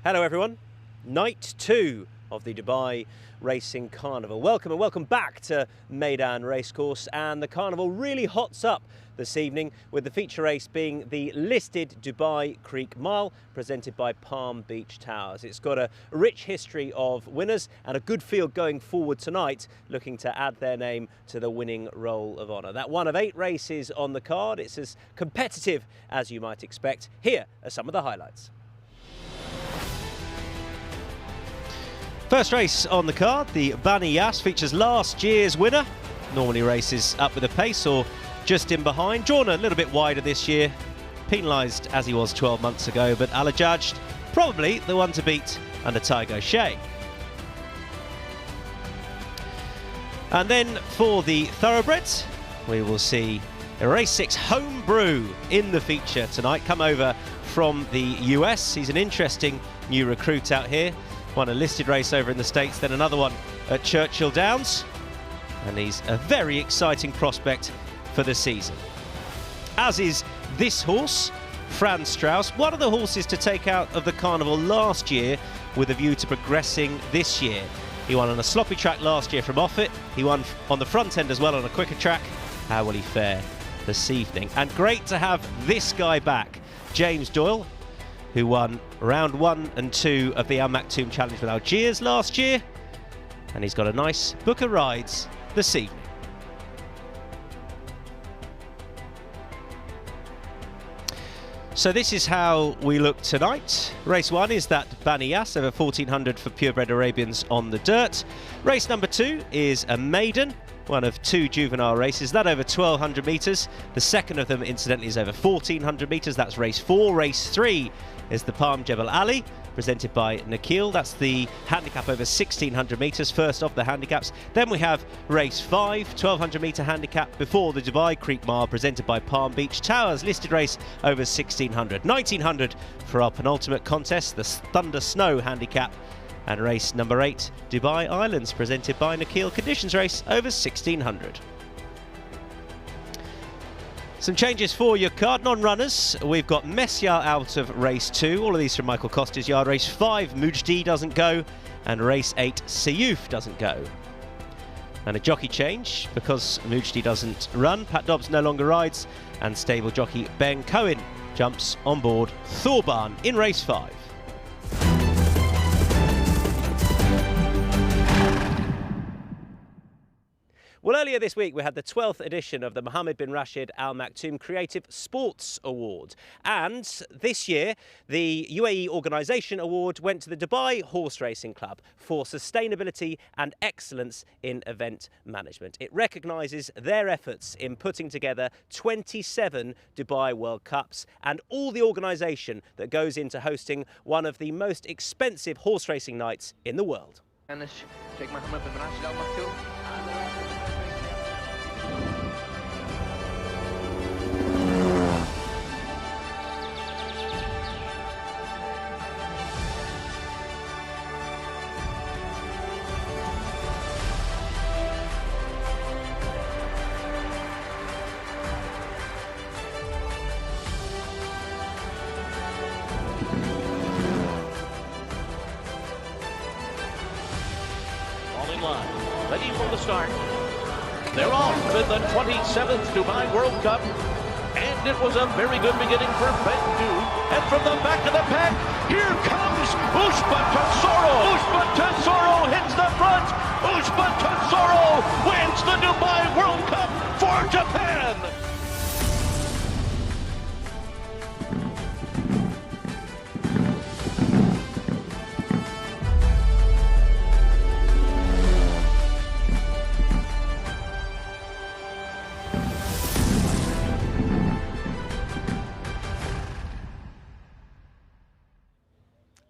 Hello everyone, night 2 of the Dubai Racing Carnival. Welcome and welcome back to Meydan Racecourse, and the Carnival really hots up this evening with the feature race being the listed Dubai Creek Mile presented by Palm Beach Towers. It's got a rich history of winners and a good field going forward tonight looking to add their name to the winning roll of honour. That one of 8 races on the card. It's as competitive as you might expect. Here are some of the highlights. First race on the card, the Bani Yas, features last year's winner. Normally races up with a pace or just in behind. Drawn a little bit wider this year, penalised as he was 12 months ago, but Alajaj probably the one to beat under Tygo Shea. And then for the thoroughbreds, we will see a race 6 Homebrew in the feature tonight. Come over from the US. He's an interesting new recruit out here. Won a listed race over in the States, then another one at Churchill Downs. And he's a very exciting prospect for the season. As is this horse, Franz Strauss, one of the horses to take out of the Carnival last year with a view to progressing this year. He won on a sloppy track last year from Offit. He won on the front end as well on a quicker track. How will he fare this evening? And great to have this guy back, James Doyle, who won round 1 and 2 of the Al Maktoum Challenge with Algiers last year. And he's got a nice book of rides this evening. So this is how we look tonight. Race 1 is that Bani Yas over 1400 for purebred Arabians on the dirt. Race number 2 is a maiden, one of 2 juvenile races, that over 1200 metres. The second of them, incidentally, is over 1400 metres. That's race 4. Race 3 is the Palm Jebel Ali, presented by Nikhil. That's the handicap over 1600 metres, first of the handicaps. Then we have race 5, 1200 metre handicap before the Dubai Creek Mile, presented by Palm Beach Towers, listed race over 1600. 1900 for our penultimate contest, the Thunder Snow handicap. And race number 8, Dubai Islands, presented by Nikhil, conditions race over 1600. Some changes for your card. Non-runners, we've got Messiah out of race 2. All of these from Michael Costa's yard. Race 5, Mujdi doesn't go. And race 8, Seyuf doesn't go. And a jockey change, because Mujdi doesn't run. Pat Dobbs no longer rides. And stable jockey Ben Cohen jumps on board Thorbarn in race 5. Well, earlier this week we had the 12th edition of the Mohammed bin Rashid Al Maktoum Creative Sports Award. And this year, the UAE Organisation Award went to the Dubai Horseracing Club for sustainability and excellence in event management. It recognises their efforts in putting together 27 Dubai World Cups and all the organisation that goes into hosting one of the most expensive horse racing nights in the world. Sheikh Mohammed bin Rashid Al Maktoum. Line, ready for the start. They're off in the 27th Dubai World Cup, and it was a very good beginning for Bendu. And from the back of the pack, here comes Ushba Tesoro. Ushba Tesoro hits the front. Ushba Tesoro wins the Dubai World Cup for Japan.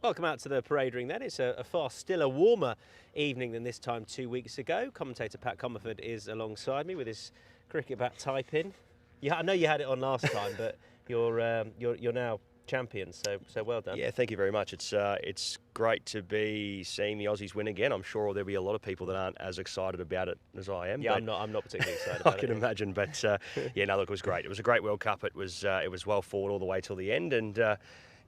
Welcome out to the parade ring then. It's a far stiller, warmer evening than this time 2 weeks ago. Commentator Pat Comerford is alongside me with his cricket bat type in. Yeah, I know you had it on last time, but you're now champions, so well done. Yeah, thank you very much. It's great to be seeing the Aussies win again. I'm sure there'll be a lot of people that aren't as excited about it as I am. Yeah, I'm not particularly excited about I can imagine, but yeah, no, look, it was great. It was a great World Cup. It was well fought all the way till the end, and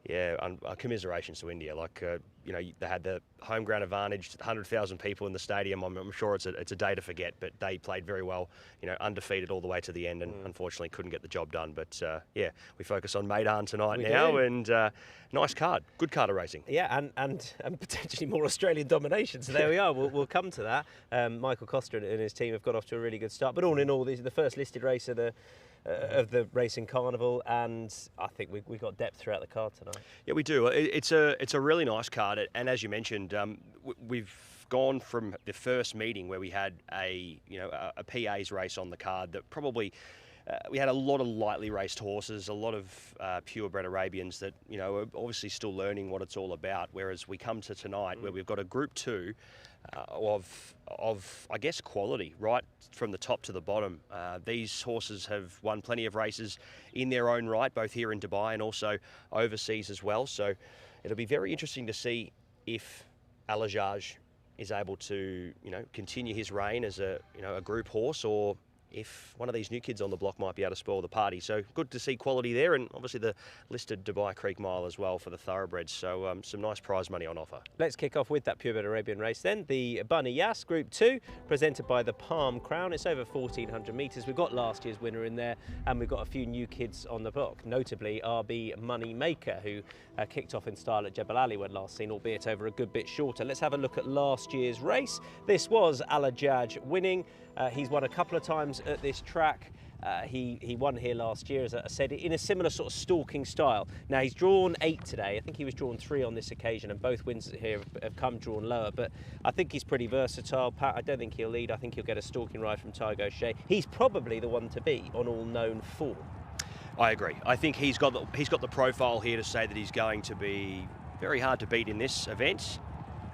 Yeah, commiserations to India. Like, you know, they had the home ground advantage, 100,000 people in the stadium. I'm sure it's a day to forget, but they played very well, you know, undefeated all the way to the end and unfortunately couldn't get the job done. But, yeah, we focus on Meydan tonight and nice card, good card of racing. Yeah, and potentially more Australian domination. So there we are. We'll come to that. Michael Costa and his team have got off to a really good start. But all in all, these are the first listed race of the Racing Carnival, and I think we've got depth throughout the card tonight. Yeah, we do. It's a really nice card, and as you mentioned, we've gone from the first meeting where we had a PA's race on the card that probably. We had a lot of lightly raced horses, a lot of purebred Arabians that, you know, are obviously still learning what it's all about. Whereas we come to tonight where we've got a Group 2 of I guess quality right from the top to the bottom. These horses have won plenty of races in their own right, both here in Dubai and also overseas as well. So it'll be very interesting to see if Al-Ajaj is able to, you know, continue his reign as a group horse, or if one of these new kids on the block might be able to spoil the party. So good to see quality there, and obviously the listed Dubai Creek Mile as well for the thoroughbreds. So some nice prize money on offer. Let's kick off with that purebred Arabian race then. The Bunny Yas Group 2, presented by the Palm Crown. It's over 1,400 metres. We've got last year's winner in there, and we've got a few new kids on the block, notably RB Moneymaker, who kicked off in style at Jebel Ali when last seen, albeit over a good bit shorter. Let's have a look at last year's race. This was Al-Ajaj winning. He's won a couple of times at this track. He won here last year, as I said, in a similar sort of stalking style. Now, he's drawn 8 today. I think he was drawn 3 on this occasion, and both wins here have come drawn lower. But I think he's pretty versatile. Pat, I don't think he'll lead. I think he'll get a stalking ride from Tygo Shea. He's probably the one to beat on all known form. I agree. I think he's got the profile here to say that he's going to be very hard to beat in this event.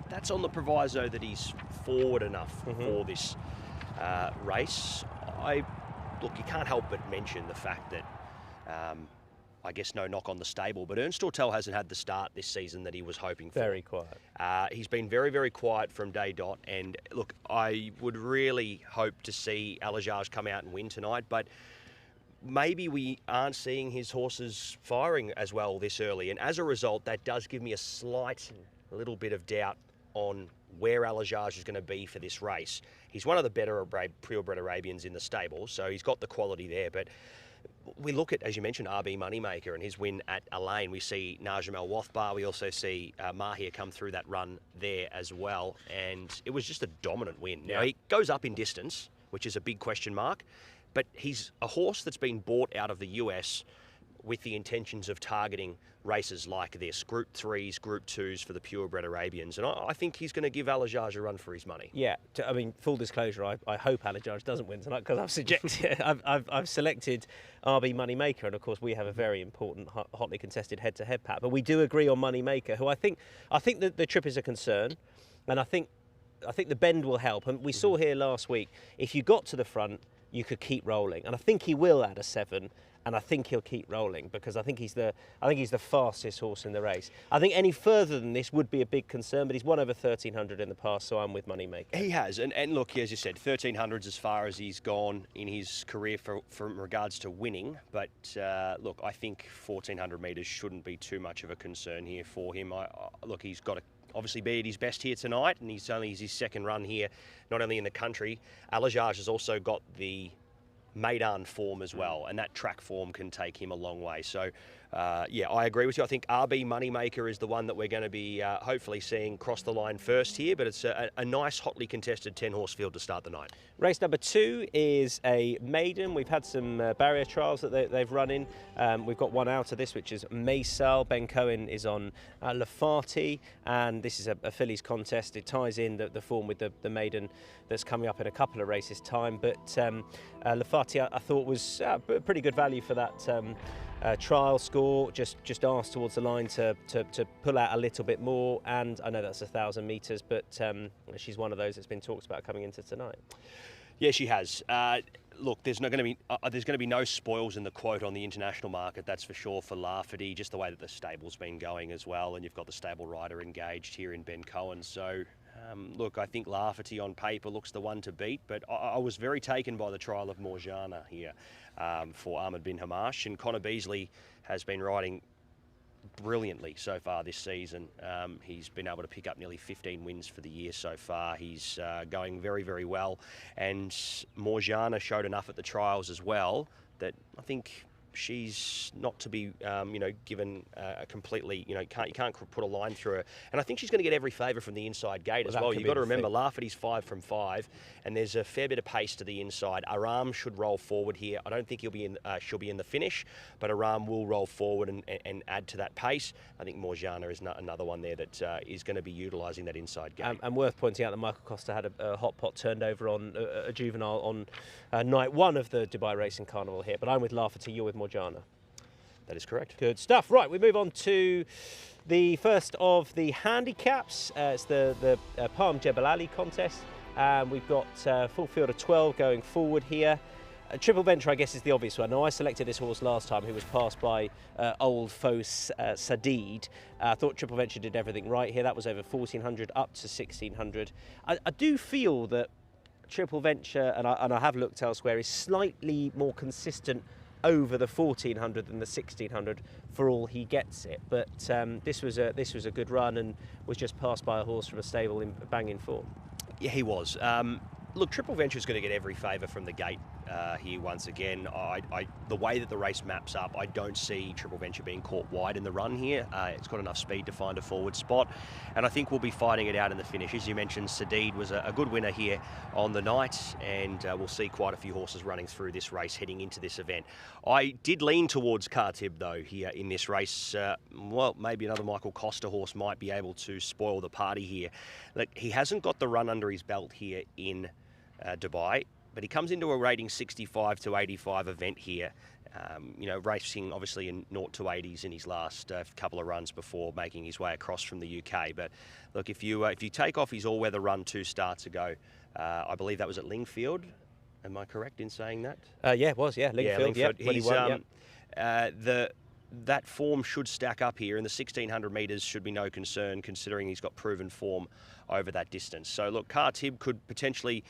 That's on the proviso that he's forward enough for this race. Look, you can't help but mention the fact that, I guess no knock on the stable, but Ernst Tortel hasn't had the start this season that he was hoping for. Very quiet. He's been very, very quiet from day dot, and look, I would really hope to see Al-Ajaj come out and win tonight, but maybe we aren't seeing his horses firing as well this early, and as a result, that does give me a little bit of doubt on where Al-Ajaj is going to be for this race. He's one of the better purebred Arabians in the stable, so he's got the quality there. But we look at, as you mentioned, RB Moneymaker and his win at Alain. We see Najm El Wathbar. We also see Mahir come through that run there as well, and it was just a dominant win. Now, he goes up in distance, which is a big question mark, but he's a horse that's been bought out of the US with the intentions of targeting races like this, Group 3s, Group 2s for the purebred Arabians. And I think he's going to give Al-Ajaj a run for his money. Yeah, I mean, full disclosure, I hope Al-Ajaj doesn't win tonight, because I've selected RB Moneymaker, and of course we have a very important, hotly contested head-to-head, Pat. But we do agree on Moneymaker, who I think that the trip is a concern, and I think the bend will help. And we saw here last week, if you got to the front, you could keep rolling, and I think he will add a 7. And I think he'll keep rolling, because I think he's the fastest horse in the race. I think any further than this would be a big concern, but he's won over 1,300 in the past, so I'm with Moneymaker. He has, and look, as you said, 1,300's as far as he's gone in his career from regards to winning. But look, I think 1,400 metres shouldn't be too much of a concern here for him. Look, he's got to obviously be at his best here tonight, and he's only his second run here, not only in the country. Al-Ajaj has also got the Meydan form as well, and that track form can take him a long way. So, yeah, I agree with you. I think RB Moneymaker is the one that we're going to be hopefully seeing cross the line first here, but it's a nice, hotly contested 10-horse field to start the night. Race number 2 is a maiden. We've had some barrier trials that they've run in. We've got one out of this, which is Maysal. Ben Cohen is on Lafati, and this is a fillies contest. It ties in the form with the maiden that's coming up in a couple of races' time. But Lafati, I thought, was pretty good value for that trial score. Just asked towards the line to pull out a little bit more, and I know that's 1,000 metres, but she's one of those that's been talked about coming into tonight. Yeah, she has. Look, there's going to be no spoils in the quote on the international market, that's for sure, for Lafferty, just the way that the stable's been going as well, and you've got the stable rider engaged here in Ben Cohen. So, look, I think Lafferty on paper looks the one to beat, but I was very taken by the trial of Morjana here for Ahmed bin Hamash, and Connor Beasley has been riding brilliantly so far this season. He's been able to pick up nearly 15 wins for the year so far. He's going very, very well. And Morjana showed enough at the trials as well that I think she's not to be, given a completely, you can't put a line through her. And I think she's going to get every favour from the inside gate as well. You've got to remember, Lafferty's 5 from 5, and there's a fair bit of pace to the inside. Aram should roll forward here. I don't think she'll be in the finish, but Aram will roll forward and add to that pace. I think Morjana is another one there that is going to be utilising that inside gate. And worth pointing out that Michael Costa had a hot pot turned over on a juvenile on night 1 of the Dubai Racing Carnival here. But I'm with Lafferty, you're with Morjana. That is correct. Good stuff. Right, we move on to the first of the handicaps. It's the Palm Jebel Ali contest. We've got full field of 12 going forward here. Triple Venture, I guess, is the obvious one. Now, I selected this horse last time, who was passed by old Fos Sadid. I thought Triple Venture did everything right here. That was over 1,400 up to 1,600. I do feel that Triple Venture, and I have looked elsewhere, is slightly more consistent over the 1,400 than the 1,600 for all he gets it. But this was a good run and was just passed by a horse from a stable in banging form. Yeah, he was. Look, Triple Venture is going to get every favour from the gate here once again. The way that the race maps up, I don't see Triple Venture being caught wide in the run here. It's got enough speed to find a forward spot, and I think we'll be fighting it out in the finish. As you mentioned, Sadid was a good winner here on the night, and we'll see quite a few horses running through this race heading into this event. I did lean towards Cartib, though, here in this race. Well, maybe another Michael Costa horse might be able to spoil the party here. Look, he hasn't got the run under his belt here in Dubai, but he comes into a rating 65 to 85 event here. Racing obviously in 0 to 80s in his last couple of runs before making his way across from the UK. But look, if you take off his all-weather run 2 starts ago, I believe that was at Lingfield. Am I correct in saying that? Yeah, it was. Yeah, Lingfield. Yeah, when he won, that form should stack up here, and the 1,600 metres should be no concern considering he's got proven form over that distance. So look, Cartib could potentially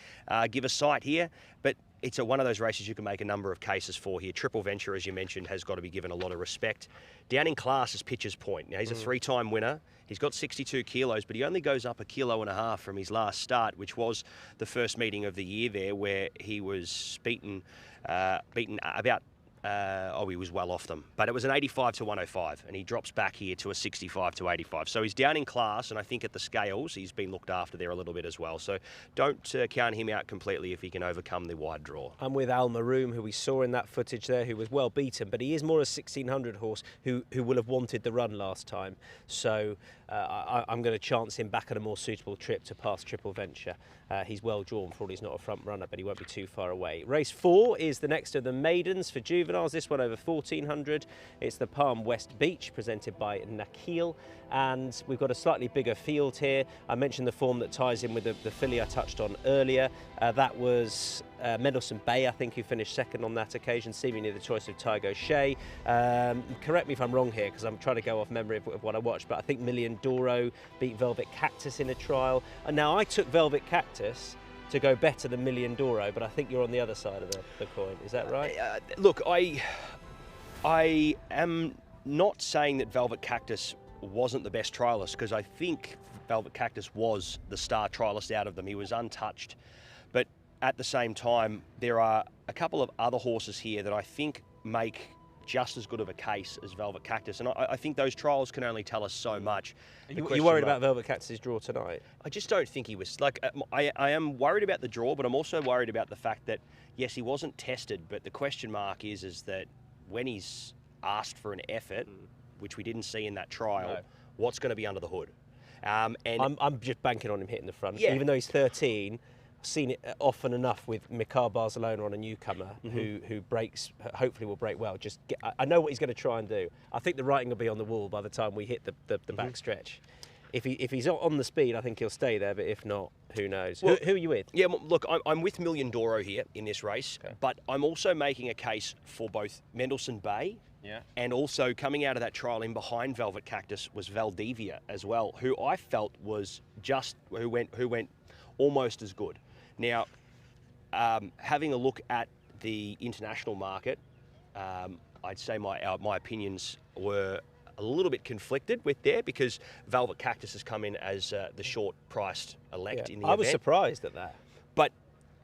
give a sight here, but it's one of those races you can make a number of cases for here. Triple Venture, as you mentioned, has got to be given a lot of respect. Down in class is Pitcher's Point. Now, he's a 3-time winner. He's got 62 kilos, but he only goes up 1.5 kilos from his last start, which was the first meeting of the year there, where he was beaten about... he was well off them. But it was an 85 to 105, and he drops back here to a 65 to 85. So he's down in class, and I think at the scales, he's been looked after there a little bit as well. So don't count him out completely if he can overcome the wide draw. I'm with Al Maroom, who we saw in that footage there, who was well beaten, but he is more a 1,600 horse who will have wanted the run last time. So I'm going to chance him back at a more suitable trip to pass Triple Venture. He's well drawn for all he's not a front runner, but he won't be too far away. Race 4 is the next of the maidens for juveniles. This one over 1,400. It's the Palm West Beach, presented by Nakil, and we've got a slightly bigger field here. I mentioned the form that ties in with the filly I touched on earlier. That was Mendelssohn Bay, I think, who finished second on that occasion, seemingly the choice of Tygo Shea. Correct me if I'm wrong here, because I'm trying to go off memory of what I watched, but I think Million Doro beat Velvet Cactus in a trial. And now I took Velvet Cactus to go better than Million Doro, but I think you're on the other side of the coin. Is that right? Look, I am not saying that Velvet Cactus wasn't the best trialist, because I think Velvet Cactus was the star trialist out of them. He was untouched. But at the same time, there are a couple of other horses here that I think make just as good of a case as Velvet Cactus, and I think those trials can only tell us so much. You worried about Velvet Cactus's draw tonight? I just don't think he was, like, I am worried about the draw, but I'm also worried about the fact that, yes, he wasn't tested, but the question mark is that when he's asked for an effort, which we didn't see in that trial, what's going to be under the hood? And I'm just banking on him hitting the front. Yeah. Even though he's 13, I've seen it often enough with Mikhail Barcelona on a newcomer who breaks, hopefully will break well. I know what he's going to try and do. I think the writing will be on the wall by the time we hit the back stretch. If he's on the speed, I think he'll stay there, but if not, who knows? Well, who are you with? Yeah, look, I'm with Million Doro here in this race, but I'm also making a case for both Mendelssohn Bay and also coming out of that trial in behind Velvet Cactus was Valdivia as well, who I felt was who went almost as good. Now, having a look at the international market, I'd say my opinions were a little bit conflicted with there because Velvet Cactus has come in as the short-priced elect in the event. I was surprised at that. But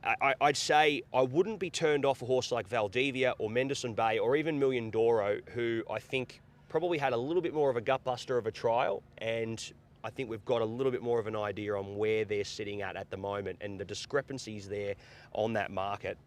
I'd say I wouldn't be turned off a horse like Valdivia or Mendelssohn Bay or even Million Doro, who I think probably had a little bit more of a gutbuster of a trial, and I think we've got a little bit more of an idea on where they're sitting at the moment, and the discrepancies there on that market.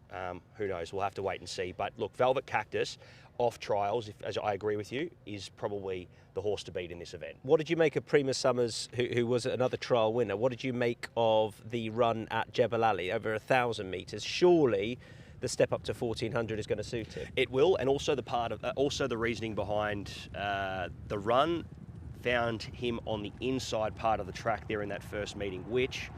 Who knows? We'll have to wait and see. But look, Velvet Cactus off trials, as I agree with you, is probably the horse to beat in this event. What did you make of Prima Summers, who was another trial winner? What did you make of the run at Jebel Ali over 1,000 metres? Surely the step up to 1,400 is going to suit him. It will, and also the reasoning behind the run found him on the inside part of the track there in that first meeting, which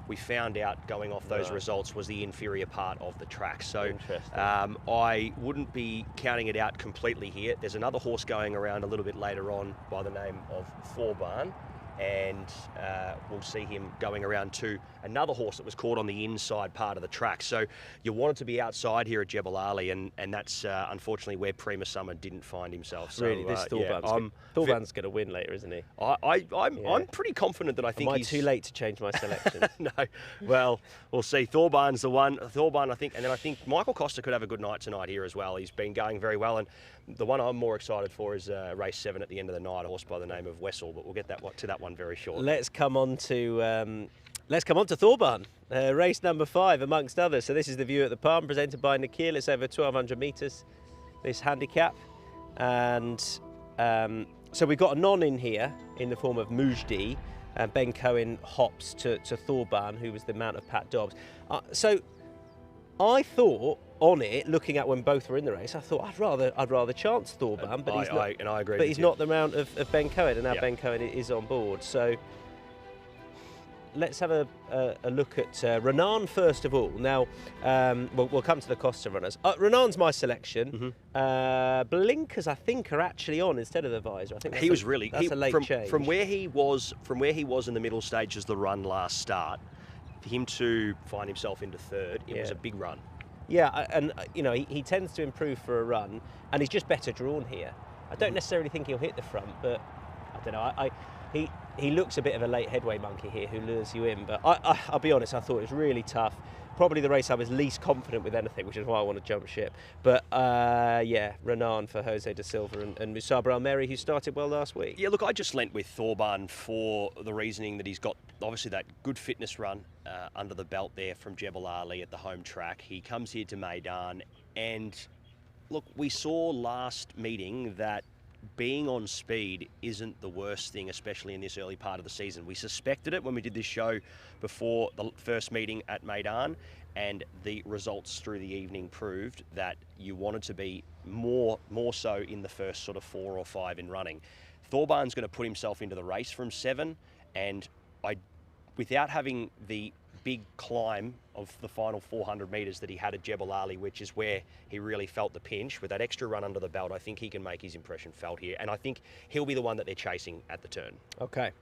we found out going off those results was the inferior part of the track. So I wouldn't be counting it out completely here. There's another horse going around a little bit later on by the name of Thorbarn, and we'll see him going around to another horse that was caught on the inside part of the track. So you wanted to be outside here at Jebel Ali, and that's unfortunately where Prima Summer didn't find himself. So, really, this Thorbarn's going to win later, isn't he? I'm pretty confident that I think he's too late to change my selection. No, well, we'll see. Thorbarn's the one. Thorbarn, I think, and then I think Michael Costa could have a good night tonight here as well. He's been going very well, and the one I'm more excited for is race 7 at the end of the night, a horse by the name of Wessel, but we'll get to that one very shortly. Let's come on to Thorbarn, race number 5 amongst others. So this is the view at the Palm, presented by Nikhil. It's over 1,200 metres, this handicap, and so we've got a non in here in the form of Mujdi, and Ben Cohen hops to Thorbarn, who was the mount of Pat Dobbs. So I thought on it, looking at when both were in the race, I thought I'd rather chance Thorbarn, but he's not. And I agree. But he's not the mount of Ben Cohen, and now Ben Cohen is on board. So let's have a look at Renan first of all. Now we'll come to the Costa runners. Renan's my selection. Blinkers, I think, are actually on instead of the visor. I think he was really a late change from where he was in the middle stages of the run last start. For him to find himself into third, it was a big run. Yeah, and you know he tends to improve for a run, and he's just better drawn here. I don't necessarily think he'll hit the front, but I don't know. He looks a bit of a late headway monkey here who lures you in, but I'll be honest, I thought it was really tough. Probably the race I was least confident with anything, which is why I want to jump ship. But Renan for Jose da Silva and Musaba Almeri, who started well last week. Yeah, look, I just lent with Thorbarn for the reasoning that he's got obviously that good fitness run under the belt there from Jebel Ali at the home track. He comes here to Meydan, and look, we saw last meeting that being on speed isn't the worst thing, especially in this early part of the season. We suspected it when we did this show before the first meeting at Meydan, and the results through the evening proved that you wanted to be more so in the first sort of 4 or 5 in running. Thorbarn's going to put himself into the race from 7, and without having the big climb of the final 400 metres that he had at Jebel Ali, which is where he really felt the pinch, with that extra run under the belt, I think he can make his impression felt here, and I think he'll be the one that they're chasing at the turn. Okay.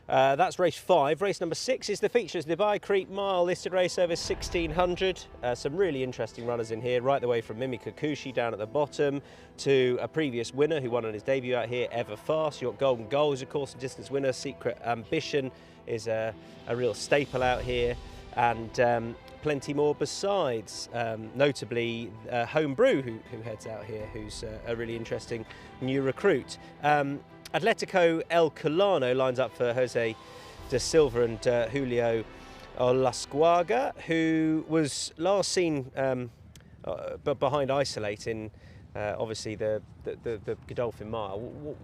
That's race 5. Race number 6 is the features. The Dubai Creek Mile, listed race over 1,600. Some really interesting runners in here, right the way from Mimi Kikuchi down at the bottom to a previous winner who won on his debut out here, Ever Fast. You've got Golden Goal, who's of course a distance winner. Secret Ambition is a real staple out here, and plenty more besides, notably Homebrew, who heads out here, who's a really interesting new recruit. Atletico El Colano lines up for Jose da Silva and Julio Olascuaga, who was last seen behind Isolate in obviously the Godolphin Mile.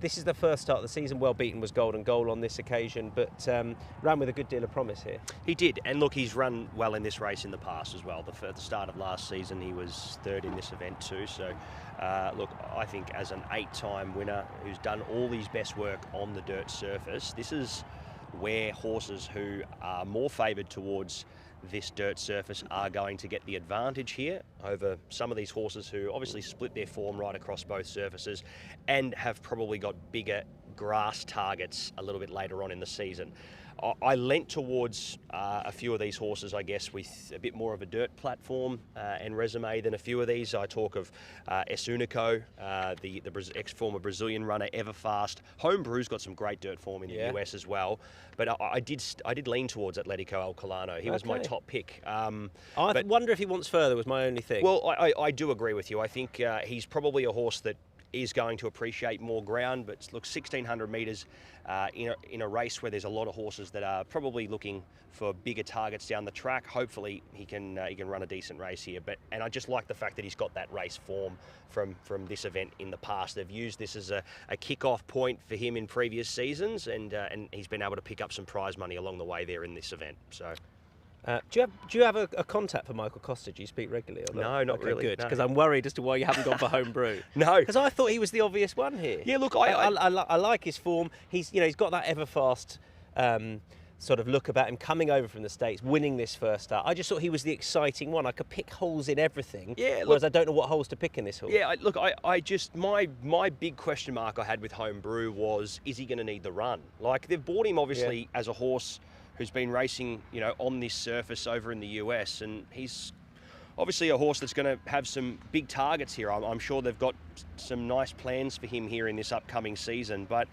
This is the first start of the season. Well beaten was Golden Goal on this occasion, but ran with a good deal of promise here. He did, and look, he's run well in this race in the past as well. At the start of last season, he was 3rd in this event too. So, look, I think as an 8-time winner who's done all his best work on the dirt surface, this is where horses who are more favoured towards this dirt surface are going to get the advantage here over some of these horses who obviously split their form right across both surfaces and have probably got bigger grass targets a little bit later on in the season. I leant towards a few of these horses, I guess, with a bit more of a dirt platform and resume than a few of these. I talk of Esunico, the ex-former Brazilian runner, Everfast. Homebrew's got some great dirt form in the US as well. But I did lean towards Atletico Alcolano. He was my top pick. I wonder if he wants further, was my only thing. Well, I do agree with you. I think he's probably a horse that is going to appreciate more ground, but look, 1,600 metres in a race where there's a lot of horses that are probably looking for bigger targets down the track. Hopefully he can run a decent race here. And I just like the fact that he's got that race form from this event in the past. They've used this as a kick-off point for him in previous seasons, and he's been able to pick up some prize money along the way there in this event. So. Do you have a contact for Michael Costa? Do you speak regularly? Or not? No, not really. Good, because no. I'm worried as to why you haven't gone for Homebrew. No, because I thought he was the obvious one here. Yeah, look, I like his form. He's got that Everfast sort of look about him, coming over from the States, winning this first start. I just thought he was the exciting one. I could pick holes in everything. Yeah, look, whereas I don't know what holes to pick in this horse. Yeah, I just my big question mark I had with Homebrew was, is he going to need the run? Like, they've bought him obviously as a horse who's been racing, on this surface over in the US, and he's obviously a horse that's going to have some big targets here. I'm sure they've got some nice plans for him here in this upcoming season, but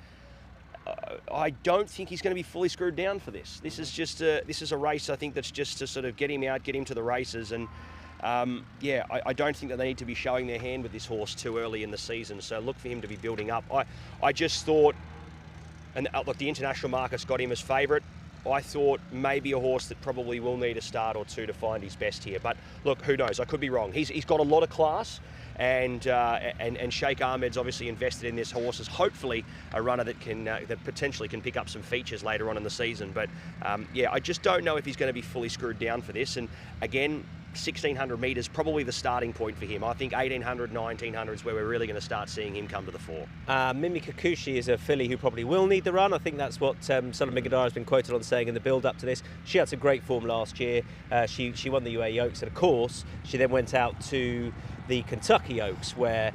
I don't think he's going to be fully screwed down for this. This is a race, I think, that's just to sort of get him out, get him to the races, and I don't think that they need to be showing their hand with this horse too early in the season. So look for him to be building up. I just thought, and look, the international market's got him as favourite. I thought maybe a horse that probably will need a start or two to find his best here. But look, who knows? I could be wrong. He's got a lot of class, and Sheikh Ahmed's obviously invested in this horse as hopefully a runner that that potentially can pick up some features later on in the season. But I just don't know if he's going to be fully screwed down for this. And again, 1,600 metres, probably the starting point for him. I think 1,800, 1,900 is where we're really going to start seeing him come to the fore. Mimi Kikuchi is a filly who probably will need the run. I think that's what Solomon Migadara has been quoted on saying in the build-up to this. She had some great form last year. She won the UAE Oaks, and of course, she then went out to the Kentucky Oaks, where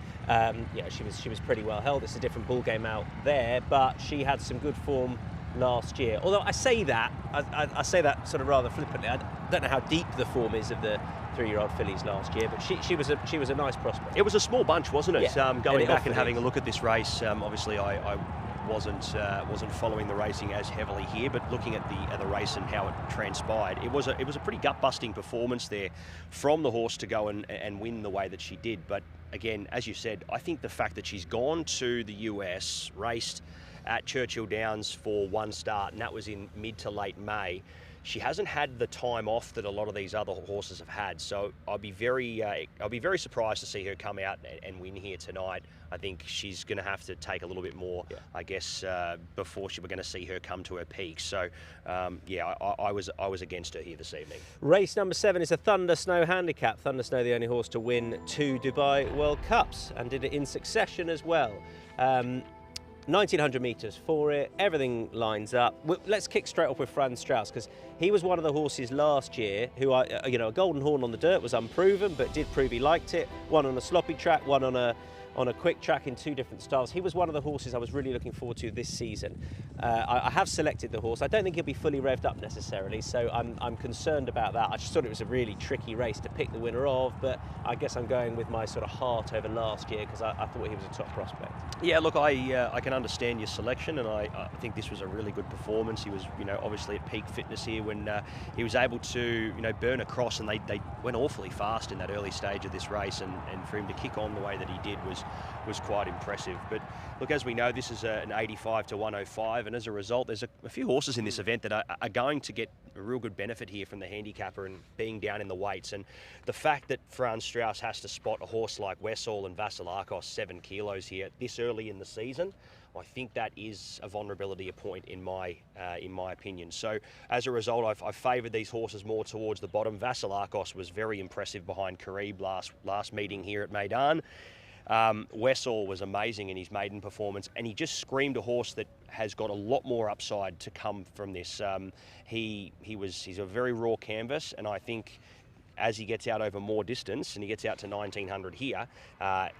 she was pretty well held. It's a different ball game out there, but she had some good form last year. Although I say that sort of rather flippantly. I don't know how deep the form is of the 3-year-old fillies last year, but she was a nice prospect. It was a small bunch, wasn't it? Yeah. Going back and having a look at this race, obviously I wasn't following the racing as heavily here, but looking at the race and how it transpired, it was a pretty gut-busting performance there from the horse to go and win the way that she did. But again, as you said, I think the fact that she's gone to the US, raced at Churchill Downs for one start, and that was in mid to late May. She hasn't had the time off that a lot of these other horses have had, so I'll be very surprised to see her come out and win here tonight. I think she's going to have to take a little bit more, I guess, before we're going to see her come to her peak. So, I was against her here this evening. Race number 7 is a Thunder Snow handicap. Thunder Snow, the only horse to win 2 Dubai World Cups, and did it in succession as well. 1,900 metres for it, everything lines up. Let's kick straight off with Franz Strauss, because he was one of the horses last year who, a Golden Horn on the dirt was unproven, but did prove he liked it. One on a sloppy track, one on a quick track in 2 different styles. He was one of the horses I was really looking forward to this season. I have selected the horse. I don't think he'll be fully revved up necessarily, so I'm concerned about that. I just thought it was a really tricky race to pick the winner of, but I guess I'm going with my sort of heart over last year, because I thought he was a top prospect. Yeah, look, I can understand your selection, and I think this was a really good performance. He was, obviously at peak fitness here when he was able to, burn across, and they went awfully fast in that early stage of this race, and for him to kick on the way that he did was quite impressive. But look, as we know, this is an 85 to 105, and as a result, there's a few horses in this event that are going to get a real good benefit here from the handicapper and being down in the weights. And the fact that Franz Strauss has to spot a horse like Wessel and Vasilakos 7 kilos here this early in the season, I think that is a vulnerability point in my opinion. So as a result, I've favoured these horses more towards the bottom. Vasilakos was very impressive behind Carib last meeting here at Meydan. Wessel was amazing in his maiden performance, and he just screamed a horse that has got a lot more upside to come from this. He's a very raw canvas, and I think as he gets out over more distance and he gets out to 1900 here,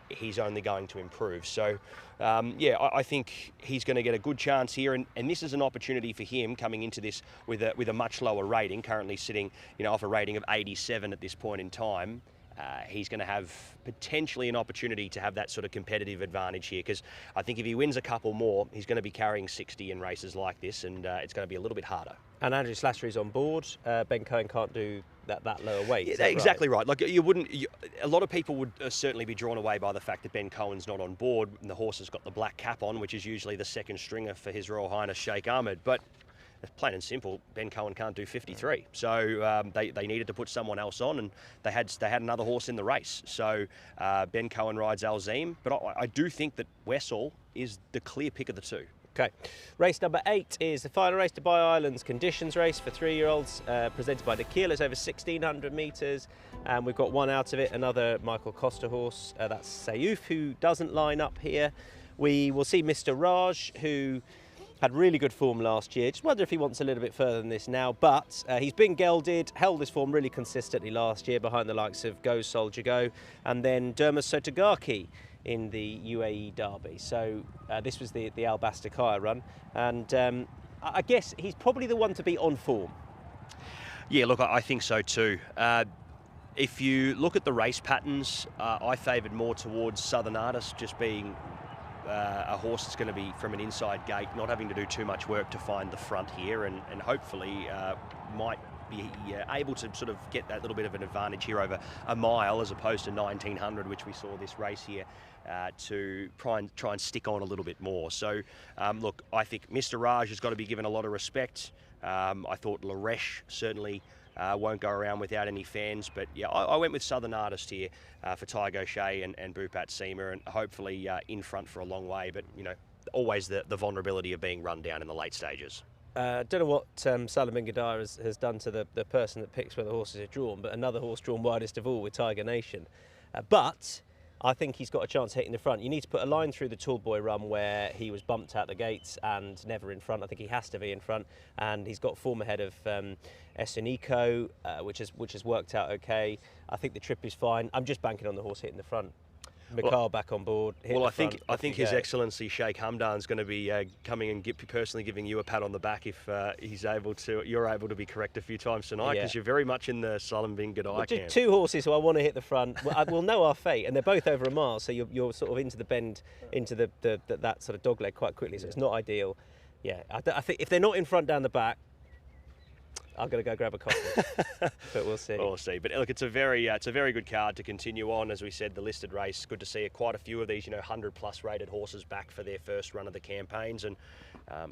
he's only going to improve. So, yeah, I think he's going to get a good chance here, and this is an opportunity for him coming into this with a much lower rating, currently sitting, off a rating of 87 at this point in time. He's going to have potentially an opportunity to have that sort of competitive advantage here, because I think if he wins a couple more, he's going to be carrying 60 in races like this, and it's going to be a little bit harder. And Andrew Slattery's on board. Ben Cohen can't do that lower weight. Yeah, exactly right. Like a lot of people would certainly be drawn away by the fact that Ben Cohen's not on board, and the horse has got the black cap on, which is usually the second stringer for His Royal Highness Sheikh Ahmed. But plain and simple, Ben Cohen can't do 53. So they needed to put someone else on, and they had another horse in the race. So Ben Cohen rides Alzim, but I do think that Wessel is the clear pick of the two. Okay, race number 8 is the final race, Dubai Islands conditions race for 3-year-olds, presented by Nikhil. It's over 1,600 metres, and we've got one out of it, another Michael Costa horse. That's Sayouf, who doesn't line up here. We will see Mr. Raj, who had really good form last year. Just wonder if he wants a little bit further than this now, but he's been gelded, held his form really consistently last year behind the likes of Go Soldier Go, and then Dermot Sotogaki in the UAE Derby. So this was the Al Bastakaya run, and I guess he's probably the one to be on form. Yeah, look, I think so too. If you look at the race patterns, I favoured more towards Southern Artist, just being a horse that's going to be from an inside gate, not having to do too much work to find the front here, and hopefully might be able to sort of get that little bit of an advantage here over a mile as opposed to 1900, which we saw this race here, to try and stick on a little bit more. So look, I think Mr. Raj has got to be given a lot of respect. I thought Laresh certainly won't go around without any fans, but yeah, I went with Southern Artist here for Tygo Shea and Bhupat Seema, and hopefully in front for a long way, but always the vulnerability of being run down in the late stages. Don't know what Salim Bin Gadar has done to the person that picks where the horses are drawn, but another horse drawn widest of all with Tiger Nation. But I think he's got a chance of hitting the front. You need to put a line through the Tall Boy run where he was bumped out the gates and never in front. I think he has to be in front, and he's got form ahead of Esunico, which has worked out okay. I think the trip is fine. I'm just banking on the horse hitting the front. Mikhail back on board. Well, I think His Excellency Sheikh Hamdan's going to be coming and personally giving you a pat on the back if you're able to be correct a few times tonight, because you're very much in the Salim Bin Gadai camp. Two horses who I want to hit the front. We'll know our fate, and they're both over a mile, so you're sort of into the bend, into that sort of dogleg quite quickly. So it's not ideal. Yeah, I think if they're not in front down the back, I'm going to go grab a coffee, but we'll see. We'll see. But look, it's a very good card to continue on. As we said, the listed race. Good to see quite a few of these, 100+ rated horses back for their first run of the campaigns, and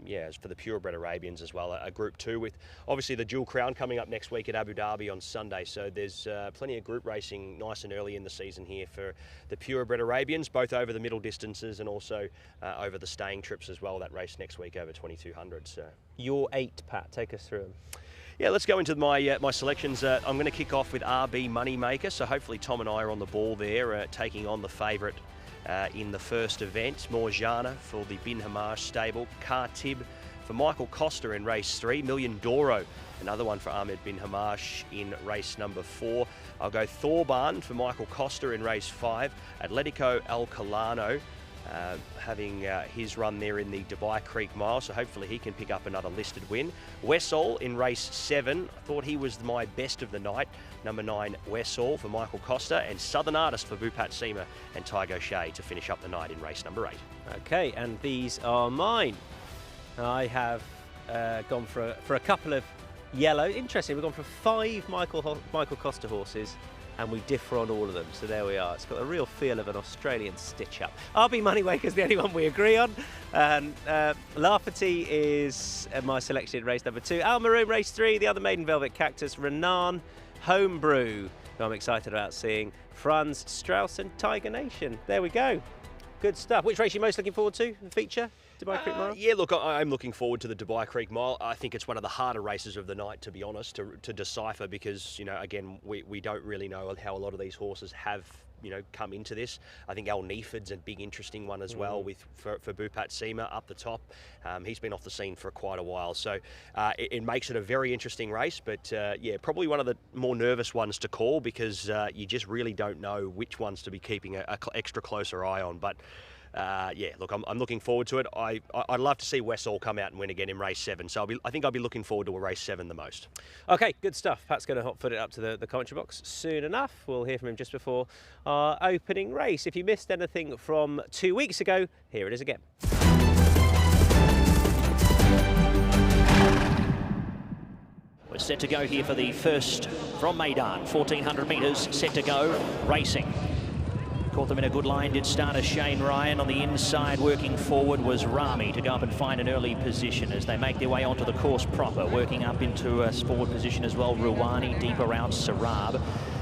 as for the purebred Arabians as well, a Group 2 with obviously the Dual Crown coming up next week at Abu Dhabi on Sunday. So there's plenty of group racing nice and early in the season here for the purebred Arabians, both over the middle distances and also over the staying trips as well. That race next week over 2200. So your 8, Pat, take us through them. Yeah, let's go into my selections. I'm going to kick off with RB Moneymaker. So hopefully Tom and I are on the ball there, taking on the favourite in the first event. Morjana for the Bin Hamash stable. Khatib for Michael Costa in race 3. Million Doro, another one for Ahmed Bin Hamash in race number 4. I'll go Thorban for Michael Costa in race 5. Atletico Alcalano, having his run there in the Dubai Creek Mile, so hopefully he can pick up another listed win. Wessel in race 7, I thought he was my best of the night. Number 9, Wessel for Michael Costa, and Southern Artist for Bhupat Seema and Tygo Shea to finish up the night in race number 8. Okay, and these are mine. I have gone for a couple of yellow. Interesting, we've gone for 5 Michael Costa horses, and we differ on all of them, so there we are. It's got a real feel of an Australian stitch-up. RB Moneymaker's the only one we agree on, and Lafferty is my selection in race number 2. Al Maroon race 3, the other Maiden Velvet Cactus, Renan, Homebrew, who I'm excited about seeing, Franz Strauss and Tiger Nation. There we go. Good stuff. Which race are you most looking forward to, the feature? Dubai Creek Mile? Yeah, look, I'm looking forward to the Dubai Creek Mile. I think it's one of the harder races of the night, to be honest, to decipher, because, again, we don't really know how a lot of these horses have come into this. I think Al Neiford's a big interesting one as well for Bupat Seema up the top. He's been off the scene for quite a while, so it makes it a very interesting race, but yeah, probably one of the more nervous ones to call, because you just really don't know which ones to be keeping an extra closer eye on. But yeah, look, I'm looking forward to it. I'd love to see Westall come out and win again in race 7. So I think I'll be looking forward to a race 7 the most. Okay, good stuff. Pat's going to hot foot it up to the commentary box soon enough. We'll hear from him just before our opening race. If you missed anything from 2 weeks ago, here it is again. We're set to go here for the first from Meydan. 1400 metres, set to go, racing. Caught them in a good line, did start as Shane Ryan. On the inside, working forward, was Rami to go up and find an early position as they make their way onto the course proper. Working up into a forward position as well, Ruwani, deeper out, Sarab.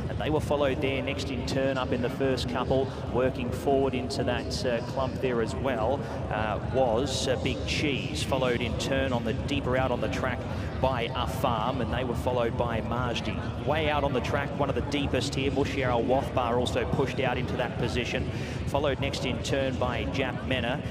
And they were followed there next in turn up in the first couple. Working forward into that clump there as well was Big Cheese. Followed in turn on the deeper out on the track by Afam, and they were followed by Majdi. Way out on the track, one of the deepest here, Mushiar Al Wathbar also pushed out into that position. Followed next in turn by Jap Mena.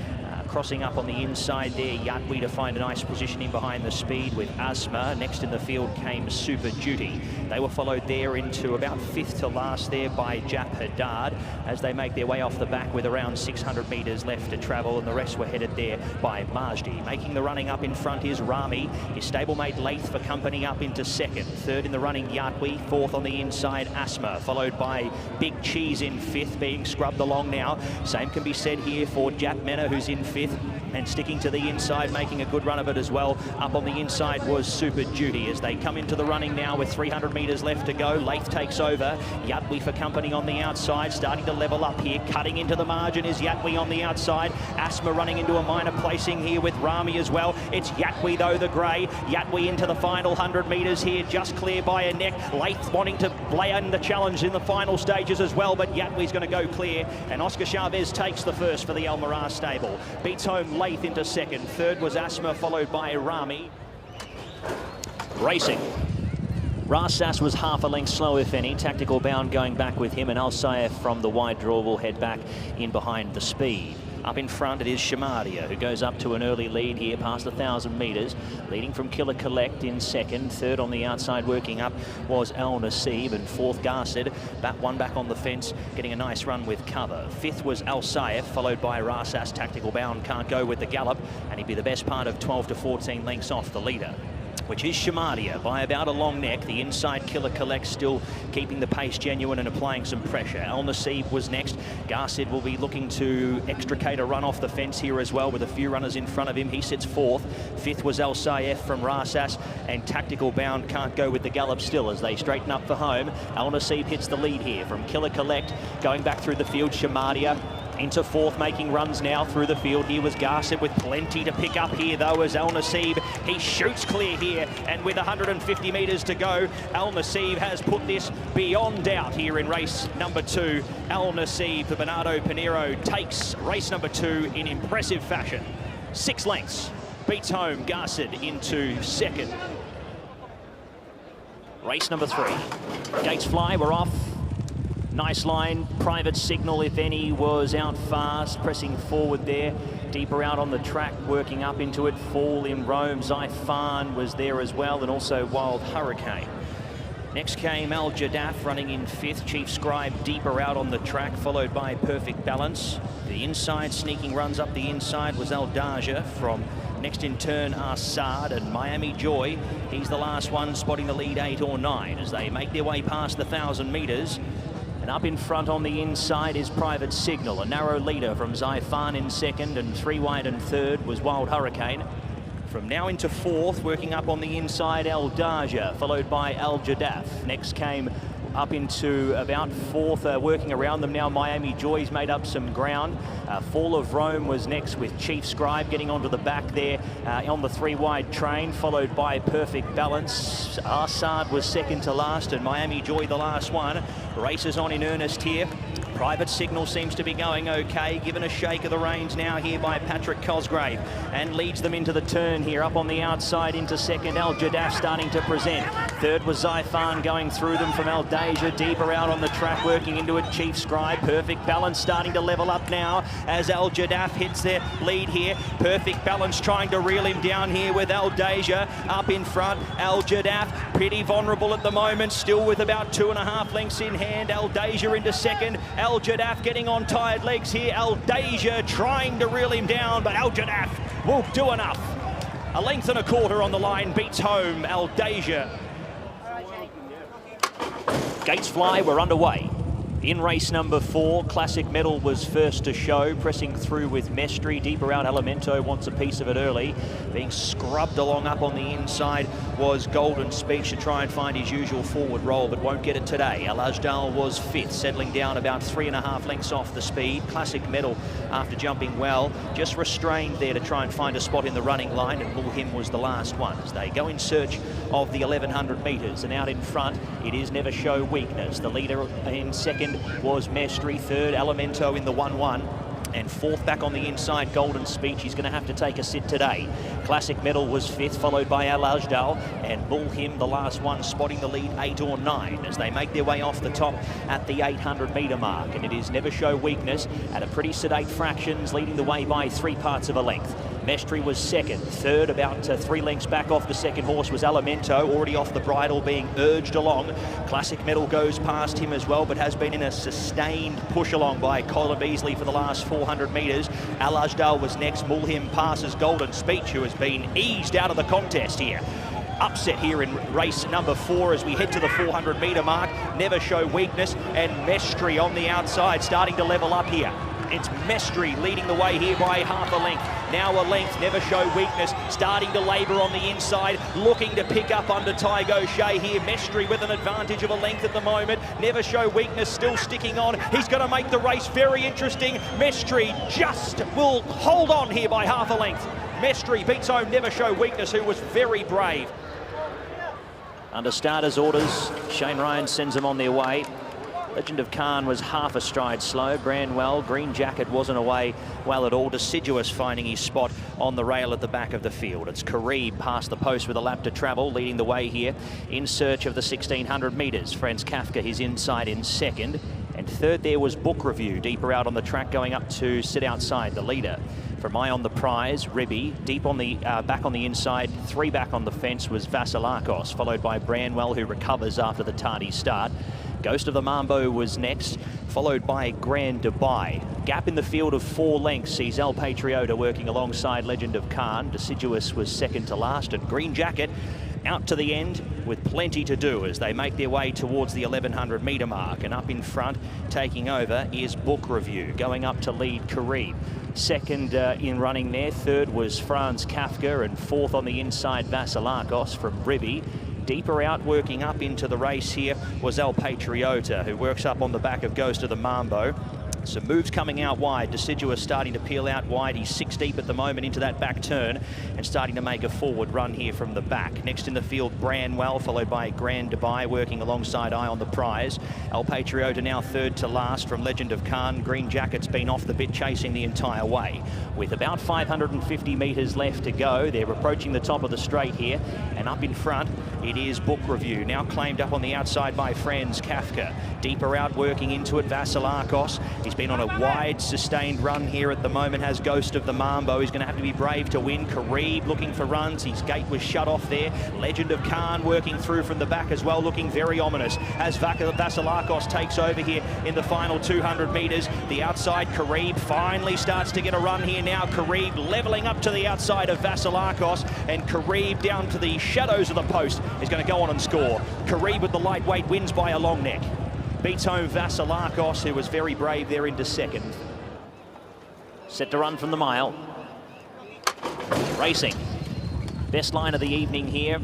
Crossing up on the inside there, Yatwi to find a nice position in behind the speed with Asma. Next in the field came Super Duty. They were followed there into about 5th to last there by Jap Haddad as they make their way off the back with around 600 metres left to travel, and the rest were headed there by Majdi. Making the running up in front is Rami. His stablemate Lath for company up into 2nd. 3rd in the running Yatwi. 4th on the inside Asma, followed by Big Cheese in 5th, being scrubbed along now. Same can be said here for Jap Mena, who's in 5th. And sticking to the inside, making a good run of it as well. Up on the inside was Super Duty as they come into the running now with 300 metres left to go. Lath takes over. Yatwi for company on the outside, starting to level up here. Cutting into the margin is Yatwi on the outside. Asma running into a minor placing here with Rami as well. It's Yatwi though, the grey. Yatwi into the final 100 metres here, just clear by a neck. Lath wanting to lay in the challenge in the final stages as well, but Yatwi's going to go clear. And Oscar Chavez takes the first for the El Miraz stable. Beats home Lath into 2nd. 3rd was Asma, followed by Rami. Racing. Rasas was half a length slow, if any. Tactical Bound going back with him, and Al Saif from the wide draw will head back in behind the speed. Up in front it is Shamadia, who goes up to an early lead here past 1,000 metres, leading from Killer Collect in 2nd. 3rd on the outside working up was Al Nasib, and 4th Garcid, one back on the fence, getting a nice run with cover. 5th was Al Saif, followed by Rasas. Tactical Bound can't go with the gallop, and he'd be the best part of 12 to 14 lengths off the leader, which is Shamadia by about a long neck. The inside Killer Collect still keeping the pace genuine and applying some pressure. Al Nasib was next. Garcid will be looking to extricate a run off the fence here as well with a few runners in front of him. He sits 4th. 5th was El Saif from Rasas, and Tactical Bound can't go with the gallop still as they straighten up for home. Al Nasib hits the lead here from Killer Collect. Going back through the field, Shamadia into 4th, making runs now through the field. Here was Garcid with plenty to pick up here though as Al Nasib. He shoots clear here, and with 150 metres to go, Al Nasib has put this beyond doubt here in race number 2. Al Nasib for Bernardo Pinheiro takes race number 2 in impressive fashion. 6 lengths, beats home Garcid into 2nd. Race number 3. Gates fly, we're off. Nice line, Private Signal, if any, was out fast, pressing forward there. Deeper out on the track, working up into it. Fall in Rome, Zaifan was there as well, and also Wild Hurricane. Next came Al Jadaf running in 5th. Chief Scribe deeper out on the track, followed by Perfect Balance. The inside, sneaking runs up the inside was Al Daja from next in turn Assad, and Miami Joy. He's the last one, spotting the lead 8 or 9 as they make their way past the 1,000 metres. And up in front on the inside is Private Signal, a narrow leader from Zaifan in 2nd, and 3 wide and 3rd was Wild Hurricane. From now into 4th, working up on the inside, El Daja, followed by Al Jadaf. Next came up into about 4th, working around them now. Miami Joy's made up some ground. Fall of Rome was next with Chief Scribe getting onto the back there on the 3 wide train, followed by Perfect Balance. Assad was 2nd to last, and Miami Joy the last one. Races on in earnest here. Private Signal seems to be going okay, given a shake of the reins now here by Patrick Cosgrave, and leads them into the turn here, up on the outside into second. Al Jadaf starting to present. Third was Zaifan going through them from Aldasia, deeper out on the track, working into it. Chief Scribe, perfect balance, starting to level up now as Al Jadaf hits their lead here. Perfect balance, trying to reel him down here with Aldasia up in front. Al Jadaf pretty vulnerable at the moment, still with about 2.5 lengths in hand. Aldasia into second. Al Jadaf getting on tired legs here. Aldasia trying to reel him down, but Al Jadaf won't do enough. 1.25 lengths on the line, beats home Aldasia. Gates fly, we're underway. In race number 4, Classic Medal was first to show, pressing through with Mestri. Deeper out, Elemento wants a piece of it early. Being scrubbed along up on the inside was Golden Speech to try and find his usual forward roll, but won't get it today. Al Ajdal was 5th, settling down about 3.5 lengths off the speed. Classic Medal, after jumping well, just restrained there to try and find a spot in the running line, and Mulhim was the last one as they go in search of the 1100 metres. And out in front, it is Never Show Weakness. The leader in second was Mestri, third Elemento in the 1-1, and fourth back on the inside, Golden Speech. He's going to have to take a sit today. Classic Medal was 5th, followed by Al Ajdal, and Mulhim, the last one, spotting the lead 8 or 9 as they make their way off the top at the 800 metre mark. And it is Never Show Weakness at a pretty sedate fractions, leading the way by 3 parts of a length. Mestri was second. Third, about 3 lengths back off the second horse, was Elemento, already off the bridle, being urged along. Classic Medal goes past him as well, but has been in a sustained push along by Colin Beasley for the last 400 metres. Al Ajdal was next. Mulhim passes Golden Speech, who has been eased out of the contest here. Upset here in race number 4 as we head to the 400 metre mark. Never Show Weakness, and Mestri on the outside, starting to level up here. It's Mestri leading the way here by 1/2 length. Now 1 length, Never Show Weakness, starting to labour on the inside, looking to pick up under Tygo Shea here. Mestri with an advantage of 1 length at the moment. Never Show Weakness still sticking on. He's going to make the race very interesting. Mestri just will hold on here by 1/2 length. Mestri beats home Never Show Weakness, who was very brave. Under starters' orders, Shane Ryan sends them on their way. Legend of Khan was half a stride slow. Branwell, Green Jacket wasn't away well at all. Deciduous finding his spot on the rail at the back of the field. It's Karib past the post with a lap to travel, leading the way here in search of the 1600 metres. Franz Kafka, his inside in second. And third there was Book Review, deeper out on the track, going up to sit outside the leader. From Eye on the Prize, Ribby, deep on the back on the inside, 3 back on the fence was Vasilakos, followed by Branwell, who recovers after the tardy start. Ghost of the Mambo was next, followed by Grand Dubai. Gap in the field of 4 lengths sees El Patriota working alongside Legend of Khan. Deciduous was second to last, and Green Jacket out to the end with plenty to do as they make their way towards the 1100 metre mark. And up in front, taking over, is Book Review, going up to lead Karib. Second in running there, third was Franz Kafka, and fourth on the inside, Vasilakos from Ribby. Deeper out, working up into the race here, was El Patriota, who works up on the back of Ghost of the Mambo. Some moves coming out wide. Deciduous starting to peel out wide. He's 6 deep at the moment into that back turn and starting to make a forward run here from the back. Next in the field, Branwell, followed by Grand Dubai, working alongside Eye on the Prize. El Patriota now third to last from Legend of Khan. Green Jacket's been off the bit, chasing the entire way. With about 550 metres left to go, they're approaching the top of the straight here. And up in front, it is Book Review, now claimed up on the outside by Franz Kafka. Deeper out, working into it, Vasilakos. He's been on a wide, sustained run here at the moment, has Ghost of the Mambo. He's going to have to be brave to win. Karib looking for runs. His gate was shut off there. Legend of Khan working through from the back as well, looking very ominous as Vasilakos takes over here in the final 200 metres. The outside, Karib finally starts to get a run here now. Karib levelling up to the outside of Vasilakos, and Karib down to the shadows of the post is going to go on and score. Karib with the lightweight wins by a long neck. Beats home Vasilakos, who was very brave there into second. Set to run from the mile. Racing. Best line of the evening here.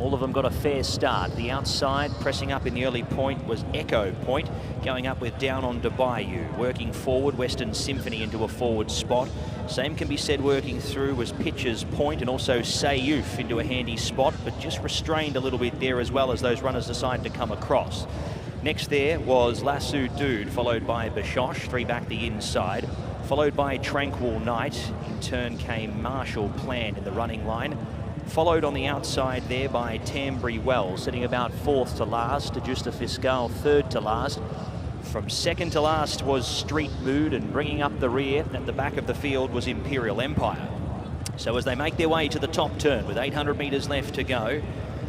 All of them got a fair start. The outside, pressing up in the early point, was Echo Point, going up with Down on Dubai. Working forward, Western Symphony into a forward spot. Same can be said working through was Pitcher's Point, and also Sayuf into a handy spot, but just restrained a little bit there as well as those runners decide to come across. Next there was Lasso Dude, followed by Bishosh, 3 back the inside, followed by Tranquil Knight. In turn came Marshall Plan in the running line, followed on the outside there by Tambry Wells, sitting about 4th to last, Justa Fiscal 3rd to last. From 2nd to last was Street Mood, and bringing up the rear at the back of the field was Imperial Empire. So as they make their way to the top turn with 800 metres left to go,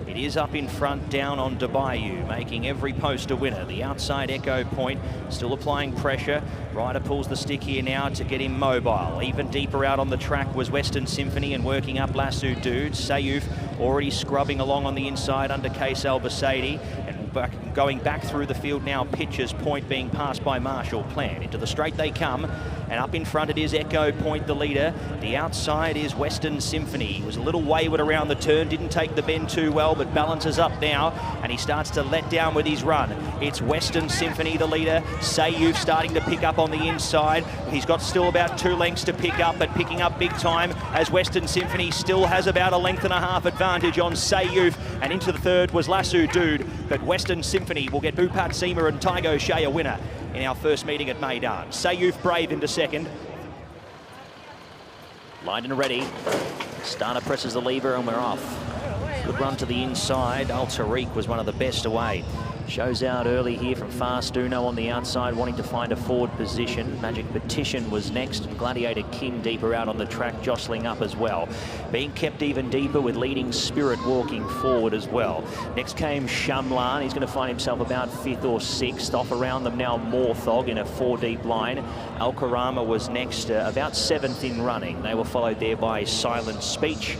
it is up in front, down on Bayou, making every post a winner. The outside Echo Point still applying pressure. Ryder pulls the stick here now to get him mobile. Even deeper out on the track was Western Symphony and working up Lasso Dude. Sayuf already scrubbing along on the inside under Case Albacete. And going back through the field now, Pitcher's Point being passed by Marshall Plan. Into the straight they come, and up in front it is Echo Point, the leader. The outside is Western Symphony. He was a little wayward around the turn, didn't take the bend too well, but balances up now, and he starts to let down with his run. It's Western Symphony, the leader. Sayuf starting to pick up on the inside. He's got still about 2 lengths to pick up, but picking up big time as Western Symphony still has about 1.5 lengths advantage on Sayuf, and into the third was Lasso Dude, but Western Symphony will get Bhupat Seema and Tygo Shea a winner in our first meeting at Meydan. Sayuf Brave into second. Lined and ready. Starter presses the lever and we're off. Good run to the inside. Al Tariq was one of the best away. Shows out early here from Fast Uno on the outside, wanting to find a forward position. Magic Petition was next, and Gladiator King deeper out on the track, jostling up as well. Being kept even deeper with Leading Spirit walking forward as well. Next came Shamlan. He's going to find himself about 5th or 6th. Off around them now Morthog in a 4-deep line. Al Karama was next, about 7th in running. They were followed there by Silent Speech.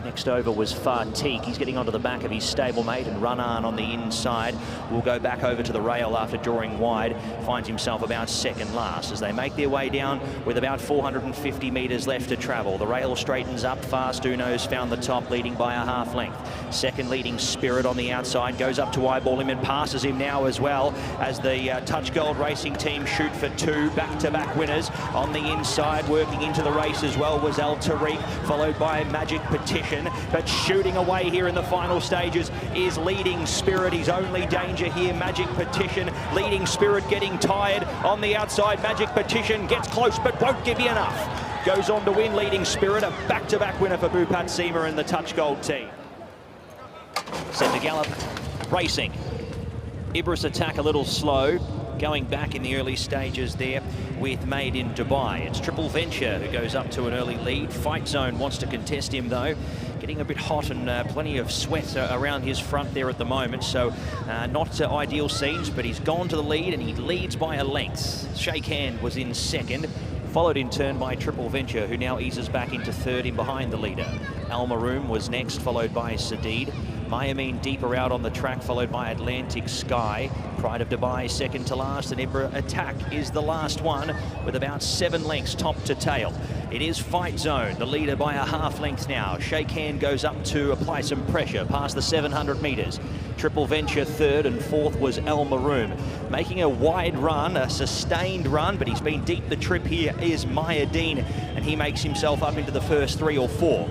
Next over was Fartik. He's getting onto the back of his stablemate, and Runan on the inside will go back over to the rail after drawing wide. Finds himself about 2nd last as they make their way down with about 450 metres left to travel. The rail straightens up. Fast Uno's found the top, leading by a 1/2 length. Second Leading Spirit on the outside goes up to eyeball him and passes him now as well as the Touch Gold Racing team shoot for 2 back-to-back winners. On the inside, working into the race as well, was Al Tariq, followed by Magic Petition. But shooting away here in the final stages is Leading Spirit. His only danger here, Magic Petition. Leading Spirit getting tired on the outside. Magic Petition gets close but won't give you enough. Goes on to win Leading Spirit, a back-to-back winner for Bhupat Seema and the Touch Gold team. Set to gallop, racing. Ibris Attack a little slow, going back in the early stages there with Made in Dubai. It's Triple Venture who goes up to an early lead. Fight Zone wants to contest him though. Getting a bit hot and plenty of sweat around his front there at the moment. So not ideal scenes, but he's gone to the lead and he leads by a length. Shake Hand was in 2nd. Followed in turn by Triple Venture, who now eases back into 3rd in behind the leader. Al Maroon was next, followed by Sadid. Mayameen deeper out on the track, followed by Atlantic Sky. Pride of Dubai 2nd to last, and Ibra Attack is the last one with about 7 lengths top to tail. It is Fight Zone, the leader by a 1/2 length now. Shake Hand goes up to apply some pressure past the 700 metres. Triple Venture 3rd, and 4th was El Maroon. Making a wide run, a sustained run, but he's been deep the trip here is Meydan, and he makes himself up into the first 3 or 4.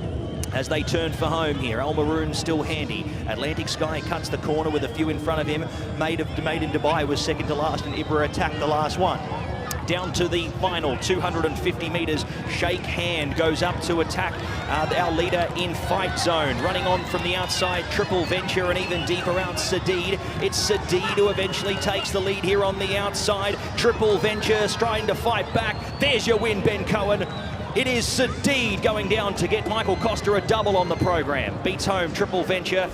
As they turn for home here, El Maroon still handy. Atlantic Sky cuts the corner with a few in front of him. Made in Dubai was 2nd to last, and Ibra Attack the last one. Down to the final 250 metres. Shake Hand goes up to attack our leader in Fight Zone. Running on from the outside, Triple Venture, and even deeper out, Sadid. It's Sadid who eventually takes the lead here on the outside. Triple Venture trying to fight back. There's your win, Ben Cohen. It is Sadid going down to get Michael Costa a double on the program. Beats home Triple Venture.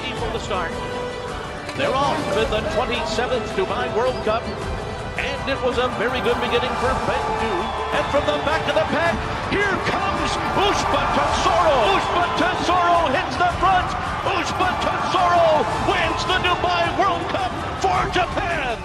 ready for the start. They're off in the 27th Dubai World Cup. And it was a very good beginning for Bendu. And from the back of the pack, here comes Ushba Tesoro. Ushba Tesoro hits the front. Ushba Tesoro wins the Dubai World Cup for Japan.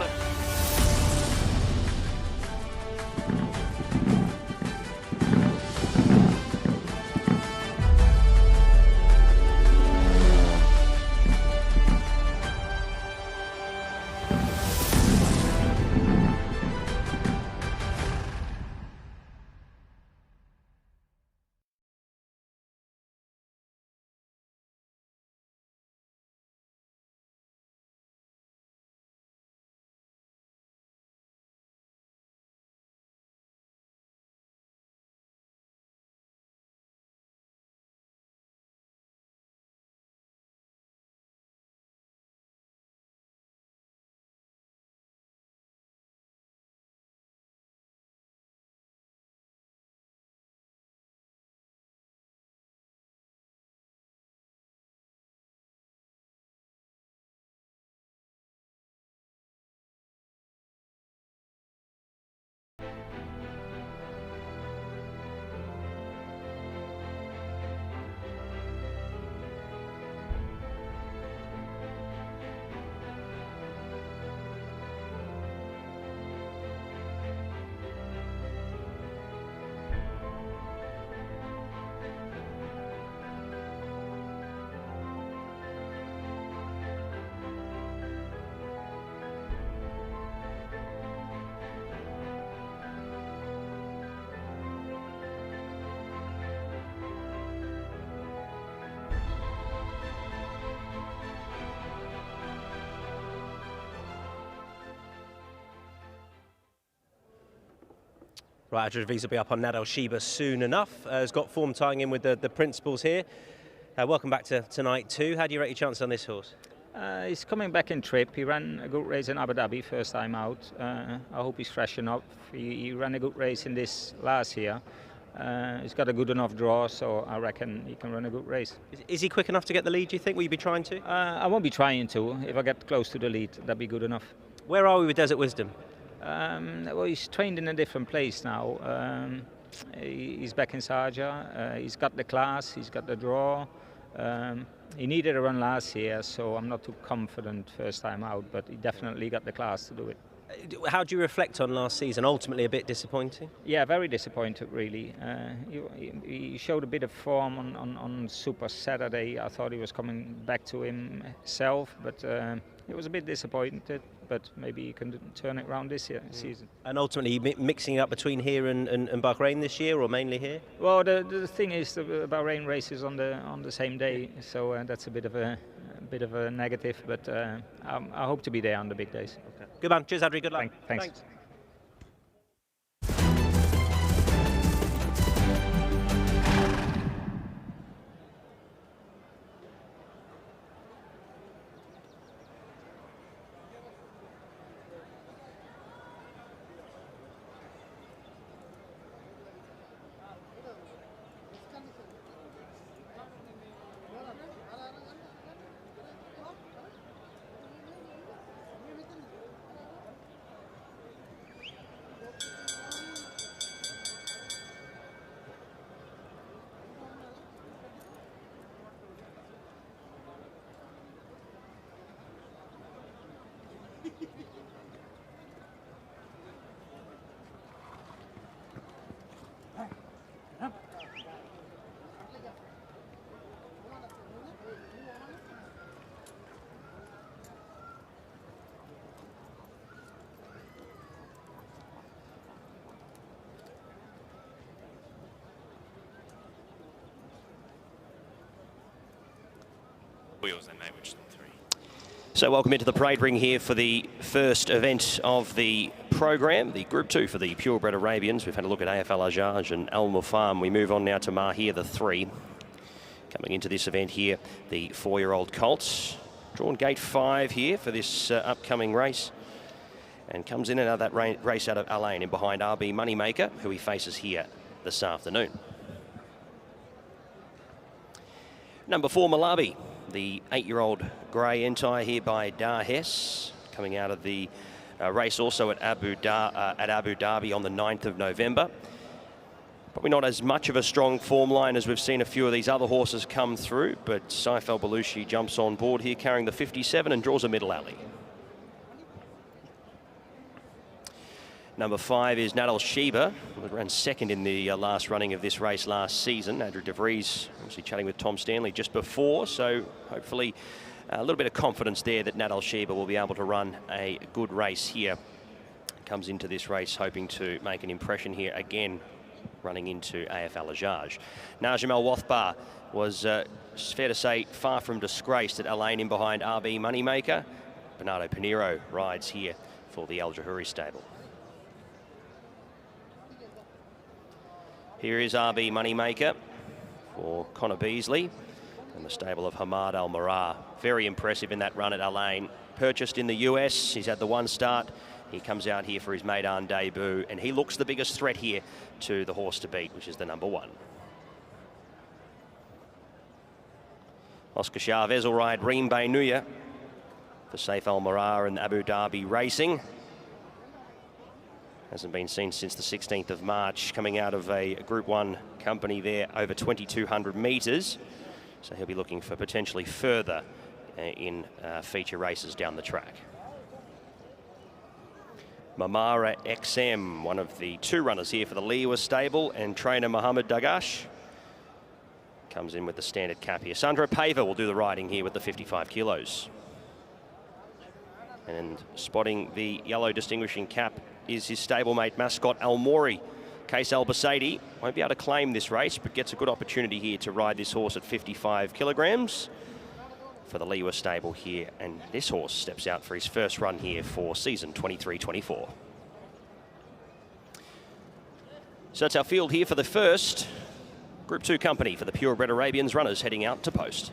Right, Adrian will be up on Nadal Shiba soon enough. Has got form tying in with the principals here. Welcome back to tonight too. How do you rate your chances on this horse? He's coming back in trip. He ran a good race in Abu Dhabi first time out. I hope he's freshen up. He ran a good race in this last year. He's got a good enough draw, so I reckon he can run a good race. Is he quick enough to get the lead, do you think? Will you be trying to? I won't be trying to. If I get close to the lead, that'd be good enough. Where are we with Desert Wisdom? Well, he's trained in a different place now. He's back in Sharjah. He's got the class, he's got the draw. He needed a run last year, so I'm not too confident first time out, but he definitely got the class to do it. How do you reflect on last season? Ultimately a bit disappointing? Yeah, very disappointed really. He showed a bit of form on Super Saturday. I thought he was coming back to himself, but it was a bit disappointed, but maybe he can turn it around this season. And ultimately mixing it up between here and Bahrain this year, or mainly here? Well, the thing is the Bahrain race is on the same day, so that's a bit of a negative, but I hope to be there on the big days. Okay. Good man. Cheers, Adri. Good luck. Thanks. Wheels then, mate, which is 3. So welcome into the parade ring here for the first event of the program, the Group 2 for the purebred Arabians. We've had a look at AFL Ajaj and Al Mufam. We move on now to Mahir, the 3. Coming into this event here, the 4-year-old Colts. Drawn gate 5 here for this upcoming race. And comes in and out of that race out of Alain in behind RB Moneymaker, who he faces here this afternoon. Number 4, Malabi. the 8-year-old grey entire here by Dahes, coming out of the race also at Abu Dhabi on the 9th of November. Probably not as much of a strong form line as we've seen a few of these other horses come through, but Saif El Belushi jumps on board here carrying the 57 and draws a middle alley. Number 5 is Nadal Sheba, who ran second in the last running of this race last season. Andrew De Vries obviously chatting with Tom Stanley just before, so hopefully a little bit of confidence there that Nadal Sheba will be able to run a good race here. Comes into this race hoping to make an impression here again, running into AF Al-Ajaj. Najim Al Wathbar was, fair to say, far from disgraced at Alain in behind RB Moneymaker. Bernardo Pinheiro rides here for the Al Jahuri stable. Here is RB Moneymaker for Connor Beasley and the stable of Hamad Al Marah. Very impressive in that run at Alain. Purchased in the US, he's had the one start. He comes out here for his Meydan debut, and he looks the biggest threat here to the horse to beat, which is the number 1. Oscar Chavez will ride Reem Bainuya for Saif Al Marah and Abu Dhabi Racing. Hasn't been seen since the 16th of March, coming out of a Group 1 company there over 2,200 metres. So he'll be looking for potentially further in feature races down the track. Mamara XM, one of the 2 runners here for the Liwa stable, and trainer Mohammed Dagash comes in with the standard cap here. Sandro Pava will do the riding here with the 55 kilos. And spotting the yellow distinguishing cap is his stablemate mascot Almori. Case Al Basaidi won't be able to claim this race, but gets a good opportunity here to ride this horse at 55 kilograms for the Liwa stable here. And this horse steps out for his first run here for season 23-24. So that's our field here for the first Group 2 company for the purebred Arabians runners heading out to post.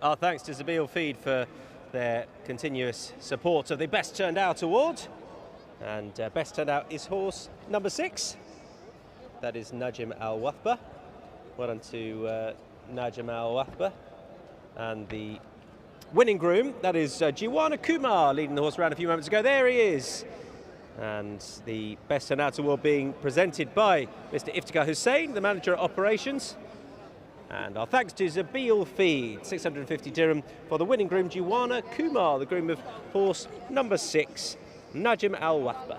Our thanks to Zabil Feed for their continuous support of the Best Turned Out Award. And best turned out is horse number 6. That is Najim Al Wathbar. Well done to Najim Al Wathbar. And the winning groom, that is Jiwana Kumar, leading the horse around a few moments ago. There he is. And the Best Turned Out Award being presented by Mr. Iftikhar Hussain, the manager of operations. And our thanks to Zabil Feed, 650 dirham for the winning groom, Jiwana Kumar, the groom of horse number 6, Najim Al Wathbar.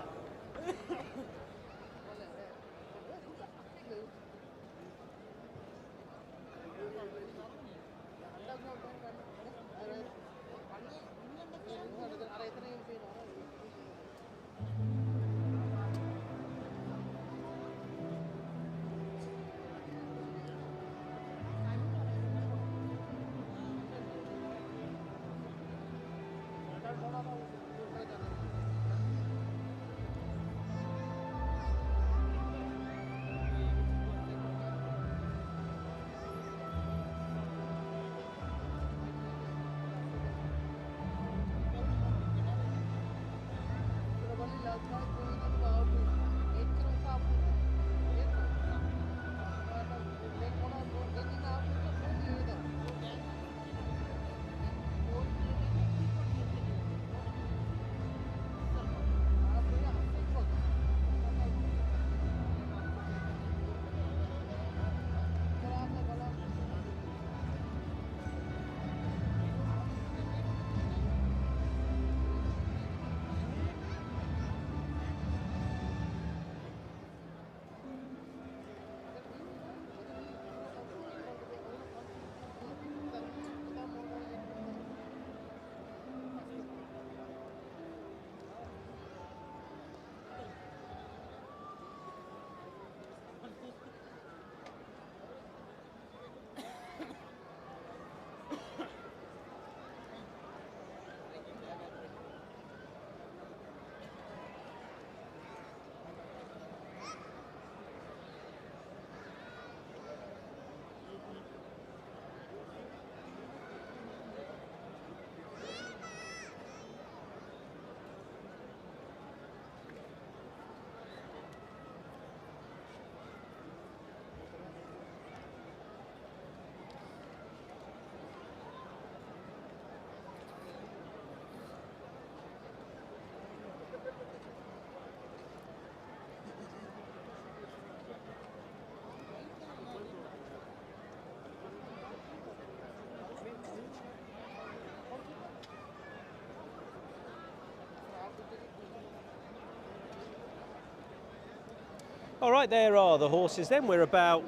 All right, there are the horses then. We're about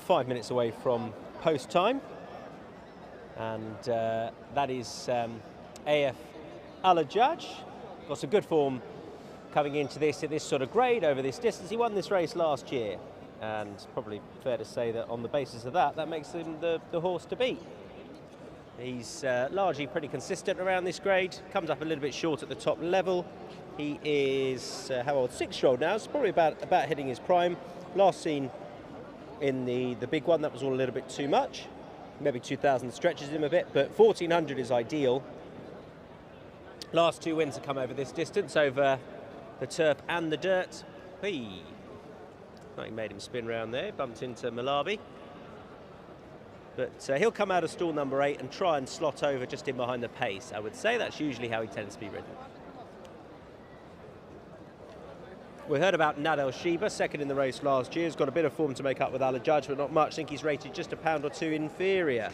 5 minutes away from post time. And that is AF Alajaj. Got some good form coming into this at this sort of grade over this distance. He won this race last year. And probably fair to say that on the basis of that, that makes him the horse to beat. He's largely pretty consistent around this grade. Comes up a little bit short at the top level. He is, how old? 6-year-old now. It's probably about hitting his prime. Last seen in the big one, that was all a little bit too much. Maybe 2,000 stretches him a bit, but 1,400 is ideal. Last 2 wins have come over this distance, over the turf and the dirt. Hey, he made him spin round there, bumped into Malabi. But he'll come out of stall number 8 and try and slot over just in behind the pace. I would say that's usually how he tends to be ridden. We heard about Nadal Sheba, second in the race last year. He's got a bit of form to make up with Alajaj, but not much. I think he's rated just a pound or 2 inferior.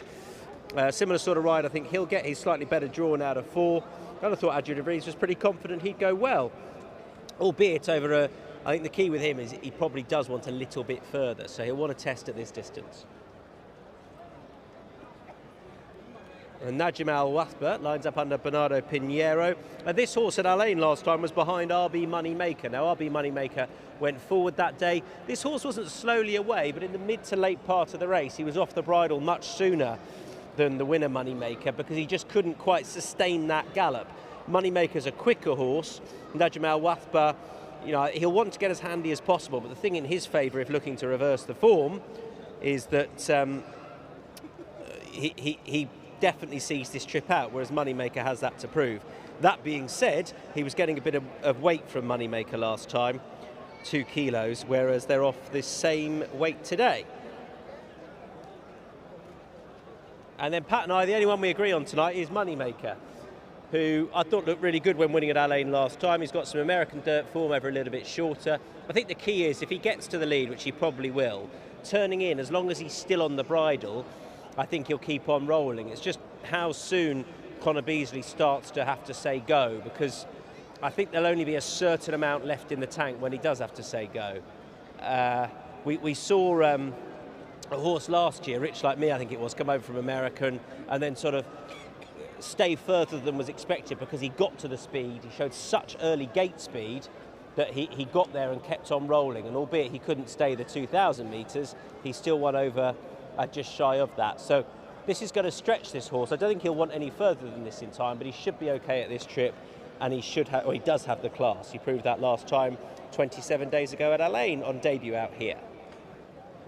Similar sort of ride, I think he'll get his slightly better drawn out of 4. And I thought Adrian de Vries was pretty confident he'd go well. Albeit over I think the key with him is he probably does want a little bit further, so he'll want to test at this distance. And Najim Al-Wathba lines up under Bernardo Pinheiro. This horse at Alain last time was behind RB Moneymaker. Now, RB Moneymaker went forward that day. This horse wasn't slowly away, but in the mid to late part of the race, he was off the bridle much sooner than the winner Moneymaker because he just couldn't quite sustain that gallop. Moneymaker's a quicker horse. Najim Al-Wathba, you know, he'll want to get as handy as possible, but the thing in his favour, if looking to reverse the form, is that he definitely sees this trip out, whereas Moneymaker has that to prove. That being said, he was getting a bit of weight from Moneymaker last time, 2 kilos, whereas they're off this same weight today. And then Pat and I, the only one we agree on tonight is Moneymaker, who I thought looked really good when winning at Alain last time. He's got some American dirt form over a little bit shorter. I think the key is if he gets to the lead, which he probably will, turning in, as long as he's still on the bridle, I think he'll keep on rolling. It's just how soon Connor Beasley starts to have to say go, because I think there'll only be a certain amount left in the tank when he does have to say go. We saw a horse last year, Rich Like Me I think it was, come over from American and then sort of stay further than was expected because he got to the speed. He showed such early gate speed that he got there and kept on rolling, and albeit he couldn't stay the 2,000 metres, he still won over just shy of that. So this is going to stretch this horse. I don't think he'll want any further than this in time, but he should be okay at this trip, and he should have, or he does have the class. He proved that last time 27 days ago at Alain on debut out here.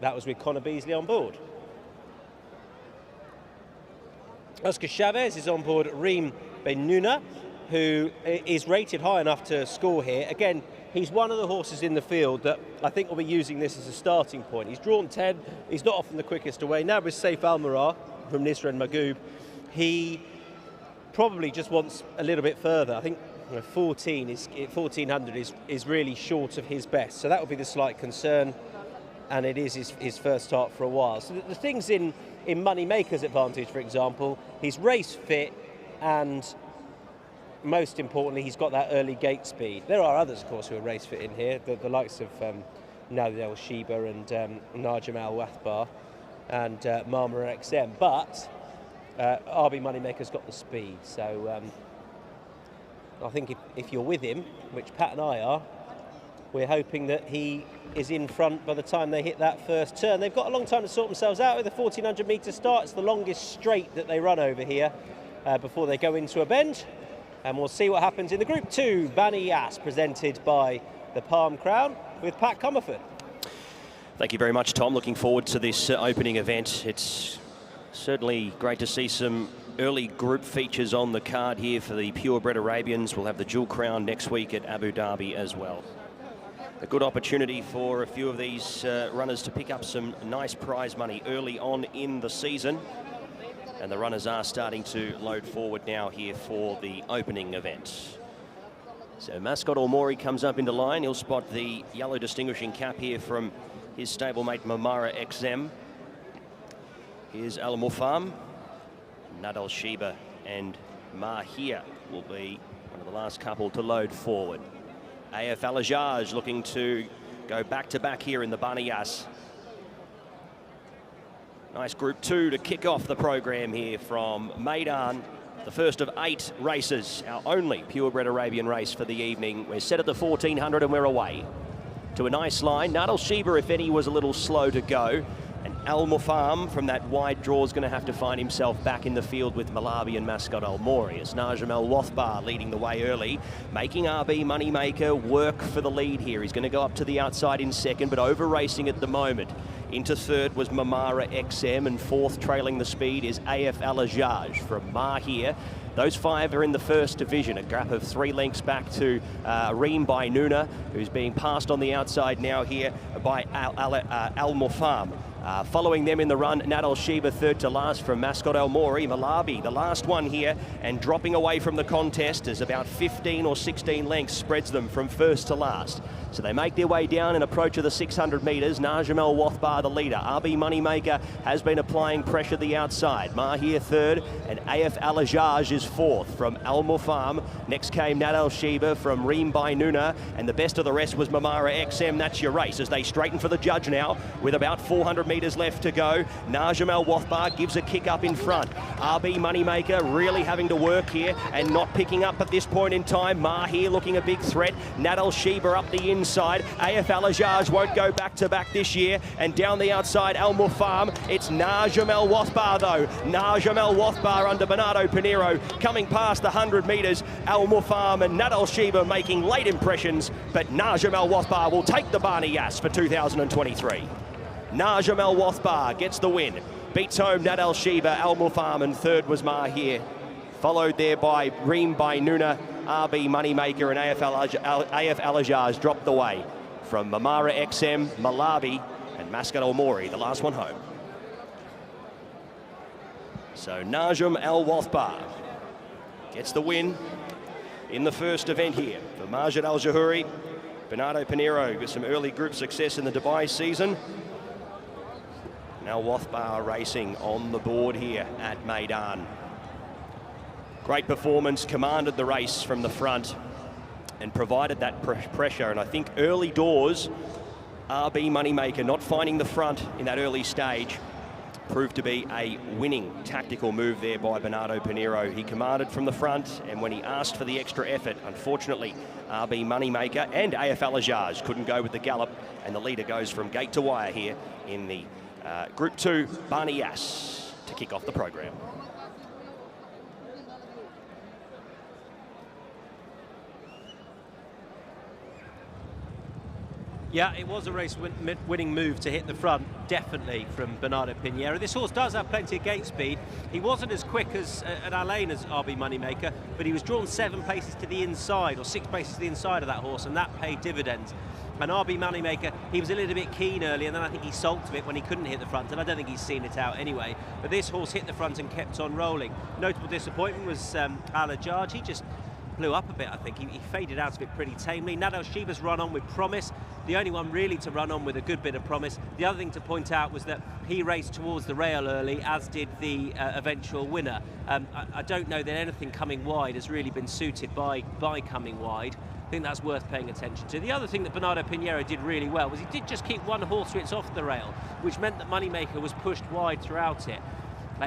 That was with Connor Beasley on board. Oscar Chavez is on board Reem Benuna, who is rated high enough to score here. Again, he's one of the horses in the field that I think will be using this as a starting point. He's drawn 10, he's not often the quickest away. Now with Saif Almirah from Nisran Magoob, he probably just wants a little bit further. I think 1,400 is really short of his best, so that would be the slight concern, and it is his first start for a while. So the things in Moneymaker's advantage, for example, he's race fit, and most importantly, he's got that early gate speed. There are others, of course, who are race fit in here, the likes of Nadal Sheba and Najim Al-Wathba and Marmara XM, but RB Moneymaker's got the speed. So I think if you're with him, which Pat and I are, we're hoping that he is in front by the time they hit that first turn. They've got a long time to sort themselves out with a 1,400 metre start. It's the longest straight that they run over here before they go into a bend. And we'll see what happens in the Group 2 Bani Yas, presented by the Palm Crown with Pat Comerford. Thank you very much, Tom. Looking forward to this opening event. It's certainly great to see some early group features on the card here for the purebred Arabians. We'll have the Jewel Crown next week at Abu Dhabi as well. A good opportunity for a few of these runners to pick up some nice prize money early on in the season. And the runners are starting to load forward now here for the opening event. So Mascot Ormori comes up into line. He'll spot the yellow distinguishing cap here from his stablemate Mamara XM. Here's Al Mufam, Nadal Sheba and Mahia will be one of the last couple to load forward. AF Alajaj looking to go back-to-back here in the Barnias. Nice Group 2 to kick off the program here from Meydan. The first of 8 races, our only purebred Arabian race for the evening. We're set at the 1400 and we're away to a nice line. Nadal Sheba, if any, was a little slow to go. And Al Mufam from that wide draw is going to have to find himself back in the field with Malabi and Mascot Al Mori. As Najm Al Wathbar leading the way early, making RB Moneymaker work for the lead here. He's going to go up to the outside in second, but over racing at the moment. Into third was Mamara XM, and fourth, trailing the speed, is AF Alajaj from Mahir. Those 5 are in the first division, a gap of 3 lengths back to Reem by Nuna, who's being passed on the outside now here by Al Mufam. Following them in the run, Nadal Sheba third to last from Mascot El Mori. Malabi, the last one here, and dropping away from the contest as about 15 or 16 lengths spreads them from first to last. So they make their way down and approach of the 600 metres. Najm Al Wathbar, the leader. RB Moneymaker has been applying pressure the outside. Mahir third, and AF Alajaj is fourth from Al Mufam. Next came Nadal Sheba from Reem by Nuna, and the best of the rest was Mamara XM. That's your race as they straighten for the judge now with about 400 metres left to go. Najm Al Wathbar gives a kick up in front. RB Moneymaker really having to work here and not picking up at this point in time. Mahir looking a big threat. Nadal Sheba up the inside. AF Alajaj won't go back-to-back this year. And down the outside, Al Mufam. It's Najm Al Wathbar though. Najm Al Wathbar under Bernardo Pinheiro coming past the 100 metres. Al Mufam and Nadal Sheba making late impressions, but Najm Al Wathbar will take the Barnias for 2023. Najm Al Wathbar gets the win. Beats home Nadal Sheba, Al Mufam, and third was Mahir. Followed there by Reem by Nuna, RB Moneymaker, and AF Alajaj dropped the way from Mamara XM, Malabi, and Mascot Al Mori, the last one home. So Najm Al Wathbar gets the win in the first event here for Majid Al Jahuri. Bernardo Pinheiro with some early group success in the Dubai season. Now Wathbar racing on the board here at Meydan. Great performance, commanded the race from the front and provided that pressure. And I think early doors, RB Moneymaker not finding the front in that early stage proved to be a winning tactical move there by Bernardo Pinheiro. He commanded from the front, and when he asked for the extra effort, unfortunately, RB Moneymaker and AF Alajaj couldn't go with the gallop, and the leader goes from gate to wire here in the Group 2 Barnias to kick off the program. Yeah, it was a race-winning move to hit the front, definitely, from Bernardo Pinheiro. This horse does have plenty of gate speed. He wasn't as quick as at Alain as RB Moneymaker, but he was drawn 7 paces to the inside, or 6 paces to the inside of that horse, and that paid dividends. And RB Moneymaker, he was a little bit keen early, and then I think he sulked a bit when he couldn't hit the front, and I don't think he's seen it out anyway. But this horse hit the front and kept on rolling. Notable disappointment was Alajaj. He just blew up a bit, I think. He faded out of it pretty tamely. Nadal Sheba's run on with promise. The only one really to run on with a good bit of promise. The other thing to point out was that he raced towards the rail early, as did the eventual winner. I don't know that anything coming wide has really been suited by coming wide. I think that's worth paying attention to. The other thing that Bernardo Pinheiro did really well was he did just keep one Horseracing off the rail, which meant that Moneymaker was pushed wide throughout it.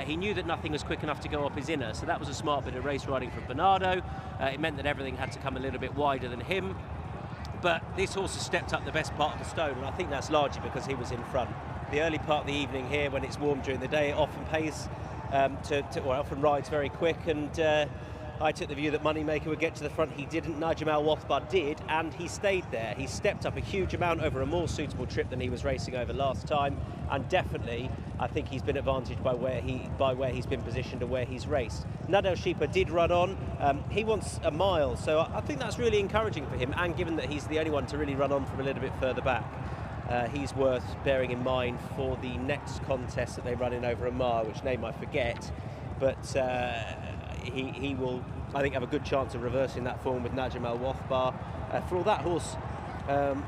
He knew that nothing was quick enough to go up his inner, so that was a smart bit of race riding from Bernardo. It meant that everything had to come a little bit wider than him. But this horse has stepped up the best part of the stone, and I think that's largely because he was in front. The early part of the evening here, when it's warm during the day, it often pays often rides very quick, and I took the view that Moneymaker would get to the front. He didn't. Najm Al Wathbar did, and he stayed there. He stepped up a huge amount over a more suitable trip than he was racing over last time, and definitely I think he's been advantaged by where he's been positioned and where he's raced. Nadal Sheba did run on. He wants a mile, so I think that's really encouraging for him, and given that he's the only one to really run on from a little bit further back, he's worth bearing in mind for the next contest that they run in over a mile, which name I forget, but he will, I think, have a good chance of reversing that form with Najm Al Wathbar. For all that horse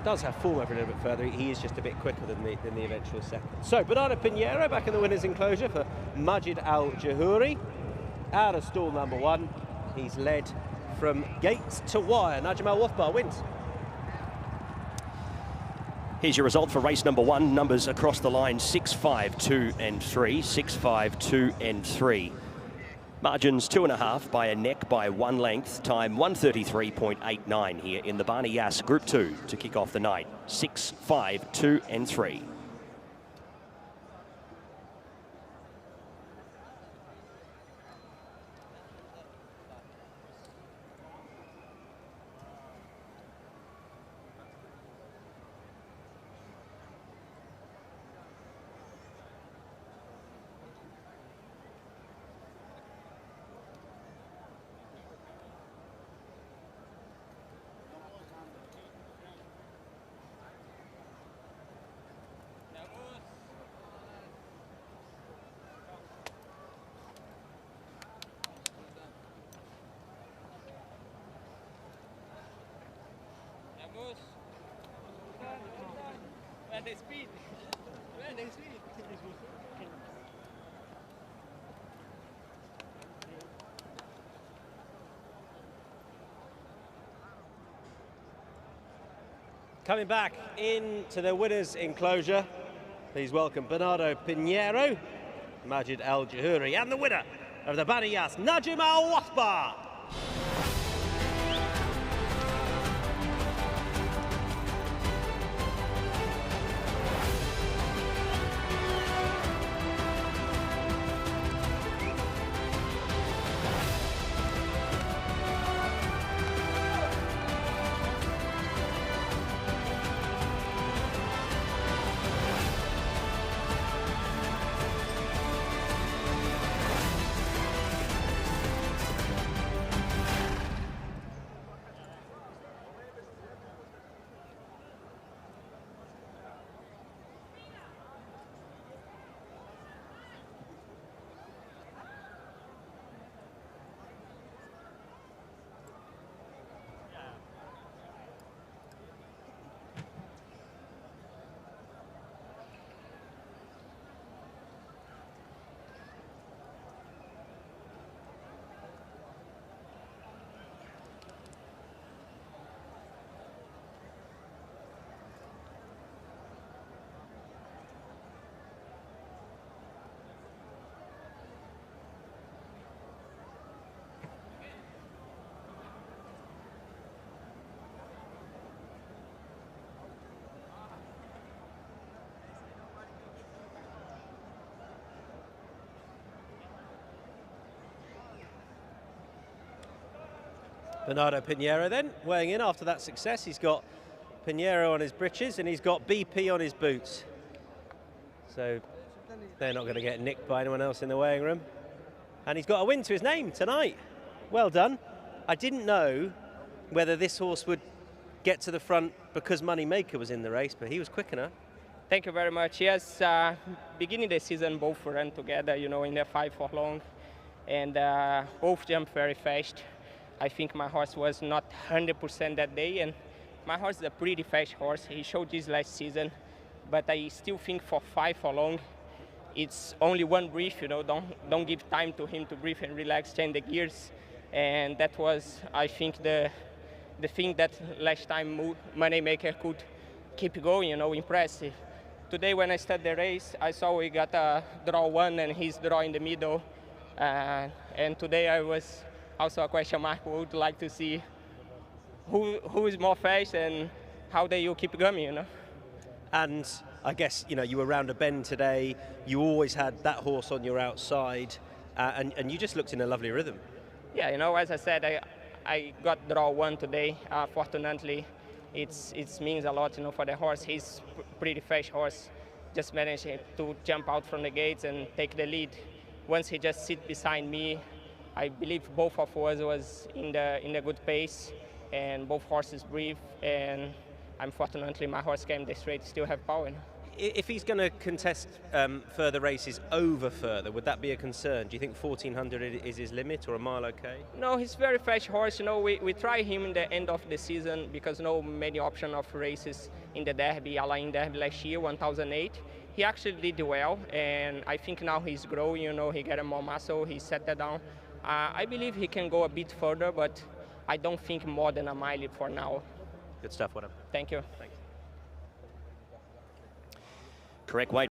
does have form over a little bit further, he is just a bit quicker than the eventual second. So Bernardo Pinheiro back in the winner's enclosure for Majid Al Jahuri. Out of stall number 1, he's led from gate to wire. Najm Al Wathbar wins. Here's your result for race number 1. Numbers across the line 6, 5, 2 and 3. 6, 5, 2 and 3. Margins 2.5 by a neck by 1 length. Time 1:33.89 here in the Barney Yass Group 2 to kick off the night. 6, 5, 2 and 3. Coming back into the winner's enclosure, please welcome Bernardo Pinheiro, Majid Al Jahuri, and the winner of the Barney Yass, Najim Al Wasba. Bernardo Pinheiro then, weighing in after that success. He's got Pinheiro on his breeches and he's got BP on his boots. So they're not going to get nicked by anyone else in the weighing room. And he's got a win to his name tonight. Well done. I didn't know whether this horse would get to the front because Moneymaker was in the race, but he was quick enough. Thank you very much. Yes, beginning the season, both ran together, you know, in the 5 furlong, and both jumped very fast. I think my horse was not 100% that day, and my horse is a pretty fast horse. He showed this last season, but I still think for 5 furlong, it's only one breath, you know, don't give time to him to breathe and relax, change the gears. And that was, I think, the thing that last time Moneymaker could keep going, you know, impressive. Today when I started the race, I saw we got a draw 1 and his draw in the middle. And today I was also a question mark. We would like to see who is more fast and how they will keep going, you know. And I guess, you know, you were round a bend today. You always had that horse on your outside, and you just looked in a lovely rhythm. Yeah, you know, as I said, I got draw 1 today. Fortunately, it means a lot, you know, for the horse. He's pretty fast horse. Just managed to jump out from the gates and take the lead. Once he just sit beside me, I believe both of us was in the good pace, and both horses breathe. And unfortunately, my horse came this straight, still have power. If he's going to contest further races over further, would that be a concern? Do you think 1400 is his limit, or a mile okay? No, he's very fast horse. You know, we try him in the end of the season because no many option of races in the Derby, Alain Derby last year, 1008. He actually did well, and I think now he's growing. You know, he got more muscle. He set that down. I believe he can go a bit further, but I don't think more than a mile for now. Good stuff, Adam. Thank you. Thanks. Correct weight.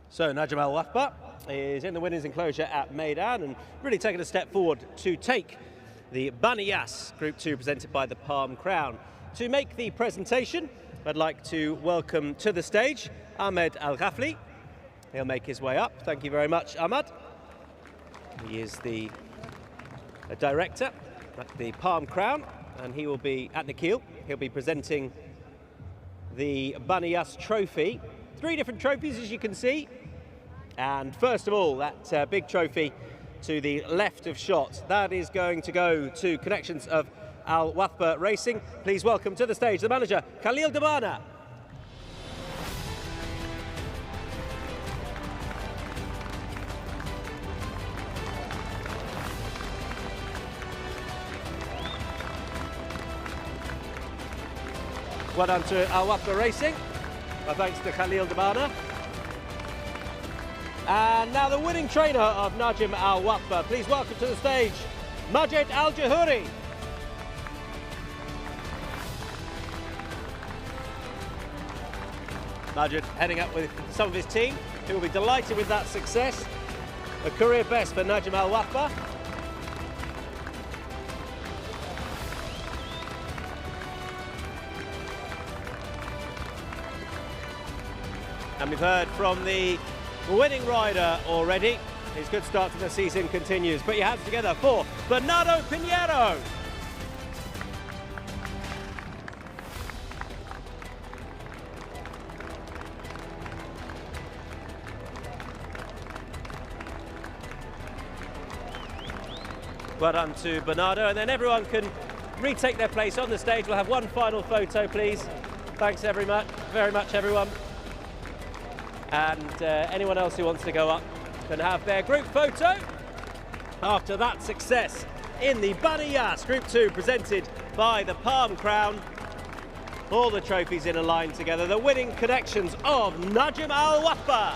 So Najm Al Wathba is in the winners' enclosure at Meydan and really taking a step forward to take the Baniyas Group 2 presented by the Palm Crown. To make the presentation, I'd like to welcome to the stage Ahmed Al Ghafli. He'll make his way up. Thank you very much, Ahmed. He is the director at the Palm Crown and he will be at Nikhil. He'll be presenting the Baniyas trophy. 3 different trophies, as you can see. And first of all, that big trophy to the left of shot, that is going to go to Connections of Al Wathba Racing. Please welcome to the stage the manager, Khalil Dabana. Well done to Al Wathba Racing. Well, thanks to Khalil Dabana. And now the winning trainer of Najm Al Wathba. Please welcome to the stage, Majid Al Jahuri. Majid heading up with some of his team, who will be delighted with that success. A career best for Najm Al Wathba. And we've heard from the winning rider already. His good start to the season continues. Put your hands together for Bernardo Pinheiro. Well done to Bernardo, and then everyone can retake their place on the stage. We'll have one final photo, please. Thanks very much, everyone. And anyone else who wants to go up can have their group photo after that success in the Bunny Yas Group 2, presented by the Palm Crown. All the trophies in a line together. The winning connections of Najim Al Wafa.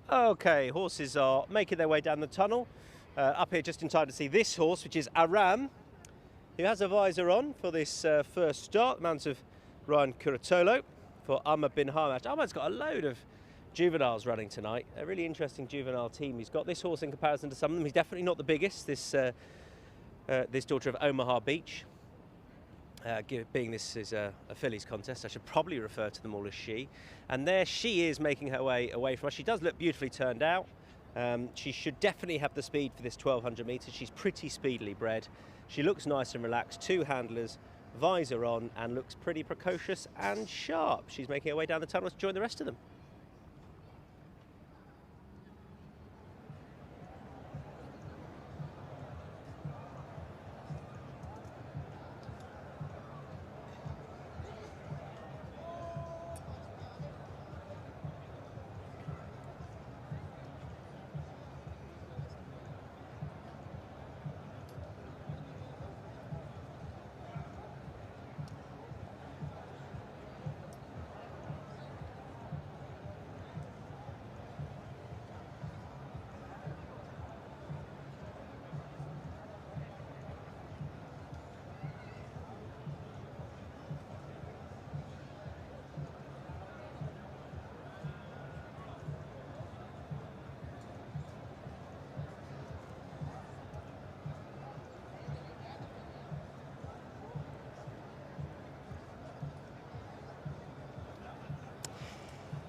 Okay, horses are making their way down the tunnel. Up here just in time to see this horse, which is Aram, who has a visor on for this first start. Mount of Ryan Kuratolo for Ahmed bin Hamash. Ahmed's got a load of juveniles running tonight. A really interesting juvenile team. He's got this horse in comparison to some of them. He's definitely not the biggest, this daughter of Omaha Beach. Being this is a fillies contest, I should probably refer to them all as she. And there she is making her way away from us. She does look beautifully turned out. She should definitely have the speed for this 1200 metres. She's pretty speedily bred. She looks nice and relaxed. Two handlers, visor on, and looks pretty precocious and sharp. She's making her way down the tunnel to join the rest of them.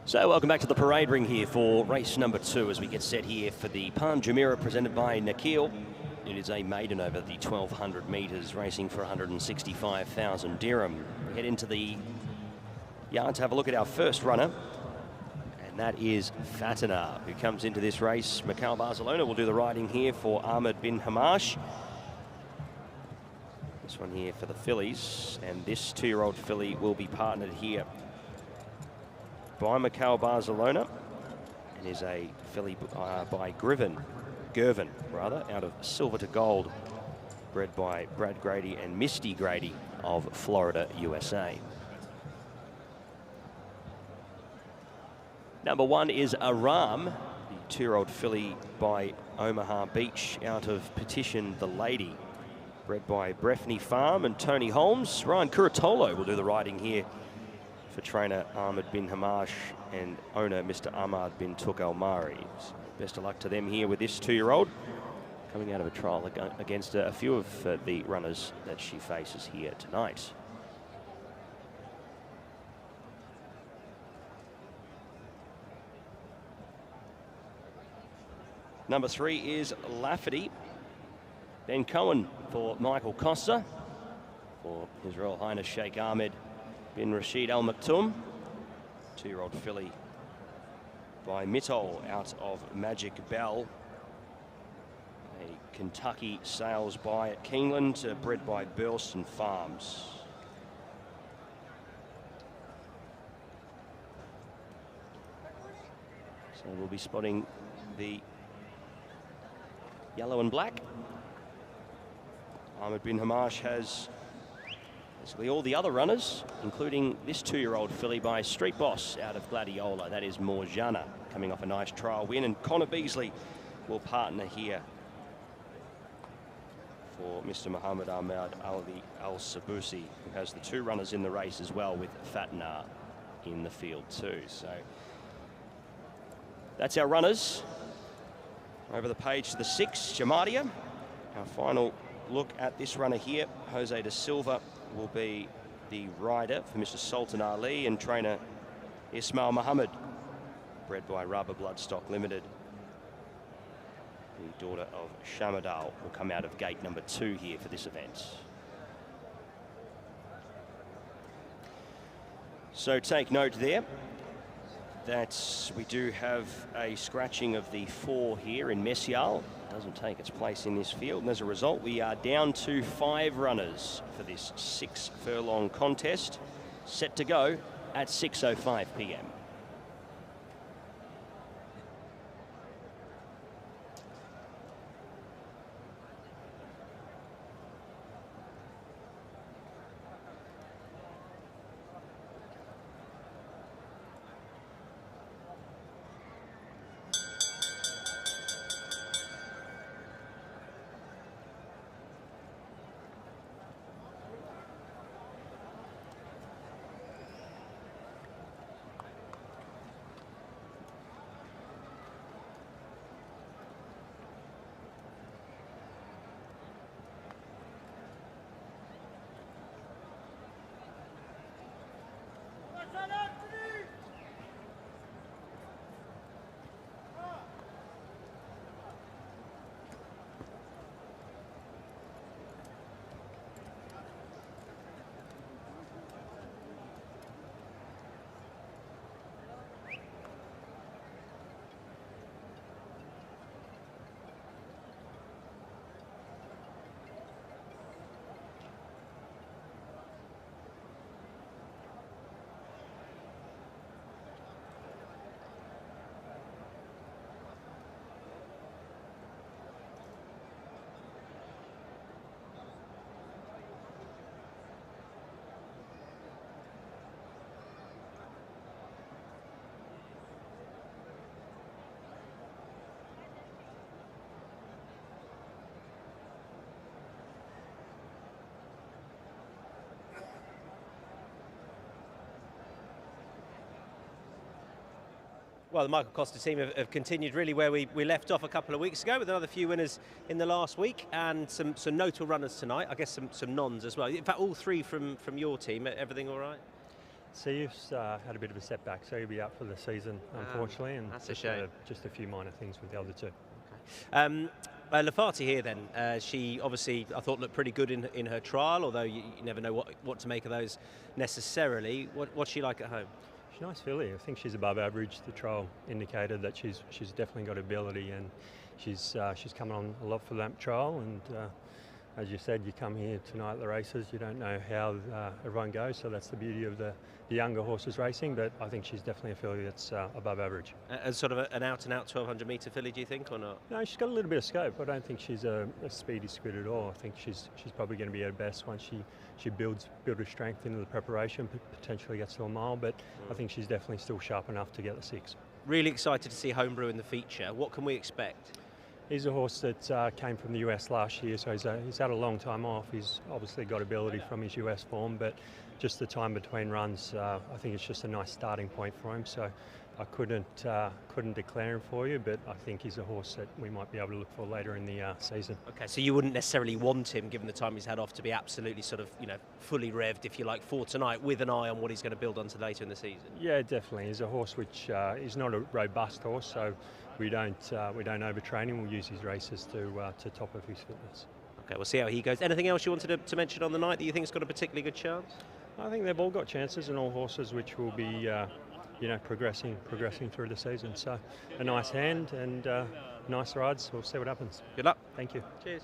So welcome back to the parade ring here for race number 2 as we get set here for the Palm Jumeirah presented by Nakheel. It is a maiden over the 1200 metres, racing for 165,000 dirham. We head into the yard to have a look at our first runner, and that is Fatina, who comes into this race. Mikhail Barcelona will do the riding here for Ahmed bin Hamash. This one here for the fillies, and this 2-year-old filly will be partnered here by Mikhail Barcelona and is a filly by Gervin, out of Silver to Gold, bred by Brad Grady and Misty Grady of Florida, USA. Number 1 is Aram, the 2-year-old filly by Omaha Beach out of Petition the Lady, bred by Breffney Farm and Tony Holmes. Ryan Curatolo will do the riding here for trainer Ahmed bin Hamash and owner Mr. Ahmad bin Tuk Al Mari. So best of luck to them here with this 2-year-old, coming out of a trial against a few of the runners that she faces here tonight. Number 3 is Lafferty. Ben Cohen for Michael Costa, for His Royal Highness Sheikh Ahmed bin Rashid Al Maktoum. 2-year-old filly by Mitol out of Magic Bell. A Kentucky sales by at Keeneland, bred by Burleston Farms. So we'll be spotting the yellow and black. Ahmed bin Hamash has basically all the other runners, including this 2-year-old filly by Street Boss out of Gladiola. That is Morjana, coming off a nice trial win. And Connor Beasley will partner here for Mr. Muhammad Ahmad Ali Al-Sabusi, who has the 2 runners in the race as well, with Fatna in the field too. So that's our runners. Over the page to the 6, Jamadia. Our final look at this runner here, Jose de Silva, will be the rider for Mr. Sultan Ali, and trainer Ismail Muhammad, bred by Rubber Bloodstock Limited. The daughter of Shamadal will come out of gate number 2 here for this event. So take note there that we do have a scratching of the 4 here in Messial. Doesn't take its place in this field, and as a result we are down to 5 runners for this 6 furlong contest, set to go at 6:05 p.m. Well, the Michael Costa team have continued really where we left off a couple of weeks ago, with another few winners in the last week and some notable runners tonight. I guess some nons as well. In fact, all 3 from your team. Everything all right? Steve's had a bit of a setback, so he'll be out for the season, unfortunately. And that's a shame. Just a few minor things with the other 2. Okay. Lafati here then, she obviously I thought looked pretty good in her trial, although you never know what to make of those necessarily. What's she like at home? She's a nice filly. I think she's above average. The trial indicated that she's definitely got ability, and she's coming on a lot for that trial, and as you said, you come here tonight at the races, you don't know how everyone goes, so that's the beauty of the younger horses racing, but I think she's definitely a filly that's above average. And sort of an out-and-out 1,200 metre filly, do you think, or not? No, she's got a little bit of scope. I don't think she's a speedy squid at all. I think she's probably going to be at her best once she builds her strength into the preparation, potentially gets to a mile, but I think she's definitely still sharp enough to get the 6. Really excited to see Homebrew in the feature. What can we expect? He's a horse that came from the US last year, so he's had a long time off. He's obviously got ability from his US form, but just the time between runs, I think it's just a nice starting point for him. So I couldn't declare him for you, but I think he's a horse that we might be able to look for later in the season. Okay, so you wouldn't necessarily want him, given the time he's had off, to be absolutely sort of, fully revved, if you like, for tonight, with an eye on what he's going to build onto later in the season. Yeah, definitely. He's a horse which is not a robust horse, so we don't overtrain him. We'll use his races to top of his fitness. Okay, we'll see how he goes. Anything else you wanted to mention on the night that you think has got a particularly good chance? I think they've all got chances, and all horses which will be, progressing through the season. So a nice hand and nice rides. We'll see what happens. Good luck. Thank you. Cheers.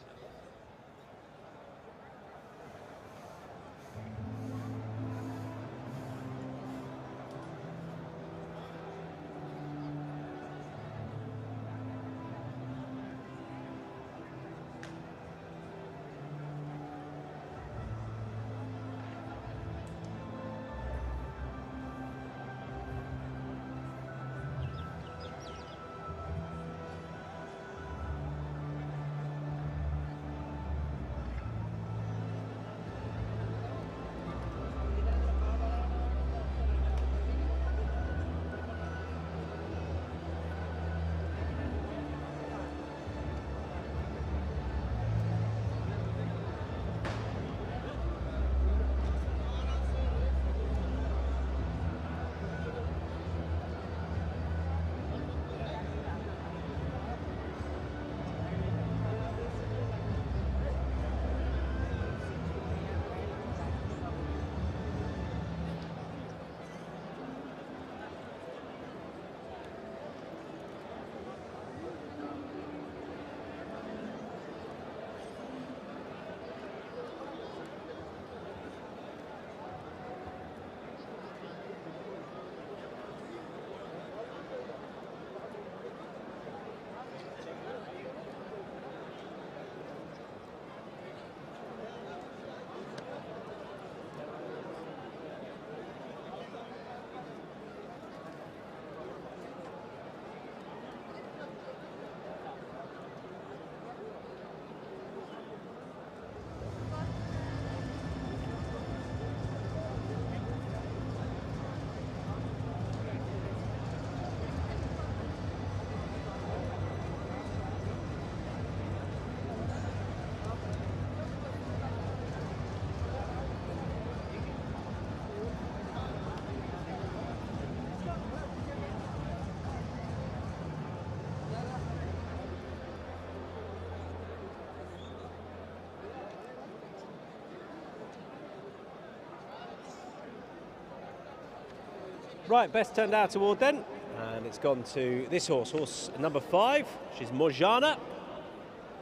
Right, best turned out award then, and it's gone to this horse number 5. She's Mojana.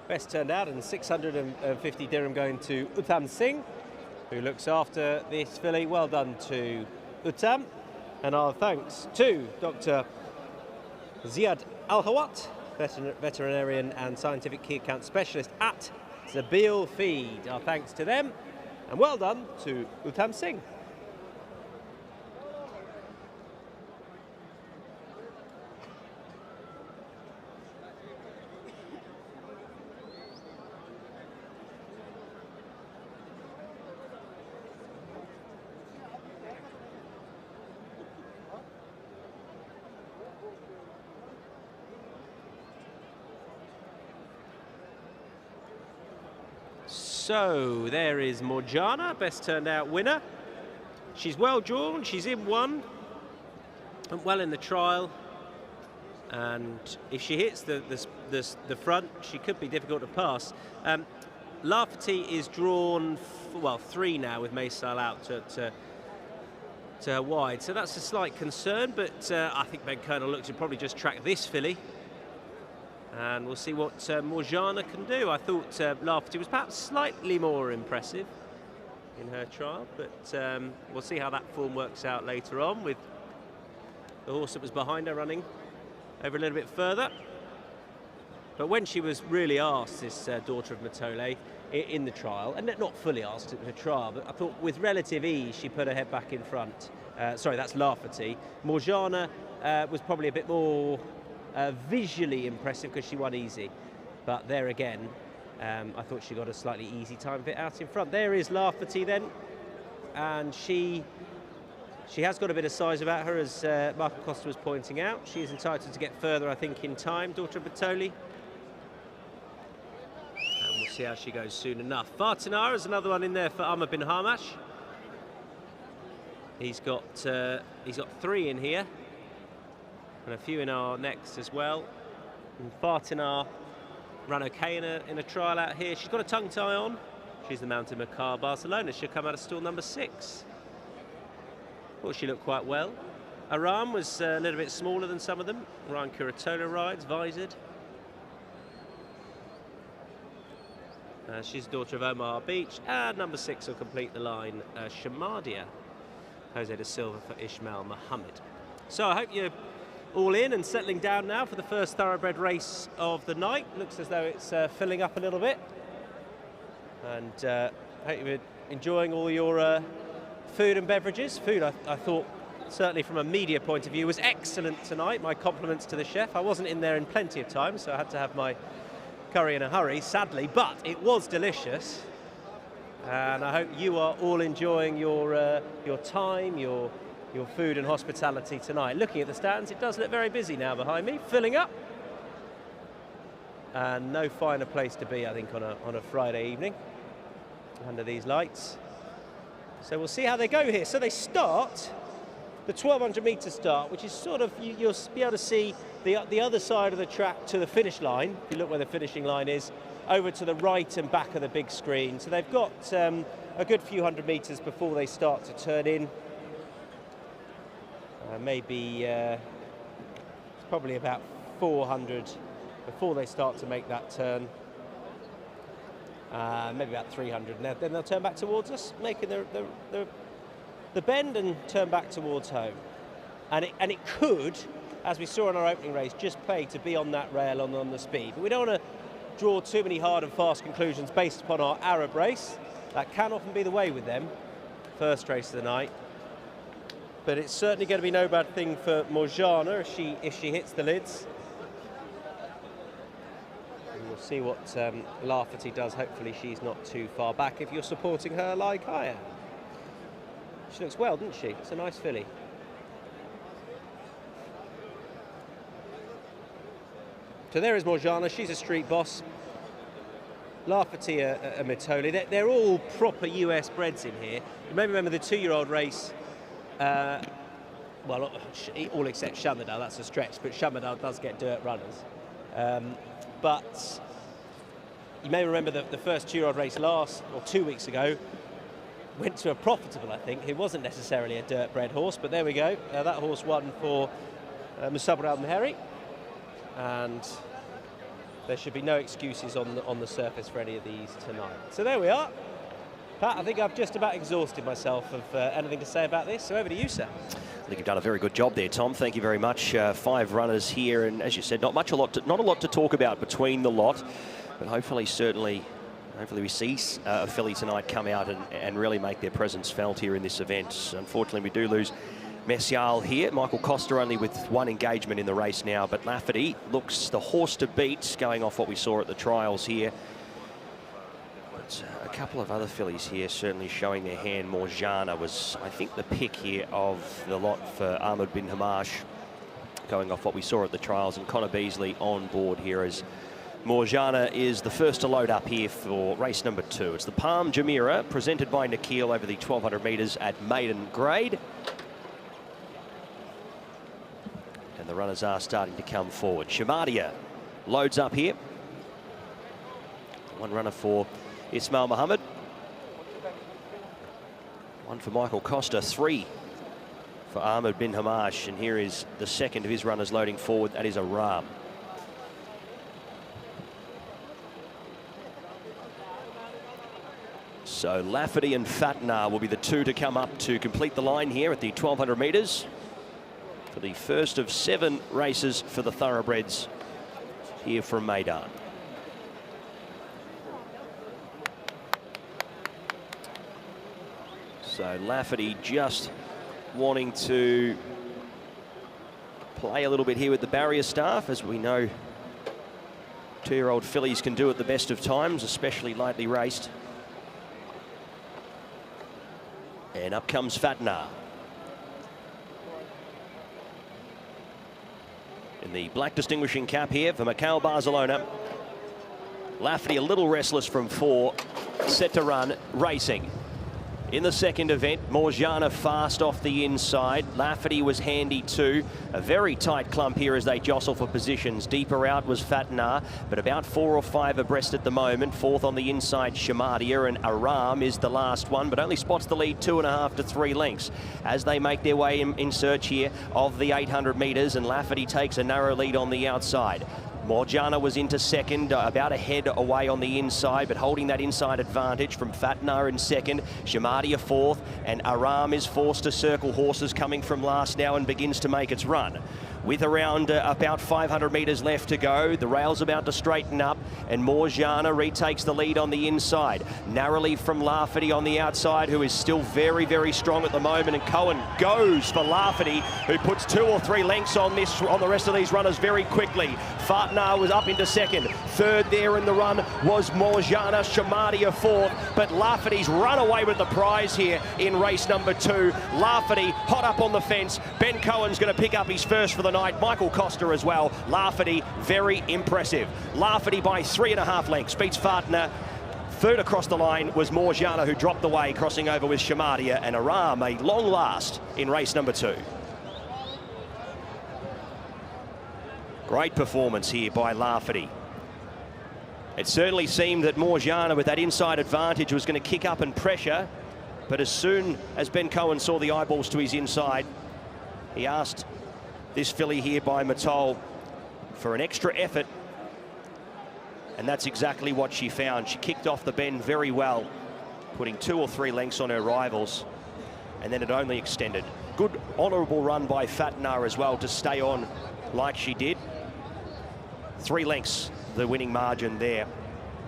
Best turned out, and 650 dirham going to Uttam Singh, who looks after this filly. Well done to Uttam, and our thanks to Dr. Ziad Al-Hawat, veterinarian and scientific key account specialist at Zabil Feed. Our thanks to them, and well done to Uttam Singh. So there is Mojana, best turned out winner. She's well drawn, she's in 1, went well in the trial, and if she hits the front, she could be difficult to pass. Lafferty is drawn, 3 now with Maysale out to her wide, so that's a slight concern, but I think Ben Colonel looks to probably just track this filly And we'll see what Morjana can do. I thought Lafferty was perhaps slightly more impressive in her trial, but we'll see how that form works out later on with the horse that was behind her running over a little bit further. But when she was really asked, this daughter of Matole, in the trial, and not fully asked at the trial, but I thought with relative ease she put her head back in front. Sorry, that's Lafferty. Morjana was probably a bit more visually impressive because she won easy. But there again, I thought she got a slightly easy time of it out in front. There is Lafferty then, and she has got a bit of size about her, as Michael Costa was pointing out. She is entitled to get further, I think, in time, daughter of Matole. And we'll see how she goes soon enough. Vartanar is another one in there for Ahmed bin Hamash. He's got 3 in here, and a few in our next as well. And Vartanar ran okay in a trial out here. She's got a tongue tie on. She's the Mountain Macar Barcelona. She'll come out of stall number 6. Thought she looked quite well. Aram was a little bit smaller than some of them. Ryan Curatola rides, visored. She's the daughter of Omar Beach. And number 6 will complete the line, Shamadia. Jose da Silva for Ismail Mohammed. So I hope you're all in and settling down now for the first thoroughbred race of the night. Looks as though it's filling up a little bit. And hope you're enjoying all your food and beverages. Food, I thought, certainly from a media point of view, was excellent tonight. My compliments to the chef. I wasn't in there in plenty of time, so I had to have my curry in a hurry, sadly, but it was delicious. And I hope you are all enjoying your time, your food and hospitality tonight. Looking at the stands, it does look very busy now behind me, filling up. And no finer place to be, I think, on a Friday evening under these lights. So we'll see how they go here. So they start the 1,200 metre start, which is sort of, you'll be able to see the other side of the track to the finish line. If you look where the finishing line is, over to the right and back of the big screen. So they've got a good few hundred metres before they start to turn in. Maybe it's probably about 400 before they start to make that turn. Maybe about 300, and then they'll turn back towards us, making the bend and turn back towards home. And it could, as we saw in our opening race, just play to be on that rail on the speed. But we don't want to draw too many hard and fast conclusions based upon our Arab race. That can often be the way with them, first race of the night. But it's certainly going to be no bad thing for Morjana if she hits the lids. And we'll see what Lafferty does. Hopefully she's not too far back if you're supporting her like I am. She looks well, doesn't she? It's a nice filly. So there is Morjana. She's a street boss. Lafferty, a Matole. They're all proper US breds in here. You may remember the 2-year-old race. Well, all except Shamadal, that's a stretch, but Shamadal does get dirt runners. But you may remember the first 2-year-old race 2 weeks ago, went to a profitable, I think. It wasn't necessarily a dirt bred horse, but there we go. That horse won for Musabra al-Meheri. And there should be no excuses on the surface for any of these tonight. So there we are. Pat, I think I've just about exhausted myself of anything to say about this, so over to you, sir. I think you've done a very good job there, Tom. Thank you very much. 5 runners here, and as you said, not a lot to talk about between the lot, but hopefully we see a filly tonight come out and really make their presence felt here in this event. Unfortunately, we do lose Messial here. Michael Costa only with 1 engagement in the race now, but Lafferty looks the horse to beat, going off what we saw at the trials here. But a couple of other fillies here certainly showing their hand. Morjana was, I think, the pick here of the lot for Ahmed bin Hamash, going off what we saw at the trials, and Connor Beasley on board here as Morjana is the first to load up here for race number 2. It's the Palm Jumeirah, presented by Nikhil over the 1,200 metres at maiden grade. And the runners are starting to come forward. Shamadia loads up here. 1 runner for Ismail Mohammed. 1 for Michael Costa. 3 for Ahmed bin Hamash. And here is the second of his runners loading forward. That is Aram. So Lafferty and Fatnar will be the two to come up to complete the line here at the 1200 metres for the first of 7 races for the thoroughbreds here from Meydan. So Lafferty just wanting to play a little bit here with the barrier staff, as we know 2-year-old fillies can do at the best of times, especially lightly raced. And up comes Fatnar. In the black distinguishing cap here for Mikhail Barcelona. Lafferty a little restless from 4, set to run, racing. In the second event, Morjana fast off the inside. Lafferty was handy too. A very tight clump here as they jostle for positions. Deeper out was Fatnar, but about 4 or 5 abreast at the moment. 4th on the inside, Shamadia, and Aram is the last one, but only spots the lead 2.5 to 3 lengths as they make their way in search here of the 800 metres, and Lafferty takes a narrow lead on the outside. Morjana was into second, about a head away on the inside, but holding that inside advantage from Fatnar in second, Shamadia 4th, and Aram is forced to circle horses coming from last now and begins to make its run. With around about 500 metres left to go, the rail's about to straighten up, and Morjana retakes the lead on the inside. Narrowly from Lafferty on the outside, who is still very, very strong at the moment, and Cohen goes for Lafferty, who puts 2 or 3 lengths on the rest of these runners very quickly. Fatnar was up into second. Third there in the run was Morjana, Shamadia 4th, but Lafferty's run away with the prize here in race number 2. Lafferty hot up on the fence. Ben Cohen's going to pick up his first for the night. Michael Costa as well. Lafferty, very impressive. Lafferty by 3.5 lengths, beats Fatnar. Third across the line was Morjana, who dropped the way, crossing over with Shamadia, and Aram, a long last in race number 2. Great performance here by Lafferty. It certainly seemed that Morjana, with that inside advantage, was going to kick up and pressure, but as soon as Ben Cohen saw the eyeballs to his inside, he asked this filly here by Matol for an extra effort, and that's exactly what she found. She kicked off the bend very well, putting 2 or 3 lengths on her rivals, and then it only extended. Good honourable run by Fatnar as well to stay on like she did. 3 lengths, the winning margin there.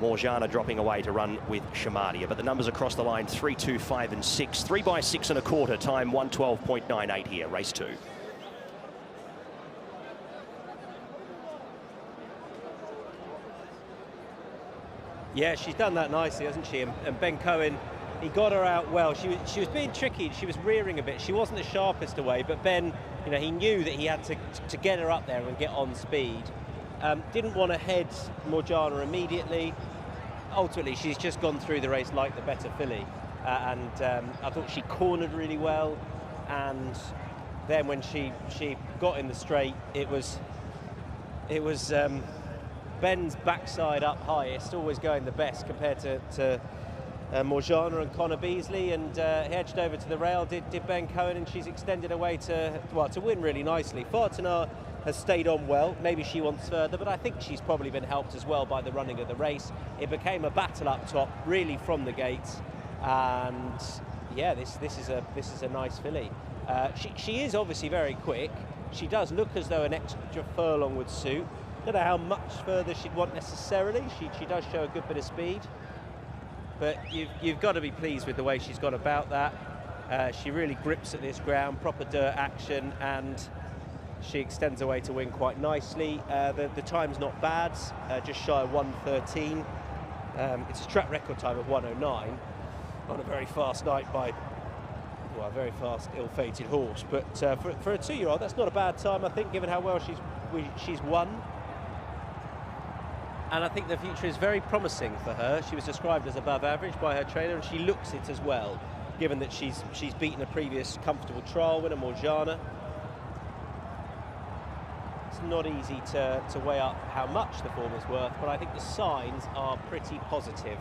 Morjana dropping away to run with Shamadia, but the numbers across the line 3, 2, 5 and 6. 3 by 6 1/4, time 1:12.98 here, race 2. Yeah, she's done that nicely, hasn't she? And Ben Cohen, he got her out well. She was being tricky. She was rearing a bit. She wasn't the sharpest away, but Ben, you know, he knew that he had to get her up there and get on speed. Didn't want to head Morjana immediately. Ultimately, she's just gone through the race like the better filly, and I thought she cornered really well. And then when she got in the straight, it was Ben's backside up highest, always going the best compared to Morjana and Connor Beasley, and edged over to the rail, did Ben Cohen, and she's extended away to win really nicely. Fartanar has stayed on well. Maybe she wants further, but I think she's probably been helped as well by the running of the race. It became a battle up top, really from the gates, and yeah, this is a nice filly. She is obviously very quick. She does look as though an extra furlong would suit. Don't know how much further she'd want necessarily. She does show a good bit of speed, but you've got to be pleased with the way she's gone about that. She really grips at this ground, proper dirt action, and she extends away to win quite nicely. The time's not bad, just shy of 1:13. It's a track record time of 1:09 on a very fast night by a very fast, ill-fated horse. But for a 2-year-old, that's not a bad time, I think, given how well she's won. And I think the future is very promising for her. She was described as above average by her trainer, and she looks it as well, given that she's beaten a previous comfortable trial winner, Morjana. It's not easy to weigh up how much the form is worth, but I think the signs are pretty positive.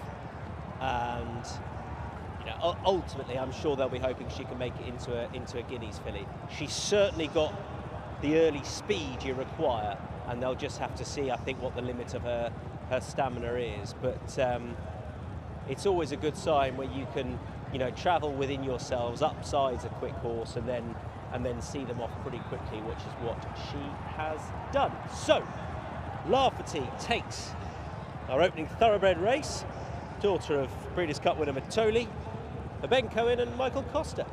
And you know, ultimately, I'm sure they'll be hoping she can make it into a Guineas filly. She's certainly got the early speed you require, and they'll just have to see, I think, what the limit of her stamina is. But it's always a good sign where you can, you know, travel within yourselves, upsize a quick horse, and then see them off pretty quickly, which is what she has done. So, Lafferty takes our opening thoroughbred race, daughter of Breeders' Cup winner Matoli, Ben Cohen and Michael Costa.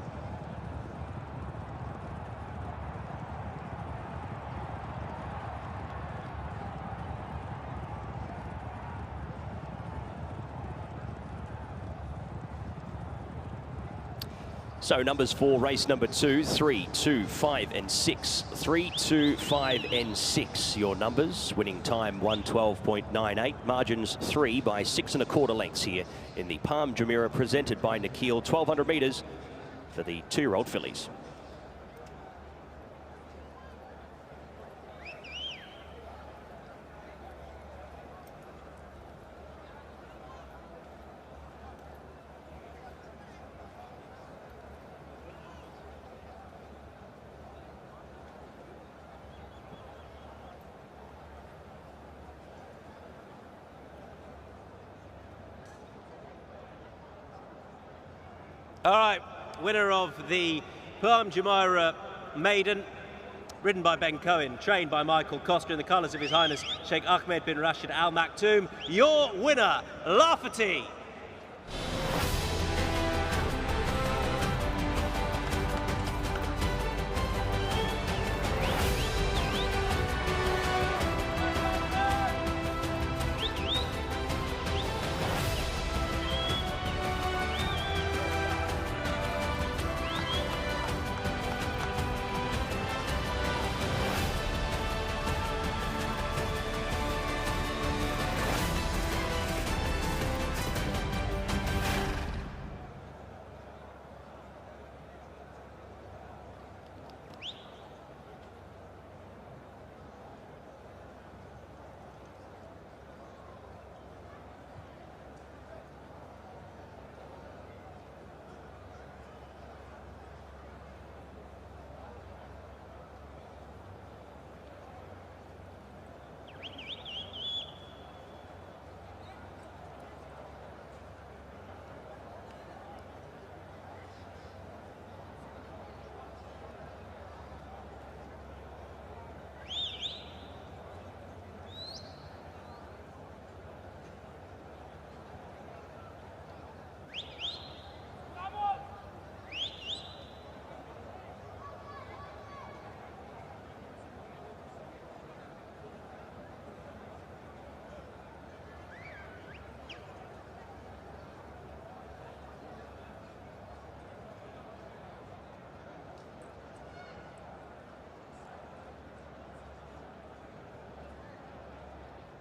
So numbers 4, race number 2, 3, 2, 5 and 6. 3, 2, 5 and 6, your numbers. Winning time 1:12.98. Margins 3 by 6 1/4 lengths here in the Palm Jumeirah presented by Nikhil. 1,200 metres for the 2-year-old fillies. All right, winner of the Palm Jumeirah Maiden, ridden by Ben Cohen, trained by Michael Costa in the colours of His Highness Sheikh Ahmed bin Rashid Al Maktoum. Your winner, Lafferty.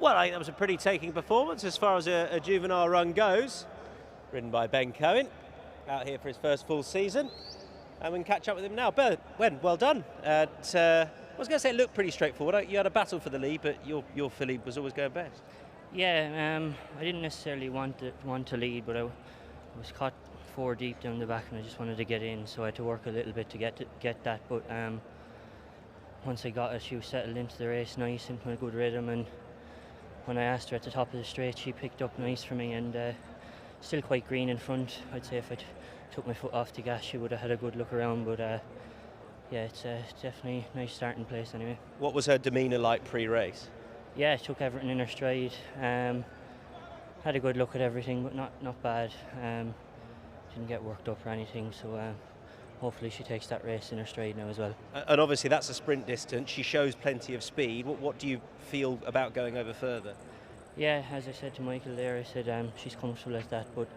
Well, I think that was a pretty taking performance as far as a juvenile run goes. Ridden by Ben Cohen, out here for his first full season. And we can catch up with him now. Ben, well done. I was going to say it looked pretty straightforward. You had a battle for the lead, but your filly was always going best. Yeah, I didn't necessarily want to lead, but I was caught 4 deep down the back, and I just wanted to get in, so I had to work a little bit to get that. But once I got it, she was settled into the race nice, into a good rhythm, and when I asked her at the top of the straight, she picked up nice for me, and still quite green in front. I'd say if I took my foot off the gas, she would have had a good look around, but yeah, it's definitely a nice starting place anyway. What was her demeanour like pre-race? Yeah, took everything in her stride. Had a good look at everything, but not bad. Didn't get worked up or anything, so hopefully she takes that race in her stride now as well. And obviously that's a sprint distance. She shows plenty of speed. What do you feel about going over further? Yeah, as I said to Michael there, I said she's comfortable at that, but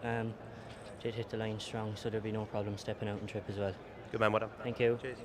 did hit the line strong, so there'll be no problem stepping out and trip as well. Good man, well done. Thank you. Cheers.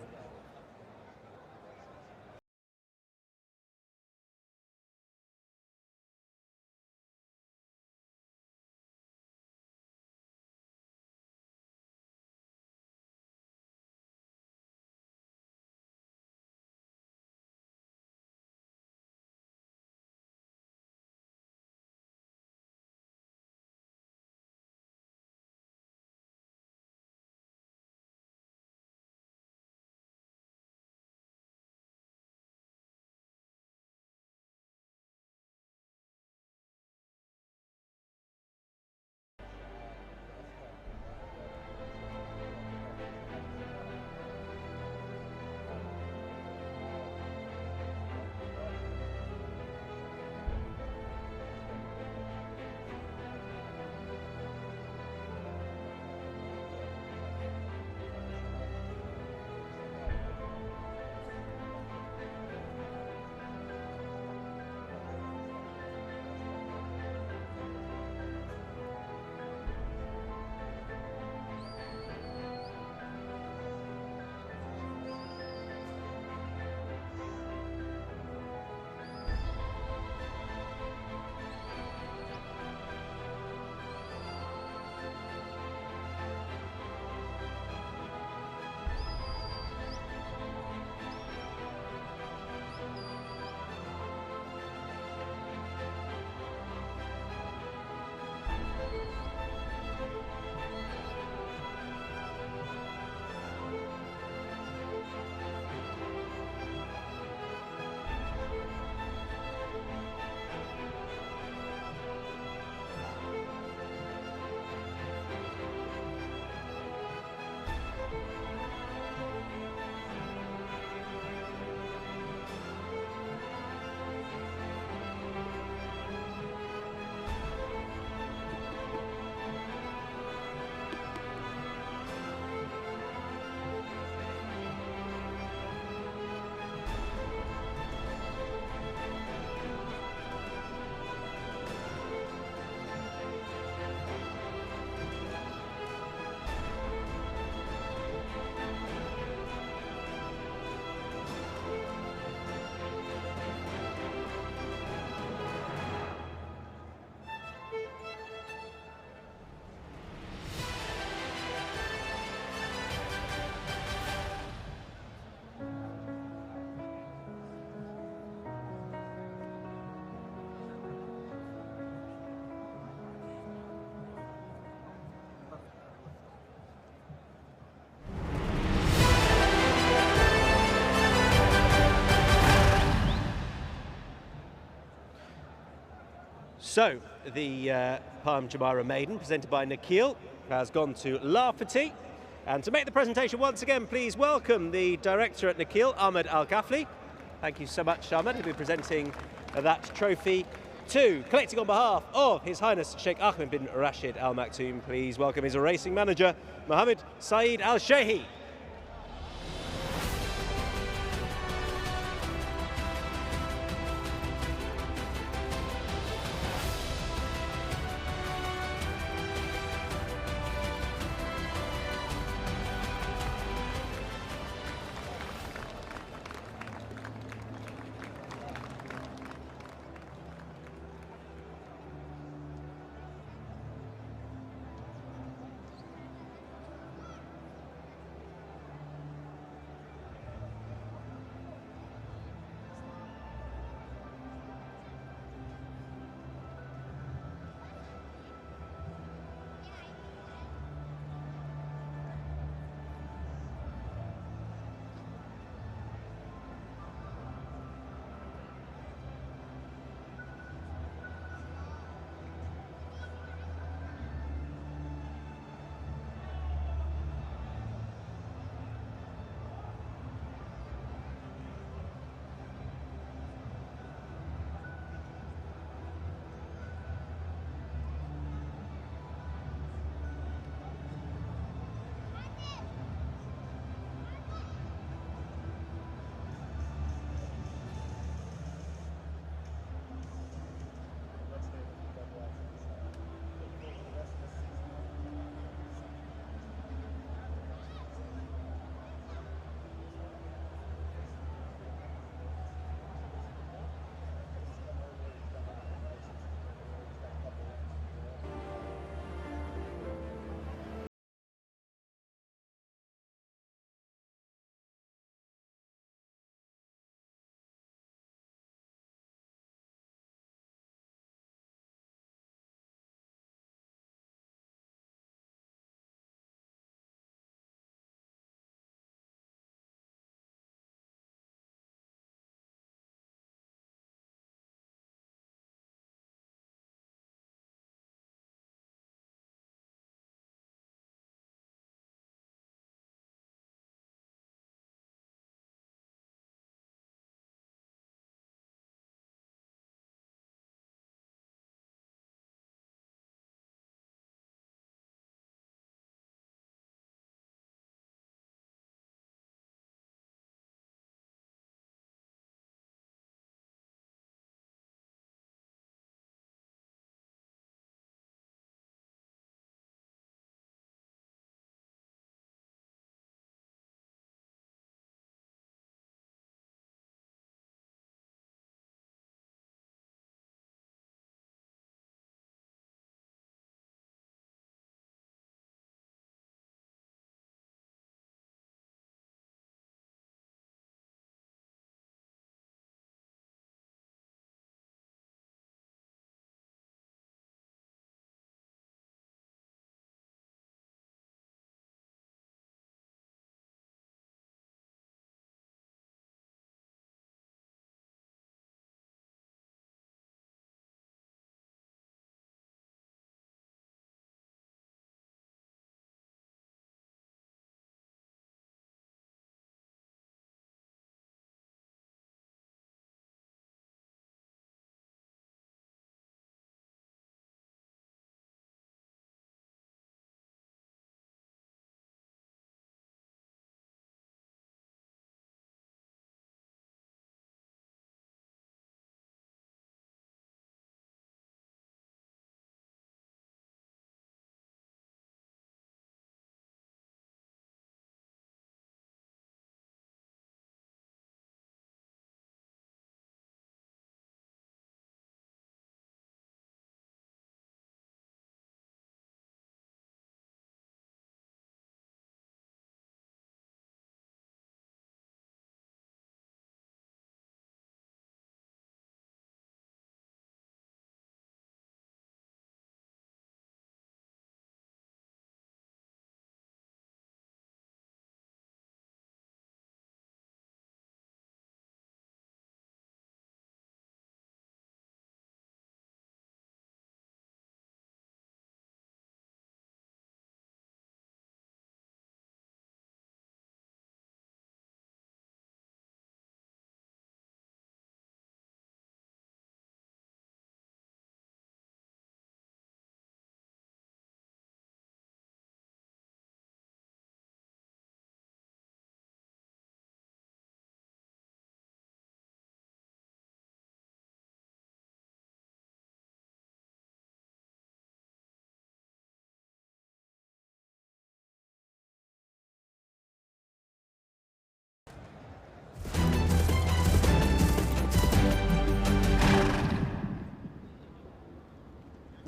So, the Palm Jumeirah Maiden, presented by Nikhil, has gone to Lafferty. And to make the presentation once again, please welcome the director at Nikhil, Ahmed Al-Ghafli. Thank you so much, Ahmed. He'll be presenting that trophy to, collecting on behalf of His Highness Sheikh Ahmed bin Rashid Al Maktoum. Please welcome his racing manager, Mohammed Saeed Al-Shehi.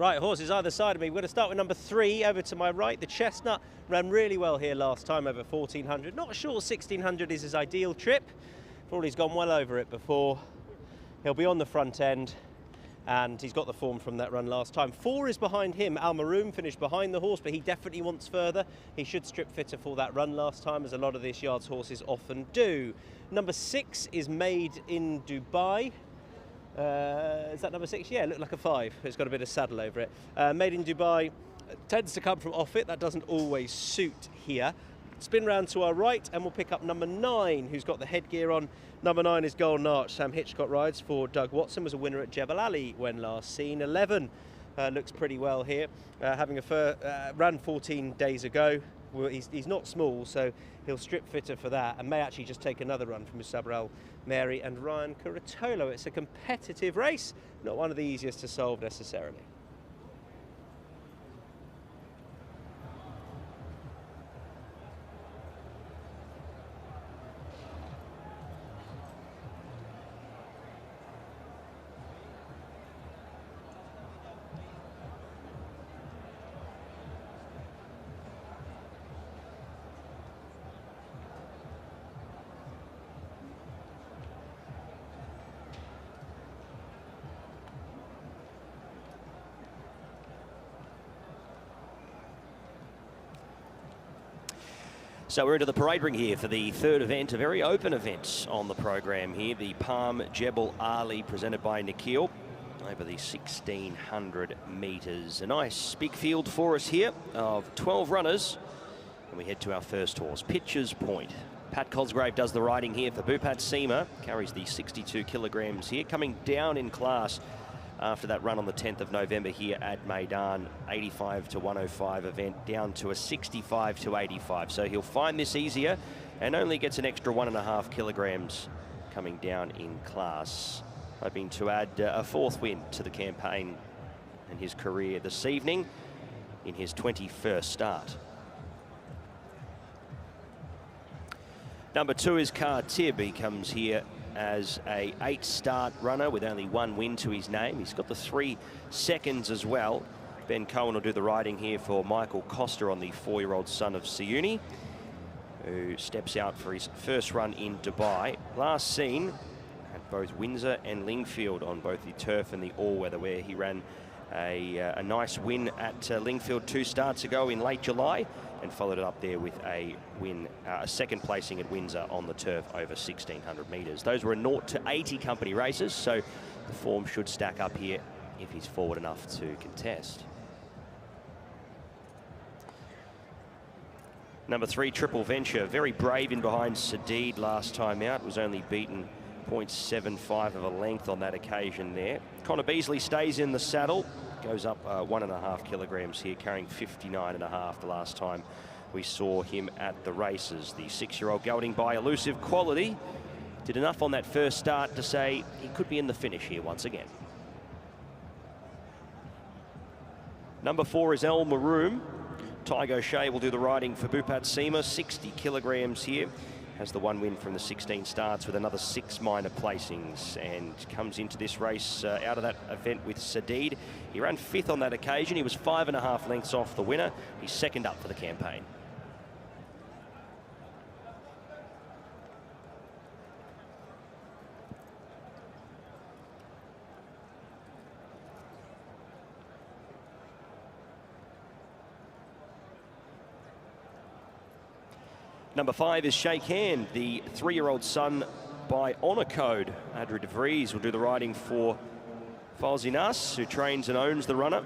Right, horses either side of me. We're going to start with number 3 over to my right. The Chestnut ran really well here last time over 1400. Not sure 1600 is his ideal trip. For all he's gone well over it before. He'll be on the front end, and he's got the form from that run last time. 4 is behind him. Al Maroon finished behind the horse, but he definitely wants further. He should strip fitter for that run last time, as a lot of this yard's horses often do. Number 6 is Made in Dubai. Is that number 6? Yeah, it looked like a 5. It's got a bit of saddle over it. Made in Dubai tends to come from off it. That doesn't always suit here. Spin round to our right and we'll pick up number 9, who's got the headgear on. Number 9 is Golden Arch. Sam Hitchcock rides for Doug Watson, was a winner at Jebel Ali when last seen. 11 looks pretty well here. Having ran 14 days ago. Well, he's not small, so he'll strip fitter for that and may actually just take another run from Musabral Mary and Ryan Curatolo. It's a competitive race, not one of the easiest to solve necessarily. So we're into the parade ring here for the 3rd event, a very open event on the program here. The Palm Jebel Ali presented by Nikhil over the 1600 metres. A nice big field for us here of 12 runners. And we head to our first horse, Pitcher's Point. Pat Cosgrave does the riding here for Bhupat Seema, carries the 62 kilograms here, coming down in class after that run on the 10th of November here at Meydan, 85 to 105 event, down to a 65 to 85. So he'll find this easier and only gets an extra 1.5 kilograms coming down in class. Hoping to add a 4th win to the campaign and his career this evening in his 21st start. Number 2 is Car Tib. He comes here as a 8-start runner with only 1 win to his name. He's got the 3 seconds as well. Ben Cohen will do the riding here for Michael Costa on the 4-year-old son of Siuni, who steps out for his first run in Dubai. Last seen at both Windsor and Lingfield on both the turf and the all-weather, where he ran a nice win at Lingfield 2 starts ago in late July, and followed it up there with a win, a 2nd placing at Windsor on the turf over 1600 metres. Those were 0 to 80 company races, so the form should stack up here if he's forward enough to contest. Number 3, Triple Venture, very brave in behind Sadid last time out, was only beaten 0.75 of a length on that occasion there. Connor Beasley stays in the saddle, goes up 1.5 kilograms here, carrying 59.5 the last time we saw him at the races. The 6-year-old gelding by Elusive Quality did enough on that first start to say he could be in the finish here once again. Number 4 is El Maroon. Tygo O'Shea will do the riding for Bhupat Seema, 60 kilograms here. Has the 1 win from the 16 starts with another 6 minor placings, and comes into this race out of that event with Sadid. He ran 5th on that occasion. He was 5.5 lengths off the winner. He's 2nd up for the campaign. Number 5 is Shake Hand, the 3-year-old son by Honour Code. Adri de Vries will do the riding for Falzinas, who trains and owns the runner,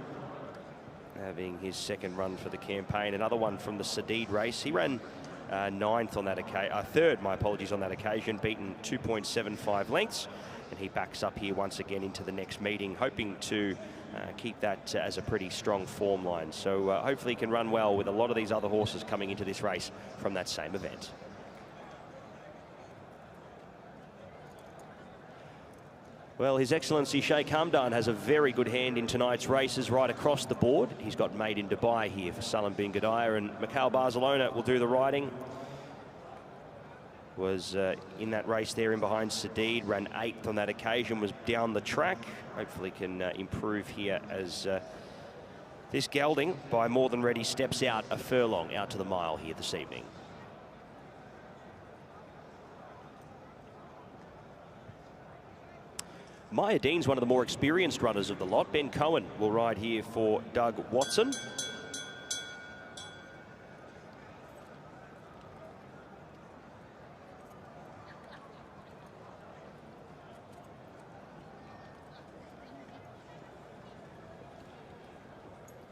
having his 2nd run for the campaign. Another one from the Sadid race. He ran 9th on that occasion, 3rd, my apologies, on that occasion, beaten 2.75 lengths. And he backs up here once again into the next meeting, hoping to keep that as a pretty strong form line. So hopefully he can run well with a lot of these other horses coming into this race from that same event. Well, His Excellency Sheikh Hamdan has a very good hand in tonight's races right across the board. He's got Made in Dubai here for Salim bin Gadaya, and Mikhail Barcelona will do the riding. Was in that race there in behind Sadid, ran 8th on that occasion, was down the track. Hopefully can improve here as This gelding, by more than ready, steps out a furlong out to the mile here this evening. Meydan's one of the more experienced runners of the lot. Ben Cohen will ride here for Doug Watson.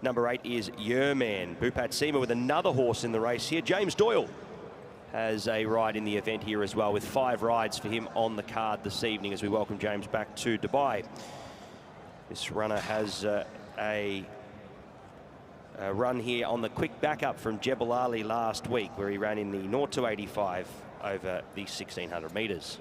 Number 8 is Yerman. Bhupat Seema with another horse in the race here. James Doyle has a ride in the event here as well, with 5 rides for him on the card this evening as we welcome James back to Dubai. This runner has a run here on the quick backup from Jebel Ali last week, where he ran in the 0 to 85 over the 1600 metres.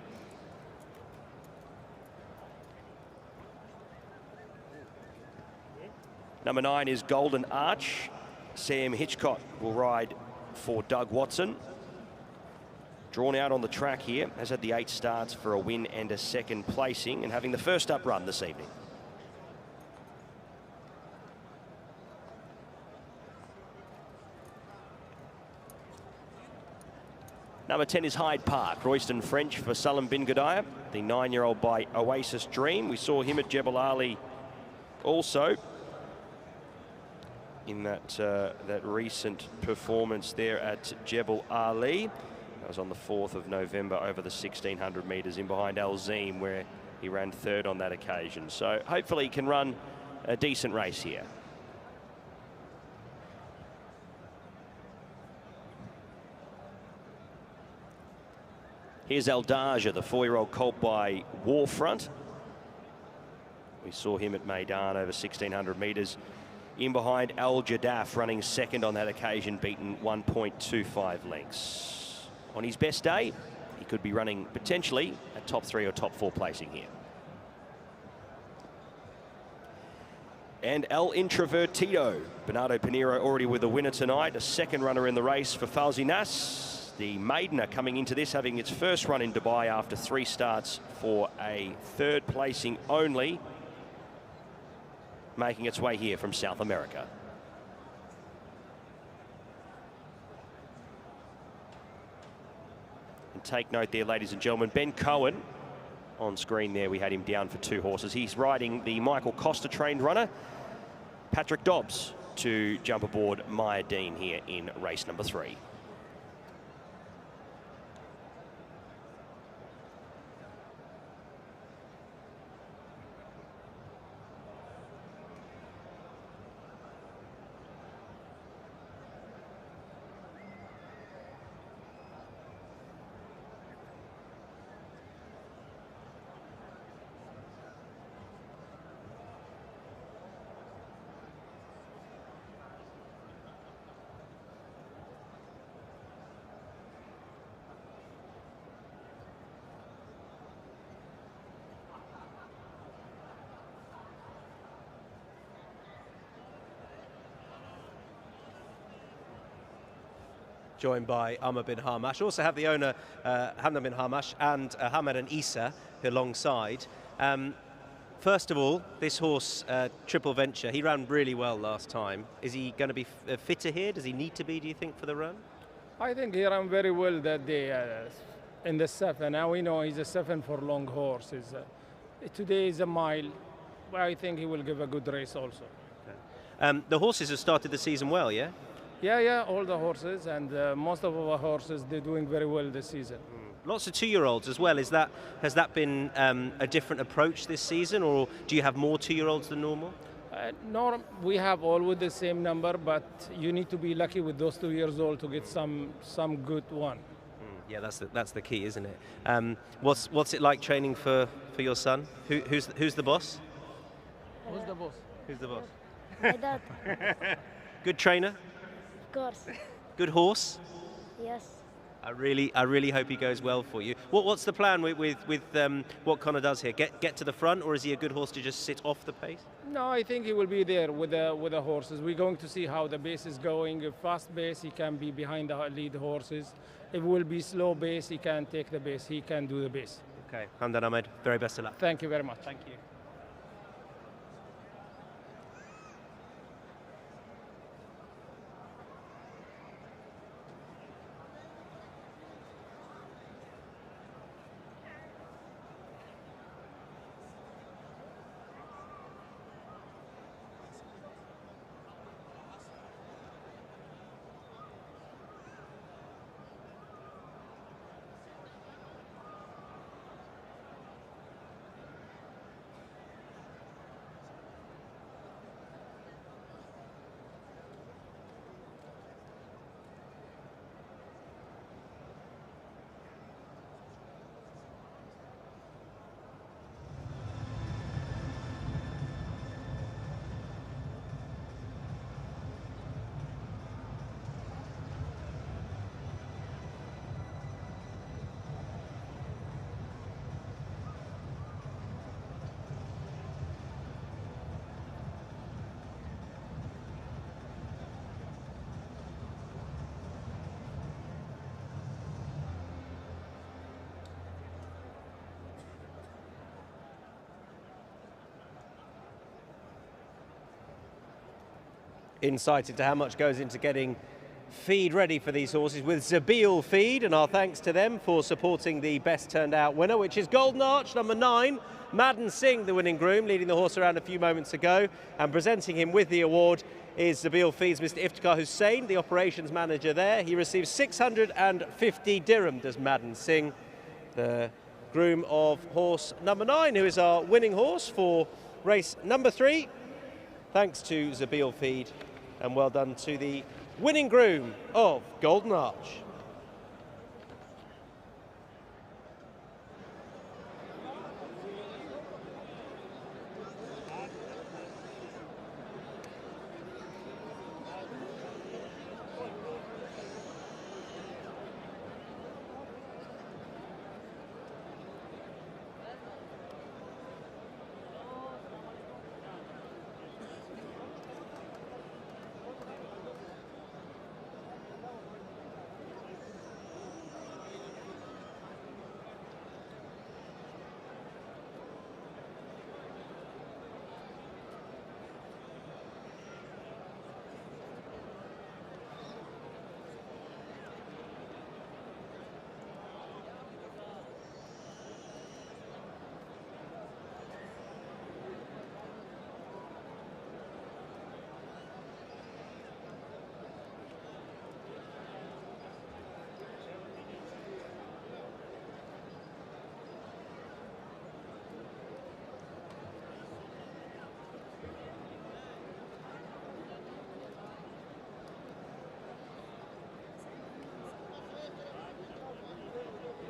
Number 9 is Golden Arch. Sam Hitchcock will ride for Doug Watson. Drawn out on the track here, has had the 8 starts for a win and a second placing, and having the first up run this evening. Number 10 is Hyde Park. Royston French for Salim bin Gudaya, the 9-year-old by Oasis Dream. We saw him at Jebel Ali also in that recent performance there at Jebel Ali. That was on the 4th of November over the 1600 metres in behind Alzim, where he ran 3rd on that occasion. So hopefully he can run a decent race here. Here's Aldaja, the 4-year-old colt by Warfront. We saw him at Meydan over 1600 metres. In behind Al Jadaf, running 2nd on that occasion, beaten 1.25 lengths. On his best day, he could be running potentially a top 3 or top 4 placing here. And El Introvertido, Bernardo Pinheiro already with a winner tonight, a 2nd runner in the race for Fauzi Nas. The Maidener coming into this, having its first run in Dubai after 3 starts for a 3rd placing only, making its way here from South America. And take note there, ladies and gentlemen, Ben Cohen on screen there. We had him down for 2 horses. He's riding the Michael Costa trained runner, Patrick Dobbs, to jump aboard Meydan here in race number 3. Joined by Amr bin Hamash. Also have the owner, Hamdan bin Hamash, and Hamad and Isa alongside. First of all, this horse, Triple Venture, he ran really well last time. Is he going to be fitter here? Does he need to be, do you think, for the run? I think he ran very well that day in the 7. Now we know he's a 7 for long horses. Today is a mile. Well, I think he will give a good race also. Okay. The horses have started the season well, yeah? Yeah, all the horses, and most of our horses, they're doing very well this season. Lots of 2-year-olds as well. Has that been a different approach this season, or do you have more 2-year-olds than normal? No, we have all with the same number, but you need to be lucky with those 2 years old to get some good one. Yeah, that's the key, isn't it? What's it like training for your son? Who's the boss? Who's the boss? Who's the boss? My dad. Good trainer. Of course. Good horse. Yes. I really hope he goes well for you. What's the plan with what Connor does here? Get to the front, or is he a good horse to just sit off the pace? No, I think he will be there with the horses. We're going to see how the base is going. If fast base, he can be behind the lead horses. If it will be slow base, he can take the base. He can do the base. Okay, Hamdan Ahmed, very best of luck. Thank you very much. Thank you. insight into how much goes into getting feed ready for these horses with Zabeel Feed, and our thanks to them for supporting the best turned out winner, which is Golden Arch, number 9. Meydan Singh, the winning groom, leading the horse around a few moments ago, and presenting him with the award is Zabeel Feed's Mr. Iftikhar Hussain, the operations manager there. He receives 650 dirham, does Meydan Singh, the groom of horse number 9, who is our winning horse for race number 3. Thanks to Zabeel Feed, and well done to the winning groom of Golden Arch.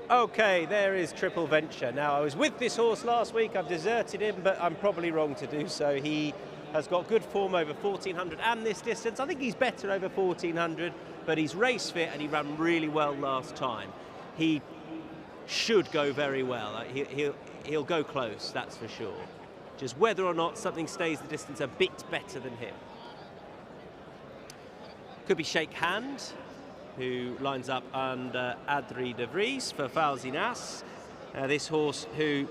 Okay, there is Triple Venture. Now, I was with this horse last week. I've deserted him, but I'm probably wrong to do so. He has got good form over 1400 and this distance. I think he's better over 1400, but he's race fit and he ran really well last time. He should go very well. He'll go close, that's for sure. Just whether or not something stays the distance a bit better than him. Could be Shake Hand, who lines up under Adri de Vries for Fauzi Nas. This horse who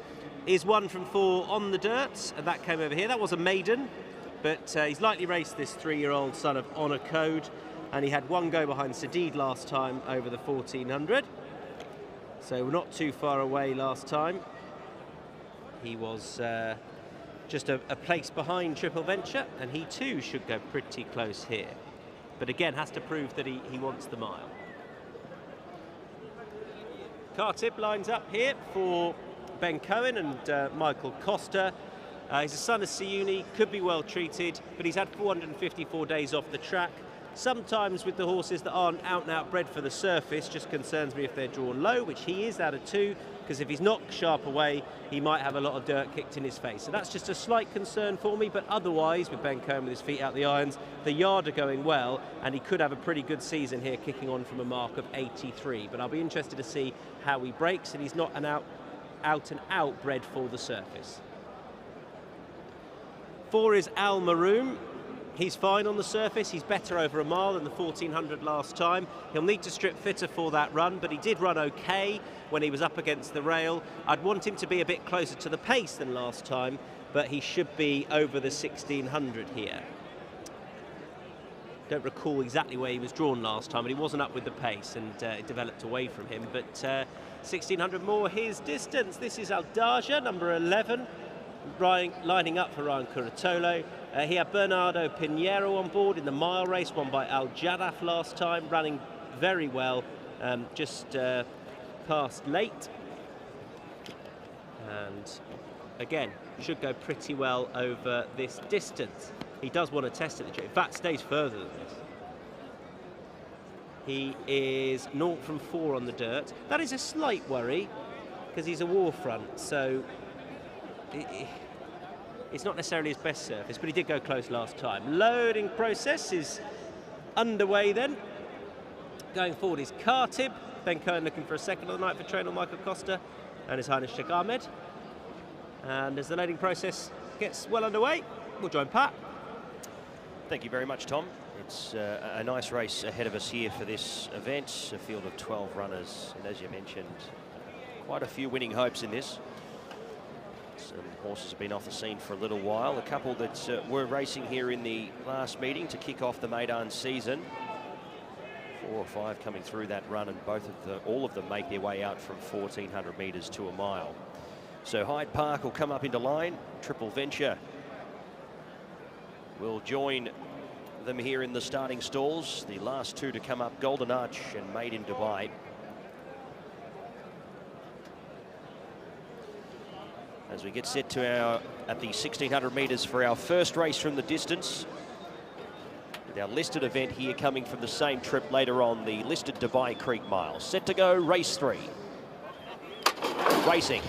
is 1 from 4 on the dirt, and that came over here. That was a maiden, but he's lightly raced this 3-year-old son of Honor Code, and he had 1 go behind Sadid last time over the 1400. So we're not too far away last time. He was just a place behind Triple Venture, and he too should go pretty close here. But again, has to prove that he wants the mile. Cartib lines up here for Ben Cohen and Michael Costa. He's a son of Siuni, could be well treated, but he's had 454 days off the track. Sometimes with the horses that aren't out and out bred for the surface, just concerns me if they're drawn low, which he is out of 2, because if he's not sharp away, he might have a lot of dirt kicked in his face. So that's just a slight concern for me, but otherwise, with Ben Cohen with his feet out the irons, the yard are going well, and he could have a pretty good season here, kicking on from a mark of 83. But I'll be interested to see how he breaks, and he's not an out and out bred for the surface. 4 is Al Maroon. He's fine on the surface. He's better over a mile than the 1400 last time. He'll need to strip fitter for that run, but he did run okay when he was up against the rail. I'd want him to be a bit closer to the pace than last time, but he should be over the 1600 here. Don't recall exactly where he was drawn last time, but he wasn't up with the pace, and it developed away from him. But 1600 more his distance. This is Aldaja, number 11. Lining up for Ryan Curatolo. He had Bernardo Pinheiro on board in the mile race, won by Al Jadaf last time, running very well, just passed late. And again, should go pretty well over this distance. He does want to test it. In fact, stays further than this. He is 0 from 4 on the dirt. That is a slight worry, because he's a war front, so it's not necessarily his best surface, but he did go close last time. Loading process is underway then. Going forward is Cartib. Ben Cohen looking for a second of the night for trainer Michael Costa and His Highness Sheikh Ahmed. And as the loading process gets well underway, we'll join Pat. Thank you very much, Tom. It's a nice race ahead of us here for this event. A field of 12 runners, and as you mentioned, quite a few winning hopes in this. Some horses have been off the scene for a little while. A couple that were racing here in the last meeting to kick off the Meydan season. 4 or 5 coming through that run, and all of them make their way out from 1,400 metres to a mile. So Hyde Park will come up into line. Triple Venture will join them here in the starting stalls. The last 2 to come up, Golden Arch and Made in Dubai. As we get set to at the 1,600 metres for our first race from the distance. With our listed event here coming from the same trip later on, the listed Dubai Creek Mile. Set to go, race 3. Racing.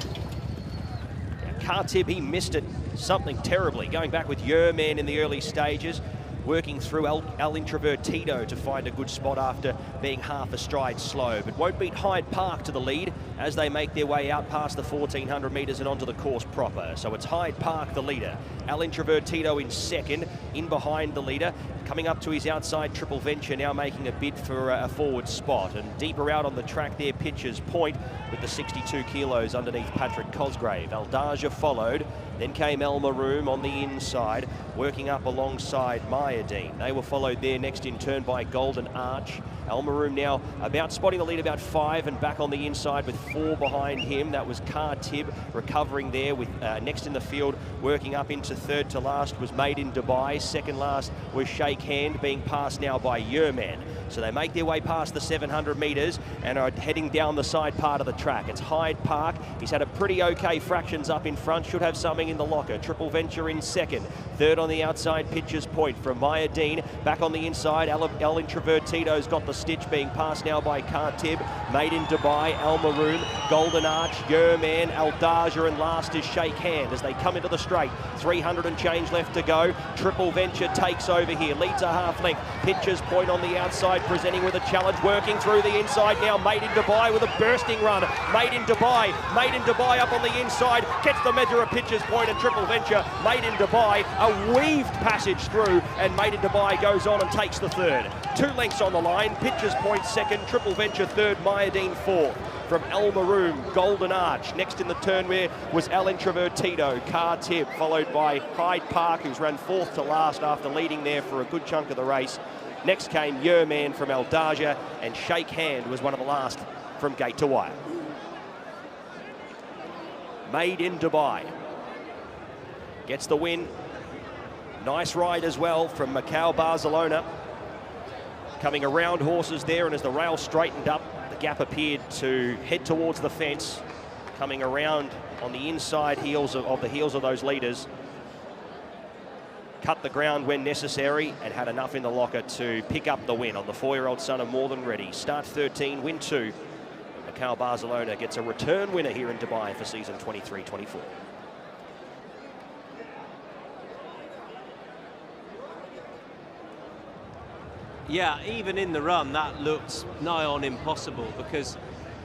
Cartib, he missed it something terribly, going back with Yerman in the early stages, working through El Introvertido to find a good spot after being half a stride slow, but won't beat Hyde Park to the lead as they make their way out past the 1,400 metres and onto the course proper. So it's Hyde Park the leader, El Introvertido in second, in behind the leader. Coming up to his outside, Triple Venture now making a bid for a forward spot. And deeper out on the track there, Pitcher's Point with the 62 kilos underneath Patrick Cosgrave. Aldaja followed. Then came El Maroom on the inside, working up alongside Meydan. They were followed there next in turn by Golden Arch. El Maroom now about spotting the lead about 5 and back on the inside with 4 behind him. That was Cartib recovering there with next in the field, working up into third to last was Made in Dubai. Second last was Shake Hand, being passed now by Yerman. So they make their way past the 700 metres and are heading down the side part of the track. It's Hyde Park. He's had a pretty okay fractions up in front, should have something in the locker. Triple Venture in second. Third on the outside, Pitcher's Point from Meydan. Back on the inside, El Introvertido's got the stitch, being passed now by Cartib. Made in Dubai, El Maroom, Golden Arch, Yerman, Aldaja, and last is Shake Hand as they come into the straight. 300 and change left to go. Triple Venture takes over here, leads a half length. Pitcher's Point on the outside, presenting with a challenge, working through the inside now. Made in Dubai with a bursting run. Made in Dubai up on the inside, gets the measure of Pitcher's Point and Triple Venture. Made in Dubai, a weaved passage through, and Made in Dubai goes on and takes the third. 2 lengths on the line, Pitcher's Point second, Triple Venture third, Meydan fourth. From El Maroom, Golden Arch. Next in the turn where was El Introvertido, Cartib, followed by Hyde Park, who's run 4th to last after leading there for a good chunk of the race. Next came Yerman from Aldaja, and Shake Hand was one of the last from gate to wire. Made in Dubai gets the win. Nice ride as well from Macau Barcelona. Coming around horses there, and as the rail straightened up, the gap appeared to head towards the fence. Coming around on the inside heels of the heels of those leaders. Cut the ground when necessary and had enough in the locker to pick up the win on the 4-year-old son of More Than Ready. Start 13, win 2. Macau Barcelona gets a return winner here in Dubai for season 23-24. Yeah, even in the run, that looked nigh on impossible because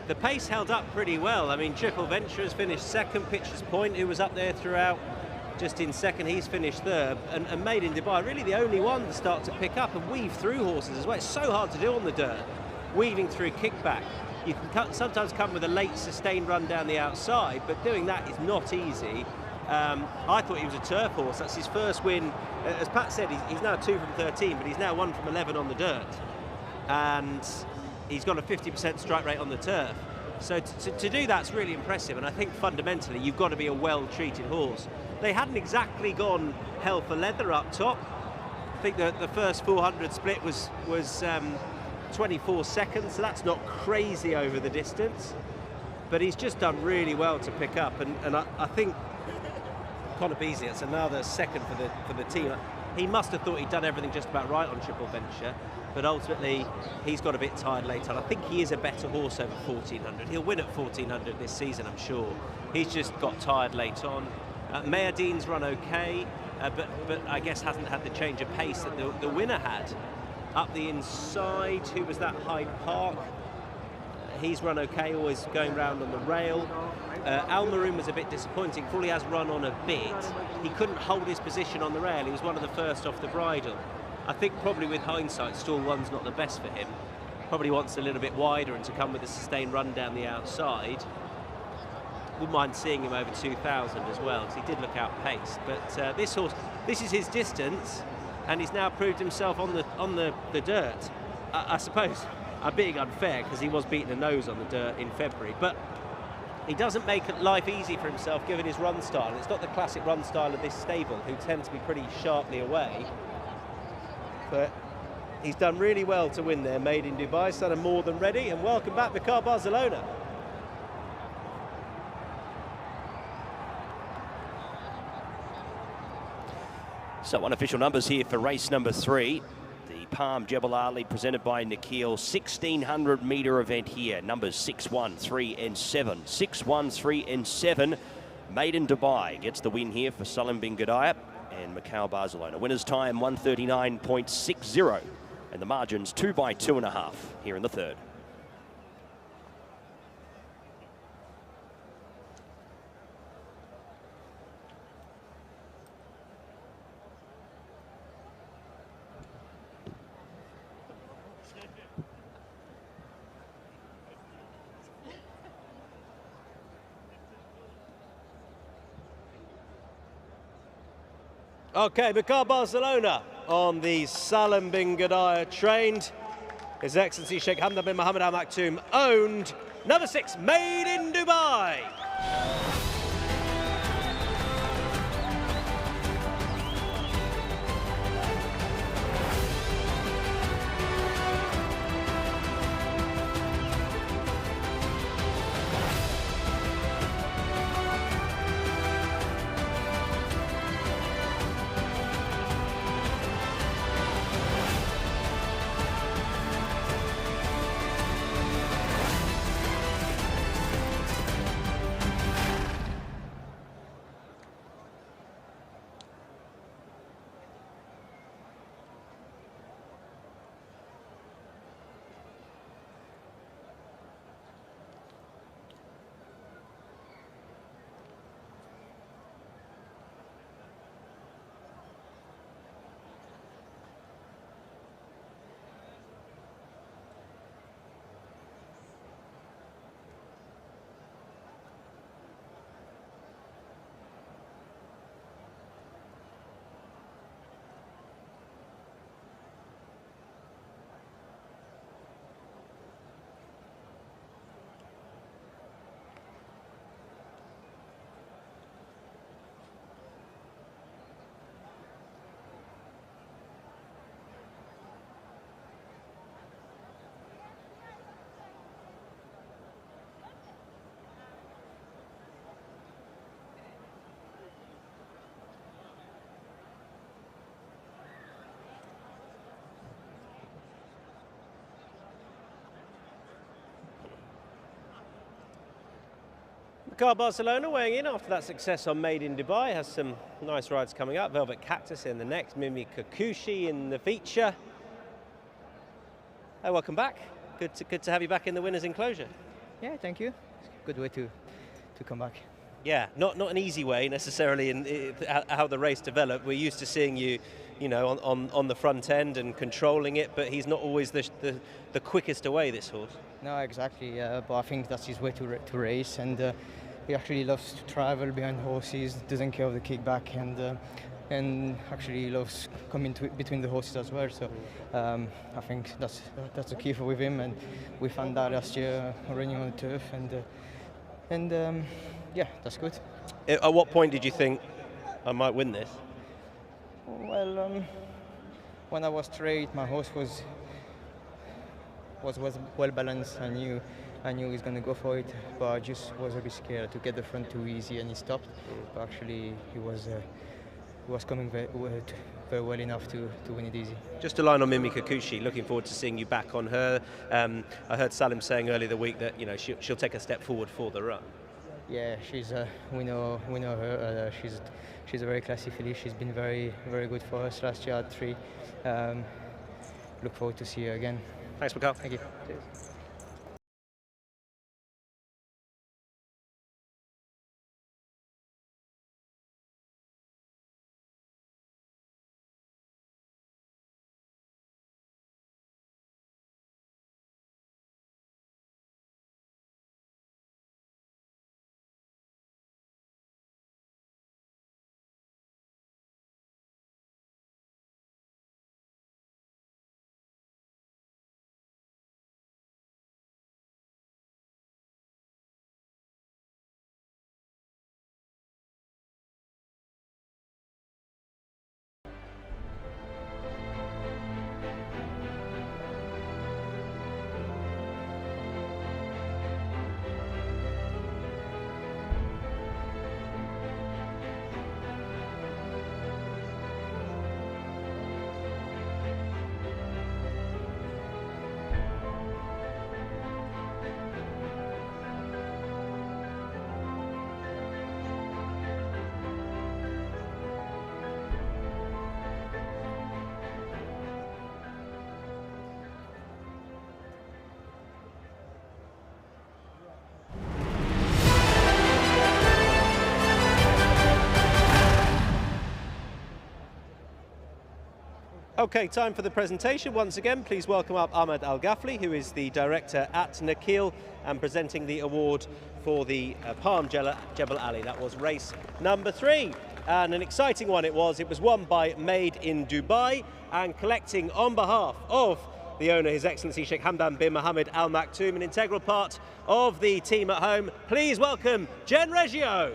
the pace held up pretty well. I mean, Triple Venture has finished second, Pitcher's Point, who was up there throughout, just in second, he's finished third, and Made in Dubai, really the only one to start to pick up and weave through horses as well. It's so hard to do on the dirt, weaving through kickback. You can sometimes come with a late sustained run down the outside, but doing that is not easy. I thought he was a turf horse. That's his first win. As Pat said, he's now 2 from 13, but he's now 1 from 11 on the dirt. And he's got a 50% strike rate on the turf. So to do that's really impressive, and I think fundamentally you've got to be a well-treated horse. They hadn't exactly gone hell for leather up top. I think the first 400 split was 24 seconds, so that's not crazy over the distance. But he's just done really well to pick up, and I think Conor Beasley, it's another second for the team. He must have thought he'd done everything just about right on Triple Venture, but ultimately he's got a bit tired late on. I think he is a better horse over 1,400. He'll win at 1,400 this season, I'm sure. He's just got tired late on. Meydan's run okay, but I guess hasn't had the change of pace that the winner had. Up the inside, who was that? Hyde Park. He's run okay, always going round on the rail. Al Maroon was a bit disappointing. Fully has run on a bit. He couldn't hold his position on the rail. He was one of the first off the bridle. I think probably with hindsight, stall 1's not the best for him. Probably wants a little bit wider and to come with a sustained run down the outside. wouldn't mind seeing him over 2,000 as well, because he did look outpaced. But this horse, this is his distance, and he's now proved himself on the dirt. I suppose I'm being unfair because he was beating the nose on the dirt in February, but he doesn't make life easy for himself given his run style. It's not the classic run style of this stable, who tend to be pretty sharply away. But he's done really well to win there, Made in Dubai. Started more than ready, and welcome back, Mikhail Barcelona. So unofficial numbers here for race number 3. The Palm Jebel Ali presented by Nikhil. 1,600 metre event here. Numbers 6, 1, 3 and 7. 6, 1, 3 and 7. Made in Dubai gets the win here for Salim bin Gadaya and Mikhail Barcelona. Winner's time 139.60. And the margins 2 by 2.5 here in the third. Okay, Mikhail Barcelona on the Salim bin Gadaya trained. His Excellency Sheikh Hamdan bin Mohammed Al Maktoum owned. Number 6, Made in Dubai. Mikhail Barcelona weighing in after that success on Made in Dubai. Has some nice rides coming up. Velvet Cactus in the next, Mimi Kakushi in the feature. Hey, welcome back. Good to have you back in the winner's enclosure. Yeah, thank you. Good way to come back. Yeah, not an easy way necessarily in how the race developed. We're used to seeing you, you know, on the front end and controlling it, but he's not always the quickest away, this horse. No, exactly. But I think that's his way to race, and he actually loves to travel behind horses. Doesn't care of the kickback, and actually loves coming between the horses as well. So I think that's the key with him, and we found that last year running on the turf, and yeah, that's good. At what point did you think I might win this? Well, when I was straight, my horse was well balanced. I knew he was going to go for it, but I just was a bit scared to get the front too easy, and he stopped. But actually, he was coming very well enough to win it easy. Just a line on Mimi Kakushi. Looking forward to seeing you back on her. I heard Salim saying earlier the week that she'll take a step forward for the run. Yeah, we know her. She's a very classy filly. She's been very good for us last year at 3. Look forward to see her again. Thanks, Mikhail. Thank you. Cheers. Okay, time for the presentation. Once again, please welcome up Ahmed Al Ghafli, who is the director at Nakheel and presenting the award for the Palm Jebel Ali. That was race number 3. And an exciting one it was. It was won by Made in Dubai, and collecting on behalf of the owner, His Excellency Sheikh Hamdan bin Mohammed Al Maktoum, an integral part of the team at home. Please welcome Jen Reggio.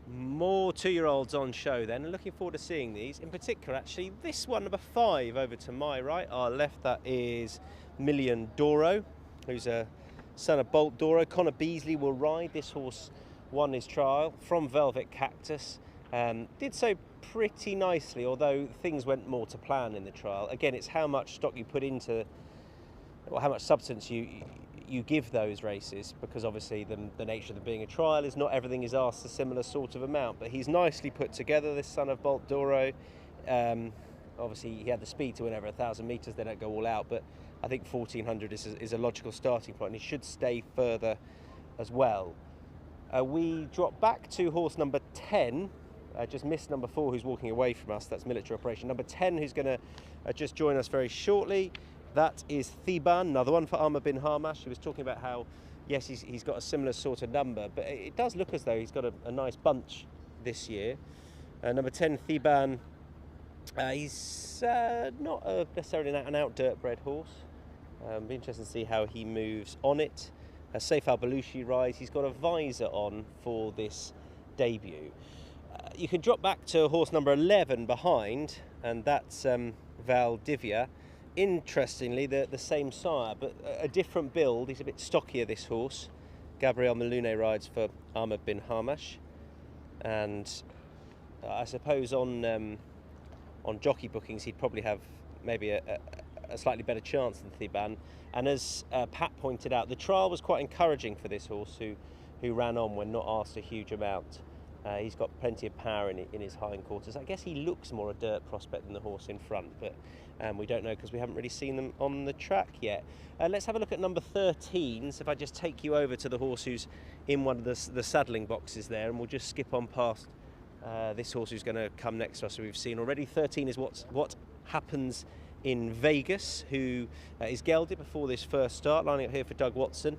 More 2-year-olds on show then, and looking forward to seeing these. In particular, actually, this one, number 5, over to my right, our left, that is Million Doro, who's a son of Bolt Doro. Connor Beasley will ride. This horse won his trial from Velvet Cactus. Did so pretty nicely, although things went more to plan in the trial. Again, it's how much stock you put into, or how much substance you give those races, because obviously the nature of them being a trial is not everything is asked a similar sort of amount, but he's nicely put together, this son of Bolt Doro. Obviously he had the speed to win over 1,000 metres. They don't go all out, but I think 1,400 is a logical starting point, and he should stay further as well. We drop back to horse number 10, just missed number 4 who's walking away from us. That's Military Operation. Number 10 who's going to just join us very shortly. That is Thiban, another one for Amr bin Hamash. He was talking about how, yes, he's got a similar sort of number, but it does look as though he's got a nice bunch this year. Number 10, Theban. He's not necessarily an out dirt bred horse. Be interested to see how he moves on it. Safe Al Belushi rides. He's got a visor on for this debut. You can drop back to horse number 11 behind, and that's Valdivia. Interestingly, the same sire, but a different build. He's a bit stockier, this horse. Gabriel Malune rides for Ahmed bin Hamash, and I suppose on jockey bookings he'd probably have maybe a slightly better chance than Theban. And as Pat pointed out, the trial was quite encouraging for this horse, who ran on when not asked a huge amount. He's got plenty of power in his hindquarters. I guess he looks more a dirt prospect than the horse in front, but we don't know because we haven't really seen them on the track yet. Let's have a look at number 13. So if I just take you over to the horse who's in one of the saddling boxes there, and we'll just skip on past this horse who's going to come next to us, who we've seen already. 13 is what happens in Vegas, who is gelded before this first start, lining up here for Doug Watson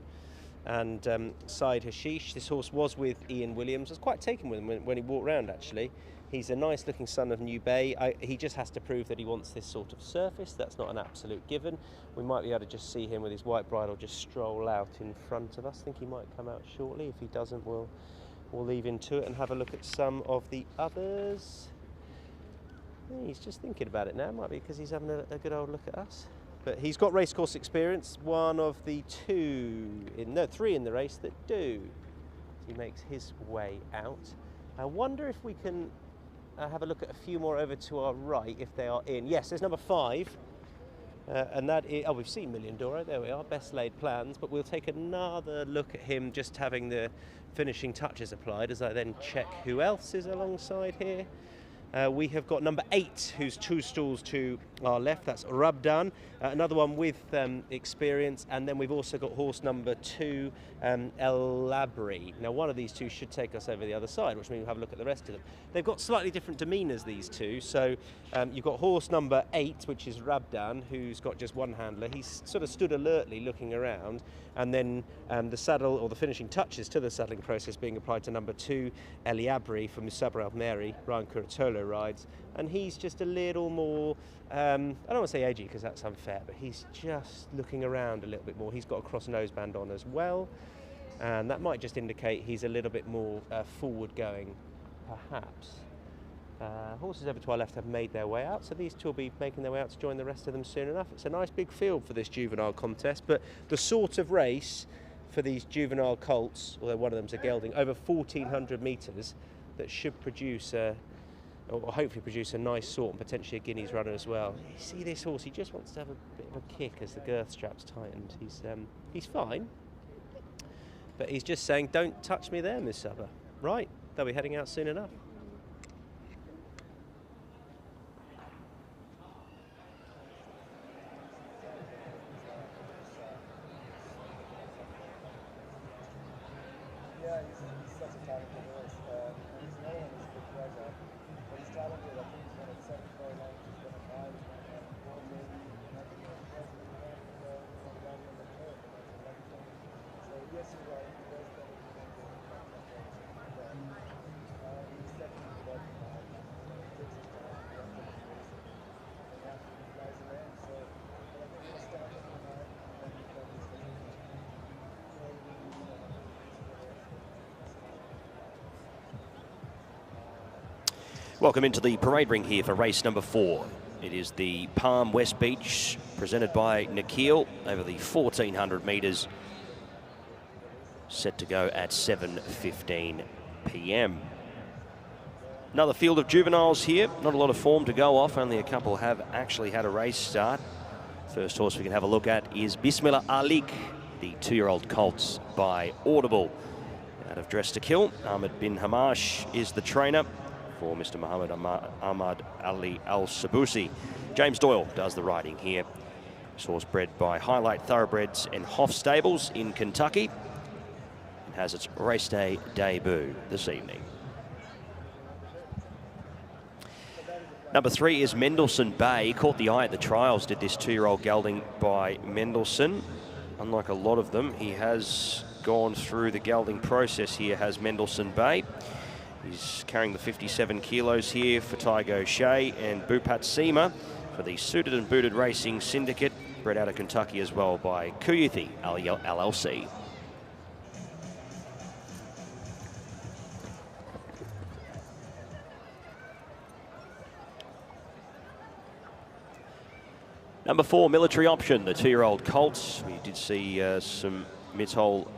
and Saeed Hashish. This horse was with Ian Williams. I was quite taken with him when he walked round, actually. He's a nice looking son of New Bay. He just has to prove that he wants this sort of surface. That's not an absolute given. We might be able to just see him with his white bridle just stroll out in front of us. I think he might come out shortly. If he doesn't, we'll leave him to it and have a look at some of the others. He's just thinking about it now. Might be because he's having a good old look at us. But he's got racecourse experience, one of the three in the race that do. He makes his way out. I wonder if we can have a look at a few more over to our right, if they are in. Yes, there's number 5. And that is, we've seen Million Doro, there we are, best laid plans. But we'll take another look at him just having the finishing touches applied as I then check who else is alongside here. We have got number 8, who's 2 stalls to our left. That's Rabdan, another one with experience. And then we've also got horse number 2, El Labri. Now, one of these two should take us over the other side, which means we'll have a look at the rest of them. They've got slightly different demeanours, these two. So you've got horse number 8, which is Rabdan, who's got just one handler. He's sort of stood alertly looking around. And then the saddle, or the finishing touches to the saddling process, being applied to number 2, Eliabri from Musabra Al-Meri, Ryan Curatolo rides. And he's just a little more, I don't want to say edgy because that's unfair, but he's just looking around a little bit more. He's got a cross noseband on as well. And that might just indicate he's a little bit more forward going, perhaps. Horses over to our left have made their way out, so these two will be making their way out to join the rest of them soon enough. It's a nice big field for this juvenile contest, but the sort of race for these juvenile colts, although one of them's a gelding, over 1,400 metres, that should produce or hopefully produce a nice sort and potentially a Guineas runner as well. You see this horse, he just wants to have a bit of a kick as the girth strap's tightened. He's fine, but he's just saying, don't touch me there, Miss Subber. Right, they'll be heading out soon enough. Welcome into the parade ring here for race number 4. It is the Palm West Beach, presented by Nikhil, over the 1,400 metres, set to go at 7:15 p.m. Another field of juveniles here, not a lot of form to go off, only a couple have actually had a race start. First horse we can have a look at is Bismillah Alik, the 2-year-old colts by Audible. Out of Dress to Kill, Ahmed bin Hamash is the trainer for Mr. Muhammad Ahmad Ali Al-Sabusi. James Doyle does the riding here. This horse bred by Highlight Thoroughbreds and Hoff Stables in Kentucky. It has its race day debut this evening. Number 3 is Mendelssohn Bay. Caught the eye at the trials, did this 2-year-old gelding by Mendelssohn. Unlike a lot of them, he has gone through the gelding process here, has Mendelssohn Bay. He's carrying the 57 kilos here for Tygo Shea, and Bupat Seema for the Suited and Booted Racing Syndicate, bred out of Kentucky as well by Kuyuthi LLC. Number 4, Military Option, the 2-year-old colt. We did see some mid-hole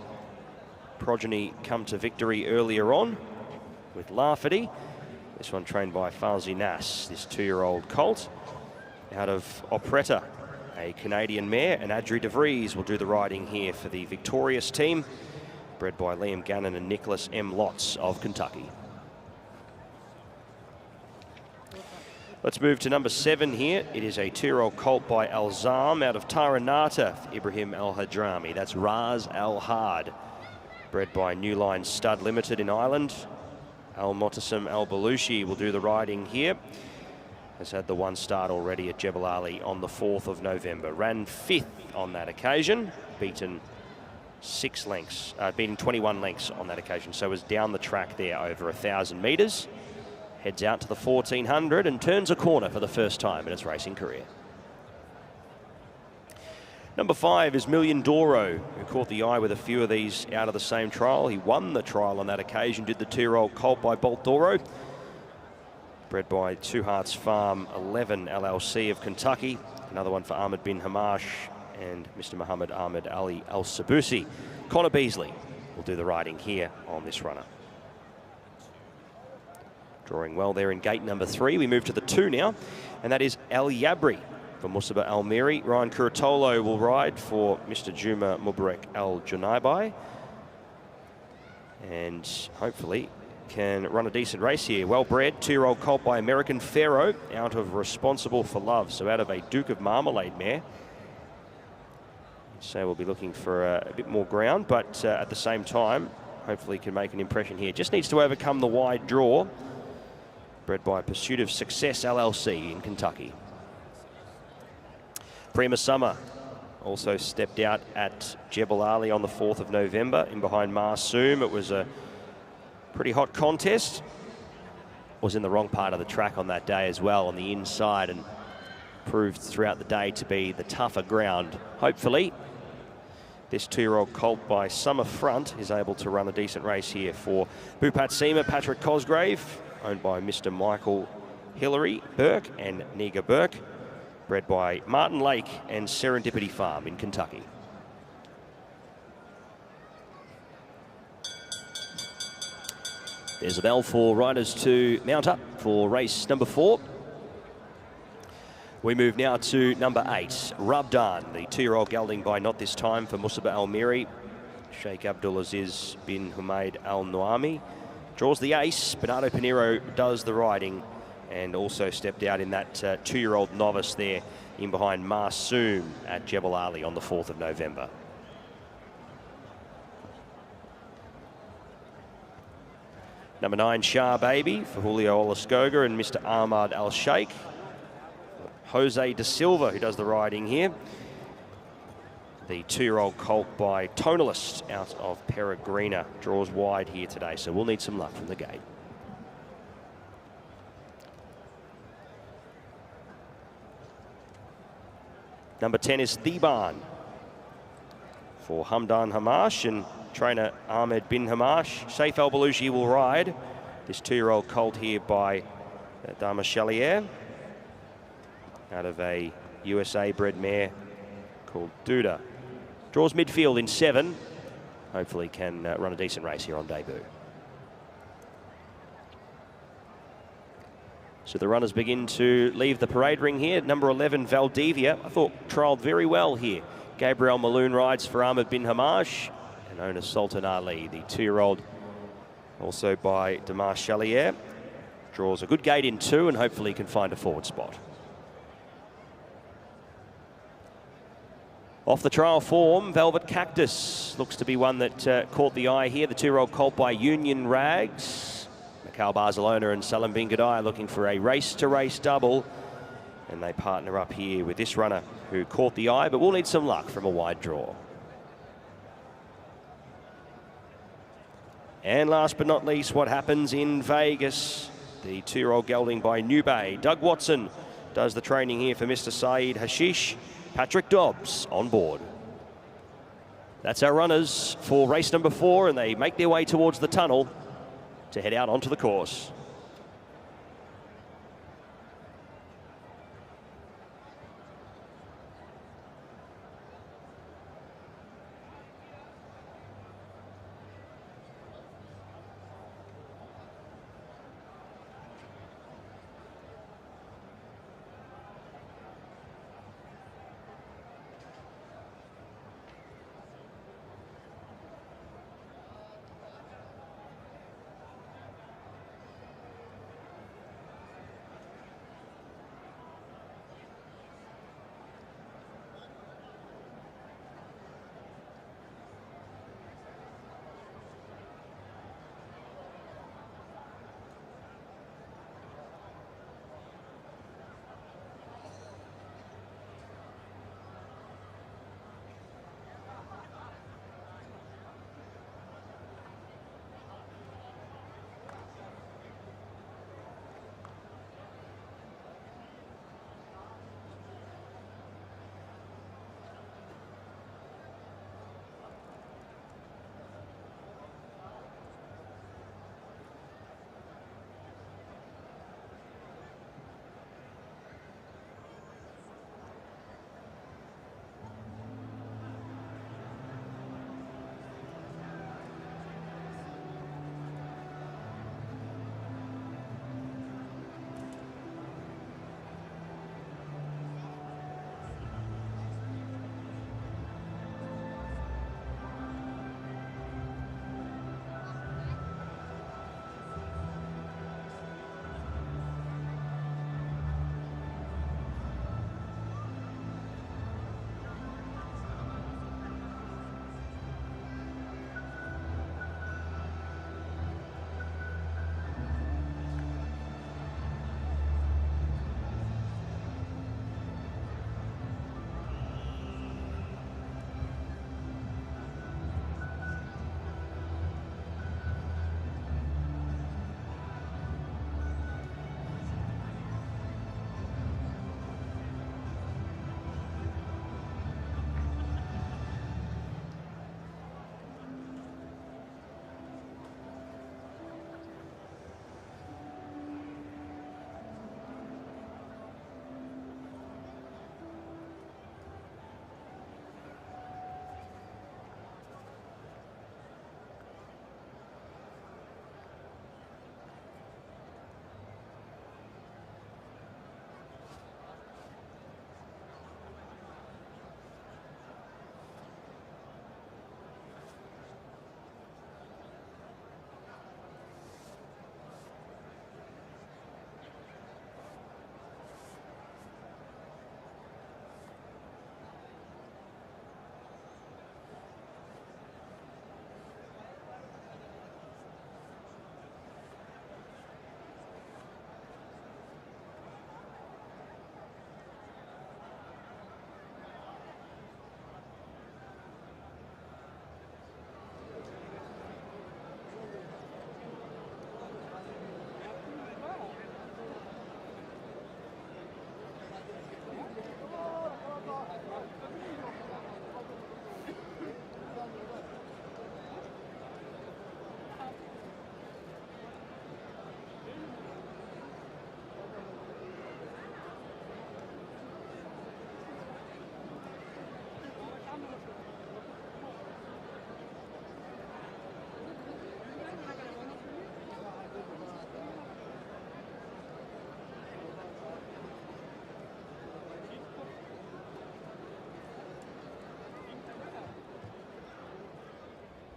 progeny come to victory earlier on with Lafferty. This one trained by Farzi Nass, this 2-year-old colt. Out of Operetta, a Canadian mare, and Adri de Vries will do the riding here for the victorious team, bred by Liam Gannon and Nicholas M. Lotz of Kentucky. Let's move to number 7 here. It is a 2-year-old colt by Alzam out of Taranata, Ibrahim Al Hadrami. That's Raz Al Had, bred by New Line Stud Limited in Ireland. Al Motassem Al Balushi will do the riding here. Has had the 1 start already at Jebel Ali on the 4th of November. Ran 5th on that occasion, beaten 21 lengths on that occasion. So was down the track there over 1,000 metres. Heads out to the 1400 and turns a corner for the first time in its racing career. Number 5 is Million Doro, who caught the eye with a few of these out of the same trial. He won the trial on that occasion, did the 2-year-old colt by Bolt Doro, bred by Two Hearts Farm 11 LLC of Kentucky. Another one for Ahmed bin Hamash and Mr. Muhammad Ahmed Ali Al Sabusi. Connor Beasley will do the riding here on this runner. Drawing well there in gate number 3. We move to the 2 now, and that is El Yabri for Musaba Almiri. Ryan Curatolo will ride for Mr. Juma Mubarak Al Junaibai, and hopefully can run a decent race here. Well bred, 2-year-old colt by American Pharaoh out of Responsible for Love, so out of a Duke of Marmalade mare. So we'll be looking for a bit more ground, but at the same time, hopefully can make an impression here. Just needs to overcome the wide draw, bred by Pursuit of Success LLC in Kentucky. Prima Summer also stepped out at Jebel Ali on the 4th of November in behind Marsoom. It was a pretty hot contest. Was in the wrong part of the track on that day as well, on the inside, and proved throughout the day to be the tougher ground. Hopefully, this 2-year-old colt by Summer Front is able to run a decent race here for Bupat Seema, Patrick Cosgrave, owned by Mr. Michael Hillary Burke and Niga Burke, bred by Martin Lake and Serendipity Farm in Kentucky. There's a bell for riders to mount up for race number 4. We move now to number 8, Rabdan, the 2-year-old gelding by Not This Time for Musaba Almiri. Sheikh Abdulaziz bin Humaid Al Noami draws the ace. Bernardo Pinheiro does the riding, and also stepped out in that 2-year-old novice there in behind Marsoom at Jebel Ali on the 4th of November. Number 9, Shah Baby for Julio Olaskoga and Mr. Ahmad Al Sheikh. Jose Da Silva who does the riding here. The 2-year-old colt by Tonalist out of Peregrina draws wide here today, so we'll need some luck from the gate. Number 10 is Theban for Hamdan Hamash and trainer Ahmed bin Hamash. Saif Al Balushi will ride this 2-year-old colt here by Dama Chalier out of a USA bred mare called Duda. Draws midfield in 7. Hopefully can run a decent race here on debut. So the runners begin to leave the parade ring here. Number 11, Valdivia, I thought trialled very well here. Gabriel Maloon rides for Ahmed bin Hamash and owner Sultan Ali. The 2-year-old also by Damar Chalier draws a good gate in 2 and hopefully can find a forward spot. Off the trial form, Velvet Cactus looks to be one that caught the eye here. The 2-year-old colt by Union Rags. Mikhail Barcelona and Salim bin Gadai looking for a race-to-race double. And they partner up here with this runner who caught the eye, but we'll need some luck from a wide draw. And last but not least, what happens in Vegas? The 2-year-old gelding by New Bay. Doug Watson does the training here for Mr. Saeed Hashish. Patrick Dobbs on board. That's our runners for race number 4, and they make their way towards the tunnel to head out onto the course.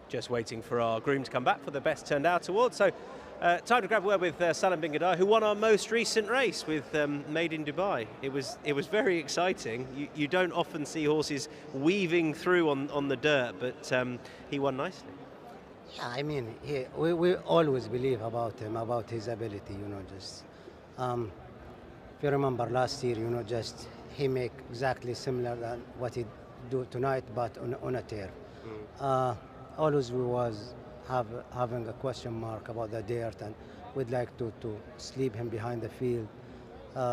Just waiting for our groom to come back for the best turned out award. So time to grab a word with Salam Bin Ghadai, who won our most recent race with Made in Dubai. It was very exciting. You don't often see horses weaving through on the dirt, but he won nicely. Yeah, I mean, we always believe about him, about his ability, you know, just if you remember last year, you know, just he make exactly similar than what he do tonight, but on a tear. Always we was having a question mark about the dirt, and we'd like to sleep him behind the field.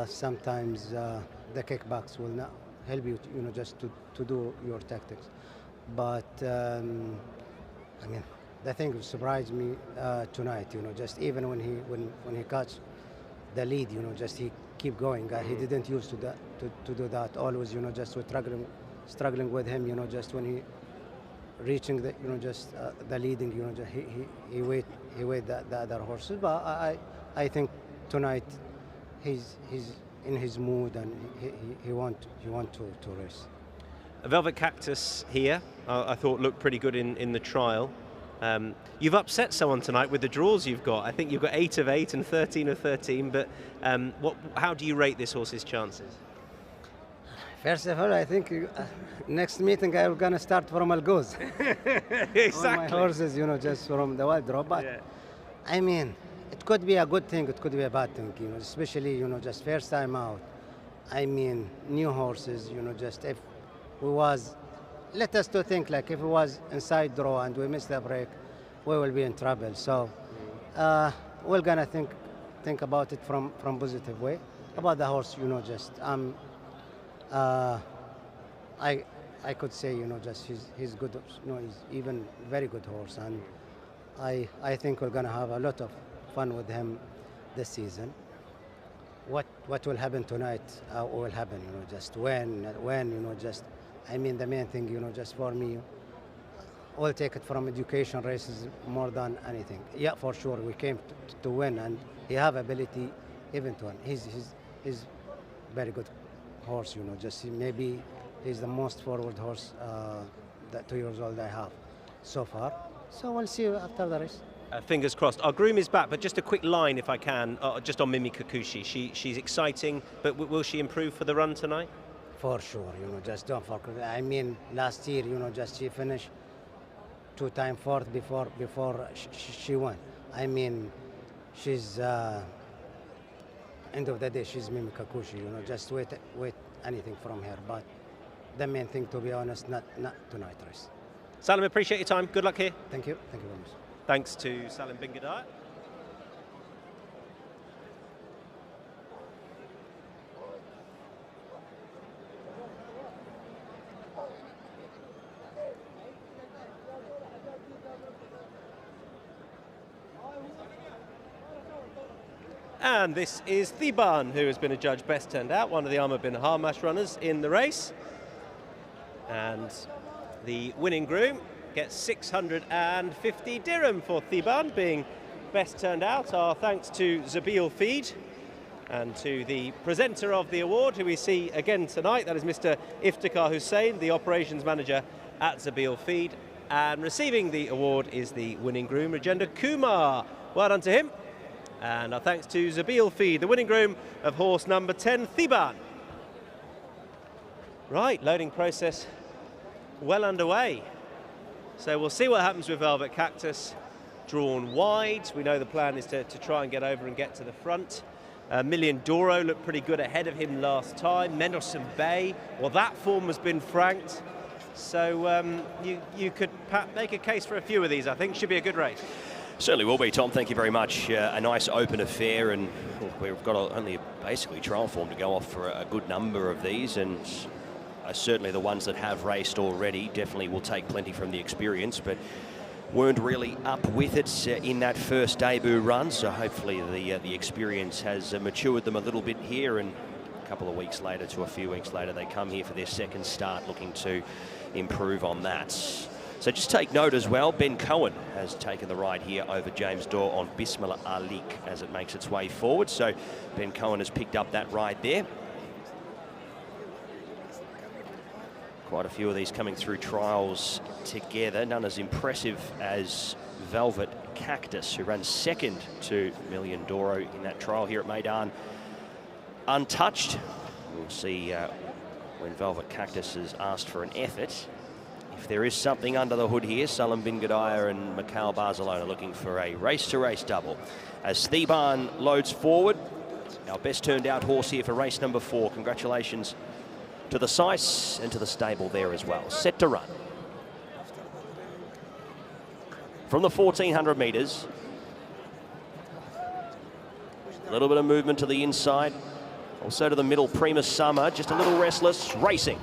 Sometimes the kickbacks will not help you, just to do your tactics. But I mean, the thing that surprised me tonight, just even when he catch the lead, just he keep going. He didn't used to do that. Always, just with struggling with him, just when he reaching the, just the leading, just he wait the other horses. But I think tonight he's in his mood, and he want to race. Velvet Cactus here, I thought looked pretty good in the trial. You've upset someone tonight with the draws you've got. I think you've got 8 of 8 and 13 of 13, but how do you rate this horse's chances? First of all, I think next meeting I'm going to start from Algoz. Exactly. All my horses, just from the wild draw. But, I mean, it could be a good thing, it could be a bad thing, especially, just first time out. I mean, new horses, just if we was, let us to think like if it was inside draw and we missed the break, we will be in trouble. So we're gonna think about it from positive way about the horse. Just I could say just he's good. He's even very good horse, and I think we're gonna have a lot of fun with him this season. What will happen tonight will happen. Just when just. I mean, the main thing, just for me, we'll take it from education races more than anything. Yeah, for sure, we came to win, and he have ability even to win. He's very good horse, just maybe he's the most forward horse that 2 years old I have so far. So we'll see after the race. Fingers crossed. Our groom is back, but just a quick line, if I can, just on Mimi Kikuchi. She's exciting, but will she improve for the run tonight? For sure, just don't forget. I mean, last year, just she finished 2-time fourth before she won. I mean, she's end of the day, she's Mimi Kikuchi. Just wait anything from her. But the main thing, to be honest, not tonight race. Salim, appreciate your time. Good luck here. Thank you very much. Thanks to Salim bin Gadaya. And this is Thiban, who has been adjudged best turned out, one of the Ahmed bin Hamash runners in the race. And the winning groom gets 650 dirham for Thiban, being best turned out. Our thanks to Zabil Feed and to the presenter of the award, who we see again tonight. That is Mr. Iftikhar Hussain, the operations manager at Zabil Feed. And receiving the award is the winning groom, Rajendra Kumar. Well done to him. And our thanks to Zabil Feed, the winning groom of horse number 10, Thiban. Right, loading process well underway. So we'll see what happens with Velvet Cactus. Drawn wide. We know the plan is to try and get over and get to the front. Million Doro looked pretty good ahead of him last time. Mendelssohn Bay, well, that form has been franked. So you could make a case for a few of these, I think. Should be a good race. Certainly will be, Tom. Thank you very much. A nice open affair, and we've got only basically trial form to go off for a good number of these, and certainly the ones that have raced already definitely will take plenty from the experience, but weren't really up with it in that first debut run. So hopefully the experience has matured them a little bit here, and a couple of weeks later to a few weeks later they come here for their second start, looking to improve on that. So just take note as well, Ben Cohen has taken the ride here over James Dorr on Bismillah Alik as it makes its way forward. So Ben Cohen has picked up that ride there. Quite a few of these coming through trials together, none as impressive as Velvet Cactus, who ran second to Million Doro in that trial here at Meydan, untouched. We'll see when Velvet Cactus has asked for an effort. If there is something under the hood here, Salim bin Gadaya and Mikhail Barcelona looking for a race-to-race double. As Thiban loads forward, our best turned out horse here for race number 4. Congratulations to the Sice and to the stable there as well. Set to run. from the 1400 metres. A little bit of movement to the inside. Also to the middle, Prima Summer, just a little restless, racing.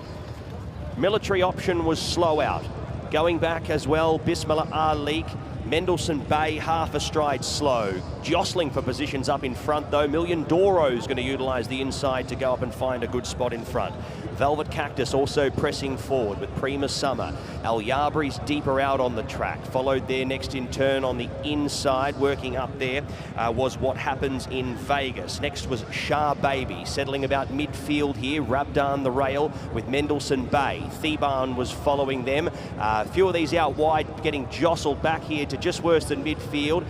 Military Option was slow out. Going back as well, Bismillah Alik. Mendelssohn Bay half a stride slow. Jostling for positions up in front though. Million Doro's going to utilise the inside to go up and find a good spot in front. Velvet Cactus also pressing forward with Prima Summer. Al Yabri's deeper out on the track. Followed there next in turn on the inside. Working up there was What Happens in Vegas. Next was Shah Baby. Settling about midfield here. Rabdan the rail with Mendelssohn Bay. Theban was following them. A few of these out wide getting jostled back here to just worse than midfield.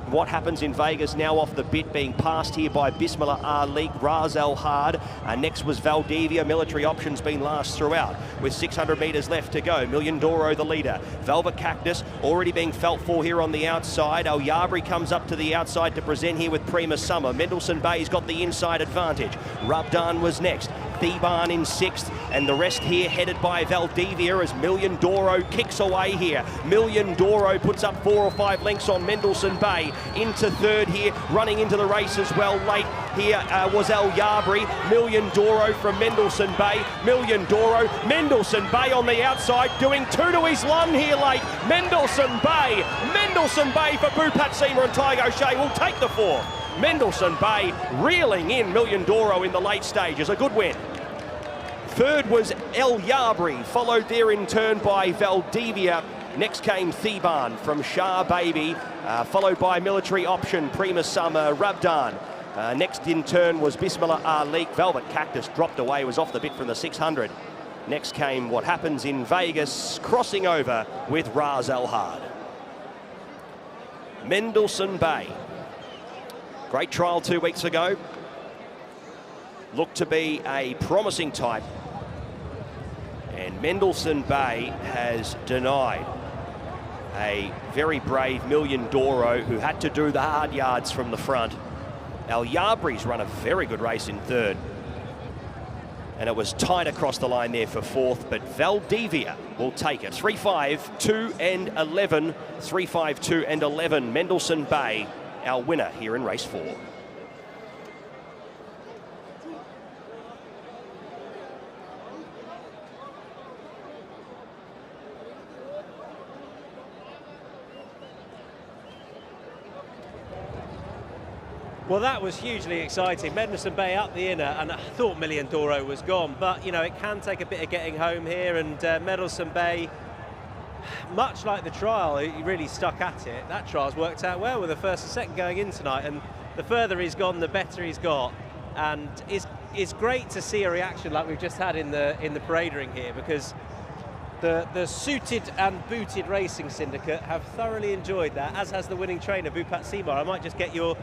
What Happens in Vegas now off the bit, being passed here by Bismillah Ali, Raz Al Had. Next was Valdivia. Military Options been last throughout with 600 metres left to go. Million Doro the leader. Velvet Cactus already being felt for here on the outside. Al Yabri comes up to the outside to present here with Prima Summer. Mendelssohn Bay's got the inside advantage. Rubdan was next. Theban in sixth, and the rest here headed by Valdivia as Million Doro kicks away here. Million Doro puts up 4 or 5 lengths on Mendelssohn Bay. Into third here, running into the race as well late here was Al Yabri. Million Doro from Mendelssohn Bay. Million Doro, Mendelssohn Bay on the outside, doing 2 to his 1 here late. Mendelssohn Bay for Bhupat Seema and Tygo O'Shea will take the 4. Mendelssohn Bay reeling in Million Doro in the late stages. A good win. Third was El Yabri, followed there in turn by Valdivia. Next came Theban from Shah Baby, followed by Military Option, Prima Summer, Rabdan. Next in turn was Bismillah Alik. Velvet Cactus dropped away, was off the bit from the 600. Next came What Happens in Vegas, crossing over with Raz Al Had. Mendelssohn Bay. Great trial 2 weeks ago. Looked to be a promising type. And Mendelssohn Bay has denied a very brave Million Doro who had to do the hard yards from the front. Al Yabri's run a very good race in third. And it was tight across the line there for fourth, but Valdivia will take it. 3-5, 2 and 11. 3-5, 2 and 11. Mendelssohn Bay, our winner here in race 4. Well, that was hugely exciting. Mendelssohn Bay up the inner, and I thought Million Doro was gone, but you know, it can take a bit of getting home here, and Mendelssohn Bay, much like the trial, he really stuck at it. That trial's worked out well with the first and second going in tonight, and the further he's gone, the better he's got. And it's great to see a reaction like we've just had in the parade ring here, because the suited and booted racing syndicate have thoroughly enjoyed that, as has the winning trainer Bhupat Seema. I might just get your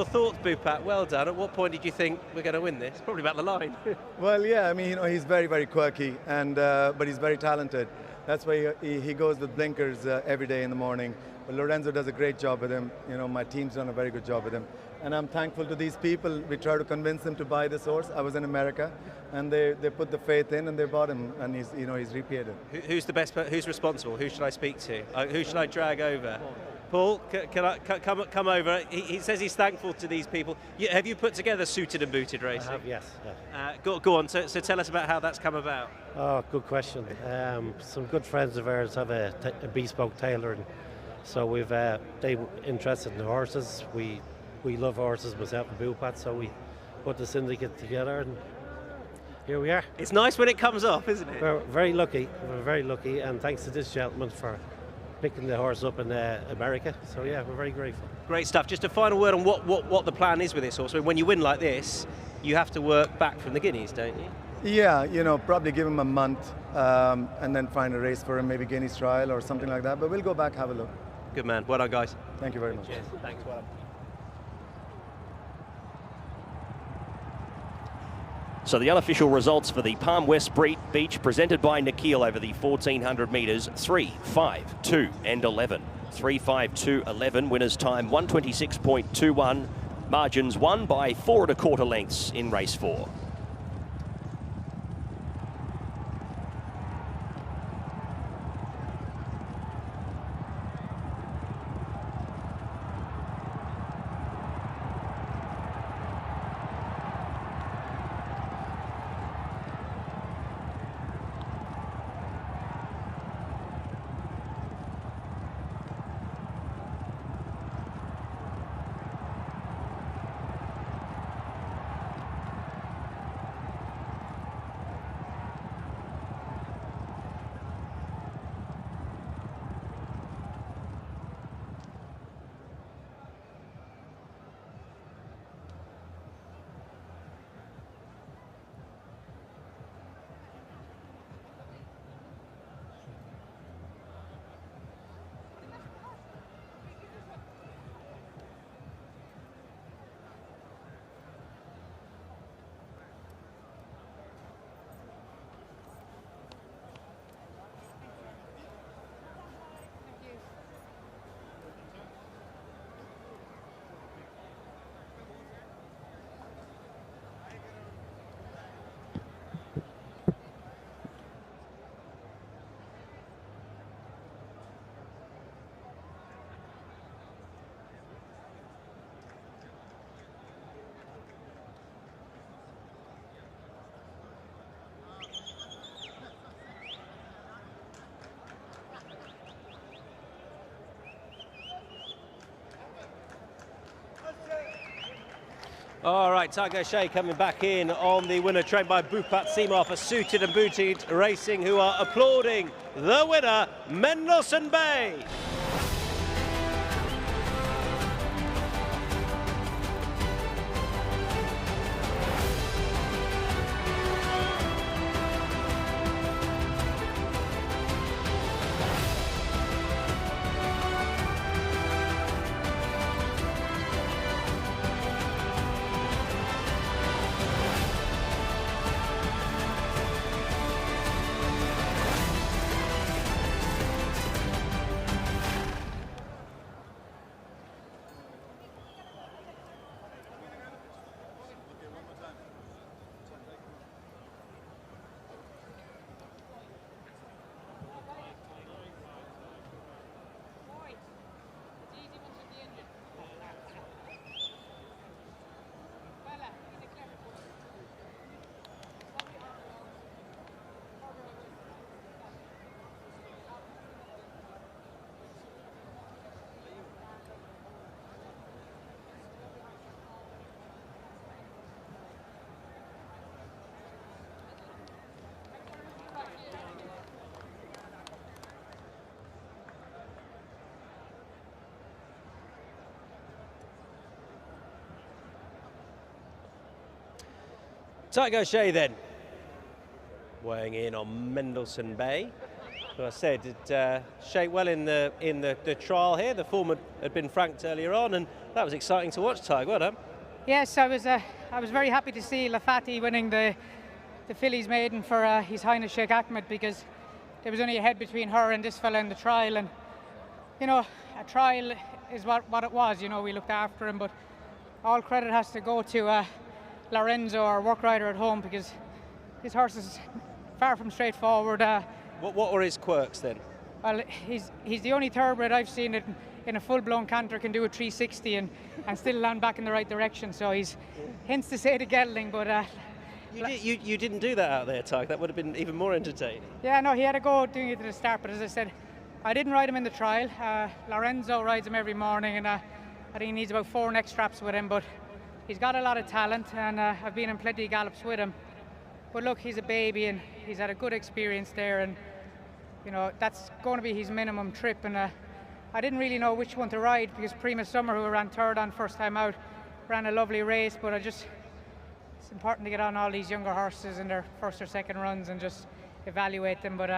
thoughts, Bhupat. Well done. At what point did you think we're going to win this? Probably about the line. Well, yeah, I mean, you know, he's very, very quirky, and but he's very talented. That's why he goes with blinkers every day in the morning. But Lorenzo does a great job with him. You know, my team's done a very good job with him. And I'm thankful to these people. We try to convince them to buy this horse. I was in America, and they put the faith in, and they bought him, and he's repaid it. Who's the best? Who's responsible? Who should I speak to? Who should I drag over? Paul, can I come over? He says he's thankful to these people. Have you put together suited and booted racing? I have, yes. Go on. So tell us about how that's come about. Oh, good question. Some good friends of ours have a bespoke tailoring, so we've they interested in the horses. We love horses, myself and Bhupat, so we put the syndicate together, and here we are. It's nice when it comes off, isn't it? We're very lucky. We're very lucky, and thanks to this gentleman for picking the horse up in America. So yeah, we're very grateful. Great stuff. Just a final word on what the plan is with this horse. When you win like this, you have to work back from the Guineas, don't you? Yeah, you know, probably give him a month and then find a race for him, maybe Guineas trial or something like that. But we'll go back, have a look. Good man. Well done, guys. Thank you very much. Cheers. Thanks. Well done. So the unofficial results for the Palm West Beach presented by Nikhil over the 1400 metres, 3, 5, 2 and 11. 3, 5, 2, 11. Winners time 126.21. Margins won by 4 1/4 lengths in race 4. All right, Tiger Shea coming back in on the winner, trained by Bupat Seymour for Suited and Booted Racing, who are applauding the winner, Mendelssohn Bay. Tiger Shea then, weighing in on Mendelssohn Bay. So I said, it shaped well in the trial here. The form had been franked earlier on, and that was exciting to watch. Tiger, well done. Yes, I was very happy to see Lafati winning the fillies maiden for His Highness Sheikh Ahmed, because there was only a head between her and this fella in the trial, and you know, a trial is what it was. You know, we looked after him, but all credit has to go to Lorenzo, our work rider at home, because his horse is far from straightforward. What were his quirks then? Well, he's the only thoroughbred I've seen it in a full-blown canter can do a 360 and still land back in the right direction. So he's hence to say the gelding, but you didn't do that out there, Tyke. That would have been even more entertaining. Yeah, no, he had a go doing it at the start, but as I said, I didn't ride him in the trial. Lorenzo rides him every morning, and I think he needs about 4 neck straps with him, but he's got a lot of talent, and I've been in plenty of gallops with him. But look, he's a baby, and he's had a good experience there, and you know, that's going to be his minimum trip. And I didn't really know which one to ride, because Prima Summer, who ran third on first time out, ran a lovely race, but it's important to get on all these younger horses in their first or second runs and just evaluate them. But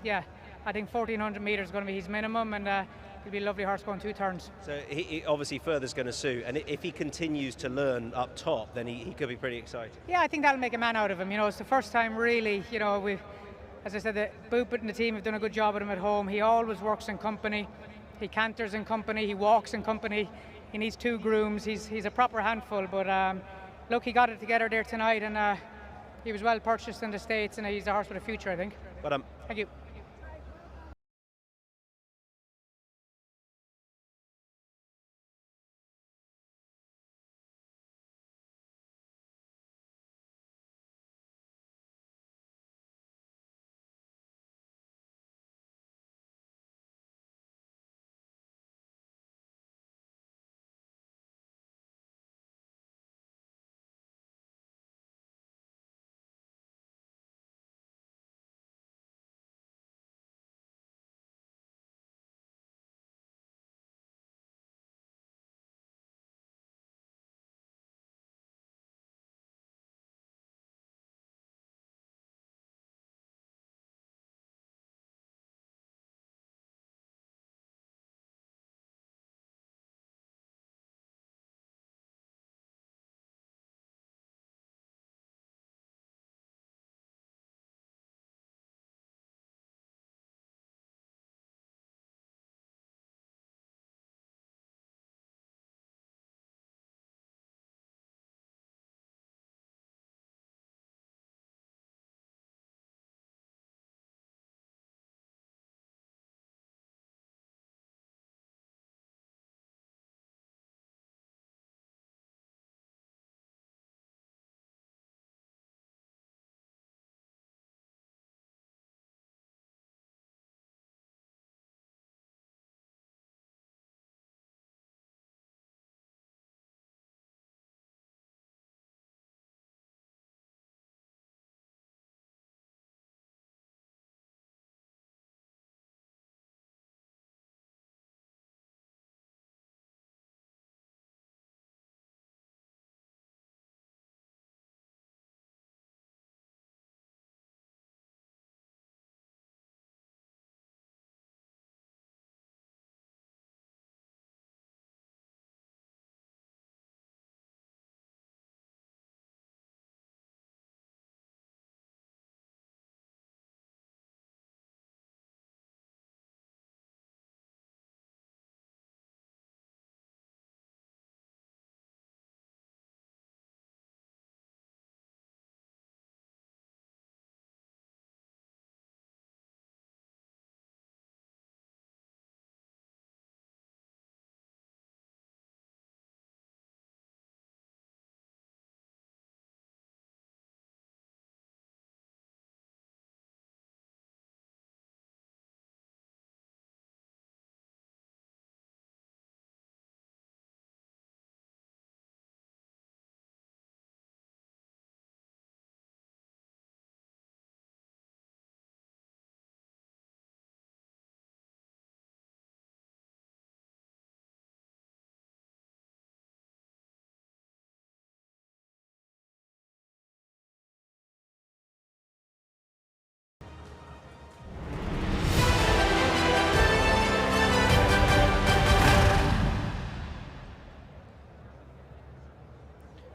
yeah, I think 1400 metres is going to be his minimum, and he'll be a lovely horse going 2 turns. So he obviously further's going to suit, and if he continues to learn up top, then he could be pretty exciting. Yeah, I think that'll make a man out of him. You know, it's the first time really, you know, as I said, the Boopet and the team have done a good job with him at home. He always works in company. He canters in company. He walks in company. He needs 2 grooms. He's a proper handful. But look, he got it together there tonight, and he was well purchased in the States, and he's a horse with a future, I think. Well done. Thank you.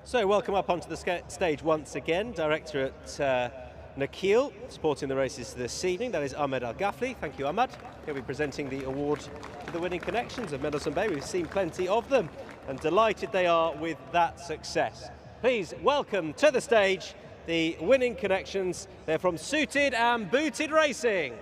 So welcome up onto the stage once again, director at Nakheel, supporting the races this evening. That is Ahmed Al Ghafli. Thank you, Ahmed. He'll be presenting the award to the winning connections of Mendelssohn Bay. We've seen plenty of them, and delighted they are with that success. Please welcome to the stage the winning connections. They're from Suited and Booted Racing.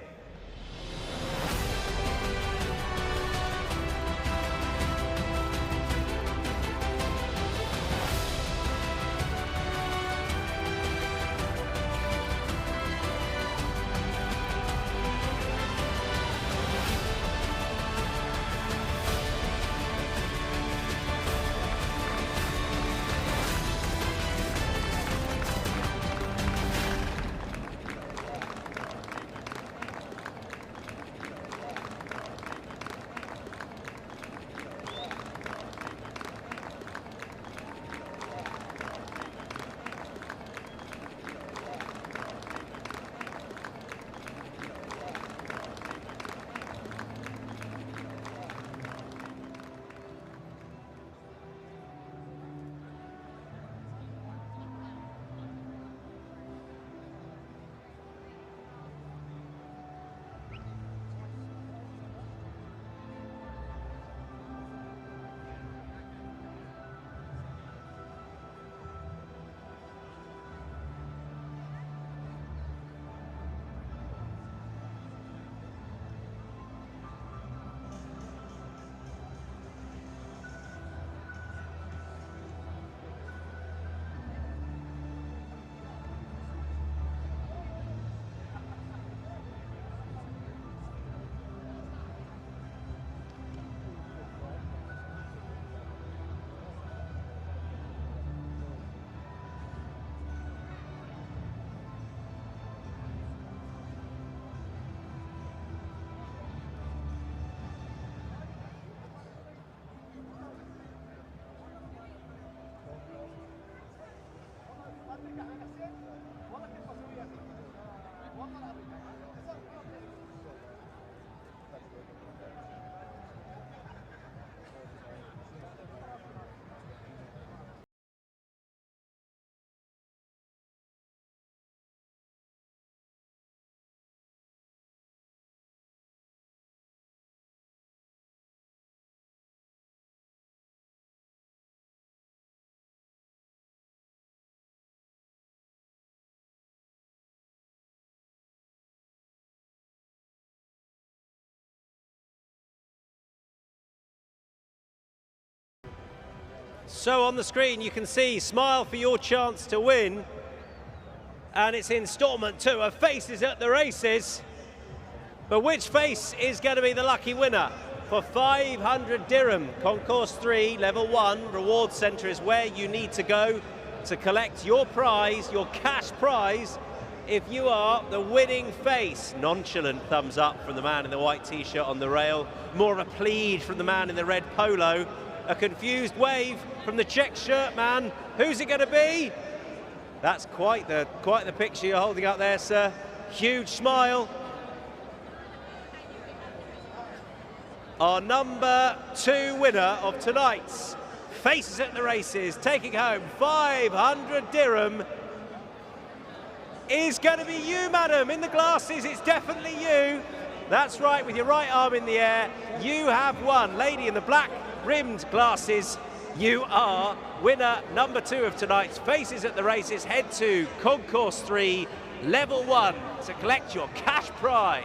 So on the screen you can see Smile for your chance to win, and it's instalment 2 of Faces at the Races. But which face is going to be the lucky winner? For 500 dirham, Concourse 3, Level 1, Reward Centre is where you need to go to collect your prize, your cash prize, if you are the winning face. Nonchalant thumbs up from the man in the white t-shirt on the rail, more of a plead from the man in the red polo, a confused wave from the check shirt man. Who's it going to be? That's quite the picture you're holding up there, sir. Huge smile. Our number 2 winner of tonight's Faces at the Races, taking home 500 dirham, is going to be you, madam, in the glasses. It's definitely you. That's right, with your right arm in the air, you have won. Lady in the black rimmed glasses, you are winner number 2 of tonight's Faces at the Races. Head to Concourse 3, Level 1 to collect your cash prize.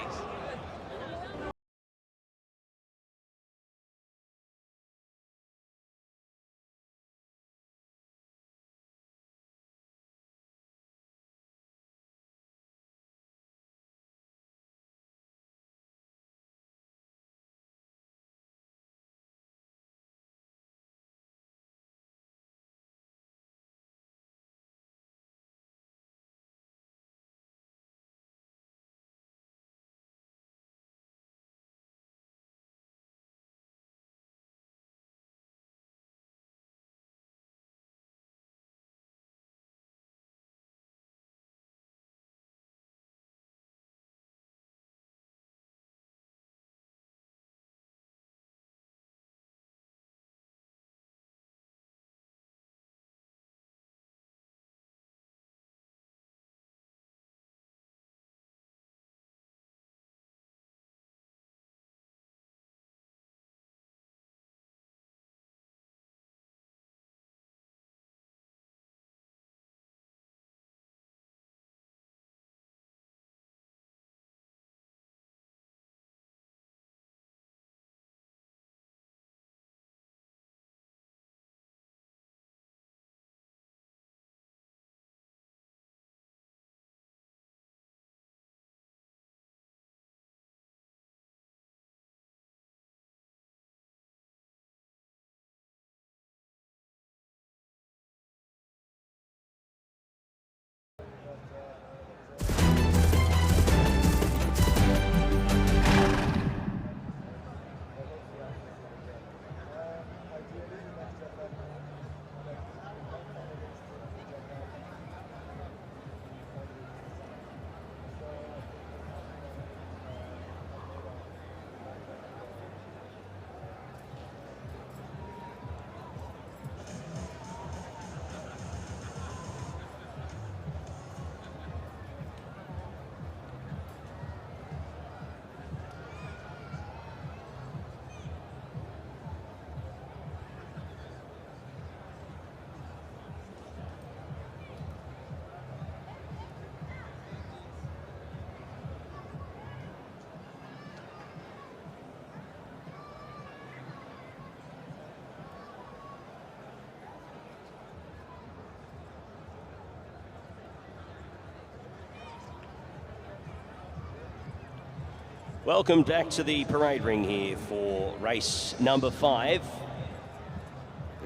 Welcome back to the parade ring here for race number 5.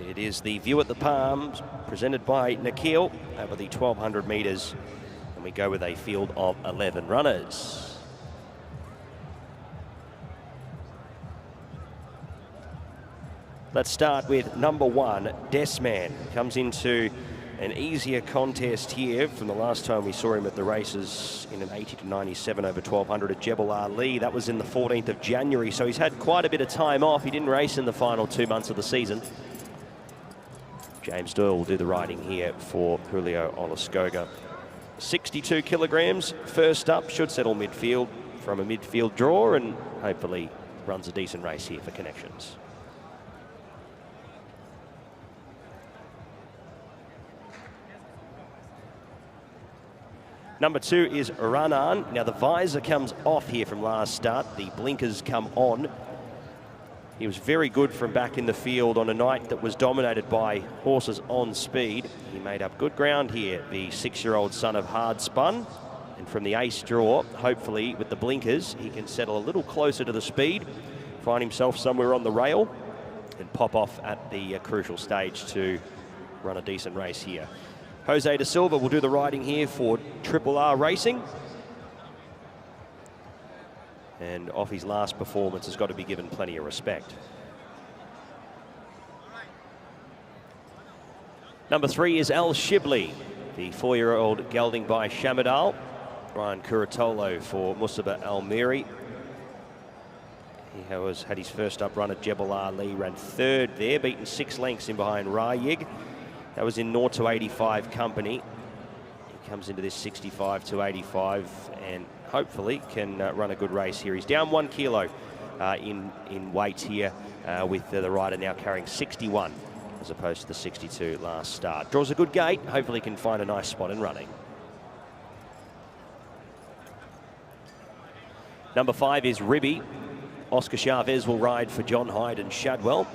It is the View at the Palms, presented by Nikhil over the 1200 metres. And we go with a field of 11 runners. Let's start with number 1, Desman. Comes into an easier contest here from the last time we saw him at the races in an 80 to 97 over 1200 at Jebel Ali. That was in the 14th of January, so he's had quite a bit of time off. He didn't race in the final 2 months of the season. James Doyle will do the riding here for Julio Olaskoga. 62 kilograms, first up, should settle midfield from a midfield draw and hopefully runs a decent race here for Connections. Number 2 is Ranan. Now the visor comes off here from last start. The blinkers come on. He was very good from back in the field on a night that was dominated by horses on speed. He made up good ground here, the 6-year-old son of Hard Spun. And from the ace draw, hopefully with the blinkers, he can settle a little closer to the speed, find himself somewhere on the rail and pop off at the crucial stage to run a decent race here. Jose da Silva will do the riding here for Triple R Racing. And off his last performance has got to be given plenty of respect. Number 3 is Al Shibli, the 4-year-old gelding by Shamadal. Ryan Curatolo for Musaba Almiri. He had his first up run at Jebel Ali, ran 3rd there, beaten 6 lengths in behind Rayig. That was in 0 to 85 company. He comes into this 65 to 85 and hopefully can run a good race here. He's down 1 kilo in weight here with the rider now carrying 61 as opposed to the 62 last start. Draws a good gate, hopefully can find a nice spot in running. Number 5 is Ribby. Oscar Chavez will ride for John Hyde and Shadwell.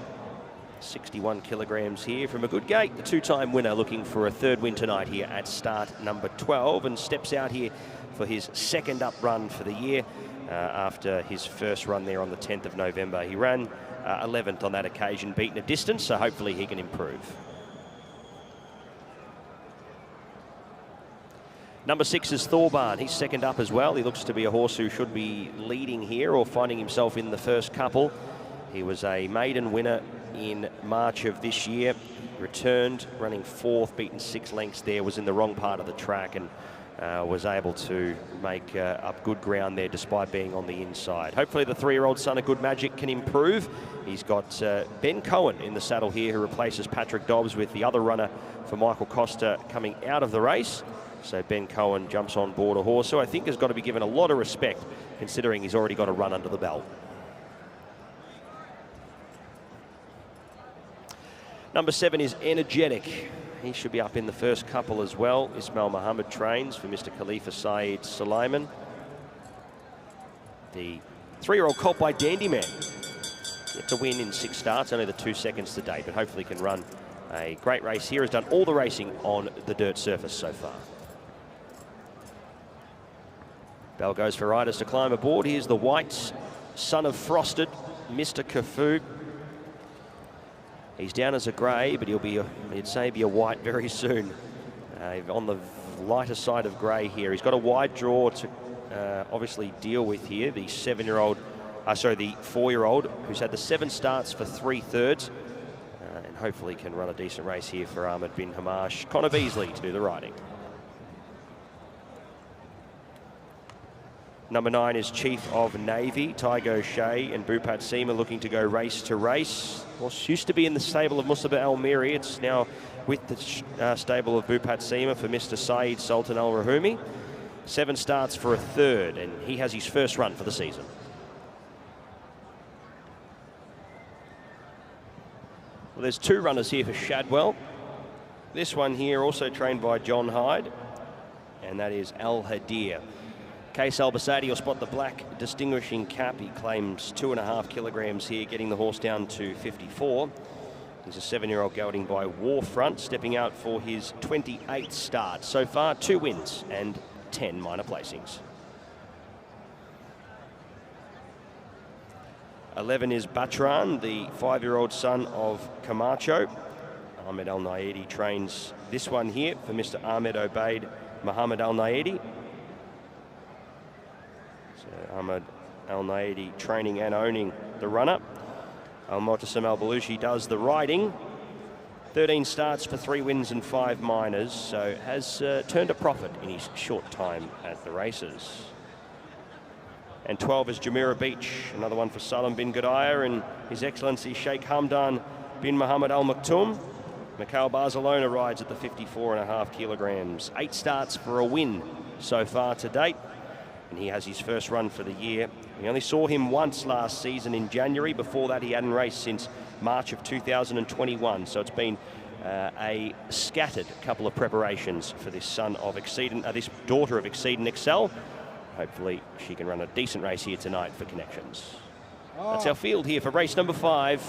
61 kilograms here from a good gate. The 2-time winner looking for a 3rd win tonight here at start number 12 and steps out here for his 2nd up run for the year after his first run there on the 10th of November. He ran 11th on that occasion, beaten a distance, so hopefully he can improve. Number 6 is Thorbarn. He's 2nd up as well. He looks to be a horse who should be leading here or finding himself in the first couple. He was a maiden winner in March of this year, returned running 4th, beaten 6 lengths there, was in the wrong part of the track and was able to make up good ground there despite being on the inside. Hopefully the 3-year-old son of Good Magic can improve. He's got Ben Cohen in the saddle here who replaces Patrick Dobbs with the other runner for Michael Costa coming out of the race. So Ben Cohen jumps on board a horse who I think has got to be given a lot of respect considering he's already got a run under the belt. Number 7 is Energetic. He should be up in the first couple as well. Ismail Muhammad trains for Mr. Khalifa Saeed Sulaiman. The 3-year-old colt by Dandyman. Yet to win in 6 starts, only the 2 seconds to date, but hopefully can run a great race here. Has done all the racing on the dirt surface so far. Bell goes for riders to climb aboard. Here's the white son of Frosted, Mr. Cafu. He's down as a grey, but he'll be, you'd say, be a white very soon. On the lighter side of grey here. He's got a wide draw to obviously deal with here. The 7-year-old, the 4-year-old, who's had the 7 starts for 3/3, and hopefully can run a decent race here for Ahmed bin Hamash. Connor Beasley to do the riding. Number 9 is Chief of Navy. Tygo O'Shea and Bupat Seema looking to go race to race. Horse used to be in the stable of Musaba Almiri. It's now with the stable of Bupat Seema for Mr. Saeed Sultan Al Rahumi. 7 starts for a 3rd, and he has his first run for the season. Well, there's 2 runners here for Shadwell. This one here also trained by John Hyde, and that is Al Hadir. Case Albasadi will spot the black distinguishing cap. He claims 2.5 kilograms here, getting the horse down to 54. He's a 7-year-old gelding by Warfront, stepping out for his 28th start. So far, 2 wins and 10 minor placings. 11 is Batran, the 5-year-old son of Camacho. Ahmed Al Naedi trains this one here for Mr. Ahmed Obeid Muhammad Al Naedi. So Ahmed Al Naedi training and owning the runner. Al Motassim Al Baluchi does the riding. 13 starts for 3 wins and 5 minors, so has turned a profit in his short time at the races. And 12 is Jumeirah Beach, another one for Salam bin Gudaya and His Excellency Sheikh Hamdan bin Mohammed Al Maktoum. Mikhail Barcelona rides at the 54.5 kilograms. 8 starts for a win so far to date, and he has his first run for the year. We only saw him once last season in January. Before that, he hadn't raced since March of 2021, so it's been a scattered couple of preparations for this son of Exceedent, this daughter of Exceedent Excel. Hopefully she can run a decent race here tonight for Connections. That's our field here for race number 5.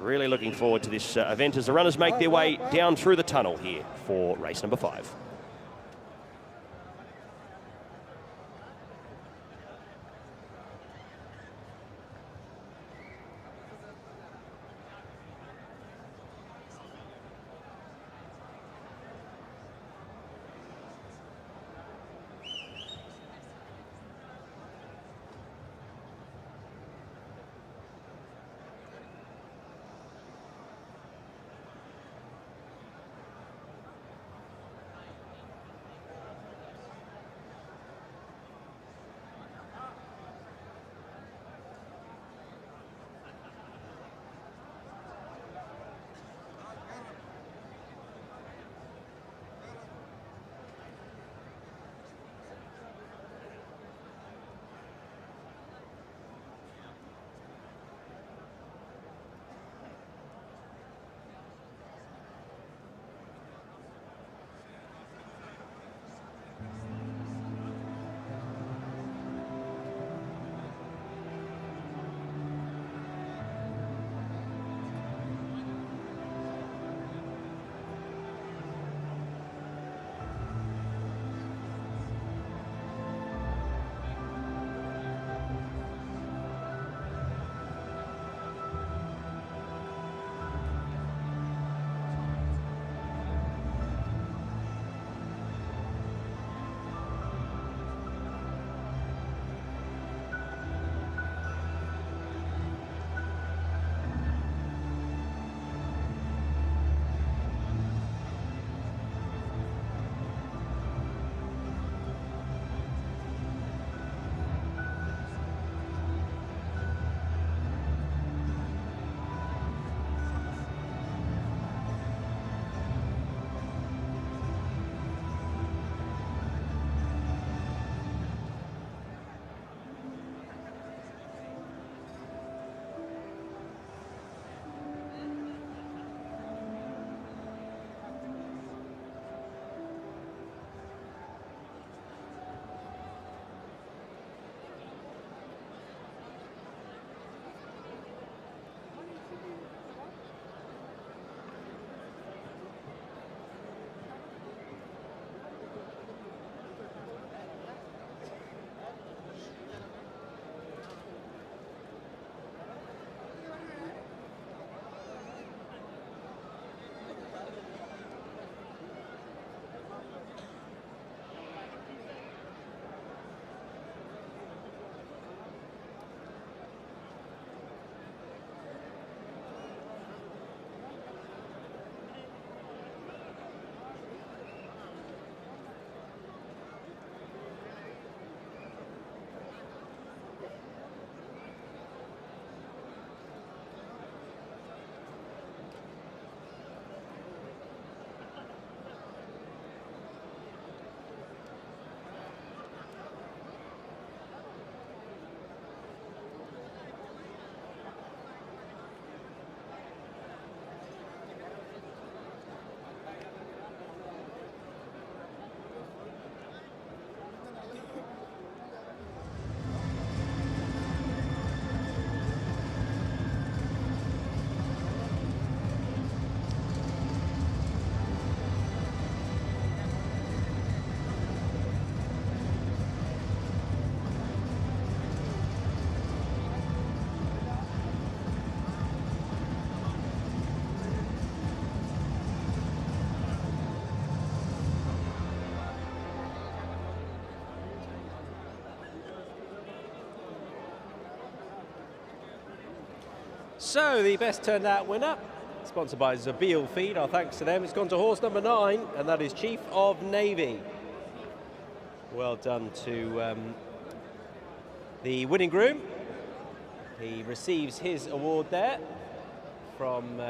Really looking forward to this event as the runners make their way down through the tunnel here for race number 5. So the best turned out winner, sponsored by Zabil Feed, our thanks to them. It's gone to horse number 9, and that is Chief of Navy. Well done to the winning groom. He receives his award there from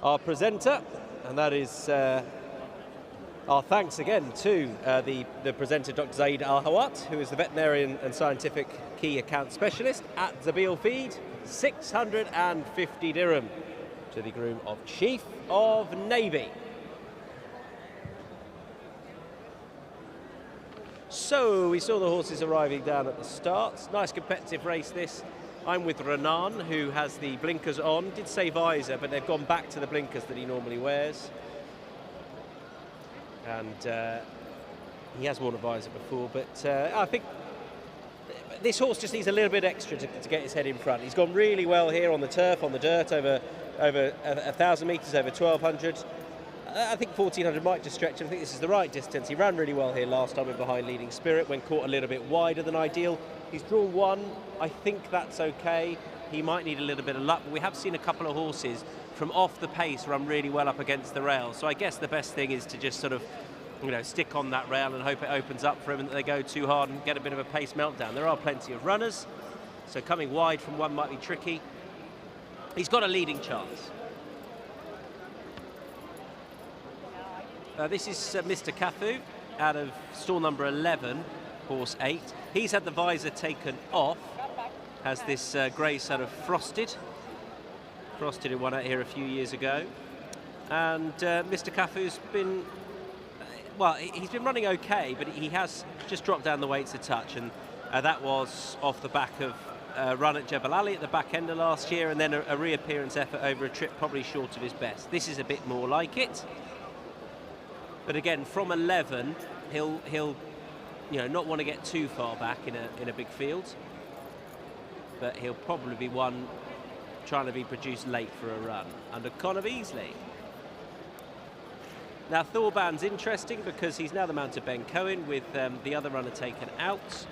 our presenter, and that is our thanks again to the presenter, Dr. Zaid Al-Hawat, who is the veterinarian and scientific key account specialist at Zabil Feed. 650 dirham to the groom of Chief of Navy. So we saw the horses arriving down at the start. Nice competitive race this. I'm with Renan, who has the blinkers on. Did say visor, but they've gone back to the blinkers that he normally wears. And he has worn a visor before, but I think this horse just needs a little bit extra to get his head in front. He's gone really well here on the turf, on the dirt, over 1,000 metres, over 1,200. I think 1,400 might just stretch him. I think this is the right distance. He ran really well here last time in behind Leading Spirit, when caught a little bit wider than ideal. He's drawn 1. I think that's okay. He might need a little bit of luck, but we have seen a couple of horses from off the pace run really well up against the rail. So I guess the best thing is to just sort of, you know, stick on that rail and hope it opens up for him and that they go too hard and get a bit of a pace meltdown. There are plenty of runners, so coming wide from one might be tricky. He's got a leading chance. This is Mr. Cafu out of stall number 11, horse 8. He's had the visor taken off, has this grey sort of frosted who won out here a few years ago. And Mr. Cafu's been, well, he's been running okay, but he has just dropped down the weights a touch, and that was off the back of a run at Jebel Ali at the back end of last year, and then a reappearance effort over a trip probably short of his best. This is a bit more like it. But again, from 11, he'll you know, not want to get too far back in a big field. But he'll probably be one trying to be produced late for a run under Conor Beasley. Now Thorban's interesting because he's now the mount of Ben Cohen, with the other runner taken out,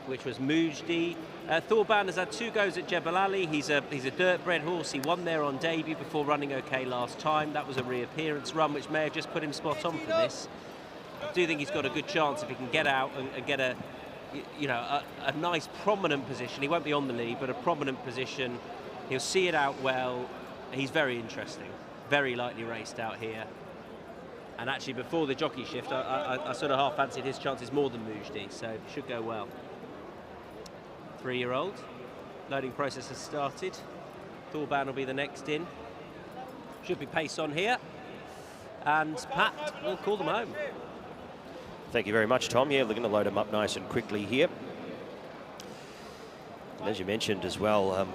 which was Mujdi. Thorban has had 2 goes at Jebel Ali. He's a dirt-bred horse. He won there on debut before running okay last time. That was a reappearance run, which may have just put him spot on for this. I do think he's got a good chance if he can get out and get a nice prominent position. He won't be on the lead, but a prominent position. He'll see it out well. He's very interesting. Very lightly raced out here. And actually, before the jockey shift, I sort of half fancied his chances more than Mujdi, so it should go well. 3-year-old. Loading process has started. Thorban will be the next in. Should be pace on here. And Pat will call them home. Thank you very much, Tom. Yeah, we're going to load them up nice and quickly here. And as you mentioned as well,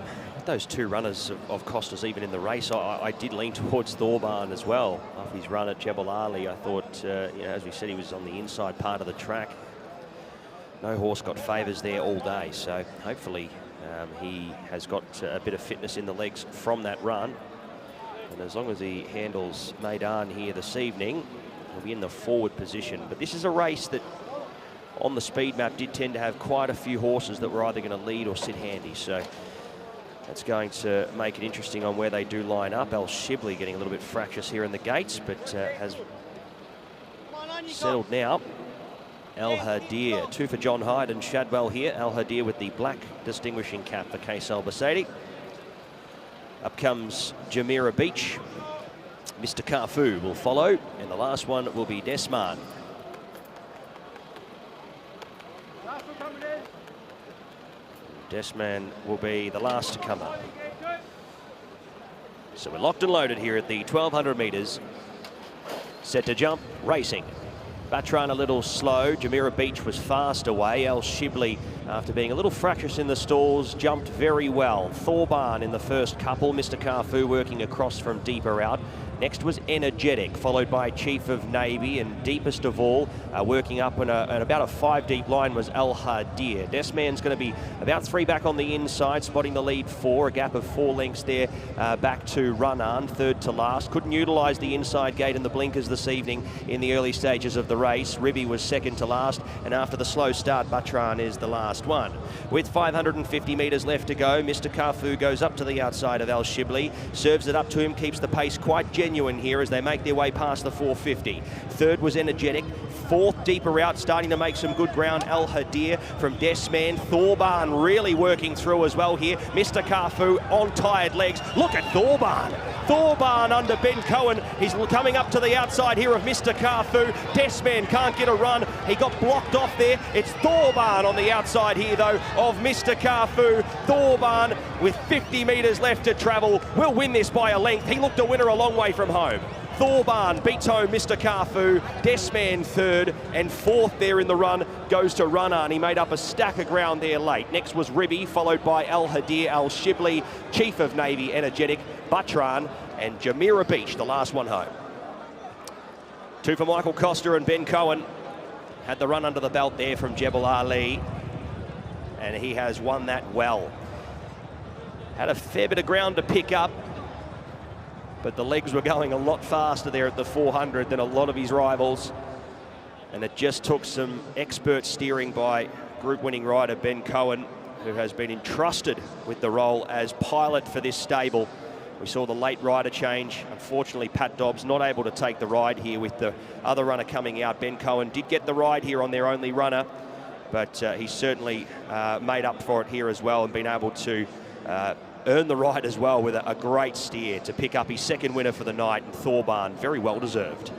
those 2 runners of Costas even in the race, I did lean towards Thorban as well. After his run at Jebel Ali, I thought, as we said, he was on the inside part of the track. No horse got favours there all day, so hopefully he has got a bit of fitness in the legs from that run. And as long as he handles Meydan here this evening, he'll be in the forward position. But this is a race that, on the speed map, did tend to have quite a few horses that were either going to lead or sit handy. So that's going to make it interesting on where they do line up. El Shibli getting a little bit fractious here in the gates, but has settled now. Al Hadir, 2 for John Hyde and Shadwell here. Al Hadir with the black distinguishing cap for Case Albacete. Up comes Jamira Beach. Mr. Carfu will follow, and the last one will be Desman. Desman will be the last to come up. So we're locked and loaded here at the 1,200 metres. Set to jump, racing. Batran a little slow. Jamira Beach was fast away. El Shibli, after being a little fractious in the stalls, jumped very well. Thorban in the first couple. Mr. Carfu working across from deeper out. Next was Energetic, followed by Chief of Navy, and deepest of all, working up in about a 5 deep line was Al Hadir. Desman's going to be about 3 back on the inside, spotting the lead 4, a gap of 4 lengths there back to Runan, third to last. Couldn't utilise the inside gate and the blinkers this evening in the early stages of the race. Ribby was second to last, and after the slow start, Batran is the last one. With 550 metres left to go, Mr. Carfu goes up to the outside of Al Shibli, serves it up to him, keeps the pace quite genuine here as they make their way past the 450. Third was Energetic. Fourth, deeper out, starting to make some good ground, Al Hadir from Desman. Thorbarn really working through as well here. Mr. Carfu on tired legs. Look at Thorbarn. Thorbarn under Ben Cohen. He's coming up to the outside here of Mr. Carfu. Desman can't get a run. He got blocked off there. It's Thorbarn on the outside here, though, of Mr. Carfu. Thorbarn, with 50 metres left to travel, will win this by a length. He looked a winner a long way from home. Thorbarn beats home Mr. Carfu. Desman third, and fourth there in the run goes to Runan. He made up a stack of ground there late. Next was Ribby, followed by Al Hadir, Al Shibli, Chief of Navy, Energetic, Batran, and Jamira Beach, the last one home. 2 for Michael Costa, and Ben Cohen had the run under the belt there from Jebel Ali, and he has won that well. Had a fair bit of ground to pick up, but the legs were going a lot faster there at the 400 than a lot of his rivals. And it just took some expert steering by group-winning rider Ben Cohen, who has been entrusted with the role as pilot for this stable. We saw the late rider change. Unfortunately, Pat Dobbs not able to take the ride here with the other runner coming out. Ben Cohen did get the ride here on their only runner, but he's certainly made up for it here as well and been able to earn the ride as well with a great steer to pick up his second winner for the night, and Thorbarn, very well deserved.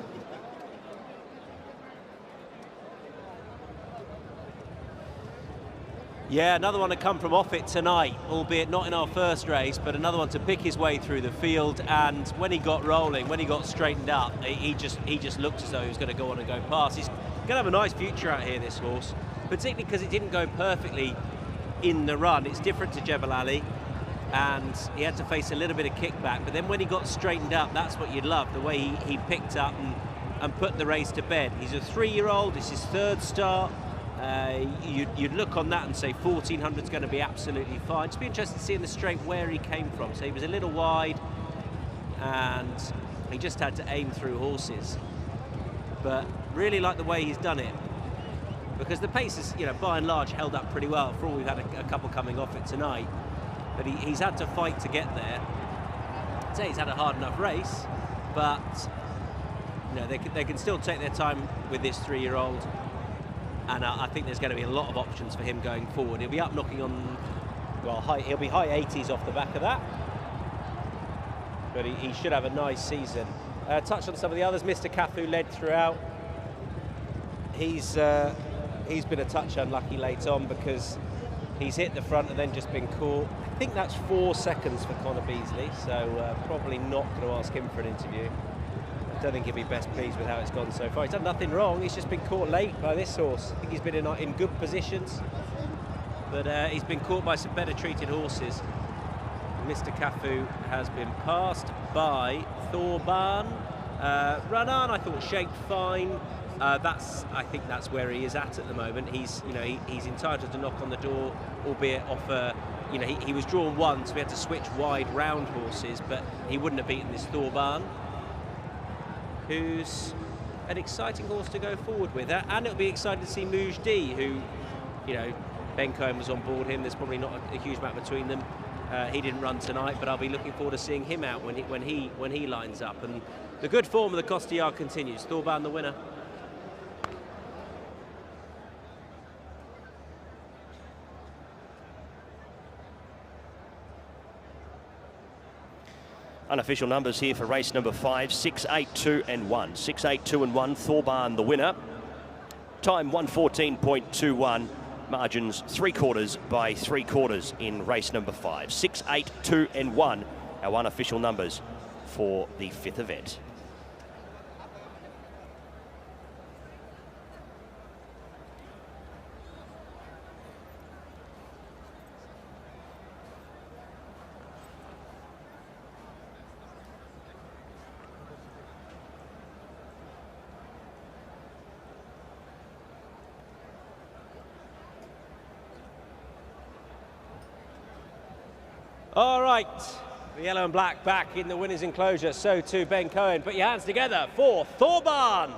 Yeah, another one to come from off it tonight, albeit not in our first race, but another one to pick his way through the field. And when he got rolling, when he got straightened up, he just looked as though he was going to go on and go past. He's going to have a nice future out here, this horse, particularly because it didn't go perfectly in the run. It's different to Jebel Ali, and he had to face a little bit of kickback. But then when he got straightened up, that's what you'd love, the way he picked up and put the race to bed. He's a 3-year-old, it's his third start. You'd look on that and say 1400 is going to be absolutely fine. Just be interested to see in the straight where he came from. So he was a little wide, and he just had to aim through horses. But really like the way he's done it, because the pace is, by and large held up pretty well. For all, we've had a couple coming off it tonight, but he's had to fight to get there. I'd say he's had a hard enough race, but they can still take their time with this 3-year-old. And I think there's going to be a lot of options for him going forward. He'll be up knocking on, he'll be high 80s off the back of that. But he should have a nice season. Touch on some of the others. Mr. Cafu led throughout. He's been a touch unlucky late on because he's hit the front and then just been caught. I think that's 4 seconds for Connor Beasley, so probably not going to ask him for an interview. I don't think he'll be best pleased with how it's gone so far. He's done nothing wrong, he's just been caught late by this horse. I think he's been in good positions, but he's been caught by some better treated horses. Mr. Cafu has been passed by Thorbarn. Runan, I thought, shaped fine. I think that's where he is at the moment. He's entitled to knock on the door, albeit off a, he was drawn once. We had to switch wide round horses, but he wouldn't have beaten this Thorbarn, who's an exciting horse to go forward with. And it'll be exciting to see Mouj D, who, Ben Cohen was on board him. There's probably not a huge amount between them. He didn't run tonight, but I'll be looking forward to seeing him out when he lines up. And the good form of the Costillard continues. Thorbarn the winner. Unofficial numbers here for race number 5, 6, 8, 2 and 1. 6, 8, 2 and 1, Thorbarn the winner. Time 1:14.21. Margins 3/4 by 3/4 in race number 5. 6, 8, 2 and 1, our unofficial numbers for the 5th event. All right, the yellow and black back in the winner's enclosure. So too Ben Cohen. Put your hands together for Thorbarn.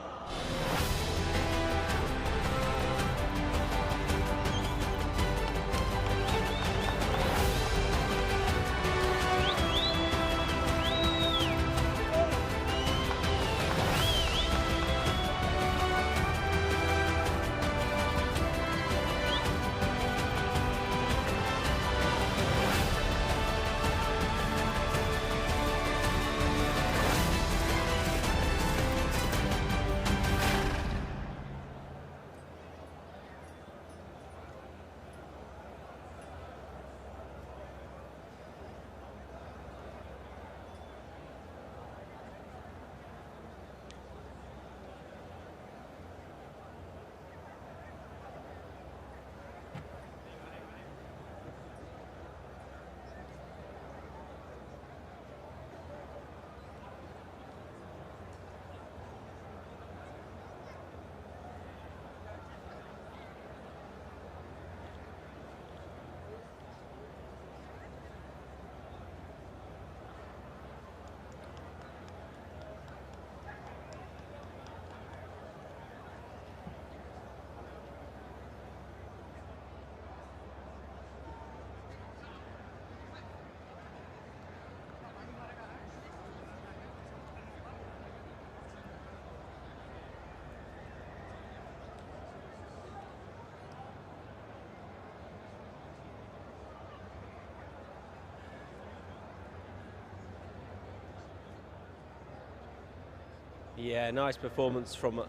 Yeah, nice performance from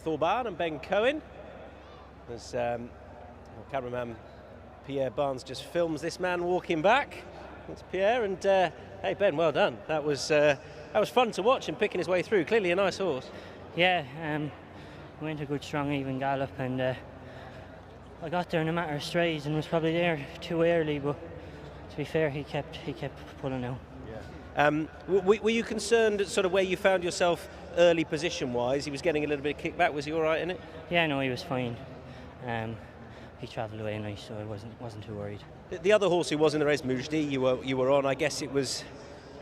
Thorbarn and Ben Cohen. As cameraman Pierre Barnes just films this man walking back. That's Pierre, and hey Ben, well done. That was fun to watch him picking his way through. Clearly a nice horse. Yeah, went a good strong even gallop, and I got there in a matter of strides and was probably there too early, but to be fair, he kept pulling out. Were you concerned at sort of where you found yourself early position-wise? He was getting a little bit of kickback. Was he all right in it? Yeah, no, he was fine. He travelled away nice, so I wasn't too worried. The other horse who was in the race, Mujdi, you were on. I guess it was,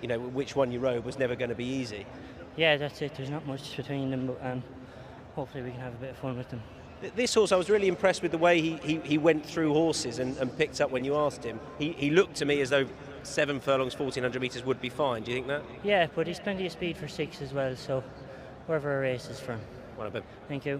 you know, which one you rode was never going to be easy. Yeah, that's it. There's not much between them, but hopefully we can have a bit of fun with them. This horse, I was really impressed with the way he went through horses and picked up when you asked him. He looked to me as though 7 furlongs, 1,400 metres would be fine. Do you think that? Yeah, but he's plenty of speed for 6 as well, so wherever a race is for him. Well, a bit. Thank you.